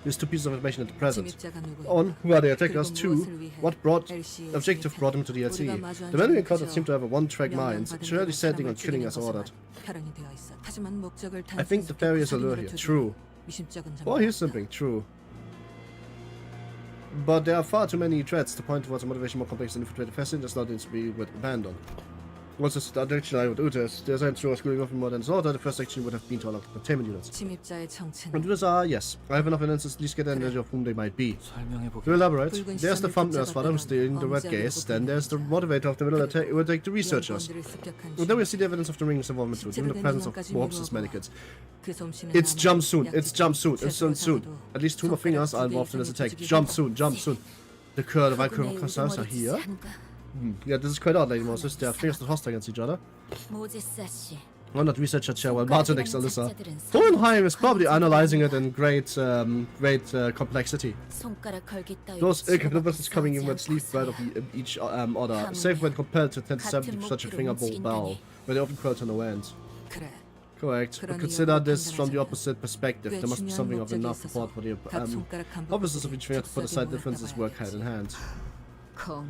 There's two pieces of information at the present. On, who are the attackers? 2, what objective brought him to the LCE? The men we encountered seem to have a one-track mind, surely setting on killing as ordered. I think the ferry is a lure here. True. Oh, he's simping. True. But there are far too many threats to point towards a motivation more complex than infiltrated passengers not needs to be abandoned. Once the direction I would do this, there's a true schooling of more than slaughter, the first action would have been to unlock the containment units. And those are, yes, I have enough evidence to at least get an idea of whom they might be. To elaborate, there's the thumbnail's father who's stealing the red gaze, then there's the motivator of the middle attack who will take the researchers. And then we see the evidence of the ring's involvement too, given the presence of Morp's mannequins. It's jump soon, it's jump soon, it's soon. At least 2 more fingers are involved in this attack. Jump soon, jump soon. The curve of Icon are here. Yeah, this is quite odd, Lady Moses. They are fingers not hostile against each other. Why not research a chair while Martin next to Alyssa? Hohenheim is probably analyzing it in great complexity. Those capabilities coming in with sleeve right of each order, save when compelled to attend to 70 such a fingerbowl bow, where they often curl to no end. Correct, but consider this from the opposite perspective. There must be something of enough support for the opposites of each finger to put aside differences work hand in hand.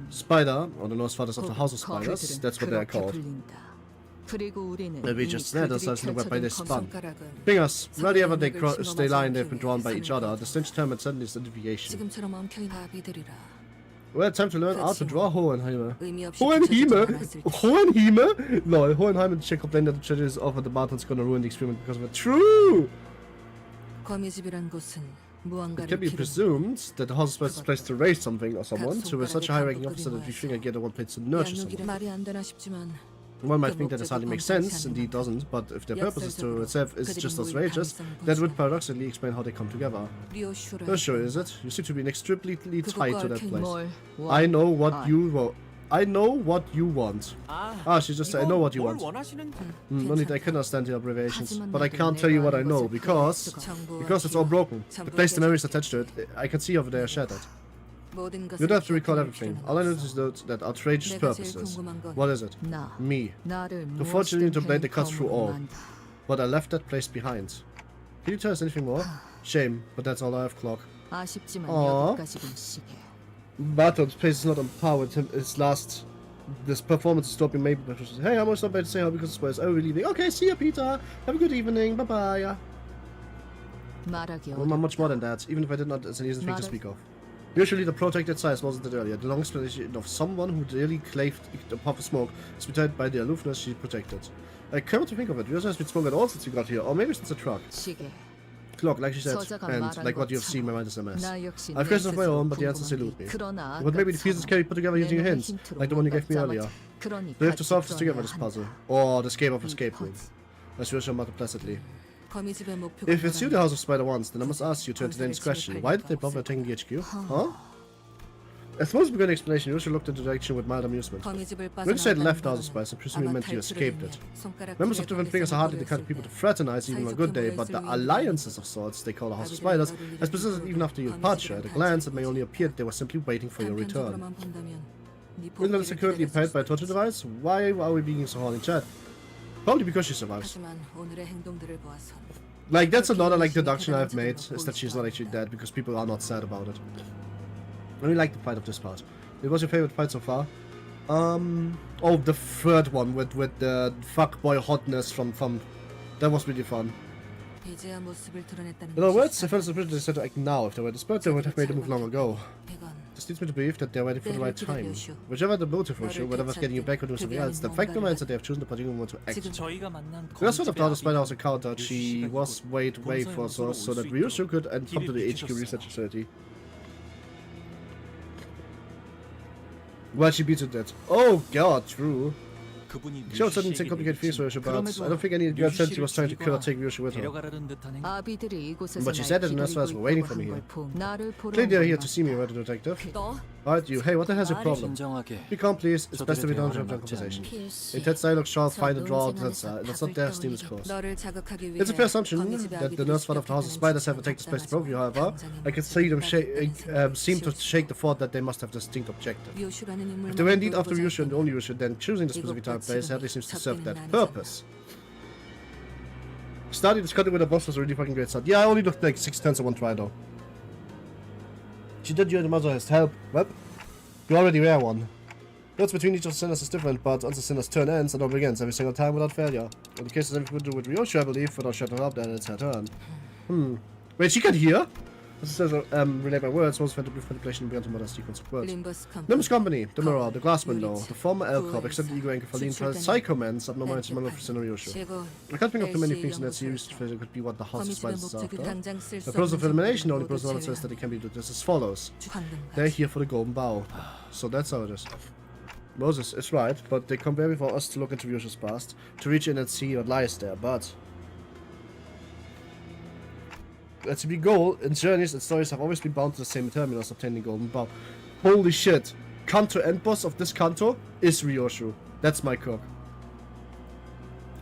Spider, or the Norse fathers of the House of Spiders, that's what they're called. Maybe just there, that's the whereby they spun. Fingers, wherever they stay lying, they've been drawn by each other. The distinct term and suddenly is identification. Well, time to learn how to draw Hohenheimer. Hohenheimer? No, Hohenheim and Czech complained that the treasures offered the Bartons gonna ruin the experiment because of it. True! It can be presumed that the house is best placed to raise something or someone, so with such a high-ranking officer that we figure get one place to nurture someone. One might think that this hardly makes sense, indeed doesn't, but if their purpose is to serve is just as outrageous, that would paradoxically explain how they come together. Ryosho, is it? You seem to be inextricably tied to that place. I know what you want. I know what you want. She just said, I know what you want. Only I cannot stand your abbreviations, but I can't tell you what I know, because it's all broken. The place the memories attached to it, I can see over there shattered. You don't have to recall everything. All I know is that outrageous purposes. What is it? Me. To forge you to blade that cuts through all. but I left that place behind. Can you tell us anything more? Shame, but that's all I have, Clock. 아쉽지만 Aww. 여기까지군 시계. Baton's pace is not on par with his last. This performance is stopping maybe. Hey, I'm almost not about to say how because it's oh, we're leaving. Okay, see ya, Peter. Have a good evening. Bye bye. 말하기 Well, not much more than that, even if I did not as an easy thing to speak of. Usually the protected size wasn't it earlier. The long explanation of someone who really claved a puff of smoke is betrayed by the aloofness she protected. I come to think of it, Ryosho has been smoking at all since you got here, or maybe since the truck. 시계. Clock, like she said, and like what you have seen, my mind is a mess. I have questions of my own, but the answers elude me. But maybe the pieces can be put together using your hints, like the one you gave me earlier. We have to solve this together, this puzzle. Or the escape of escape room. As Ryosho muttered placidly. If it's you the House of Spider wants, then I must ask you to entertain this question. Why did they bother attacking the HQ? Huh? As soon as we got an explanation, Ryosho looked in the direction with mild amusement. When you said left House of Spice, I presume you meant you escaped it. Members of different figures are hardly the kind of people to fraternize even on a good day, but the alliances of sorts they call the House of Spiders has persisted even after your departure. At a glance, it may only appear that they were simply waiting for your return. Isn't that security impaired by a torture device? Why are we being so hard in chat? Probably because she survives. Like, that's another, like, deduction I've made, is that she's not actually dead, because people are not sad about it. I really like the fight of this part. It was your favorite fight so far? Oh, the third one, with the fuckboy hotness from... That was really fun. In other words, I felt suspicious they said to act now. If they were desperate, they would have made the move long ago. This leads me to believe that they're waiting for the right time. Whichever the motive for you, whatever's getting you back or doing something else, the fact remains that they have chosen the particular moment to act. We also sort of thought the Spider House encountered she was way for us so that Ryosho could come to the HQ research facility. Well, she beats it dead. Oh god, true. She showed certain complicated feelings for Ryosho, but I don't think any girl said she was trying to kill or take Ryosho with her. But she said that the nurses were waiting for me here. Clearly they're here to see me, right, detective? Alright, you. Hey, what the hell's your problem? Be calm, please. It's best if we don't have a conversation. Intense dialogue shall find a draw. That's not their steam's course. It's a fair assumption that the nurse father of the House of Spiders have attacked the space to probe you, however. I can see them seem to shake the thought that they must have distinct objective. If they were indeed after Ryosho and only Ryosho, then choosing the specific time and place hardly seems to serve that purpose. Starting this cutting with a boss was a really fucking great start. Yeah, I only looked like 6 turns on one try though. She did you and the mother has help. Well, you already were one. Notes between each of the sinners is different, but once the sinner's turn ends, it all begins every single time without failure. In the case of everything to do with Ryosho, I believe, without shutting her up, then it's her turn. Wait, she can hear? This says, relay my words, was meant to be manipulation beyond the modern sequence of words. Limbus Company, the mirror, the glass window, the former L-Corp, except the ego and Kefalin, Psychoman's abnormality for Ryosho. I can't think of too many things in that series that could be what the House of Spiders is after. The process of elimination, the only person says that it can be done as follows. They're here for the golden bow. So that's how it is. Moses is right, but they come very for us to look into Ryosho's past, to reach in and see what lies there, but... That's a big goal, and journeys and stories have always been bound to the same terminus, obtaining golden bow. Holy shit! Canto end boss of this Canto is Ryosho. That's my cook.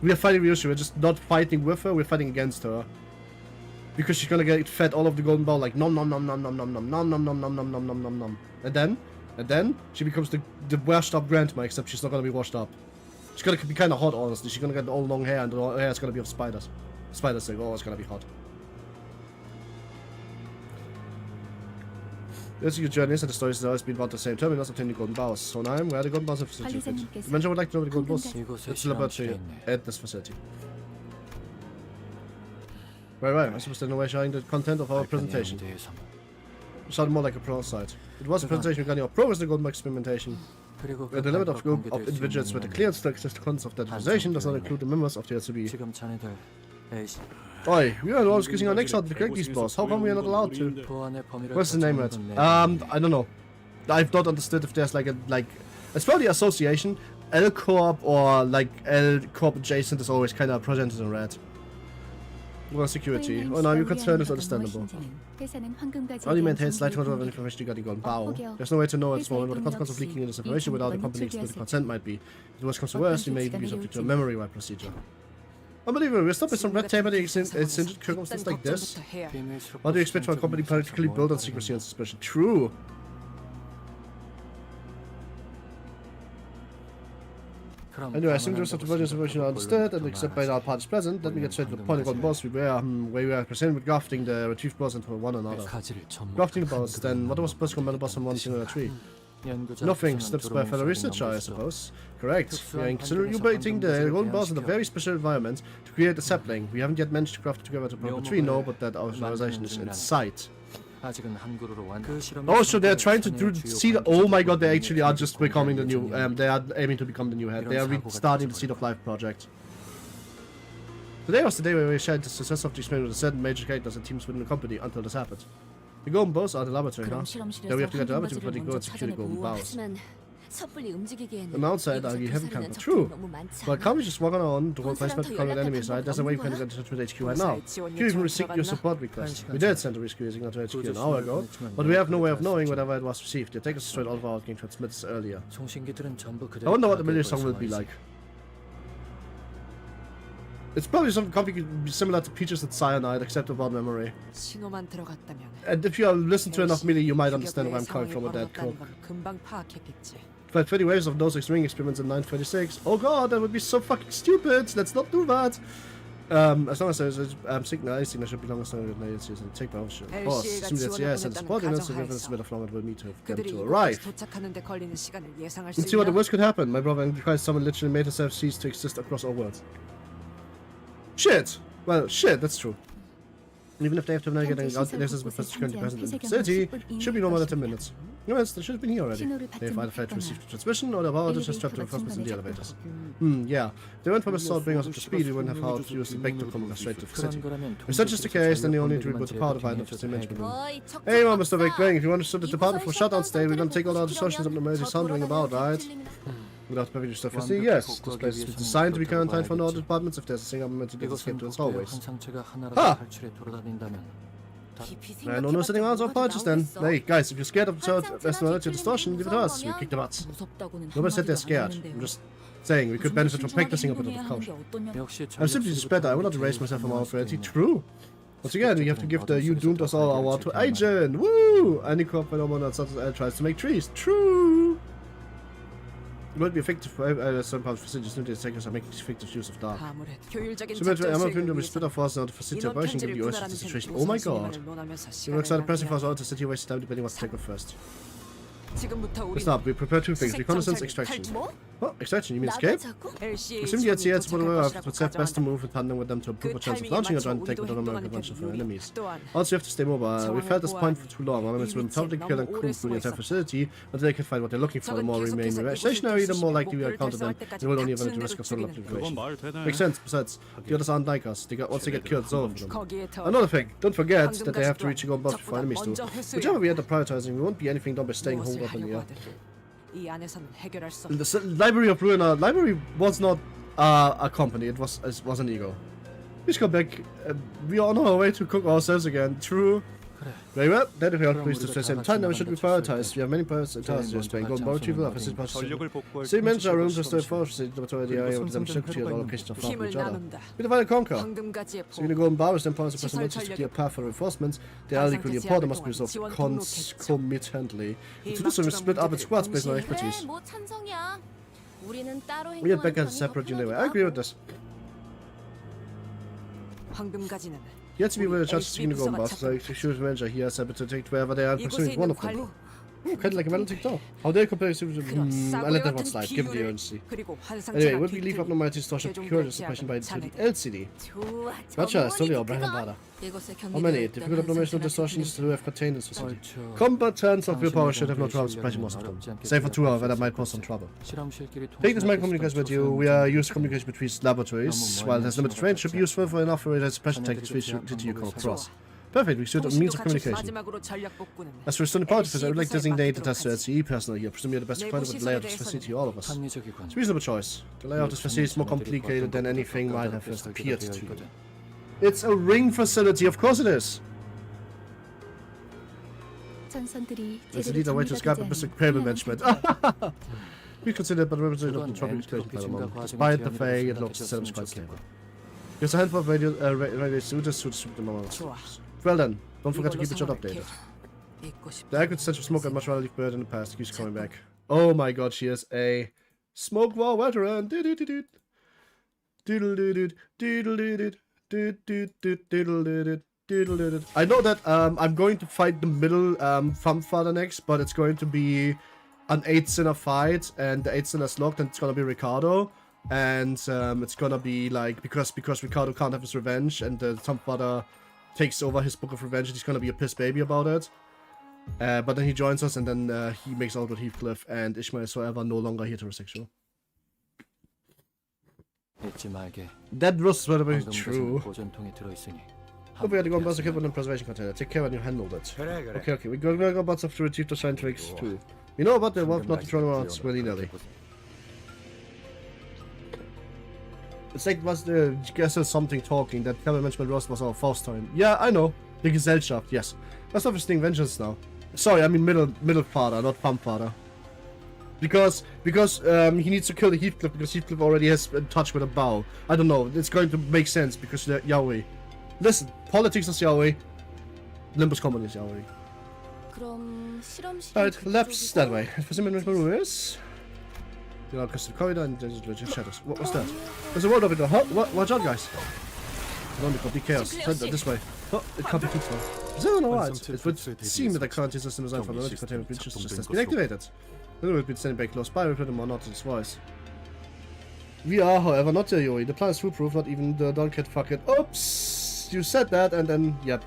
We are fighting Ryosho, we're just not fighting with her, we're fighting against her. Because she's gonna get fed all of the golden bow like nom nom nom nom nom nom nom nom nom nom nom nom nom nom nom nom. And then she becomes the washed up grandma, except she's not gonna be washed up. She's gonna be kinda hot, honestly. She's gonna get all long hair and the hair is gonna be of spiders. Spiders say, oh, it's gonna be hot. There's your journeys and the stories have always been about the same terminus obtaining golden bows. So now where the golden bows have facility fit. The mentor would like to know the golden bows. It's the laboratory at this facility. Right. I suppose there's no way sharing the content of our presentation. It sounded more like a pro site. It was a presentation regarding our progress in the golden bow experimentation. Where the limit of group of individuals with a clear and strict concept of that organization does not include the members of the LCB. Oi, we are always using our necks out to correct these boss. How come we are not allowed to? What's the name of it? I don't know. I've not understood if there's it's probably association. L-Corp or like L-Corp adjacent is always kind of presented in red. Well, security. Oh no, your concern is understandable. Only maintains slight control of information regarding golden bow. There's no way to know at this moment what the consequence of leaking this information without the company explicit consent might be. If it was comes to worse, you may even be subject to a memory wipe procedure. Unbelievable, we're stopped by some red tape at circumstances like this. What do you expect from a company particularly built on secrecy and suspicion? True. Anyway, I assume the rest of the versions of version are understood and accepted by all parties present. Let me get straight to the point of what boss we were, where we are presented with grafting the retrieved boss into one another. Grafting the boss, then what was supposed to come out of the boss on one single tree? Nothing, slips by fellow researcher, I suppose. Correct. We are incubating the golden boss in a very special environment to create a sapling. We haven't yet managed to craft it together to proper tree, no, but that our realization is in sight. Oh, so they're trying to do seed. Oh my god, they actually are just becoming the new. They are aiming to become the new head. They are restarting the Seed of Life project. Today was the day where we shared the success of the experiment with certain major characters and teams within the company until this happened. The golden bows are the laboratory, huh? Yeah, we have to get the laboratory before they go and secure the golden bows. On the outside, you haven't counted. True. But can't we just walk on to roll placement to conquer enemies, right? There's a way we can get in touch with HQ right now. You even received your support request. We did send a rescue signal to HQ an hour ago, but we have no way of knowing whenever it was received. They take us straight out of our game transmits earlier. I wonder what the Millie song will be like. It's probably something complicated, similar to Peaches and Cyanide, except about memory. And if you listen to enough Millie, you might understand where I'm coming from with that cook. Tried 20 waves of those ring experiments in 926. Oh god, that would be so fucking stupid! Let's not do that! As long as there's a signal, I think there should be longer than it's using. Take my option. Of course, assuming that's yes, and support units, so give us a bit of longer it will need to get to arrive. Let's see what the worst could happen. My brother and Christ, someone literally made herself cease to exist across all worlds. Shit! Well, shit, that's true. Even if they have to navigate out the nexus with currently present in the facility, it should be no more than 10 minutes. No, they should have been here already. They've either failed to receive the transmission or the power just trapped to reinforcements in the elevators. Yeah. If they went from a start bring us up to speed, we wouldn't have how to use the bank to come straight to the facility. If such is the case, then they only need to reboot the power divide of the dimension room. Hey, Mr. Big Bang, if you understood the department for shutdown stay, we're gonna take all our distortions of the emergency sounding about, right? Without perfect stuff, yes. This place is designed to be quarantined from all departments if there's a single moment to get escape to its hallways. Ha! I don't know anything else of purchase then. Hey, guys, if you're scared of personality distortion, leave it to us. We kick the butts. Nobody said they're scared. I'm just saying we could benefit from practicing a bit of caution. I'm simply just better. I will not erase myself from our authority. True. Once again, we have to give the You Doomed Us All award to Agent. Woo! Any corp phenomenon such as L tries to make trees. True! It would be effective for some parts of facilities simply the takers are making effective use of dark. So I'm going to split off force now to facilitate operation given the urgency of the situation. Oh my god. You look excited pressing for us out to city waste time depending what to take off first. Listen up, we prepare two things, reconnaissance, extraction. Oh, extraction, you mean escape? Assuming the LCA is what we are, it's best to move in tandem with them to improve our chance of launching a joint take with an American bunch of our enemies. Also, you have to stay mobile. We've held this point for too long. Our enemies will probably kill and cool through the entire facility until they can find what they're looking for. The more remain stationary, the more likely we are to encounter them, and we'll only have the risk of total obliteration. Makes sense, besides, the others aren't like us. Once they get killed, it's over for them. Another thing, don't forget that they have to reach a goal boss before enemies do. Whichever we end up prioritizing, we won't be anything done by staying holed up in the air. The Library of Ruina. Library was not a company, it was an ego. Please come back. We are on our way to cook ourselves again. True. Very well. Then if we are pleased to stress every time, now we should be prioritized. We have many tasks to explain. Golden Bow Retrieval, Officer Passion. Same manager rooms to store force, the area with them secretary and all locations are far from each other. We divide and conquer. So in the Golden Bow is then points of personalities to clear path for reinforcements. They are equally important, must be resolved concomitantly. To do so, we split up in squads based on our expertise. We get back as a separate unit. I agree with this. You have to be with a chance to see the Golden Boss, so if you shoot a manager here, it's able to take wherever they are pursuing one of them. Kind of like a metal TikTok. How dare you compare to I let that one slide, given the urgency. Anyway, would we leave up normality distortion to cure the suppression by the LCD? Gotcha, it's totally our bread and butter. How many? Difficult abnormal distortions to have contained in society. Combatants of willpower should have no trouble suppressing most of them. Save for 2 hours, that might cause some trouble. Take this mind communication with you. We are used to communication between laboratories. While it has limited range, should be useful for enough for the suppression techniques which you come across. Perfect, we should have means of communication. As for restoring power defense, I would like to designate the test to LCE personnel here. Presume you're the best acquainted with the layout of this facility, all of us. It's a reasonable choice. The layout of this facility is more complicated than anything might have first appeared to you. It's a ring facility, of course it is! There's indeed a way to describe the Mr. Crable management. We consider it, but representative of the tropic explosion by the moment. Despite the fact it looks seldom quite stable. There's a handful of radio suitors to distribute them all. Well then, don't forget to keep each other updated. The accurate stench of smoke I'd much rather leave buried in the past keeps coming back. Oh my god, she is a Smoke War veteran. I know that I'm going to fight the middle father next, but it's going to be an 8-sinner fight, and the 8-sinner's locked, and it's gonna be Ricardo, and it's gonna be like because Ricardo can't have his revenge, and the father takes over his book of revenge, and he's gonna be a piss baby about it. But then he joins us, and then he makes out with Heathcliff, and Ishmael is forever no longer heterosexual. That was very true. Hope we had to go and bust a kid in the preservation container. Take care when you handled it. Okay, we're going to go about stuff to retrieve the sign tricks too. You know about the wolf not to throw around willy-nilly. It's like was the guess there's something talking that Kevin mentioned Ross was our first time. Yeah, I know. The Gesellschaft, yes. That's obviously vengeance now. Sorry, I mean middle father, not pump father. Because he needs to kill the Heathcliff because Heathcliff already has been touched with a bow. I don't know. It's going to make sense because they're Yahweh. Listen, politics is Yahweh. Limbus company is Yahweh. Alright, left that way. For some minutes, is. You know, custom corridor and there's legit shadows. What was that? There's a road over there. Huh? Watch out, guys. Don't be complete chaos. This way. Oh, it can't be too far. Is that alright? It would seem that the quarantine system designed for the containment breaches just has been activated. Then we've been standing back close by, we put them on not its voice. We are, however, not the Yoi. The plan is foolproof, not even the dog cat fuck it. Oops! You said that, and then, yep.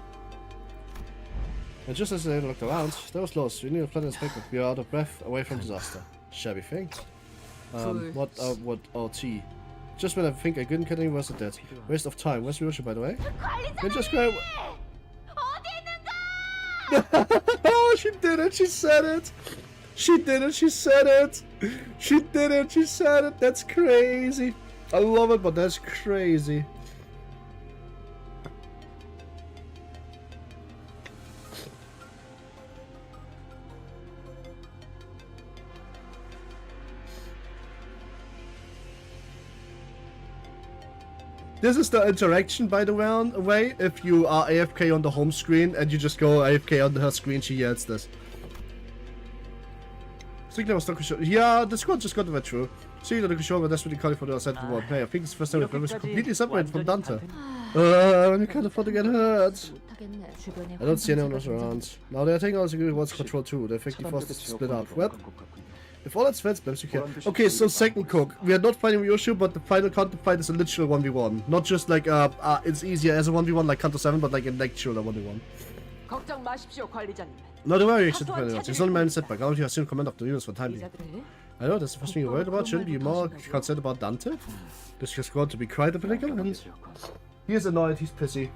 And just as they looked around, that was close. We knew a plan inspected. We are out of breath, away from disaster. Shabby thing. What RT? Just when I think I couldn't get any worse than that. Waste of time. Where's Ryosho, by the way? Just go. Oh, she did it! She said it! She did it! She said it! She did it! She said it! That's crazy! I love it, but that's crazy. This is the interaction, by the way, if you are AFK on the home screen and you just go AFK on her screen, she yells this. Yeah, the squad just got that true. See that the show, that's what you call it for the outside of the world player. I think it's the first time we've ever completely separated from Dante. You can't afford to get hurt. I don't see anyone else around. Now they are taking all the security towards control too. They're effectively forced to split up. Well, if all that's fed spams, you can. Okay, so second cook. We are not fighting Ryosho, but the final counter fight is a literal 1v1. Not just like it's easier as a 1v1 like Canto IX, but like an actual 1v1. No, don't worry, it's only my setback. I don't have seen command of the units for time being. I know, that's the first thing you're worried about. Shouldn't be more concerned about Dante? This is going to be quite a political, and he's annoyed, he's pissy.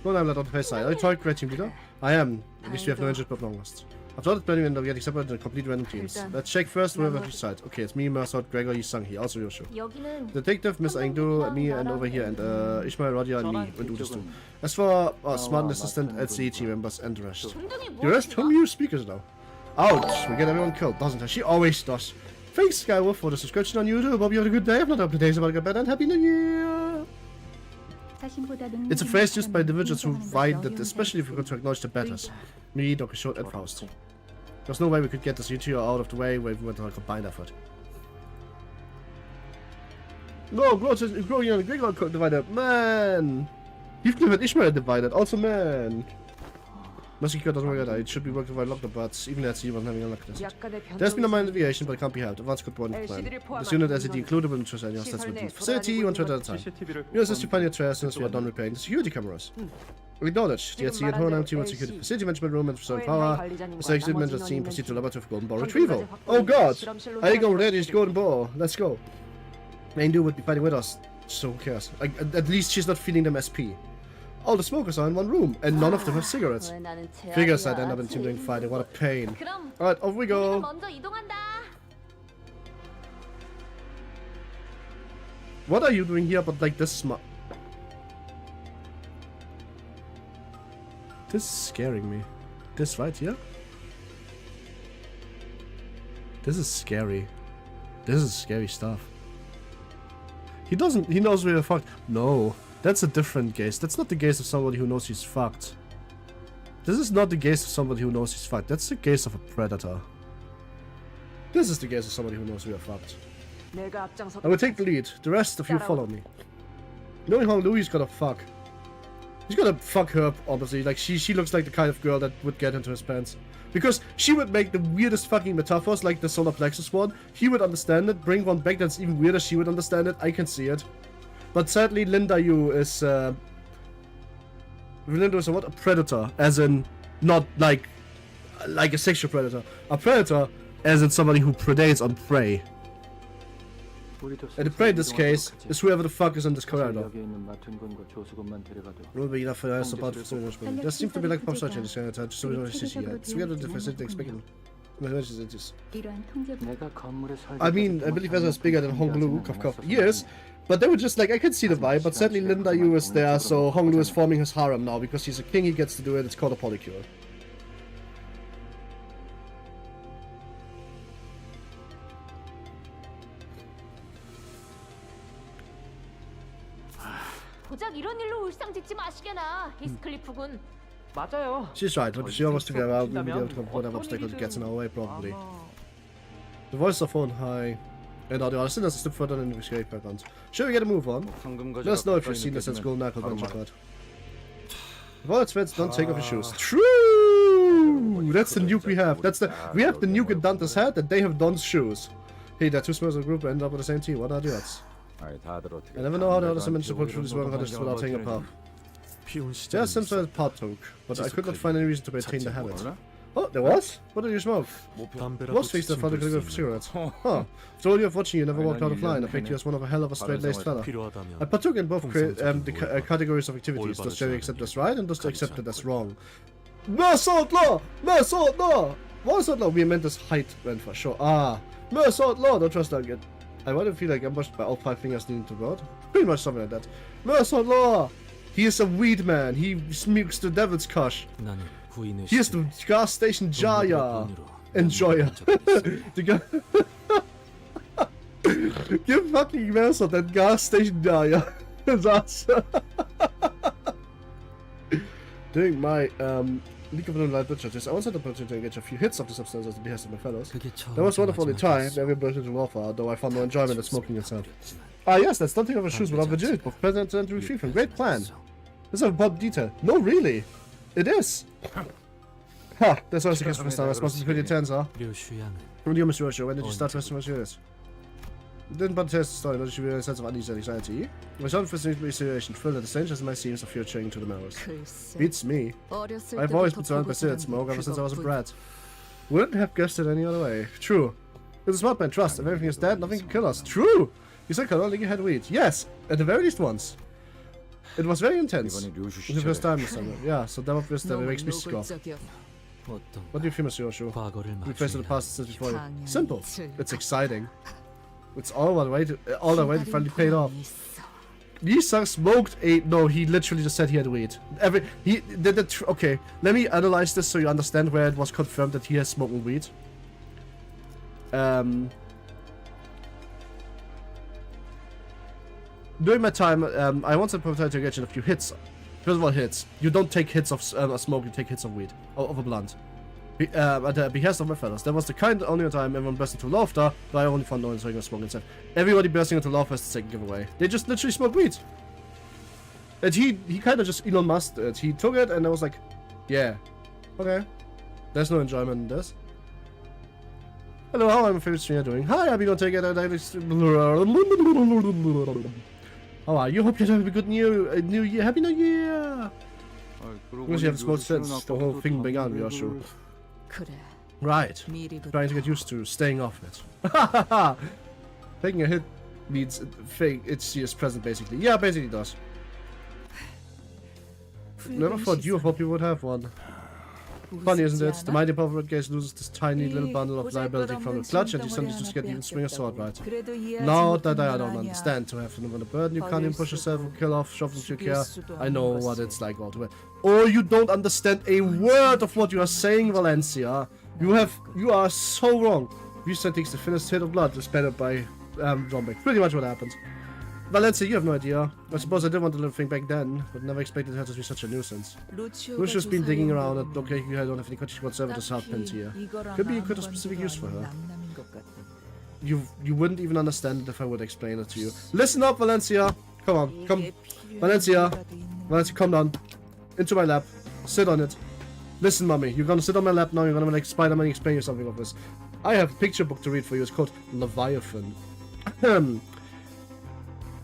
No, I'm not on the face side. Are you trying to create team leader? I am. At least we have no injured but long lost. I've started planning and getting separated into complete random teams. Let's check first whoever we side. Okay, it's me, Mersaud, Gregor, Yisangi, also Ryosho. Detective, Miss Engdu, me, and over here, and Ishmael, Rodia, and me, and Udus too. As for our smart assistant, LCE team members, and the rest. The rest? Whom you speakers now? Ouch! We get everyone killed, doesn't it? She always does. Thanks, Skywolf, for the subscription on YouTube. Hope you had a good day. If not, days about a bad and Happy New Year! It's a phrase used by individuals who find that, especially if we want to acknowledge the betters. Me, Dr. Short, and Faust. There's no way we could get this YouTube out of the way where we went on a combined effort. No, growing and Gregor divided. Man! Heathcliff and Ishmael divided. Also, man! Massacre doesn't work out. It should be working by locked but even at sea, having unlocked this. There's been a minor deviation, but it can't be helped. Advance could point plan. This unit SCD included in trust areas that's within the facility, 1 turn at a time. You assist to find your trash as we are done repairing the security cameras. Acknowledged. The SCD at Honam team will secure the facility management room and restoring power. The security management team proceed to laboratory for golden ball retrieval. Oh god! I think I'm ready to golden ball. Let's go. Aindu would be fighting with us, so who cares? At least she's not feeding them SP. All the smokers are in one room, and none of them have cigarettes. Figures I'd end up in team doing fighting, what a pain. Alright, off we go. What are you doing here but like this smart? This is scaring me. This right here? This is scary. This is scary stuff. He knows we're fucked. No. That's a different gaze. That's not the gaze of somebody who knows he's fucked. This is not the gaze of somebody who knows he's fucked. That's the gaze of a predator. This is the gaze of somebody who knows we are fucked. I will take the lead. The rest of you follow me. Knowing how Louis is gonna fuck. He's gonna fuck her up, obviously. Like, she looks like the kind of girl that would get into his pants. Because she would make the weirdest fucking metaphors, like the solar plexus one. He would understand it. Bring one back that's even weirder. She would understand it. I can see it. But sadly, Linda Yu is, Linda is a what? A predator. As in, not like a sexual predator. A predator, as in somebody who predates on prey. And the prey in this case is whoever the fuck is in this corridor. Will be enough for us about there seems to be like a pop search in this kind of time, so we don't see yet. So we have the facility expecting. I mean, I believe Ezra is bigger than Honglu, cough. Yes, but they were just like, I can see the vibe, but sadly Linda Yu is there, so Honglu is forming his harem now, because he's a king, he gets to do it, it's called a polycule. 고작 이런 일로 울상 짓지 마시게나, 히스클리프군. 맞아요. She's right, but she wants to get out, we'll be able to come whatever obstacle that gets in our way, probably. The voice of phone high. And all the other sinners a step further than the escape backgrounds. Shall we get a move on? Let us know if you've seen the sense gold knuckle adventure card. If all its feds don't take off your shoes. True! That's the nuke we have. We have the nuke in Dante's head, and they have Don's shoes. Hey, they're two members of the group and end up with the same team. What are the odds? I never know how the others managed to put through this world conditions without taking a puff. There are some sort of part toke, but I could not find any reason to maintain the habit. Oh, there was? What did you smoke? Most fixed that found a good of cigarettes. Huh. So you have watching you never walked out of line. I picked you as one of a hell of a straight-laced fella. I partook in both categories of activities. Does Jerry accept this right and does accept it as wrong? Mersault law! Mersault law! Mersault law! We meant this height went for sure. Ah. Mersault law! Don't trust that again. I want to feel like ambushed by all 5 fingers leading to God. Pretty much something like that. Mersault law! He is a weed man. He smokes the devil's kush. He is the gas station Jaya. Enjoyer. Give fucking Mersault that gas station Jaya. His ass. Doing my League of Light Butchers, I once had the opportunity to engage a few hits of the substance at the behest of my fellows. That was wonderful in time, every burst into warfare, though I found no enjoyment in smoking itself. Ah yes, that's don't take off your shoes without virginity, both present and retrieve from. Great plan. This is a important detail. No, really. It is. Ha! That's always the case for Star. I must be pretty intense, huh? From you, Mr. Ryosho, when did you start to serious? Didn't but test the story, but you should be a sense of unease and anxiety. My son for the situation, thrilled at the strange as my seams of fear chilling to the marrows. Beats me. I've always been surrounded by cigarette smoke ever since I was a brat. Wouldn't have guessed it any other way. True. It's a smart man, trust. If everything is dead, nothing can kill us. True! You said Colonel, you had weed. Yes! At the very least once. It was very intense. It's the first time this summer. Yeah, so that was that makes me scoff. What do you feel, Mr. Yoshu? We faced the past since before you. Simple. It's exciting. It's all the way to finally paid off. Lisa smoked a no. He literally just said he had weed. Okay. Let me analyze this so you understand where it was confirmed that he has smoking weed. During my time, I once had opportunity to engage in a few hits. First of all, hits. You don't take hits of smoke. You take hits of weed of a blunt. At the behest of my fellows. That was the kind only time everyone burst into laughter, but I only found no one smoking inside. Everybody bursting into laughter is the second giveaway. They just literally smoke weed. And he kind of just Elon Musked it. He took it and I was like, yeah, okay. There's no enjoyment in this. Hello, how are my favorite streamer doing? Hi, I'll be gonna take it. How are you? Hope you're having a good new year. Happy New Year! Because you haven't smoked since the whole thing began, Ryosho. Right. Trying to get used to staying off it. Taking a hit means it's just present, basically. Yeah, basically it does. Never thought you of what you would have one. Funny, isn't it? The mighty power of case loses this tiny little bundle of liability from the clutch and you suddenly just get even swing a sword right. Now that I don't understand to have another burden, you can't even push yourself and kill off, shove into your care. I know what it's like all the way. Or you don't understand a word of what you are saying, Valencia. You are so wrong. Vshojo takes the thinnest hit of blood, dispelled by Zombic. Pretty much what happens. Valencia, you have no idea. I suppose I did want the little thing back then, but never expected her to be such a nuisance. Lucia's been digging around and okay, I don't have any questions whatsoever to sharp pins here. Could be you could have specific use for her. You wouldn't even understand it if I would explain it to you. Listen up, Valencia! Come on, come. Valencia, come down. Into my lap. Sit on it. Listen, mommy, you're gonna sit on my lap now, you're gonna like Spider-Man explain you something of this. I have a picture book to read for you, it's called Leviathan.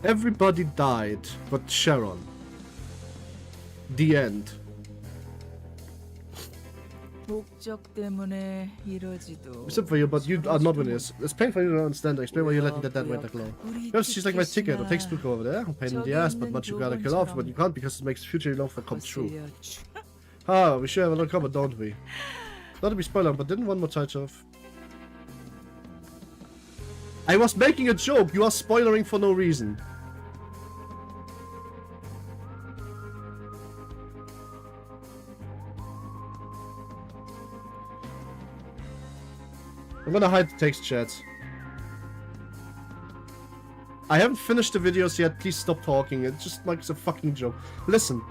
Everybody died but Sharon. The end. Except for you, but you are not winners. It's pain for you to understand. Explain why you're letting that dead weight that low. Yes, she's like my ticket, a textbook over there. Pain in the ass, but much you gotta kill off, but you can't because it makes future long for come true. Ah, we sure have a lot covered, don't we? Not to be spoiler, but didn't one more touch off? I was making a joke, you are spoilering for no reason. I'm gonna hide the text chat. I haven't finished the videos yet, please stop talking, it just makes a fucking joke. Listen,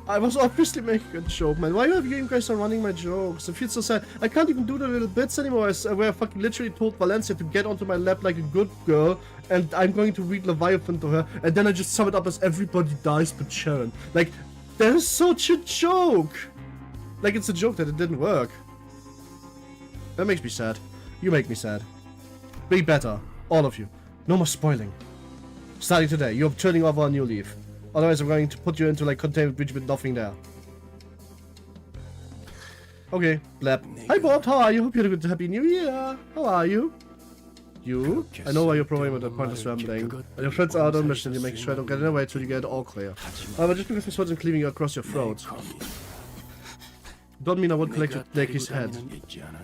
I was obviously making a joke, man. Why are you guys are running my jokes? I feel so sad. I can't even do the little bits anymore where I fucking literally told Valencia to get onto my lap like a good girl, and I'm going to read Leviathan to her, and then I just sum it up as everybody dies but Sharon. Like, that is such a joke! Like, it's a joke that it didn't work. That makes me sad. You make me sad. Be better. All of you. No more spoiling. Starting today, you're turning over a new leaf. Otherwise, I'm going to put you into like containment breach with nothing there. Okay, Blab. Hi Bob, how are you? Hope you had a good happy new year. How are you? You? I know why you're probably with the pointless rambling. And your friends are out on mission, you make sure I don't get in the way till you get it all clear. But just because my swords are cleaving you across your throat. Don't mean I won't collect your Naki's head.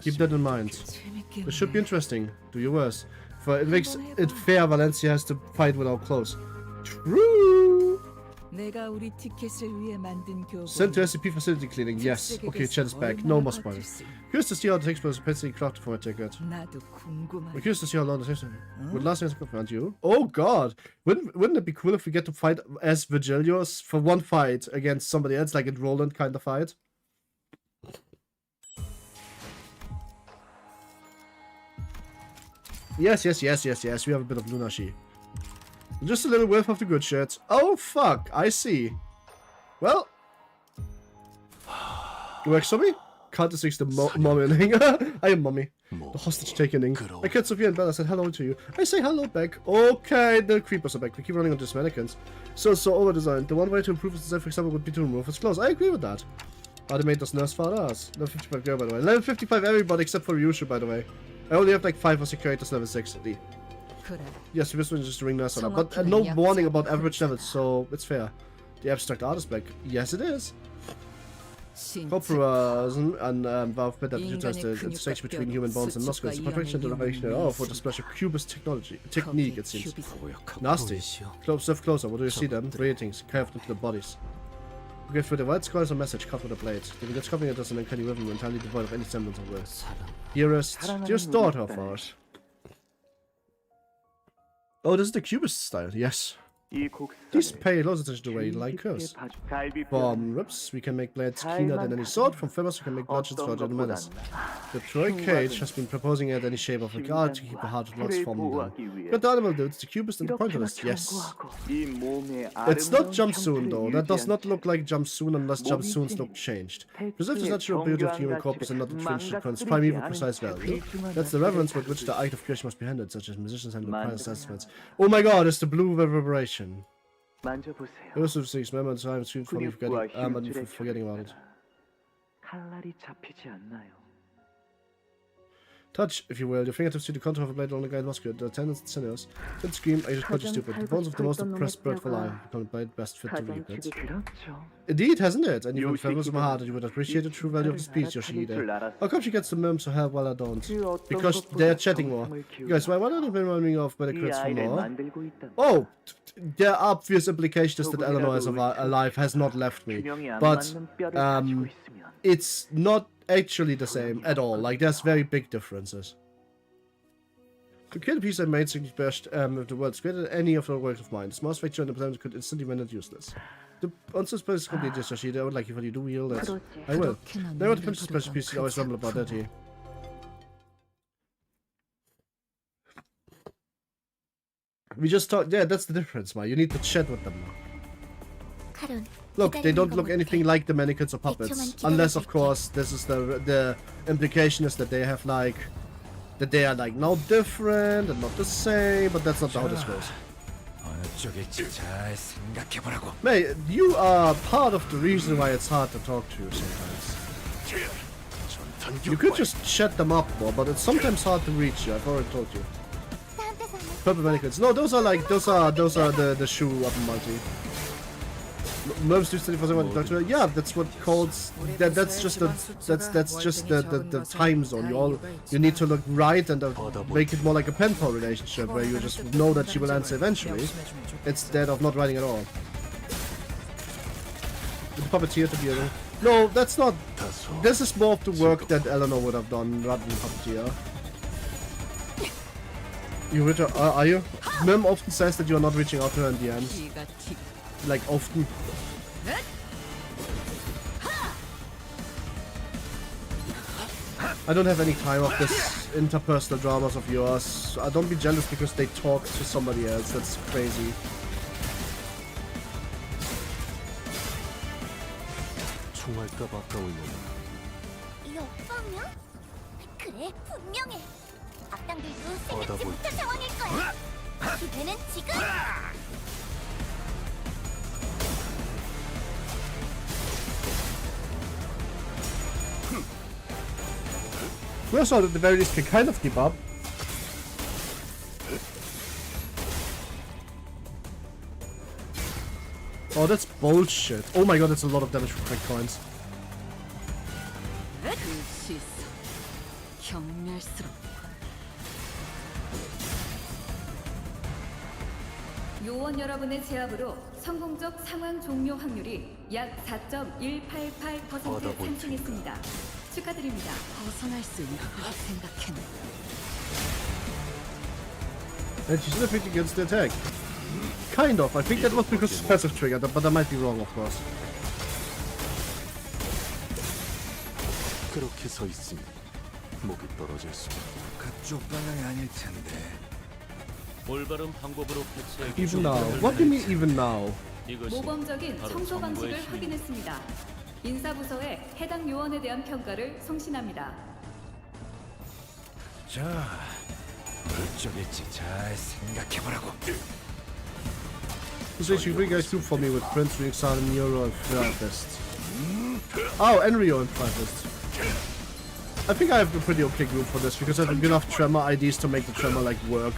Keep that in mind. This should be interesting. Do your worst. For it makes it fair Valencia has to fight without clothes. True! Sent to SCP facility cleaning, yes. Okay, chat is back. No more spoilers. Curious to see how the text was penciling crafted for my ticket. I'm curious to see how long the text would last as aren't you? Oh god! Wouldn't it be cool if we get to fight as Virgilios for one fight against somebody else, like in Roland kind of fight? Yes, we have a bit of Lunashi. Just a little whiff of the good shit. Oh fuck, I see. Well. You work for me? Can't distinguish the mommy. I am mommy. The hostage taking. I killed Sophia and Bella said hello to you. I say hello back. Okay, the creepers are back. We keep running onto these mannequins. So over-designed. The one way to improve this design, for example, would be to remove its clothes. I agree with that. Oh, they made us nurse fathers. Level 55 girl, by the way. Level 55 everybody except for Ryosho, by the way. I only have like 5 or 6 characters level 60. Yes, this one is just a ring nurse on up, but no warning about average levels, so it's fair. The abstract art is back. Yes, it is. Corporas and Valve better utilize the intersection between human bones and muscles. The perfection derivation for the special cubist technique, it seems. Nasty. Step closer. What do you see them? Ratings carved into the bodies. Okay, for the white skull is a message cut with a blade. If it's covering it as an uncanny rhythm entirely devoid of any semblance of will. Dearest daughter of ours. Oh, this is the cubist style, yes. Please pay close attention to the way you like curves. From rips, we can make blades keener than any sword. From feathers, we can make bloodshed larger than menace. The Troy Cage has been proposing at any shape of a guard to keep the heart of locks from them. Good animal dudes, the cubist and the pointillist, yes. It's not jump soon though. That does not look like jump soon unless jump soons look changed. Preserve the natural beauty of the human corpus and not the fringe sequence, primeval precise value. That's the reverence with which the act of creation must be handled, such as musicians handle pious assessments. Oh my god, it's the blue reverberation. It was 6 moments I'm soon for me forgetting about it. Touch, if you will, your fingertips to the contour of a blade on the guide muscular, the tendons and sinews. Don't scream, I just caught you stupid. The bones of the most oppressed bird for life become the blade best fit to reap it. Indeed, hasn't it? And even if I was of my heart, you would appreciate the true value of the speech, Yoshihide. How come she gets the mum so hell while I don't? Because they're chatting more. You guys, why don't you remind me of better crits for more? Oh! There are obvious implications that Eleanor is alive, has not left me. But, it's not actually the same at all. Like, there's very big differences. To kill a piece I made significantly best if the world's greater than any of the works of mine. The smallest factor in the planet could instantly render it useless. The once place is complete, Yoshihide. I would like you for you to wield that. I will. Now when it comes to special pieces, I always rumble about that here. We just talked. Yeah, that's the difference, man. You need to chat with them now. Look, they don't look anything like the mannequins or puppets, unless, of course, this is the implication is that they have like that they are like now different and not the same, but that's not how this goes. Mate, you are part of the reason why it's hard to talk to you sometimes. You could just chat them up more, but it's sometimes hard to reach you. I've already told you. Purple mannequins. No, those are the shoe up in multi. Nerves do 24/7. Yeah, that's what calls that's just the time zone. You need to look right and make it more like a pen pal relationship where you just know that she will answer eventually, instead of not writing at all. The puppeteer to be able. No, that's not. This is more of the work that Eleanor would have done rather than puppeteer. You are you? Mim often says that you are not reaching out to her in the end. Like often. I don't have any time of this interpersonal dramas of yours. Don't be jealous because they talk to somebody else. That's crazy. 그래, 분명해. 악당들도 생각지못한 상황일 거야. 기회는 지금. We also at the very least can kind of keep up. Oh, that's bullshit. Oh my god, that's a lot of damage for quick coins. 요원 여러분의 제압으로 성공적 상황 종료 확률이 약 4.188% 상승했습니다. 축하드립니다. 벗어날 수 있다고 생각했네. And she's defeated against the attack. Kind of. I think that was because it's passive trigger, but I might be wrong, of course. 그렇게 서 있으면 목이 떨어질 수. 그쪽 방향이 아닐 텐데. 올바른 방법으로 대처해. Even now. What do you mean even now? 모범적인 청소 방식을 확인했습니다. 인사부서에 해당 요원에 대한 평가를 송신합니다. 자, 어쩌겠지 잘 생각해보라고. So you bring guys through for me with Prince Ryosho and Nero and Fist. Oh, and Rio and Fist. I think I have a pretty okay group for this because I have enough Tremor IDs to make the Tremor like work.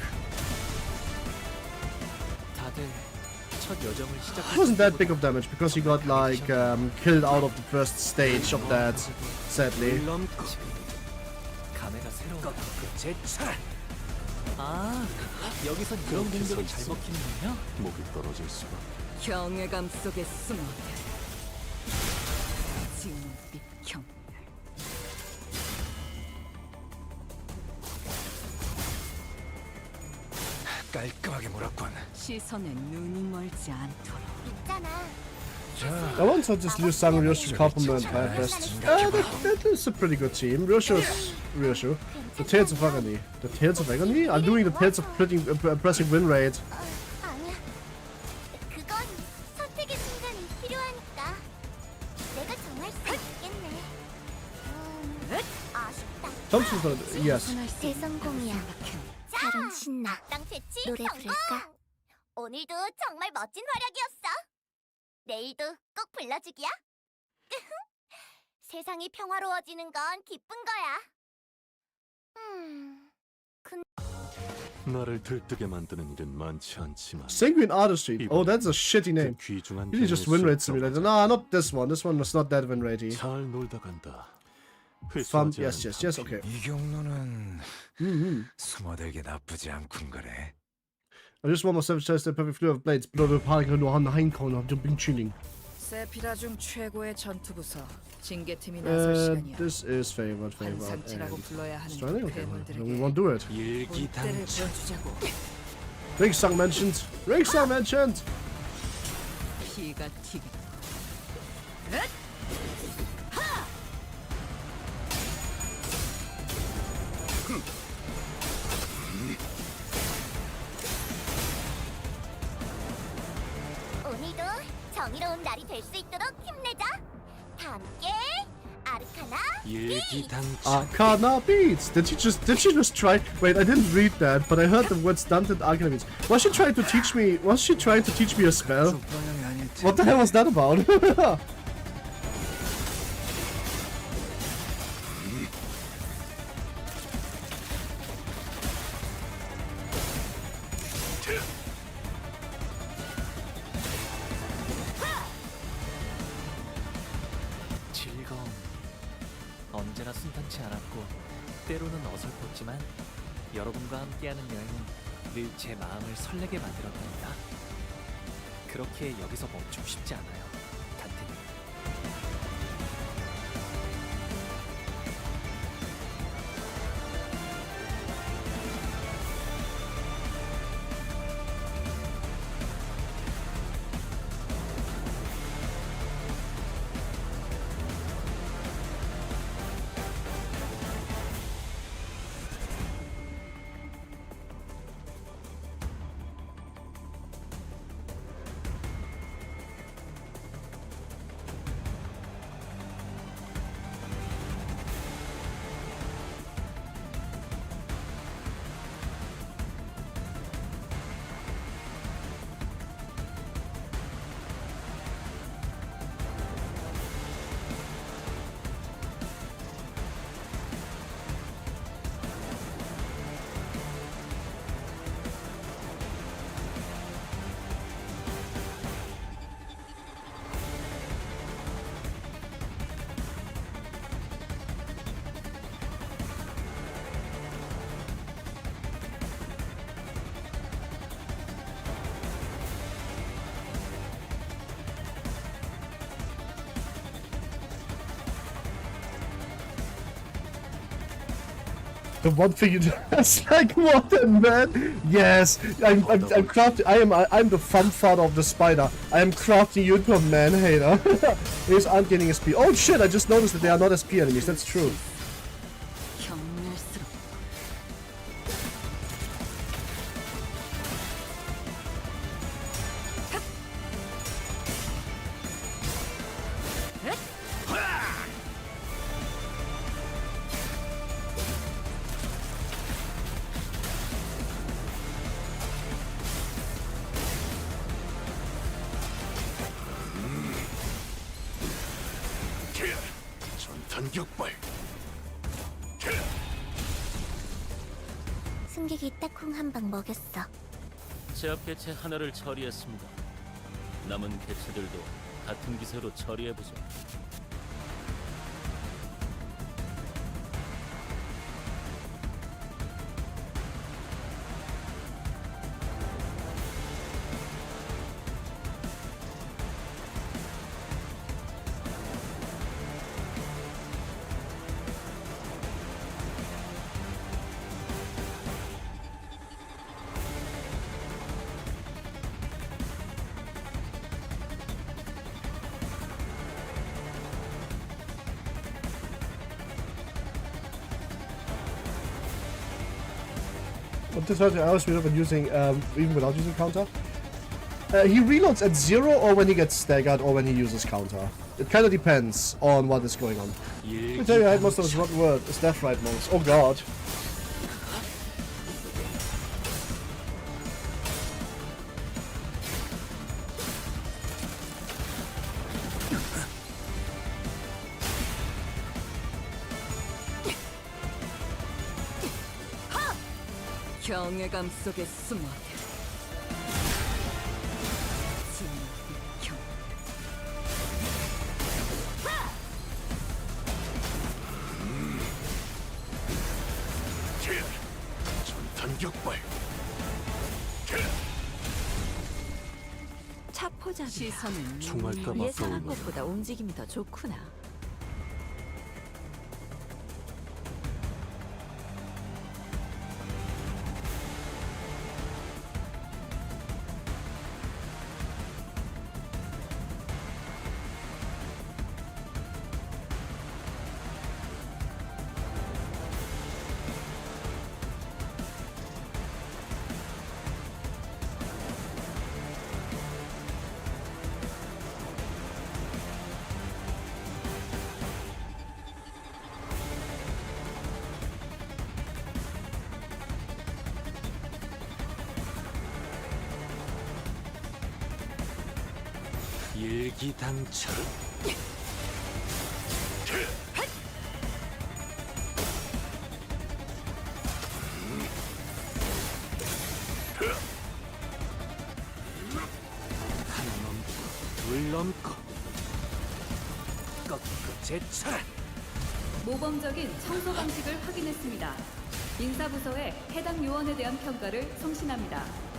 It wasn't that big of damage because he got like killed out of the first stage of that, sadly. 여기서 그런 공격을 잘 먹히는군요. 목이 떨어질 수가. 경외감 속에 숨어. 진빛 경. 깔끔하게 몰았군. 시선에 눈이 멀지 않도록. 있잖아. I once had this Liu-sang Ryosho compliment by best. That is a pretty good team. Ryosho. The Tales of Agony. The Tales of Agony? I'm doing the Tales of pretty impressive win rate. 아니야. 그건 선택의 순간이 필요하니까. 내가 정할 수 있겠네. 아쉽다. Thompson's gonna. Yes. 대성공이야. 다른 신나. 악당 퇴치 노래 부를까? 오늘도 정말 멋진 활약이었어. 내일도 꼭 불러주기야. 세상이 평화로워지는 건 기쁜 거야. 나를 들뜨게 만드는 일은 많지 않지만. Sanguine Artistry. Oh, that's a shitty name. 귀중한 Really just win rate simulator. Nah, not this one. This one was not that win ratey. 잘 놀다 간다. Yes, okay. 이 경로는 숨어들기 나쁘지 않군 거래. I just want my 7 shows the perfect flow of blades, blood of particle no on the hind corner of jumping chilling. 세피라 중 최고의 전투 부서 징계팀이 나설 시간이야. This is favorite. 환상체라고 And 불러야 하는 Australia? Okay, 괴물들에게 we won't do it. 본때를 보여주자고. Rigsang mentioned. Rigsang mentioned. 피가 튀기. 오늘도 정의로운 날이 될 수 있도록 힘내자. 다 함께 아르카나 Arcana beats. Did she just try? Wait, I didn't read that, but I heard the word stunted Arcana beats. Was she trying to teach me? Was she trying to teach me a spell? 방향이 아닐 텐데. What the hell was that about? 즐거움 언제나 순탄치 않았고 때로는 어설펐지만 여러분과 함께하는 여행은 늘 제 마음을 설레게 만들었답니다. 그렇게 여기서 멈추고 싶지 않아요, 단테님. The one thing you do is like what a man. Yes, I'm crafting. I'm the fun father of the spider. I am crafting you into a man hater. These aren't getting SP. Oh shit! I just noticed that they are not SP enemies. That's true. 전탄격발. 승객이 딱콩 한 방 먹였어. 제압 개체 하나를 처리했습니다. 남은 개체들도 같은 기세로 처리해보죠. What does else we have been using even without using counter? He reloads at 0 or when he gets staggered or when he uses counter. It kind of depends on what is going on. Let me tell you, I had most of his rotten word is left right monks. Oh god. 경외감 속에 숨어. 전탄격발. 초호잡이야. 시선은 총알까 예상한 것보다 움직임이 더 좋구나. 일기당천. 하나 넘고 둘 넘고 꺾고 제쳐라. 모범적인 청소 방식을 확인했습니다. 인사부서에 해당 요원에 대한 평가를 송신합니다.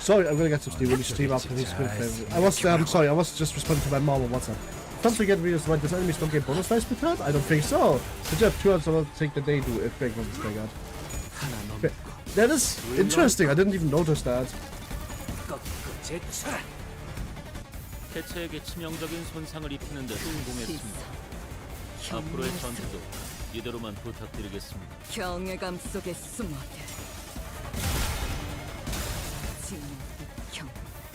Sorry, I'm gonna get some sleep when you stream after this. I was, sorry, I was just responding to my mom on WhatsApp. Don't forget videos like this. Enemies don't get bonus dice per turn? I don't think so. But you have 2 hours, so I'll take the day do if break was this out. That is interesting. I didn't even notice that. 개체에게 치명적인 손상을 입히는 데 성공했습니다. 앞으로의 전투도 이대로만 부탁드리겠습니다. 경외감 속에 숨어들.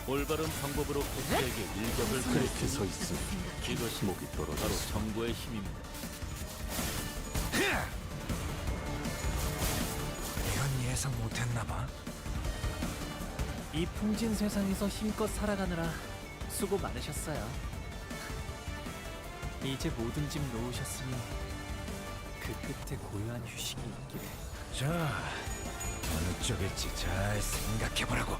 올바른 방법으로 개체에게 일격을 그렇게 서 있으면 이것이 목이 바로 떨어졌어. 정보의 힘입니다. 이건 예상 못했나봐. 이 풍진 세상에서 힘껏 살아가느라 수고 많으셨어요. 이제 모든 짐 놓으셨으니 그 끝에 고요한 휴식이 있기를. 자, 어느 쪽일지 잘 생각해보라고.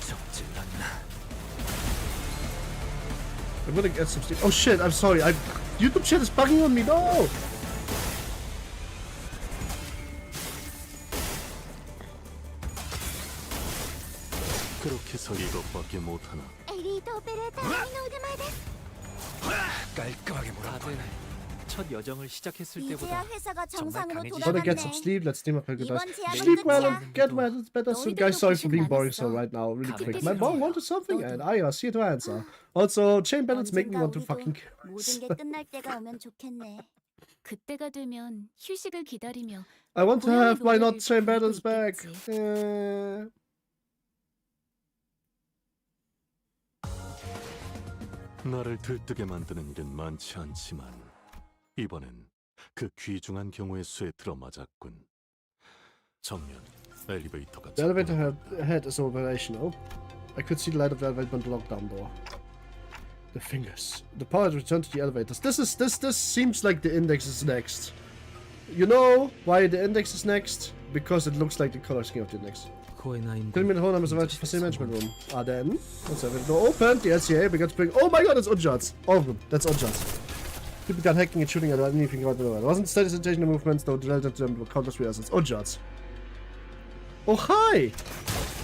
적질났나? I'm gonna get some sleep. Oh shit, I'm sorry. YouTube shit is bugging on me. No! 그렇게 서 이것밖에 못하나? 깔끔하게 몰아봐. 다들 첫 여정을 시작했을 이제야 때보다 회사가 정말 정상으로 강해지셨네. Gonna get some 돌아갔네. sleep. Let's stream up a good 이번 night. 제안은 Sleep well 끝이야. and get well. It's better soon. Guys, sorry for being boring so right now. Really quick. My mom wanted something and I see it to answer. Also, chain battles make me want to fucking kill. 모든 게 끝날 때가 오면 좋겠네. 그때가 되면 휴식을 기다리며 I want to have my not chain 그리고 battles back. 있겠지. 나를 들뜨게 만드는 일은 많지 않지만 이번엔 그 귀중한 경우의 수에 들어맞았군. 정면 엘리베이터가 The elevator head is operational. I could see the light of the elevator on the lockdown door. The fingers. The power to return to the elevators. This seems like the index is next. You know why the index is next? Because it looks like the color scheme of the index. Tell me the whole number of facility management room. Then once the door opened, the LCA began to bring. Oh my god, it's unshots. All of them. That's unshots. People began hacking and shooting at anything right below. It wasn't steady situation movements, though related to them were countless rehearsals. Unshots. Oh hi!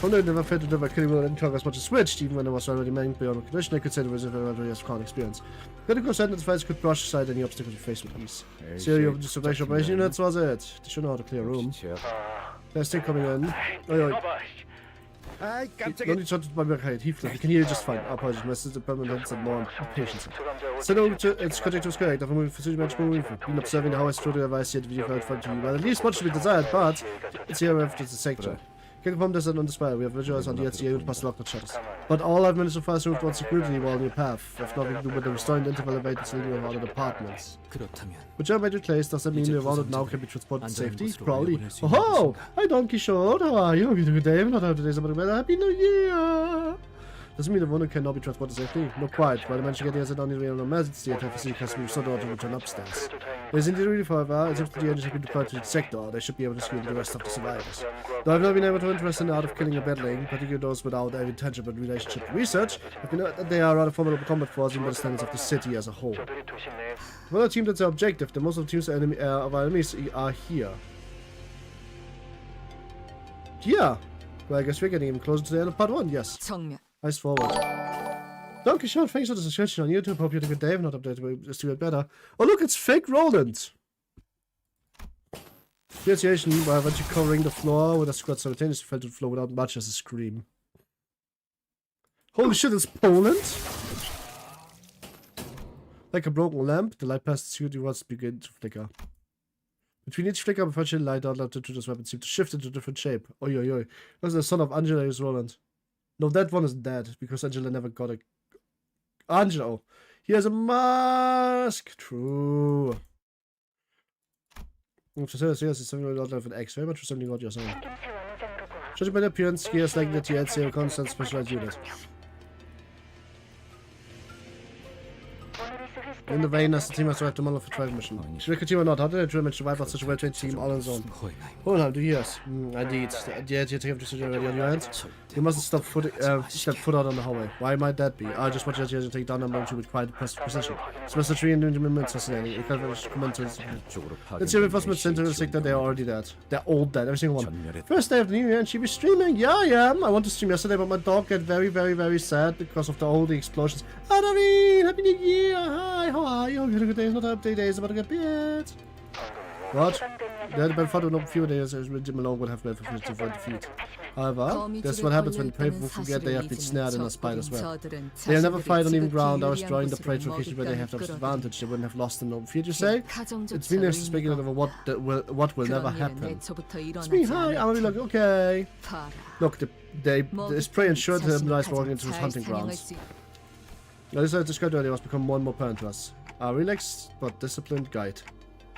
Although they never failed to deliver killing without any progress much as switched, even when there was already many beyond condition, I could say there was a very strong experience. Critical sentence fights could brush aside any obstacles you face with ease. Serial distribution operation units was it? They should know how to clear a room. There's thing coming in. Oi, oi. No need to by my he flipped. You can hear you just fine. Apologies, message the permanent and more patience. Send over to its contact was correct. I've moved for 3 minutes moving. Been observing how I stood advice yet video felt fun to you. Well, at least much to be desired, but it's here after the sector. Can't confirm this on the spire. We have visuals on the LCA with past locked shutters. But all I've managed so far is one security wall on your path. I've nothing to do with the restoring the interval elevated ceiling of other apartments. With your major place, does that mean the around it now can be transported to safety? Probably. Oh ho! Hi Don Quixote, how are you? Hope you're doing good day. Not how today's about the weather. Happy New Year! Doesn't mean the one cannot be transported safely. Not quite. While I managed to get here as an real emergency, I have to see customers so to return upstairs. There's indeed really however, as if the engines have been deployed to the sector, they should be able to screen the rest of the survivors. Though I've not been able to interest in the art of killing a battling, particularly those without any tangible relationship to research, I've been that they are rather formidable combat force by the standards of the city as a whole. Well, a team that's their objective, the most of the teams of our enemies are here. Yeah! Well, I guess we're getting even closer to the end of part 1, yes. Nice forward. Don Quixote, thanks for the subscription on YouTube. Hope you had a good day. If not updated, just do it better. Oh, look, it's fake Roland. The situation where I went to covering the floor with a squad simultaneously fell to the floor without much as a scream. Holy shit, it's Poland? Like a broken lamp, the light past the security walls begin to flicker. Between each flicker, the light outlet to this weapon seemed to shift into a different shape. Oi, oi, oi. That's the son of Angela is Roland. No, that one is dead, because Angela never got a... Angelo! He has a mask! True. For serious, yes, it's something like an X. Very much resembling what you're saying. Judging by the appearance, he is like the TLC, a constant specialized unit. In the vein, as the team has survived the model for trial mission. Should we continue or not? How did I manage to wipe out such a well-trained team all on its own? Hold on, 2 years. Indeed. Yeah, you take up decision already on your hands. You mustn't step foot out on the hallway. Why might that be? I just watch you to take down number 2 with quite precision. Semester 3 and doing the movement fascinating. You can't comment to it. Let's see, reinforcement center and sector, they are already dead. They're all dead, every single one. First day of the new year and she be streaming. Yeah, I am. I want to stream yesterday, but my dog got very, very, very sad because of all the explosions. Halloween! Happy New Year! Hi, how are you? Hope you had a good day. It's not an update day, it's about to get bad. What? They had been fought with a few days as Jim alone would have been for defeat. However, that's what happens when people forget they have been snared in a spider's web. They'll never fight on even ground. I was drawing the prey to location where they have the advantage. They wouldn't have lost in open field, you say? It's meaningless to speculate over what will never happen. It's me, hi, I'm gonna be like, okay. Look, this prey ensured him nice walking into his hunting grounds. As I described earlier, was become more and more apparent to us. A relaxed but disciplined guide.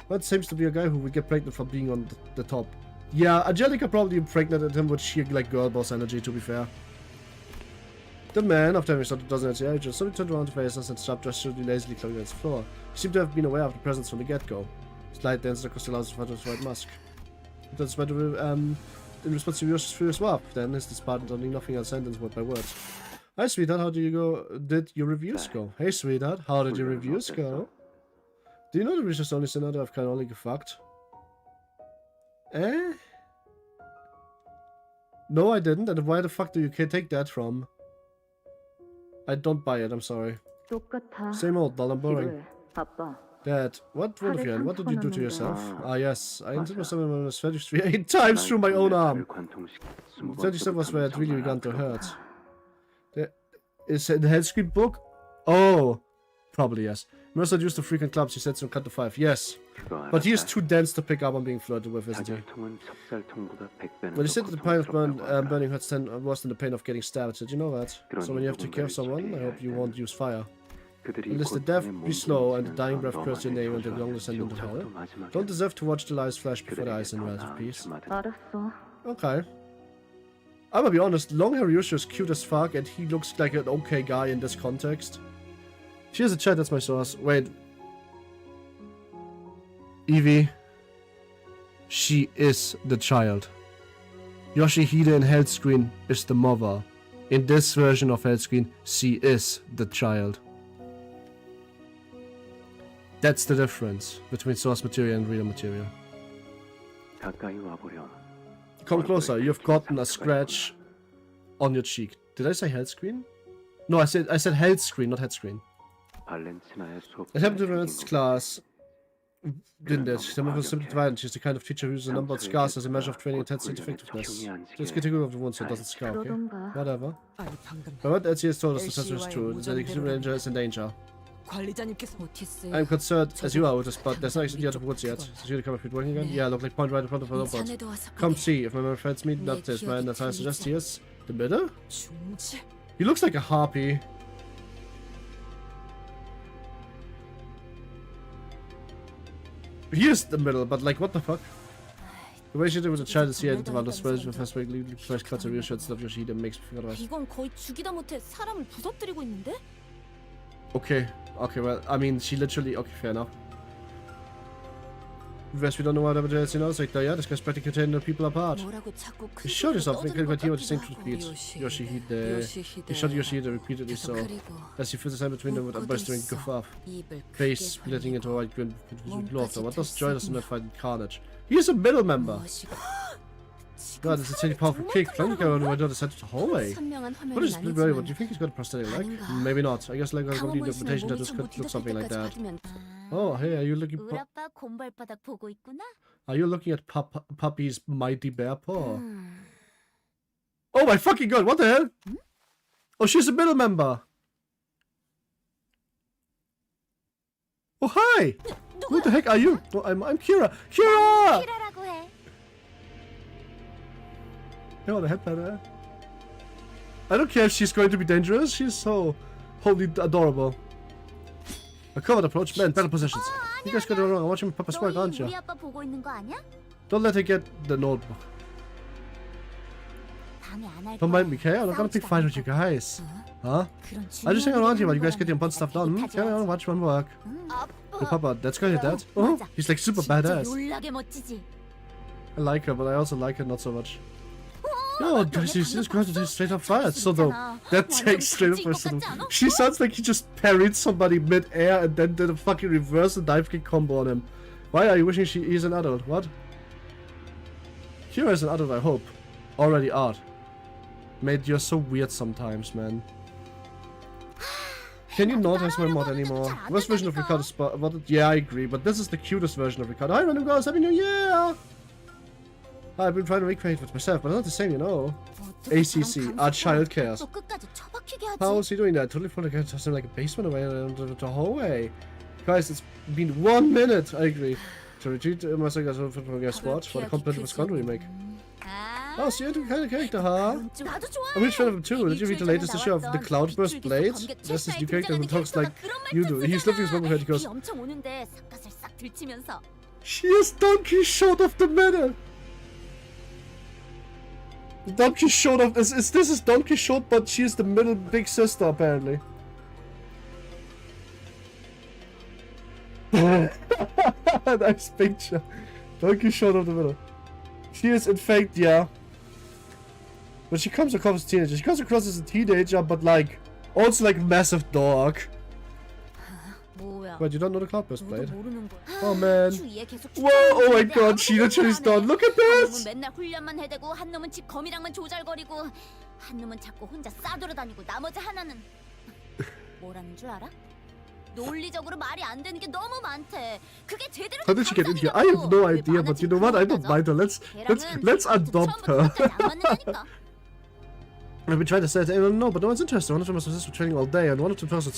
That seems to be a guy who would get pregnant for being on the top. Yeah, Angelica probably impregnated him with sheer like girl boss energy, to be fair. The man, after having started dozen at the ages, suddenly turned around to face us and stopped just lazily close against the floor. He seemed to have been aware of the presence from the get-go. His light danced across the louds of his white mask. That's why in response to Yoshi's furious warp, then his Spartan doing nothing else sentence word by word. Hi sweetheart, how did your reviews go? Hey sweetheart, how did your reviews go? Do you know the richest only senator of can only get fucked? Eh? No, I didn't, and why the fuck do you take that from? I don't buy it, I'm sorry. Same old, dull and boring. Dad, what Wolfgang, what did you do to yourself? Ah yes, I injured myself in my 33 8 times through my own arm. 37 was where it really began to hurt. Is it the head script book? Oh, probably yes. Mercer used the frequent clubs, he said some cut to 5. Yes. But he is too dense to pick up on being flirted with, isn't he? When he said that the pain of burning hurts 10 worse than the pain of getting stabbed, did you know that? So when you have to kill someone, I hope you won't use fire. Unless the death be slow and the dying breath curse your name until the long descent into hell. Don't deserve to watch the lives flash before the eyes in relative peace. Okay. I'm gonna be honest, long-hair Ryosho is cute as fuck and he looks like an okay guy in this context. She has a chat, that's my source. Wait. Evie. She is the child. Yoshihide in Hellscreen is the mother. In this version of Hellscreen, she is the child. That's the difference between source material and real material. Come closer, you've gotten a scratch on your cheek. Did I say Hellscreen? No, I said Hellscreen, not headscreen. It happened to the class. Didn't it? The was simply divine. She's the kind of teacher who uses a number of scars as a measure of training intensity and effectiveness. Just get rid of the one so it doesn't scar, okay? Whatever. But what Etsy has told us the professor is true. The danger is in danger. I'm concerned as you are with this, but there's not yet of woods yet. Is you come up with working again? Yeah, look like point right in front of the robot. Come see, if my memory friends me, not this man, that's how I suggest he is. The middle? He looks like a harpy. He is the middle, but like, what the fuck? The way she did with the child is here at the one of the first week, first cuts of Ryosho instead of Yoshihide makes me feel otherwise. Okay, well, I mean, she literally, okay, fair enough. Rest we don't know whatever else, you know, it's like, yeah, this guy's practically tearing the people apart. You showed yourself, they couldn't continue with the same truth beats. Yoshihide. He shot Yoshihide repeatedly so. As he feels the time between them with a blistering goof off. Face splitting into a white grin with laughter. What does join us in that fight in carnage? He is a middle member! God, it's a pretty powerful kick. Flanking guy on my daughter's head to the hallway. What is this very? What do you think he's got a prosthetic leg? Maybe not. I guess like a complete interpretation that this could look something like that. Oh, hey, are you looking at Puppy's mighty bear paw? Oh my fucking god, what the hell? Oh, she's a middle member. Oh, hi! Who the heck are you? Oh, I'm Kira. Kira! Oh, the headband. I don't care if she's going to be dangerous. She's so wholly adorable. A covered approach, man, better positions. You guys got it wrong. I'm watching Papa Squawk, aren't you? Don't let her get the notebook. Don't mind me, okay? I'm not gonna pick fight with you guys. Huh? I'll just hang around here while you guys get your fun stuff done. Carry on, watch one work. Hey, Papa, that's gonna hit that. Oh, he's like super badass. I like her, but I also like her not so much. Yo, guys, you see this girl takes straight up fire. So though, that takes straight up fire. She sounds like he just parried somebody mid-air and then did a fucking reversal dive kick combo on him. Why are you wishing he's an adult? What? Kira is an adult, I hope. Already art. Mate, you're so weird sometimes, man. Can you not have my mod anymore? The worst version of Ricardo is yeah, I agree, but this is the cutest version of Ricardo. Hi, random girls, happy new year! I've been trying to recreate it myself, but it's not the same, you know. ACC, our child cares. How is he doing that? Totally probably toss him like a basement away into the hallway. Guys, it's been 1 minute, I agree. To retreat must I guess what? For the compliment of a Scott remake. Oh, so you're the kind of character, huh? I'm a huge fan of him too. Did you read the latest issue of The Cloudburst Blades? There's this new character who talks like you do. He's lifting his mobile head, he goes, she is Don Quixote of the Meadow! Don Quixote of this is Don Quixote, but she is the middle big sister apparently. Nice picture. Don Quixote of the middle. She is in fact, yeah. But she comes across as a teenager. She comes across as a teenager, but like also like massive dog. Wait, you don't know the Cloudburst Blade? Oh man. Whoa, oh my god, she literally is done. Look at this! How did she get in here? I have no idea, but you know what? I don't mind her. Let's adopt her. I've been trying to say it, no, but no one's interested. One of them was obsessed with training all day, and one of them was with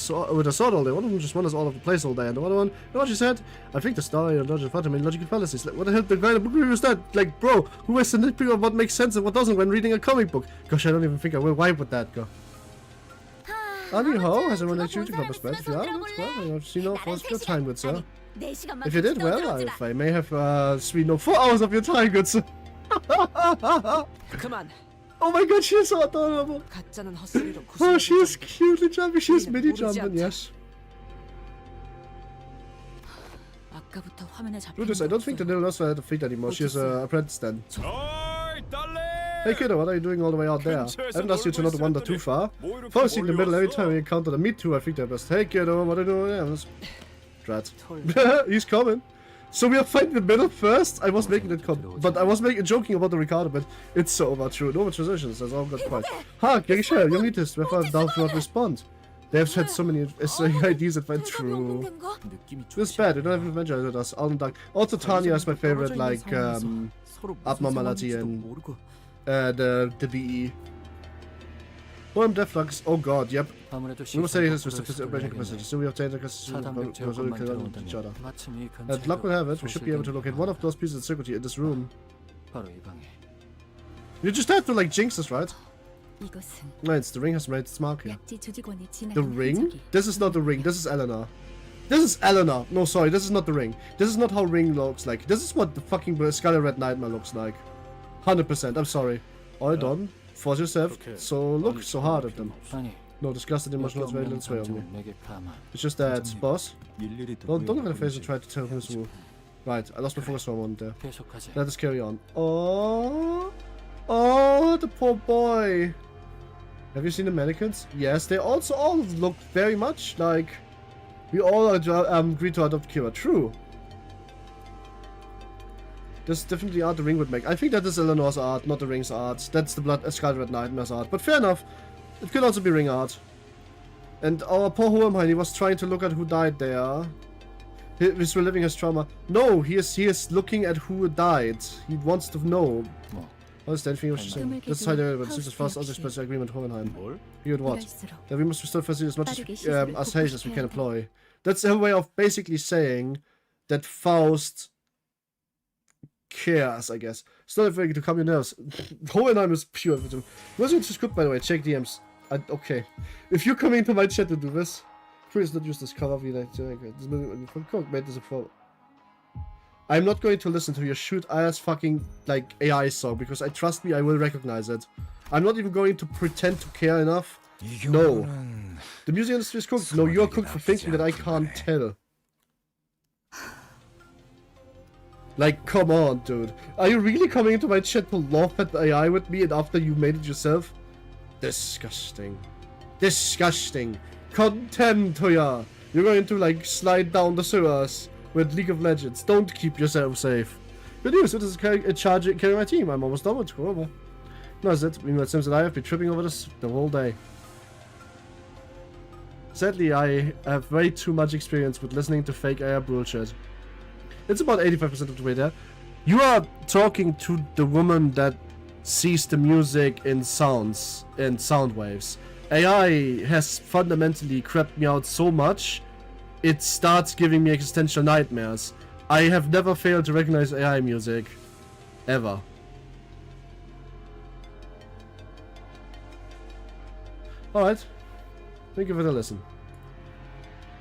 a sword all day. One of them just wanders all over the place all day, and the other one, you know what she said? I think the story of logic of logical fallacies. Like, what the hell? The guy in the book review was that? Like, bro, who has the nitpick of what makes sense and what doesn't when reading a comic book? Gosh, I don't even think I will. Why would that go? Anyhow, has anyone like you to come back? If you are, well, I've seen no force of your time, good sir. If you did, well, if I may have seen no 4 hours of your time, good sir. Come on. Oh my god, she is so adorable. Oh, she is cutely jumping. She is mini jumping, yes. Brutus, I don't think the little nurse had a feet anymore. She is an apprentice then. Hey kiddo, what are you doing all the way out there? I haven't asked you to not wander too far. Forest in the middle every time we encounter the meat too, I think they're best. Hey kiddo, what are you doing? Drat. He's coming. So we are fighting the middle first? I was making it but I was joking about the Ricardo, but it's so over true. No transitions, that's all good point. Ha, Geisha, young elitist, wherefore thou not respond. They've had so many ideas that went through. This is bad, we don't have adventure with us. All in dark. Also, Tanya is my favorite, like, abnormality in the DE. Poem Deflux, oh god, yep. We must say this was the operation capacity, so we obtained the capacity to each other. And luck will have it, we should be able to locate one of those pieces of security in this room. You just have to, like, jinx us, right? Right, the ring has made its mark here. The ring? This is not the ring, this is Eleanor. This is Eleanor! No, sorry, this is not the ring. This is not how ring looks like. This is what the fucking Scarlet Red Nightmare looks like. 100%, I'm sorry. All done. Force yourself, so look so hard at them. No, disgusted emotional very little sway on me. It's just that, boss. Don't look at the face and try to tell who's who. Right, I lost my focus for a moment there. Let us carry on. Oh, the poor boy. Have you seen the mannequins? Yes, they also all look very much like we all agreed to adopt Kira. True. This definitely art the ring would make. I think that is Eleanor's art, not the ring's art. That's the Scarlet Red Nightmare's art. But fair enough. It could also be ring art. And our poor Hohenheim, he was trying to look at who died there. He's reliving his trauma. No, he is looking at who died. He wants to know. What is that thing you're saying? Let's hide there, but this is as fast as express agreement Hohenheim. You at what? That we must restore facility as much as haste as we can employ. That's a way of basically saying that Faust cares, I guess. Still a way to calm your nerves. Hohenheim is pure. Was it just good, by the way? Check DMs. Okay. If you're coming to my chat to do this, please not use this cover of I'm not going to listen to your shoot-ass fucking, like, AI song, because trust me, I will recognize it. I'm not even going to pretend to care enough. No. The music industry is cooked. No, you're cooked for thinking that I can't tell. Like, come on, dude. Are you really coming into my chat to laugh at the AI with me and after you made it yourself? Disgusting. Disgusting. Content, Toya. You're going to, like, slide down the sewers with League of Legends. Don't keep yourself safe. Good news, it is carrying my team. I'm almost done with it. Horrible. No, that's it. Meanwhile, it seems that I have been tripping over this the whole day. Sadly, I have way too much experience with listening to fake AI bullshit. It's about 85% of the way there. You are talking to the woman that sees the music in sounds and sound waves. AI has fundamentally crept me out so much, it starts giving me existential nightmares. I have never failed to recognize AI music. Ever. Alright. Thank you for the listen.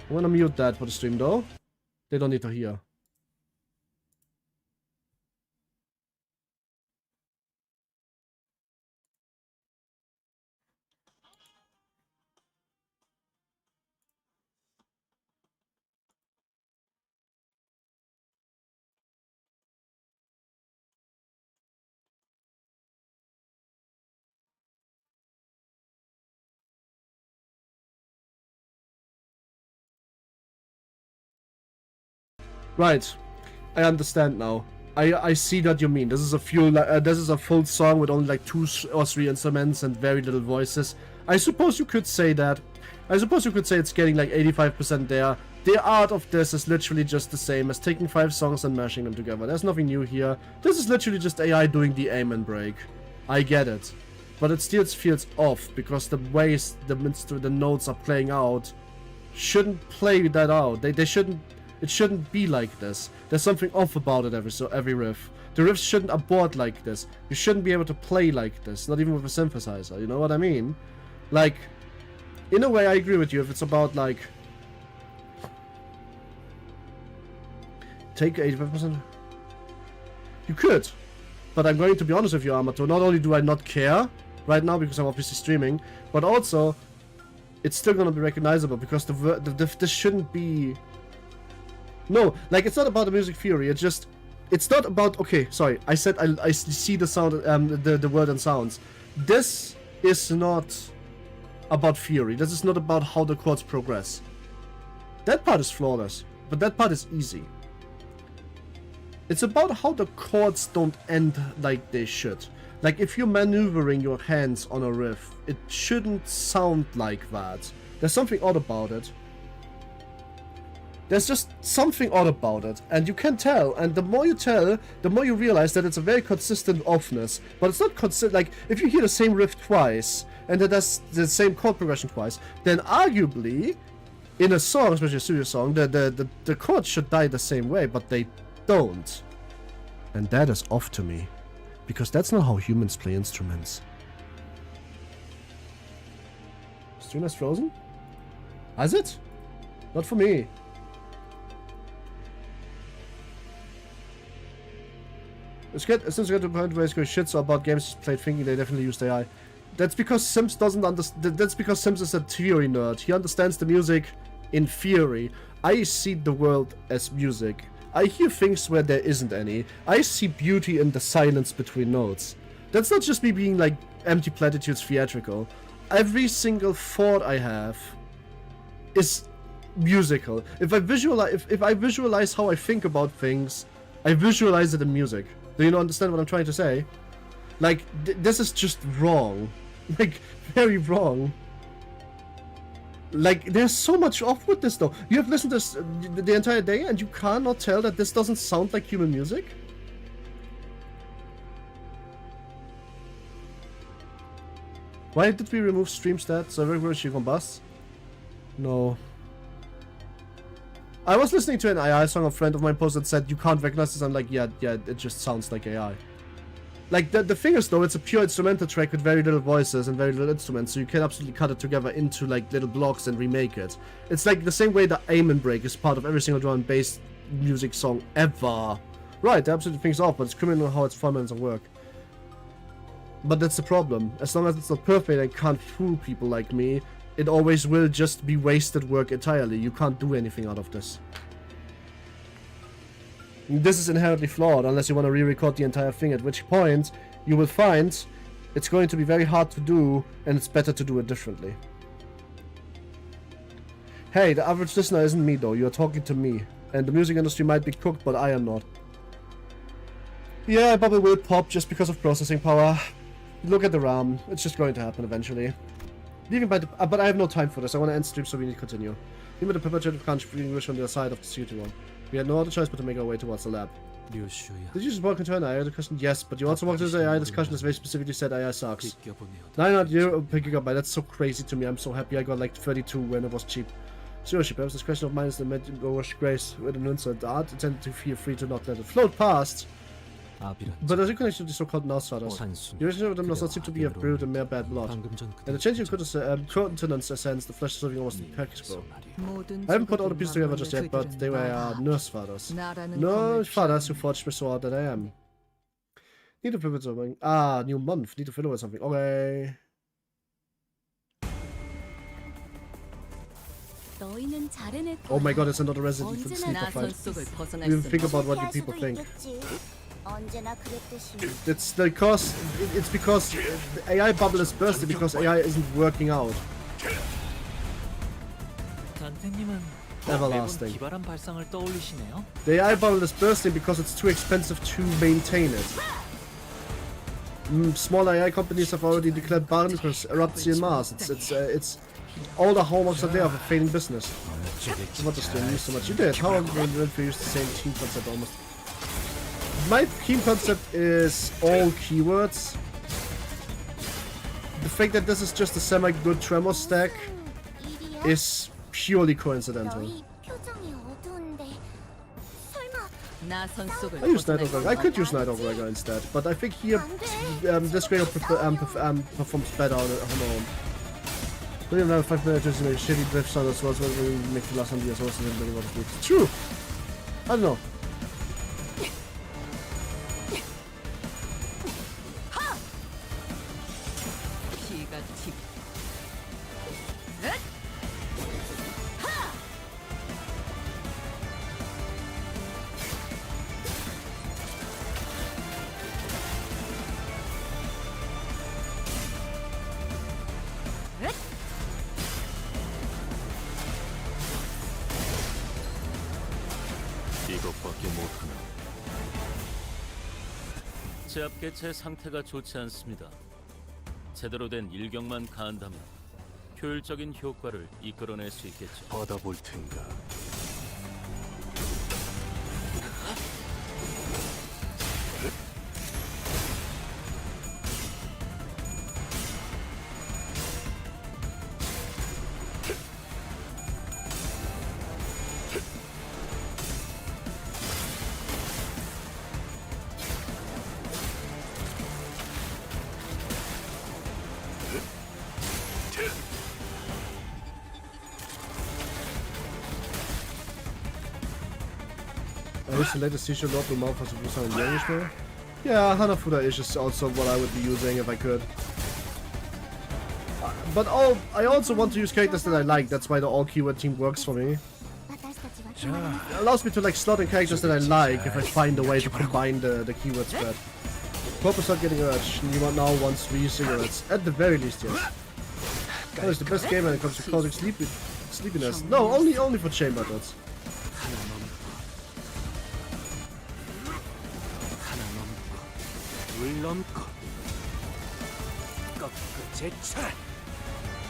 I'm gonna mute that for the stream though. They don't need to hear. Right, I understand now. I see what you mean. This is a full song with only like 2 or 3 instruments and very little voices. I suppose you could say that. I suppose you could say it's getting like 85% there. The art of this is literally just the same as taking 5 songs and mashing them together. There's nothing new here. This is literally just AI doing the aim and break. I get it. But it still feels off because the ways the notes are playing out shouldn't play that out. They shouldn't. It shouldn't be like this. There's something off about it every riff. The riffs shouldn't abort like this. You shouldn't be able to play like this, not even with a synthesizer, you know what I mean? Like, in a way I agree with you if it's about like... Take 85%? You could. But I'm going to be honest with you, Amato, not only do I not care right now because I'm obviously streaming, but also it's still gonna be recognizable because this shouldn't be... No, like, it's not about the music theory, it's not about, okay, sorry, I said I see the sound, the word and sounds. This is not about theory, this is not about how the chords progress. That part is flawless, but that part is easy. It's about how the chords don't end like they should. Like, if you're maneuvering your hands on a riff, it shouldn't sound like that. There's something odd about it. There's just something odd about it, and you can tell, and the more you tell, the more you realize that it's a very consistent offness, but it's not consistent. Like, if you hear the same riff twice, and it does the same chord progression twice, then arguably, in a song, especially a studio song, the chords should die the same way, but they don't. And that is off to me, because that's not how humans play instruments. Streamer's frozen? Has it? Not for me. It's since we got to the point where it's going shit so about games played thinking they definitely used AI. That's because Sims doesn't understand. That's because Sims is a theory nerd. He understands the music in theory. I see the world as music. I hear things where there isn't any. I see beauty in the silence between notes. That's not just me being like empty platitudes theatrical. Every single thought I have is musical. If I visualize how I think about things, I visualize it in music. Do you understand what I'm trying to say? Like, this is just wrong. Like, very wrong. Like, there's so much off with this, though. You have listened to this the entire day, and you cannot tell that this doesn't sound like human music? Why did we remove stream stats? So everywhere she combusts? No. I was listening to an AI song a friend of mine posted that said you can't recognize this. I'm like, yeah, it just sounds like AI. Like, the thing is, though, it's a pure instrumental track with very little voices and very little instruments, so you can absolutely cut it together into, like, little blocks and remake it. It's like the same way the aim break is part of every single drum and bass music song ever. Right, they absolutely things off, but it's criminal how it's formats of work. But that's the problem. As long as it's not perfect and can't fool people like me, it always will just be wasted work entirely. You can't do anything out of this. This is inherently flawed unless you want to re-record the entire thing, at which point you will find it's going to be very hard to do, and it's better to do it differently. Hey, the average listener isn't me though, you're talking to me. And the music industry might be cooked, but I am not. Yeah, bubble will pop just because of processing power. Look at the RAM, it's just going to happen eventually. But I have no time for this, I want to end stream so we need to continue. Even the perpetuative country English on the other side of the city one. We had no other choice but to make our way towards the lab. Ryosho. Did you just walk into an AI discussion? Yes, but you also walked into the AI discussion that very specifically said AI sucks. 900 euro per gigabyte, that's so crazy to me. I'm so happy I got like 32 when it was cheap. Seriously, perhaps this question of mine is the Meteorish Grace with an insert art intended to feel free to not let it float past. But as you connection to the so-called Nosferatu, the relationship with them does not seem to be a brood and mere bad blood. And the changing continence ascends, the flesh is living almost impeccable. I haven't put all the pieces together just yet, but they were Nosferatus. Nosferatus who forged me so hard that I am. Need to fill with something. Ah, new month. Need to fill with something. Okay. Oh my god, it's another Resident Evil sneaker fight. Even think about what you people think. It's because the AI bubble is bursting because AI isn't working out. Everlasting. The AI bubble is bursting because it's too expensive to maintain it. Small AI companies have already declared bankruptcy in Mars. It's all the hallmarks are there of a failing business. What does you use so much? You did. How am I going to use the same team concept almost? My team concept is all keywords. The fact that this is just a semi-good tremor stack is purely coincidental. I use Night Overrigger. I could use Night Overrigger instead, but I think here this grade performs better on her own. We don't have 5 minutes to make shitty drift sound as well as we make the last 100 years also than what it is. True! I don't know. 제 앞에 제 상태가 좋지 않습니다. 제대로 된 일격만 가한다면 효율적인 효과를 이끌어낼 수 있겠죠. 받아볼 텐가. Is the latest t-shirt not the mouth for Super in English now? Yeah, Hanafuda is also what I would be using if I could. But I also want to use characters that I like, that's why the all keyword team works for me. It allows me to like slot in characters that I like if I find a way to combine the keyword spread. Hope is not getting urged. You now wants 3 cigarettes. At the very least, yes. That is the best game when it comes to causing sleepiness. No, only for chamber dots.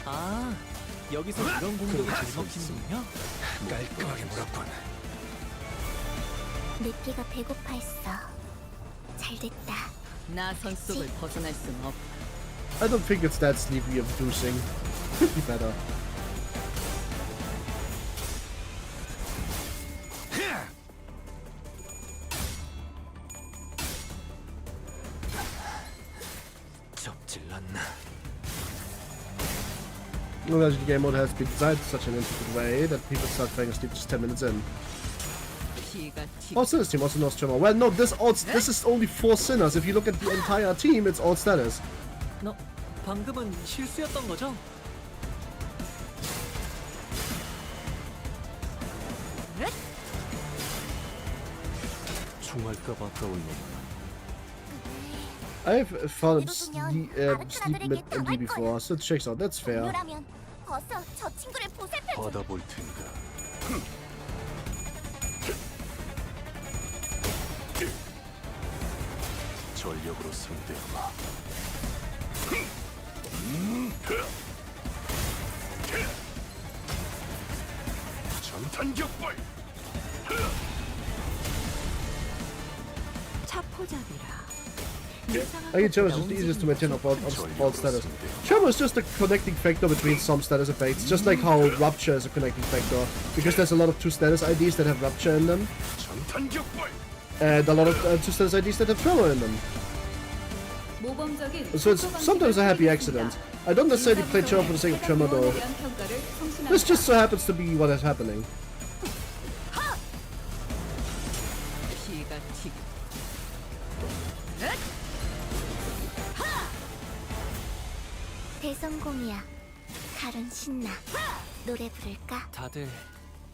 아, 여기서 이런 공격이 들먹히는군요. 깔끔하게 물었군. 내 피가 배고파했어. 잘 됐다. 나선 속을 벗어날 순 없. I don't think it's that sleepy of boosting. Could be better. Well, the game mode has been designed in such an intricate way that people start playing asleep just 10 minutes in. Oh, Sinners team also knows Tremor. Well, no, this is only 4 Sinners. If you look at the entire team, it's all status. 너 방금은 실수였던 거죠? 총알값 아까울 놈. I've found sleep with MD before, so it checks out. That's fair. 받아볼 텐가. 전력으로 상대하마. 전탄격발. 차포잡이라. I think Tremor is just the easiest to maintain of all status. Tremor is just a connecting factor between some status effects, just like how Rupture is a connecting factor, because there's a lot of 2 status IDs that have Rupture in them, and a lot of 2 status IDs that have Tremor in them. So it's sometimes a happy accident. I don't necessarily play Tremor for the sake of Tremor though. This just so happens to be what is happening. 대성공이야. 칼은 신나. 노래 부를까? 다들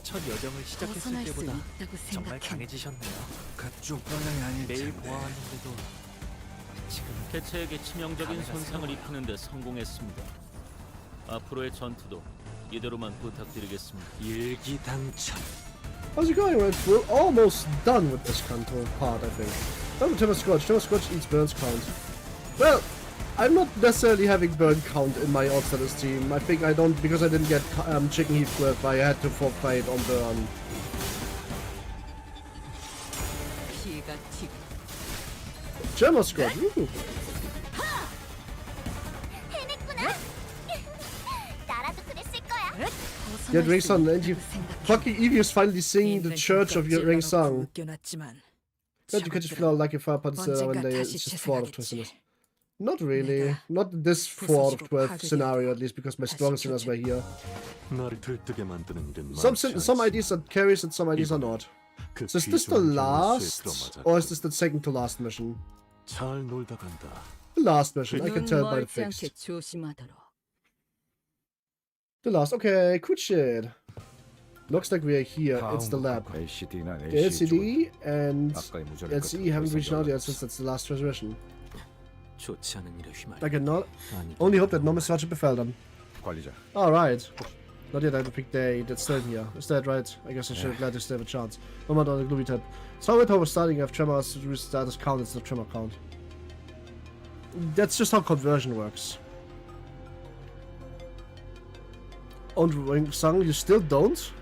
첫 여정을 시작했을 때보다 정말 강해지셨네요. 그쪽 방향이 아닐 매일 텐데. 보아왔는데도 지금 개체에게 치명적인 손상을 입히는 데 성공했습니다. 앞으로의 전투도 이대로만 부탁드리겠습니다. 일기당천. How's it going, Red? We're almost done with this Canto part, I think. Double Tremor Scorch. Tremor Scorch eats burns count. Well, I'm not necessarily having burn count in my odd status team. I think I don't, because I didn't get Chicken Heat Grip, I had to forfeit on burn. Tremor Scorch. Woohoo. Get Ring Song, and you fucking Evius finally singing the Church of your Ring Song. Don't you catch feel like a fire party when it's just 4 out of 12 sinners? Not really. Not this 4 out of 12 scenario, at least, because my strongest sinners were here. Some IDs are carries and some IDs are not. So is this the last, or is this the second to last mission? The last mission, I can tell by the fixed. The last, okay, good shit. Looks like we are here, it's the lab. The LCD and LCE haven't reached out yet since that's the last transmission. I can only hope that no misfortune befell them. Alright. Not yet, I have a big day, that's still here. Is that right? I guess I should have let you still have a chance. Moment on the gloomy tip. So with how we're starting, if Tremor has to restart his count, it's the Tremor count. That's just how conversion works. Und Sang, you still don't?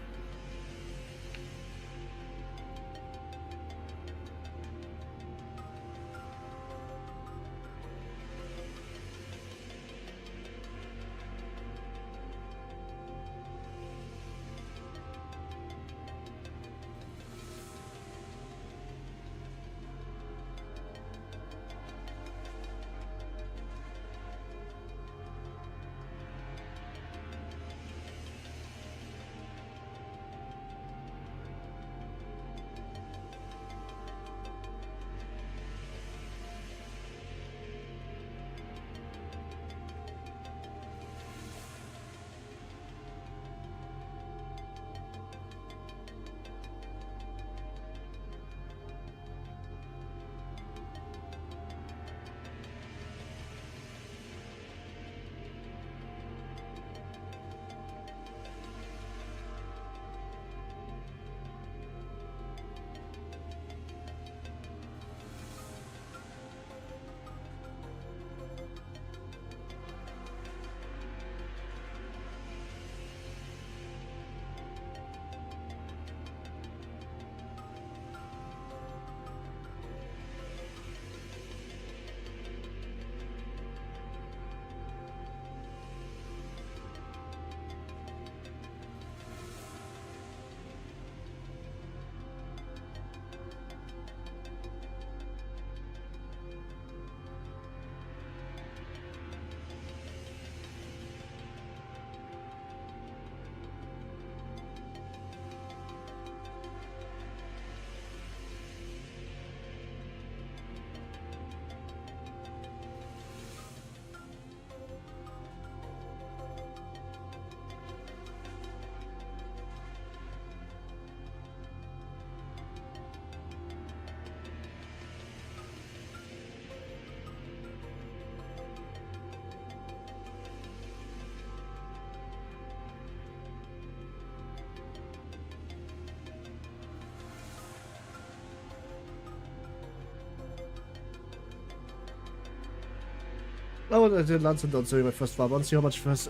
Oh, I did Lance and Don't my first farm. I want to see how much first.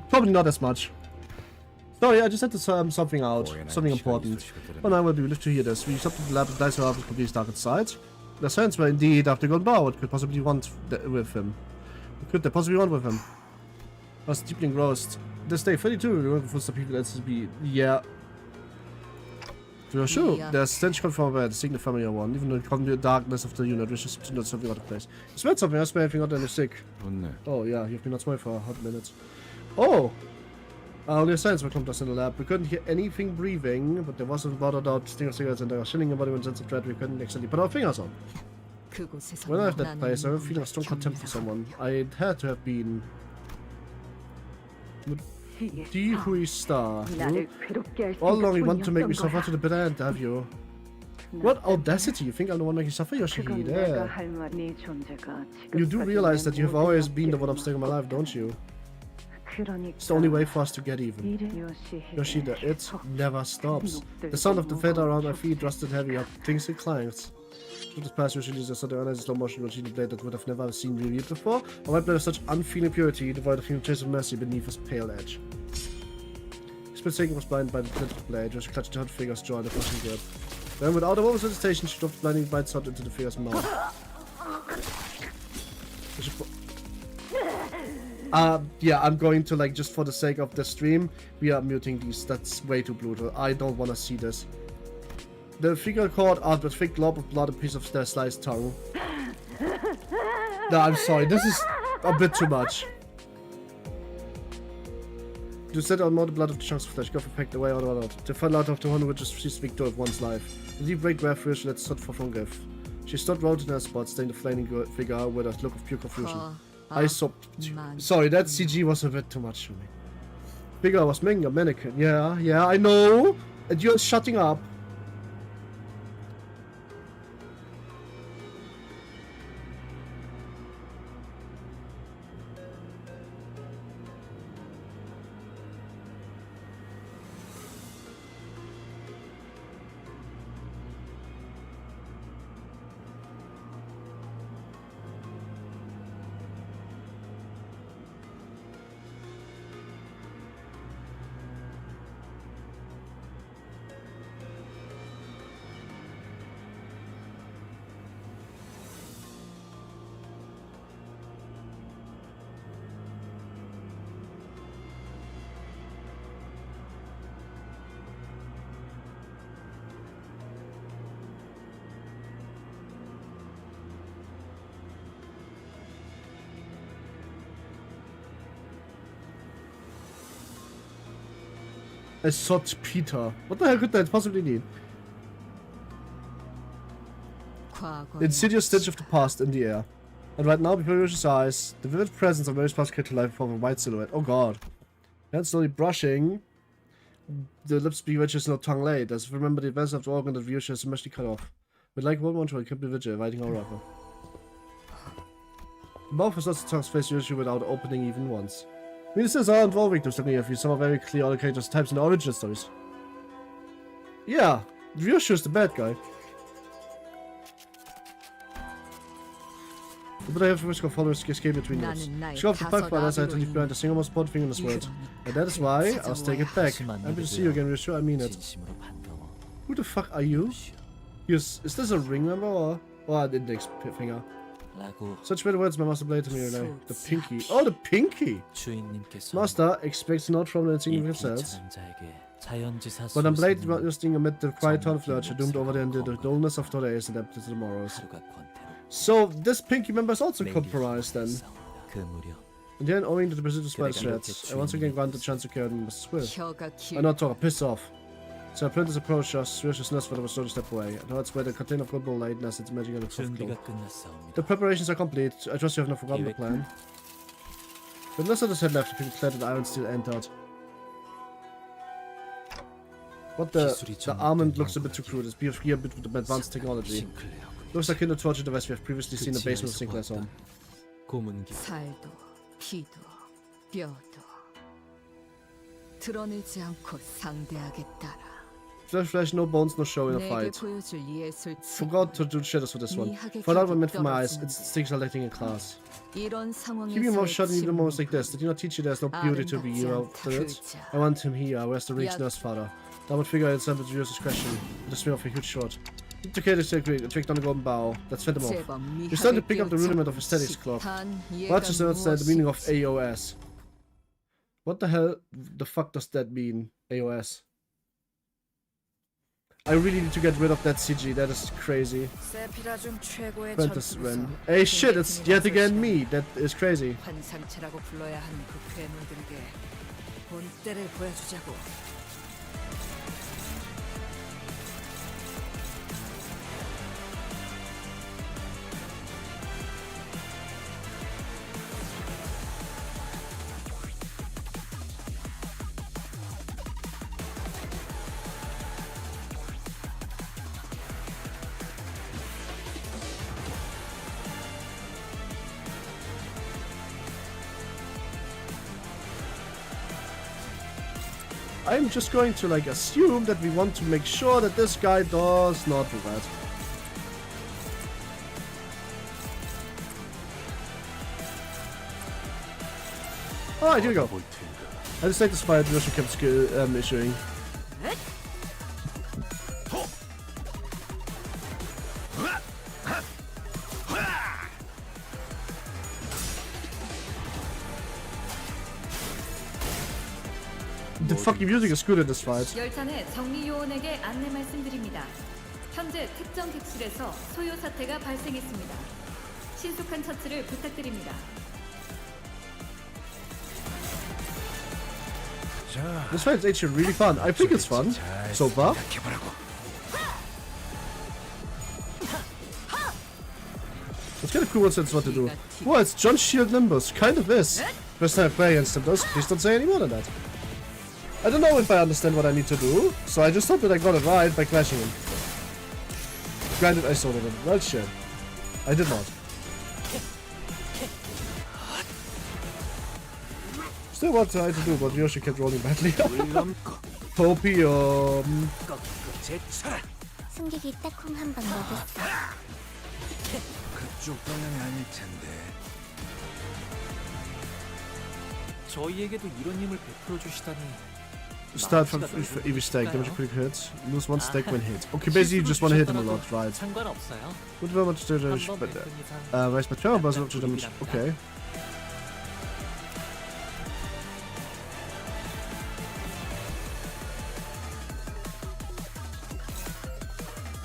Probably not as much. Sorry, I just had to something out. Something important. Oh, now we'll be able to hear this. We stopped at the lab and dice are completely dark inside. The sense were indeed after gone bow. What could possibly want with him? What could they possibly want with him? I was deeply engrossed. This day, 32, we're looking for some people that's to be. Yeah. Ryosho, Yeah. there's stench coming from the signal familiar one, even though it comes the darkness of the unit, which is not something out of place. You smelled something, I smell anything out there sick. Oh yeah, you've been outside for a hot minute. Oh! Only a science will come to us in the lab. We couldn't hear anything breathing, but there wasn't bothered out sting of cigarettes and there was chilling embodiment sense of dread we couldn't actually put our fingers on. When I left that place, I was feeling a strong contempt for someone. I had to have been the star. All along you want to make me suffer to the bitter end, have you? What audacity! You think I'm the one making you suffer, Yoshihide? You do realize that you have always been the one upstairs in my life, don't you? It's the only way for us to get even. Yoshihide, it never stops. The sound of the feather around my feet rusted heavy up, things inclines. This past usually just sort of slow motion Yoshihide blade that would have never seen revealed before, or might blade of such unfeeling purity, devoid of human trace of mercy beneath his pale edge. His split was blinded by the glint of the blade, which clutched her fingers jaw in a crushing grip. Then, without a moment's hesitation, she dropped the blinding bite sword into the figure's mouth. Yeah, I'm going to, like, just for the sake of the stream, we are muting these. That's way too brutal. I don't want to see this. The figure caught out with a thick glob of blood, a piece of their sliced tongue. No, I'm sorry, this is a bit too much. To set on more the blood of the chunks of flesh, go for pecked away out. To fall out of the one which is seized victor of one's life. The deep break breath she let stood for from gift. She stood rooted in her spot, staring the flaming figure with a look of pure confusion. I sobbed. Sorry, that CG was a bit too much for me. Figure was making a mannequin. Yeah, I know. And you're shutting up. I sought Peter. What the hell could that possibly mean? Insidious stench of the past in the air. And right now, before Yoshi's eyes, the vivid presence of Mary's past came to life from a white silhouette. Oh god. And slowly brushing, the lips bewitches no tongue laid, as if remember the events of the organ that Ryosho has mostly cut off. With like one to keep the vigil, writing our rifle. The mouth was not the tongue's face Ryosho without opening even once. I mean, this is all involving victims looking at you, some are very clear all the characters' types in the origin stories. Yeah, Ryosho is the bad guy. But I have the risk of following escape between notes. She got the back by that side to leave behind the single most important thing in this world. And that is why I'll take it back. Happy to see you again, Ryosho, I mean it. Who the fuck are you? Is this a ring member or an index finger? Such better words my master played to me right now. The pinky. Oh, the pinky! Master expects no trouble in singing themselves. But I'm blade rusting amid the quiet town of Lurch, doomed over there into the dullness of today's and adapted to tomorrow's. So, this pinky member is also compromised then. And then, owing to the pursuit of spider threats, I once again grant the chance to carry the member's will. I'm not talking, piss off. So I planned this approach us, Ryosho's nest for the slowly step away. I know it's where the container of gold light nest its magic and its soft glow. The preparations are complete. I trust you have not forgotten the plan. With less of his head left, the people clad in iron steel entered. What the armament looks a bit too crude. It's here a bit with advanced technology. Looks like in the torture device we have previously seen in the basement of Sinclair's home. 살도, 피도, 뼈도 드러내지 않고 상대하겠다라. Flesh, no bones, no show in a fight. Forgot to do shadows for this one. For that one meant for my eyes, instincts are lacking in class. Keep your mouth shut in even moments like this. Did he not teach you there's no beauty to be hero for it? I want him here, where's the rich nurse father? That would figure out something to use discretion. The smell of a huge shot. It's okay to say great, tricked on the golden bow. Let's fend him off. You're starting to pick up the rudiment of aesthetics, Clock. Watch us understand the meaning of AOS. What the hell the fuck does that mean, AOS? I really need to get rid of that CG, that is crazy. Apprentice Ren. Hey shit, it's yet again me, that is crazy. I'm just going to like assume that we want to make sure that this guy does not do that. Alright, here we go. I just like the spider Ryosho kept issuing. The fucking music is good in this fight. 열차 내 정리 요원에게 안내 말씀드립니다. 현재 특정 객실에서 소요 사태가 발생했습니다. 신속한 처치를 부탁드립니다. This fight is actually really fun. I think it's fun so far. It's kind of cool once it's what to do. Well, it's John Shield Limbus. Kind of is. First time I play against him, please don't say any more than that. I don't know if I understand what I need to do, so I just hope that I got it right by clashing him. Granted, I soloed him. Well, shit. I did not. Still what I had to do, but Ryosho kept rolling badly. Popium. 숨기기 딱 콩 한 방 먹었어. 그쪽 방향이 아닐 텐데. 저희에게도 이런 힘을 베풀어 주시다니. Start from every stack, damage critical hits, lose one stack when hit. Okay, basically you just want to hit him a lot, right? Would very much damage, but raise by 12 doesn't to damage. Okay.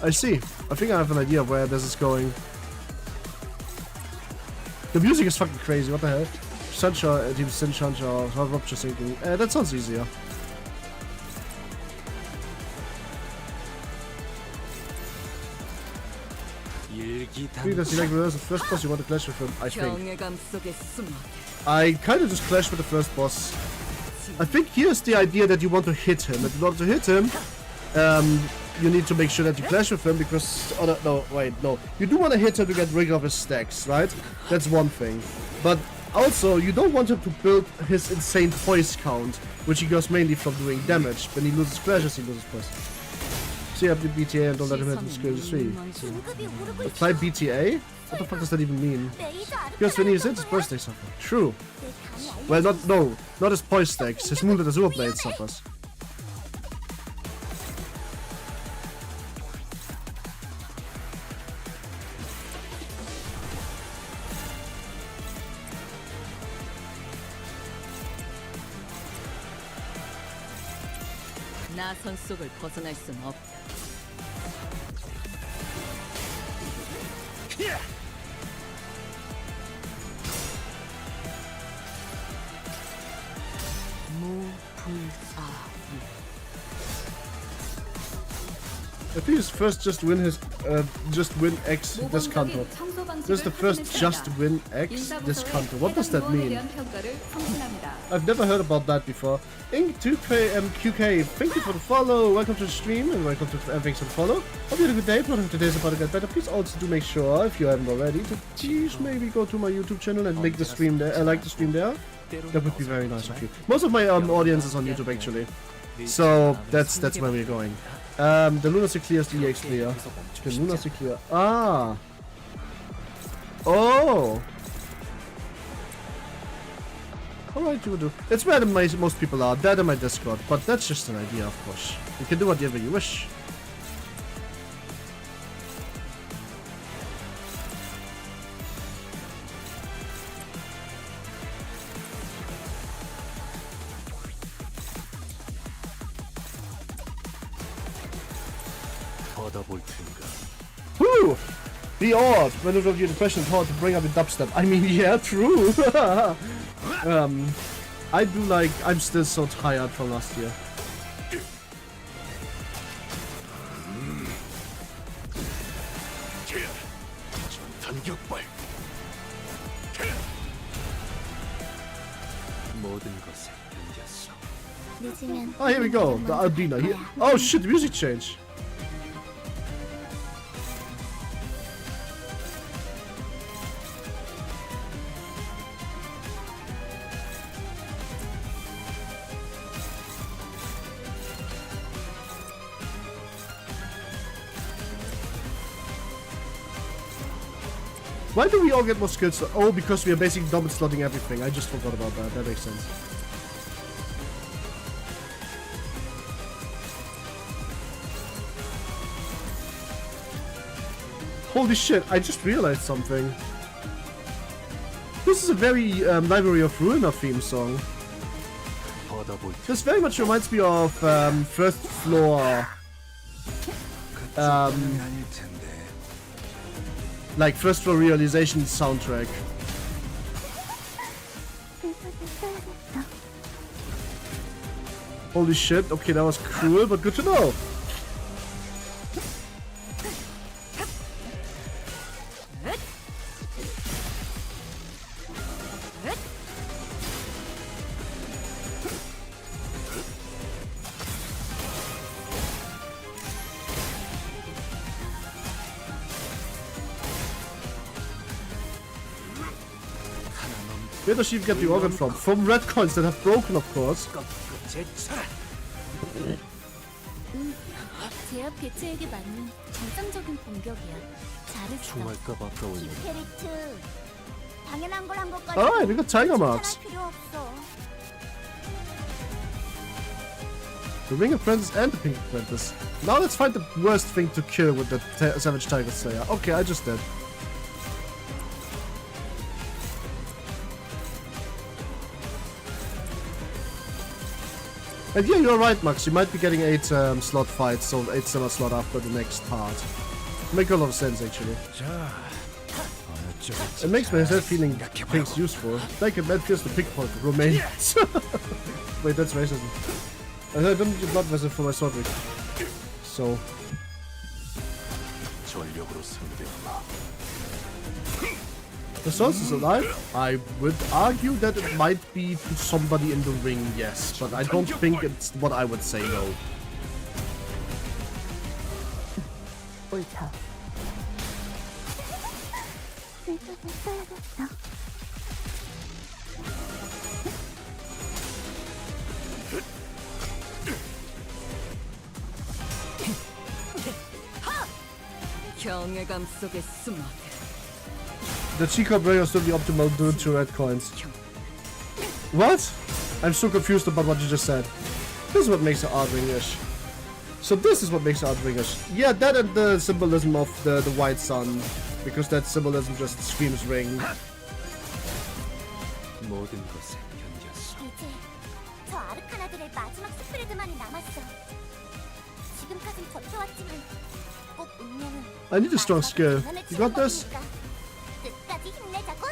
I see. I think I have an idea of where this is going. The music is fucking crazy, what the hell? Sunshine, Team Sunshine, what just thinking. That sounds easier. Does he like reverse the first boss? You want to clash with him? I think. 경외감 속에 숨어. I kind of just clashed with the first boss. I think here's the idea that you want to hit him. And in order to hit him, you need to make sure that you clash with him because... Oh, no, wait, no. You do want to hit him to get rid of his stacks, right? That's one thing. But also, you don't want him to build his insane poise count, which he goes mainly from doing damage. When he loses clashes, he loses poise. See up the BTA and don't let him hit the skill 3. Apply BTA? What the fuck does that even mean? Because when he's hit, his birthday suffers. True. Well, not his poise stacks. His moon with the Azure Blade suffers. 나선 속을 벗어날 순 없다. I think his first just win X discounter. This is the first just win X discounter. What does that mean? I've never heard about that before. Ink2QK, thank you for the follow. Welcome to the stream and welcome to thanks for the follow. Hope you had a good day. Product today's about to get better. Please also do make sure, if you haven't already, to please maybe go to my YouTube channel and make the stream there. Like the stream there. That would be very nice of you. Most of my audience is on YouTube actually, so that's where we're going. The lunacy clear is the EX clear. The lunacy clear. Ah. Oh. Alright, you will do. It's where most people are. Dead in my Discord, but that's just an idea, of course. You can do whatever you wish. Woo! Be odd. When it will be the question of how to bring up a dubstep. I mean, yeah, true. I do like. I'm still so tired from last year. Oh, here we go. The Albina. Here. Oh shit! The music change. Why do we all get more skills? Oh, because we are basically double slotting everything. I just forgot about that. That makes sense. Holy shit, I just realized something. This is a very Library of Ruiner theme song. This very much reminds me of First Floor. Like First Floor Realization soundtrack. Holy shit, okay, that was cruel, but good to know. Where does she get the organ from? From red coins that have broken, of course. 제압 개체에게 맞는 정상적인 공격이야. 잘했어. 총알값 아까워요. 당연한 걸 한 것까지. Alright, we got tiger marks. 필요 없어. The Ring Apprentice and the Pink Apprentice. Now let's find the worst thing to kill with the Savage Tiger Slayer. Okay, I just did. And yeah, you're right, Max. You might be getting 8 slot fights, so 8 summer slot after the next part. Make a lot of sense, actually. It makes myself feeling things useful. Like a man feels the pickpocket of Romanians. Wait, that's racism. I don't need a blood vessel for my sword rig. So. 전력으로 상대하마. The source is alive? I would argue that it might be to somebody in the ring, yes. But I don't think it's what I would say, no. 옳다. 경외감 속에 숨어. The Chica Brain is still the optimal due to red coins. What? I'm so confused about what you just said. This is what makes the art ringish. So this is what makes the art ringish. Yeah, that and the symbolism of the white sun. Because that symbolism just screams ring. 모든 것에 견뎠어. 이제 저 아르카나들의 마지막 스프레드만이 남았어. 지금까진 버텨왔지만 꼭 운명은 I need a strong skill. You got this? 끝까지 힘내자고.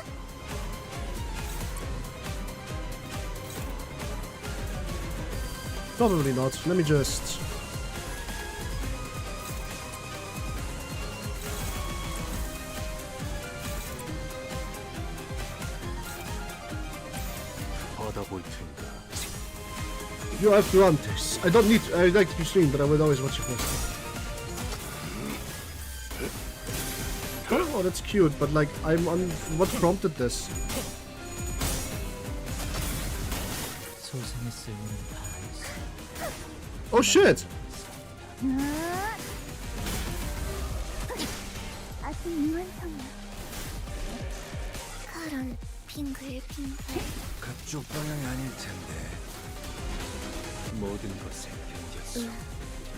Probably not. Let me just... 받아볼 텐가. You have to run this. I don't need... I like to stream, but I will always watch you first. Oh, that's cute, but like, I'm on... What prompted this? 소생의 쓸모는 다 있어. Oh shit! 아직 미완성이야. 카런 빙글빙글. 그쪽 방향이 아닐 텐데. 모든 것에 견뎠어.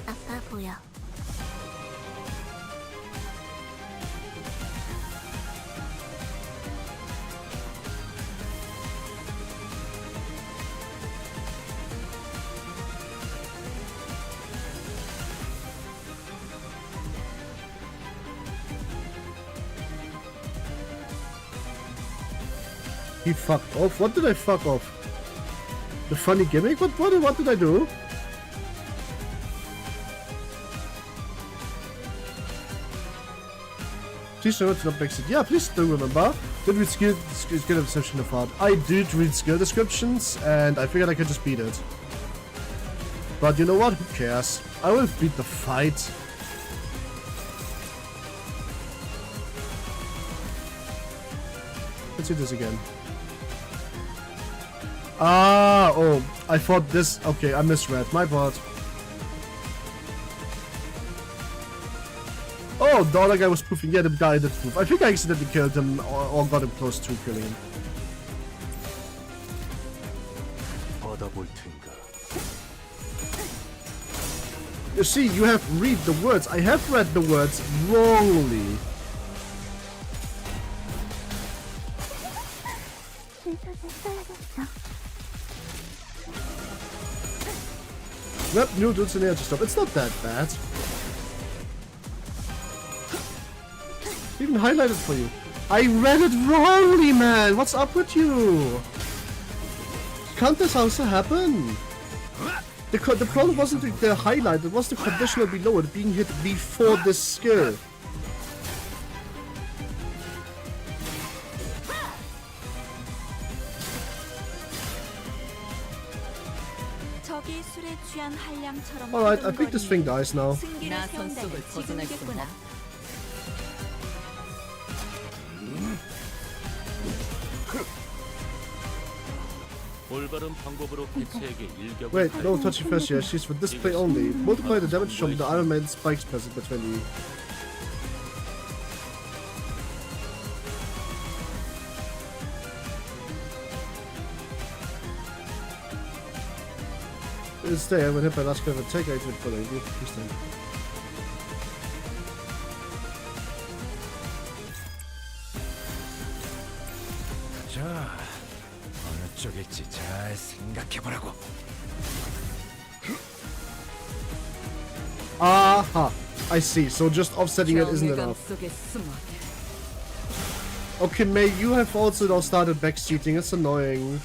아파 보여. He fucked off? What did I fuck off? The funny gimmick? What did I do? Please remember to not backseat. Yeah, please do remember. Did read skill description of art. I did read skill descriptions and I figured I could just beat it. But you know what? Who cares? I will beat the fight. Let's do this again. Ah, oh, I thought this... Okay, I misread. My bad. Oh, the other guy was poofing. Yeah, the guy did poof. I think I accidentally killed him or got him close to killing him. 받아볼 텐가. You see, you have read the words. I have read the words wrongly. Yep, new dudes in the edge stop. It's not that bad. Even highlighted for you. I read it wrongly, man. What's up with you? Can't this also happen? The problem wasn't the highlight. It was the conditional below it being hit before this skill. Alright, I think this thing dies now. Wait, no touching first yet. She's for display only. Multiply the damage from the Iron Man spikes present by 20. This day, I will hit by last curve and take out with follow you. Please stand. 자, 어느 쪽일지 잘 생각해보라고. Aha! I see. So just offsetting it isn't enough. Okay, May, you have also now started backseating. It's annoying.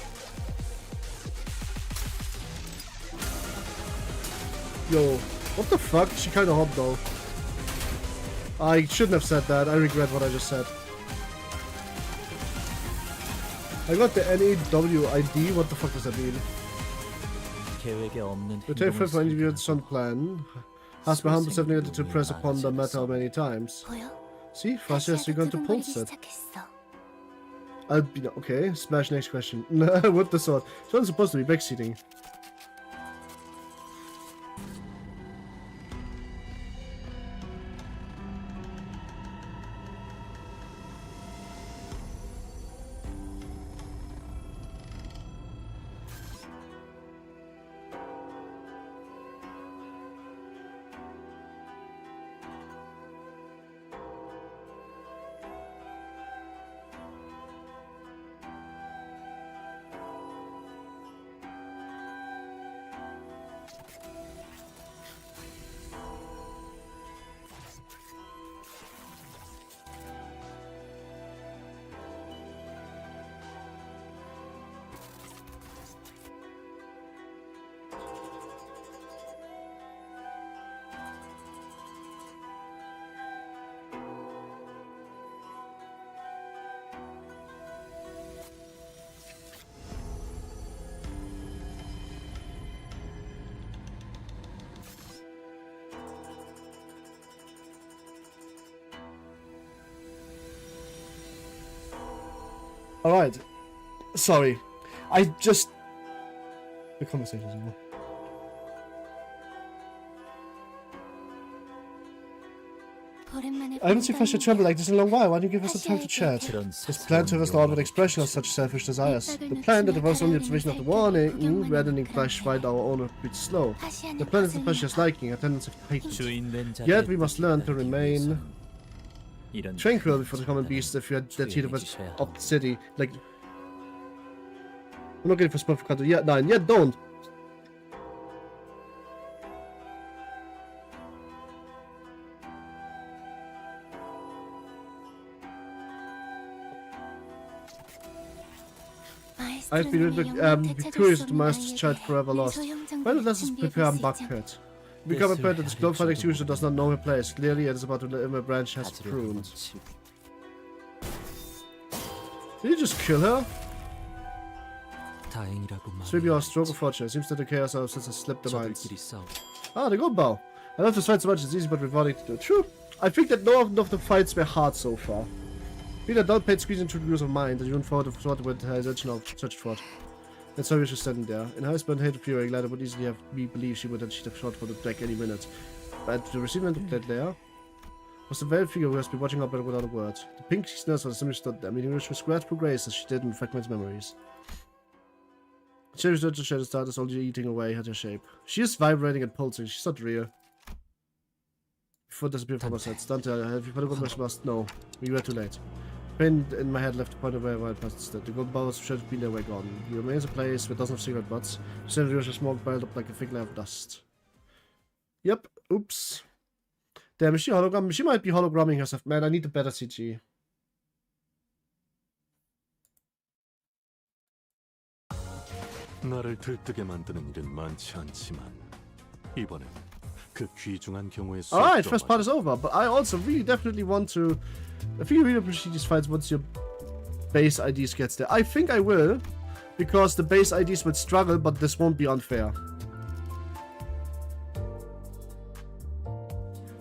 Yo, what the fuck? She kinda hopped though. I shouldn't have said that. I regret what I just said. I got the NEWID. What the fuck does that mean? The take for individual plan has been humble self needed to press upon the metal many times. See, Fascists, you're going to pulse it. Okay, smash next question. With the sword. It's not supposed to be backseating. Alright. Sorry. I just... The conversation's over. I haven't seen Fascia tremble like this in a long while. Why don't you give us some time to chat? This plan to us the outward expression of such selfish desires. The plan that was only observation of the warning, reddening flesh find our own a bit slow. The plan is the Fascia's liking, a tendency of hate. Yet we must learn to remain tranquil before the common beasts if you had that heat of the city. Like, I'm not getting for spot for Canto IX. Yet don't. I'd be curious if the master's child forever lost. Why not let us prepare a bug pit? We become a pet that this glorified executioner does not know her place. Clearly it is about to let him a branch has pruned. Did you just kill her? Sweep your stroke of fortune. Seems that the chaos since has slipped the minds. Ah, the good bow. I love this fight so much, it's easy but rewarding to do. True. I think that none of the fights were hard so far. Peter don't pay squeezing to the use of mind, and you don't forward the thought with the realization of such thought. And so we should stand there. In high spent hate of fury, Glad would easily have me believe she would have she'd have shot for the black any minute. But the recipient of that layer was the veiled figure who has been watching up without a word. The pink nurse was simply stood there, meeting which was scratched for grace as she did in fragments memories. Cherry's little shadow started slowly eating away at her shape. She is vibrating and pulsing, she's not real. Before disappeared from her sight, stunned her, have you put a question must know. We were too late. Pain in my head left the point of where I passed instead. The gold bowls should have been there, way gone. He remains a place with dozens of cigarette butts. Send Ryosho smoke piled up like a thick layer of dust. Yep, oops. Damn, is she hologram? She might be hologramming herself. Man, I need a better CG. 나를 들뜨게 만드는 일은 많지 않지만 이번엔 그 귀중한 경우에 Alright, first part is over, but I also really definitely want to... I think you really appreciate these fights once your base IDs gets there. I think I will, because the base IDs would struggle, but this won't be unfair.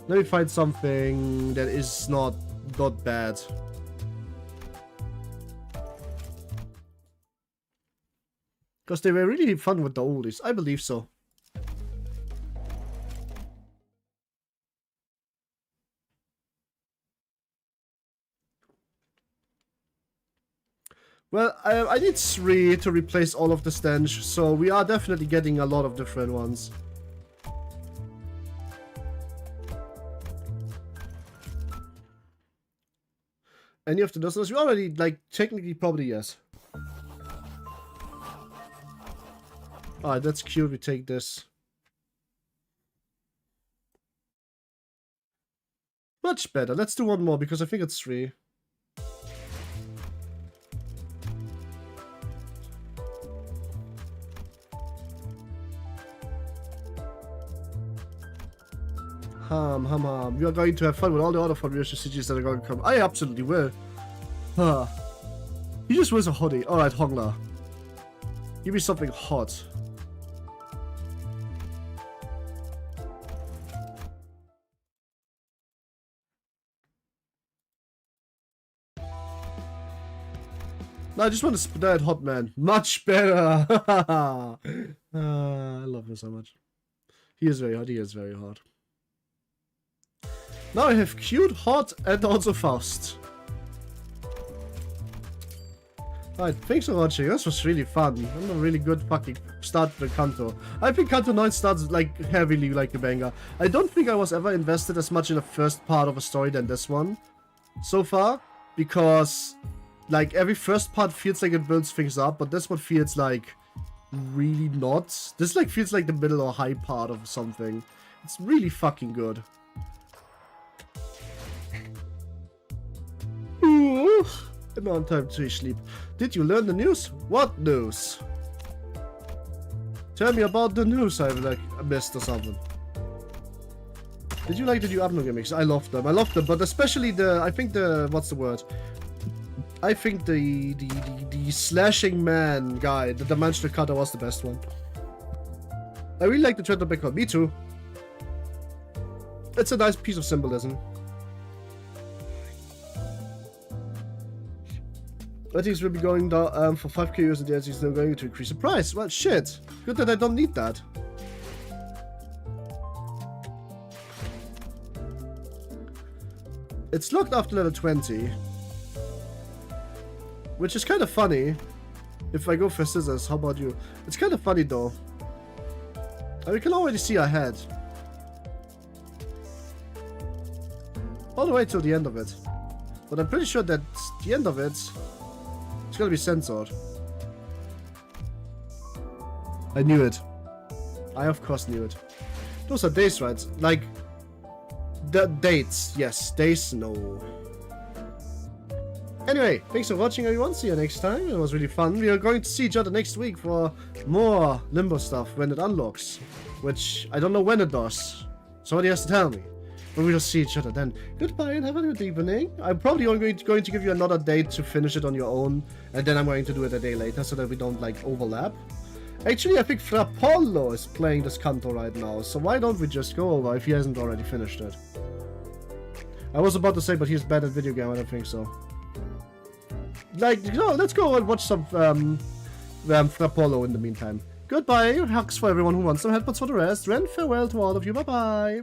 Let me find something that is not bad. Because they were really fun with the oldies. I believe so. Well, I need 3 to replace all of the stench, so we are definitely getting a lot of different ones. Any of the listeners? We already, like, technically probably yes. Alright, that's cute, we take this. Much better, let's do one more, because I think it's 3. You are going to have fun with all the other fun Ryosho CGs that are going to come. I absolutely will. He just wears a hoodie. Alright, Hongla. Give me something hot. No, I just want to spit out hot man. Much better. I love him so much. He is very hot. He is very hot. Now I have cute, hot, and also fast. Alright, thanks for watching. This was really fun. And a really good fucking start to the Canto. I think Canto IX starts like heavily like a banger. I don't think I was ever invested as much in the first part of a story than this one so far, because like every first part feels like it builds things up, but this one feels like really not. This like feels like the middle or high part of something. It's really fucking good. Ooh. Now time to sleep. Did you learn the news? What news? Tell me about the news I've like missed or something. Did you like the new Abno gimmicks? I love them. I love them, but especially the, I think the, what's the word? I think the slashing man guy, the dimensional cutter was the best one. I really like the trend of background. Me too. It's a nice piece of symbolism. Ratings will be going down for 5k euros and the is now going to increase the price. Well, shit. Good that I don't need that. It's locked after level 20. Which is kind of funny. If I go for scissors, how about you? It's kind of funny though. And we can already see ahead. All the way till the end of it. But I'm pretty sure that the end of it, it's gonna be censored. I knew it. I of course knew it. Those are days, right? Like, the dates. Yes, days, no. Anyway, thanks for watching everyone. See you next time. It was really fun. We are going to see each other next week for more Limbo stuff when it unlocks. Which, I don't know when it does. Somebody has to tell me. But we'll see each other then. Goodbye and have a good evening. I'm probably going to give you another date to finish it on your own. And then I'm going to do it a day later so that we don't like overlap. Actually, I think Frappollo is playing this Canto right now. So why don't we just go over if he hasn't already finished it. I was about to say, but he's bad at video game. I don't think so. Like, no, let's go and watch some Frappollo in the meantime. Goodbye. Hugs for everyone who wants some headbuds for the rest. And farewell to all of you. Bye-bye.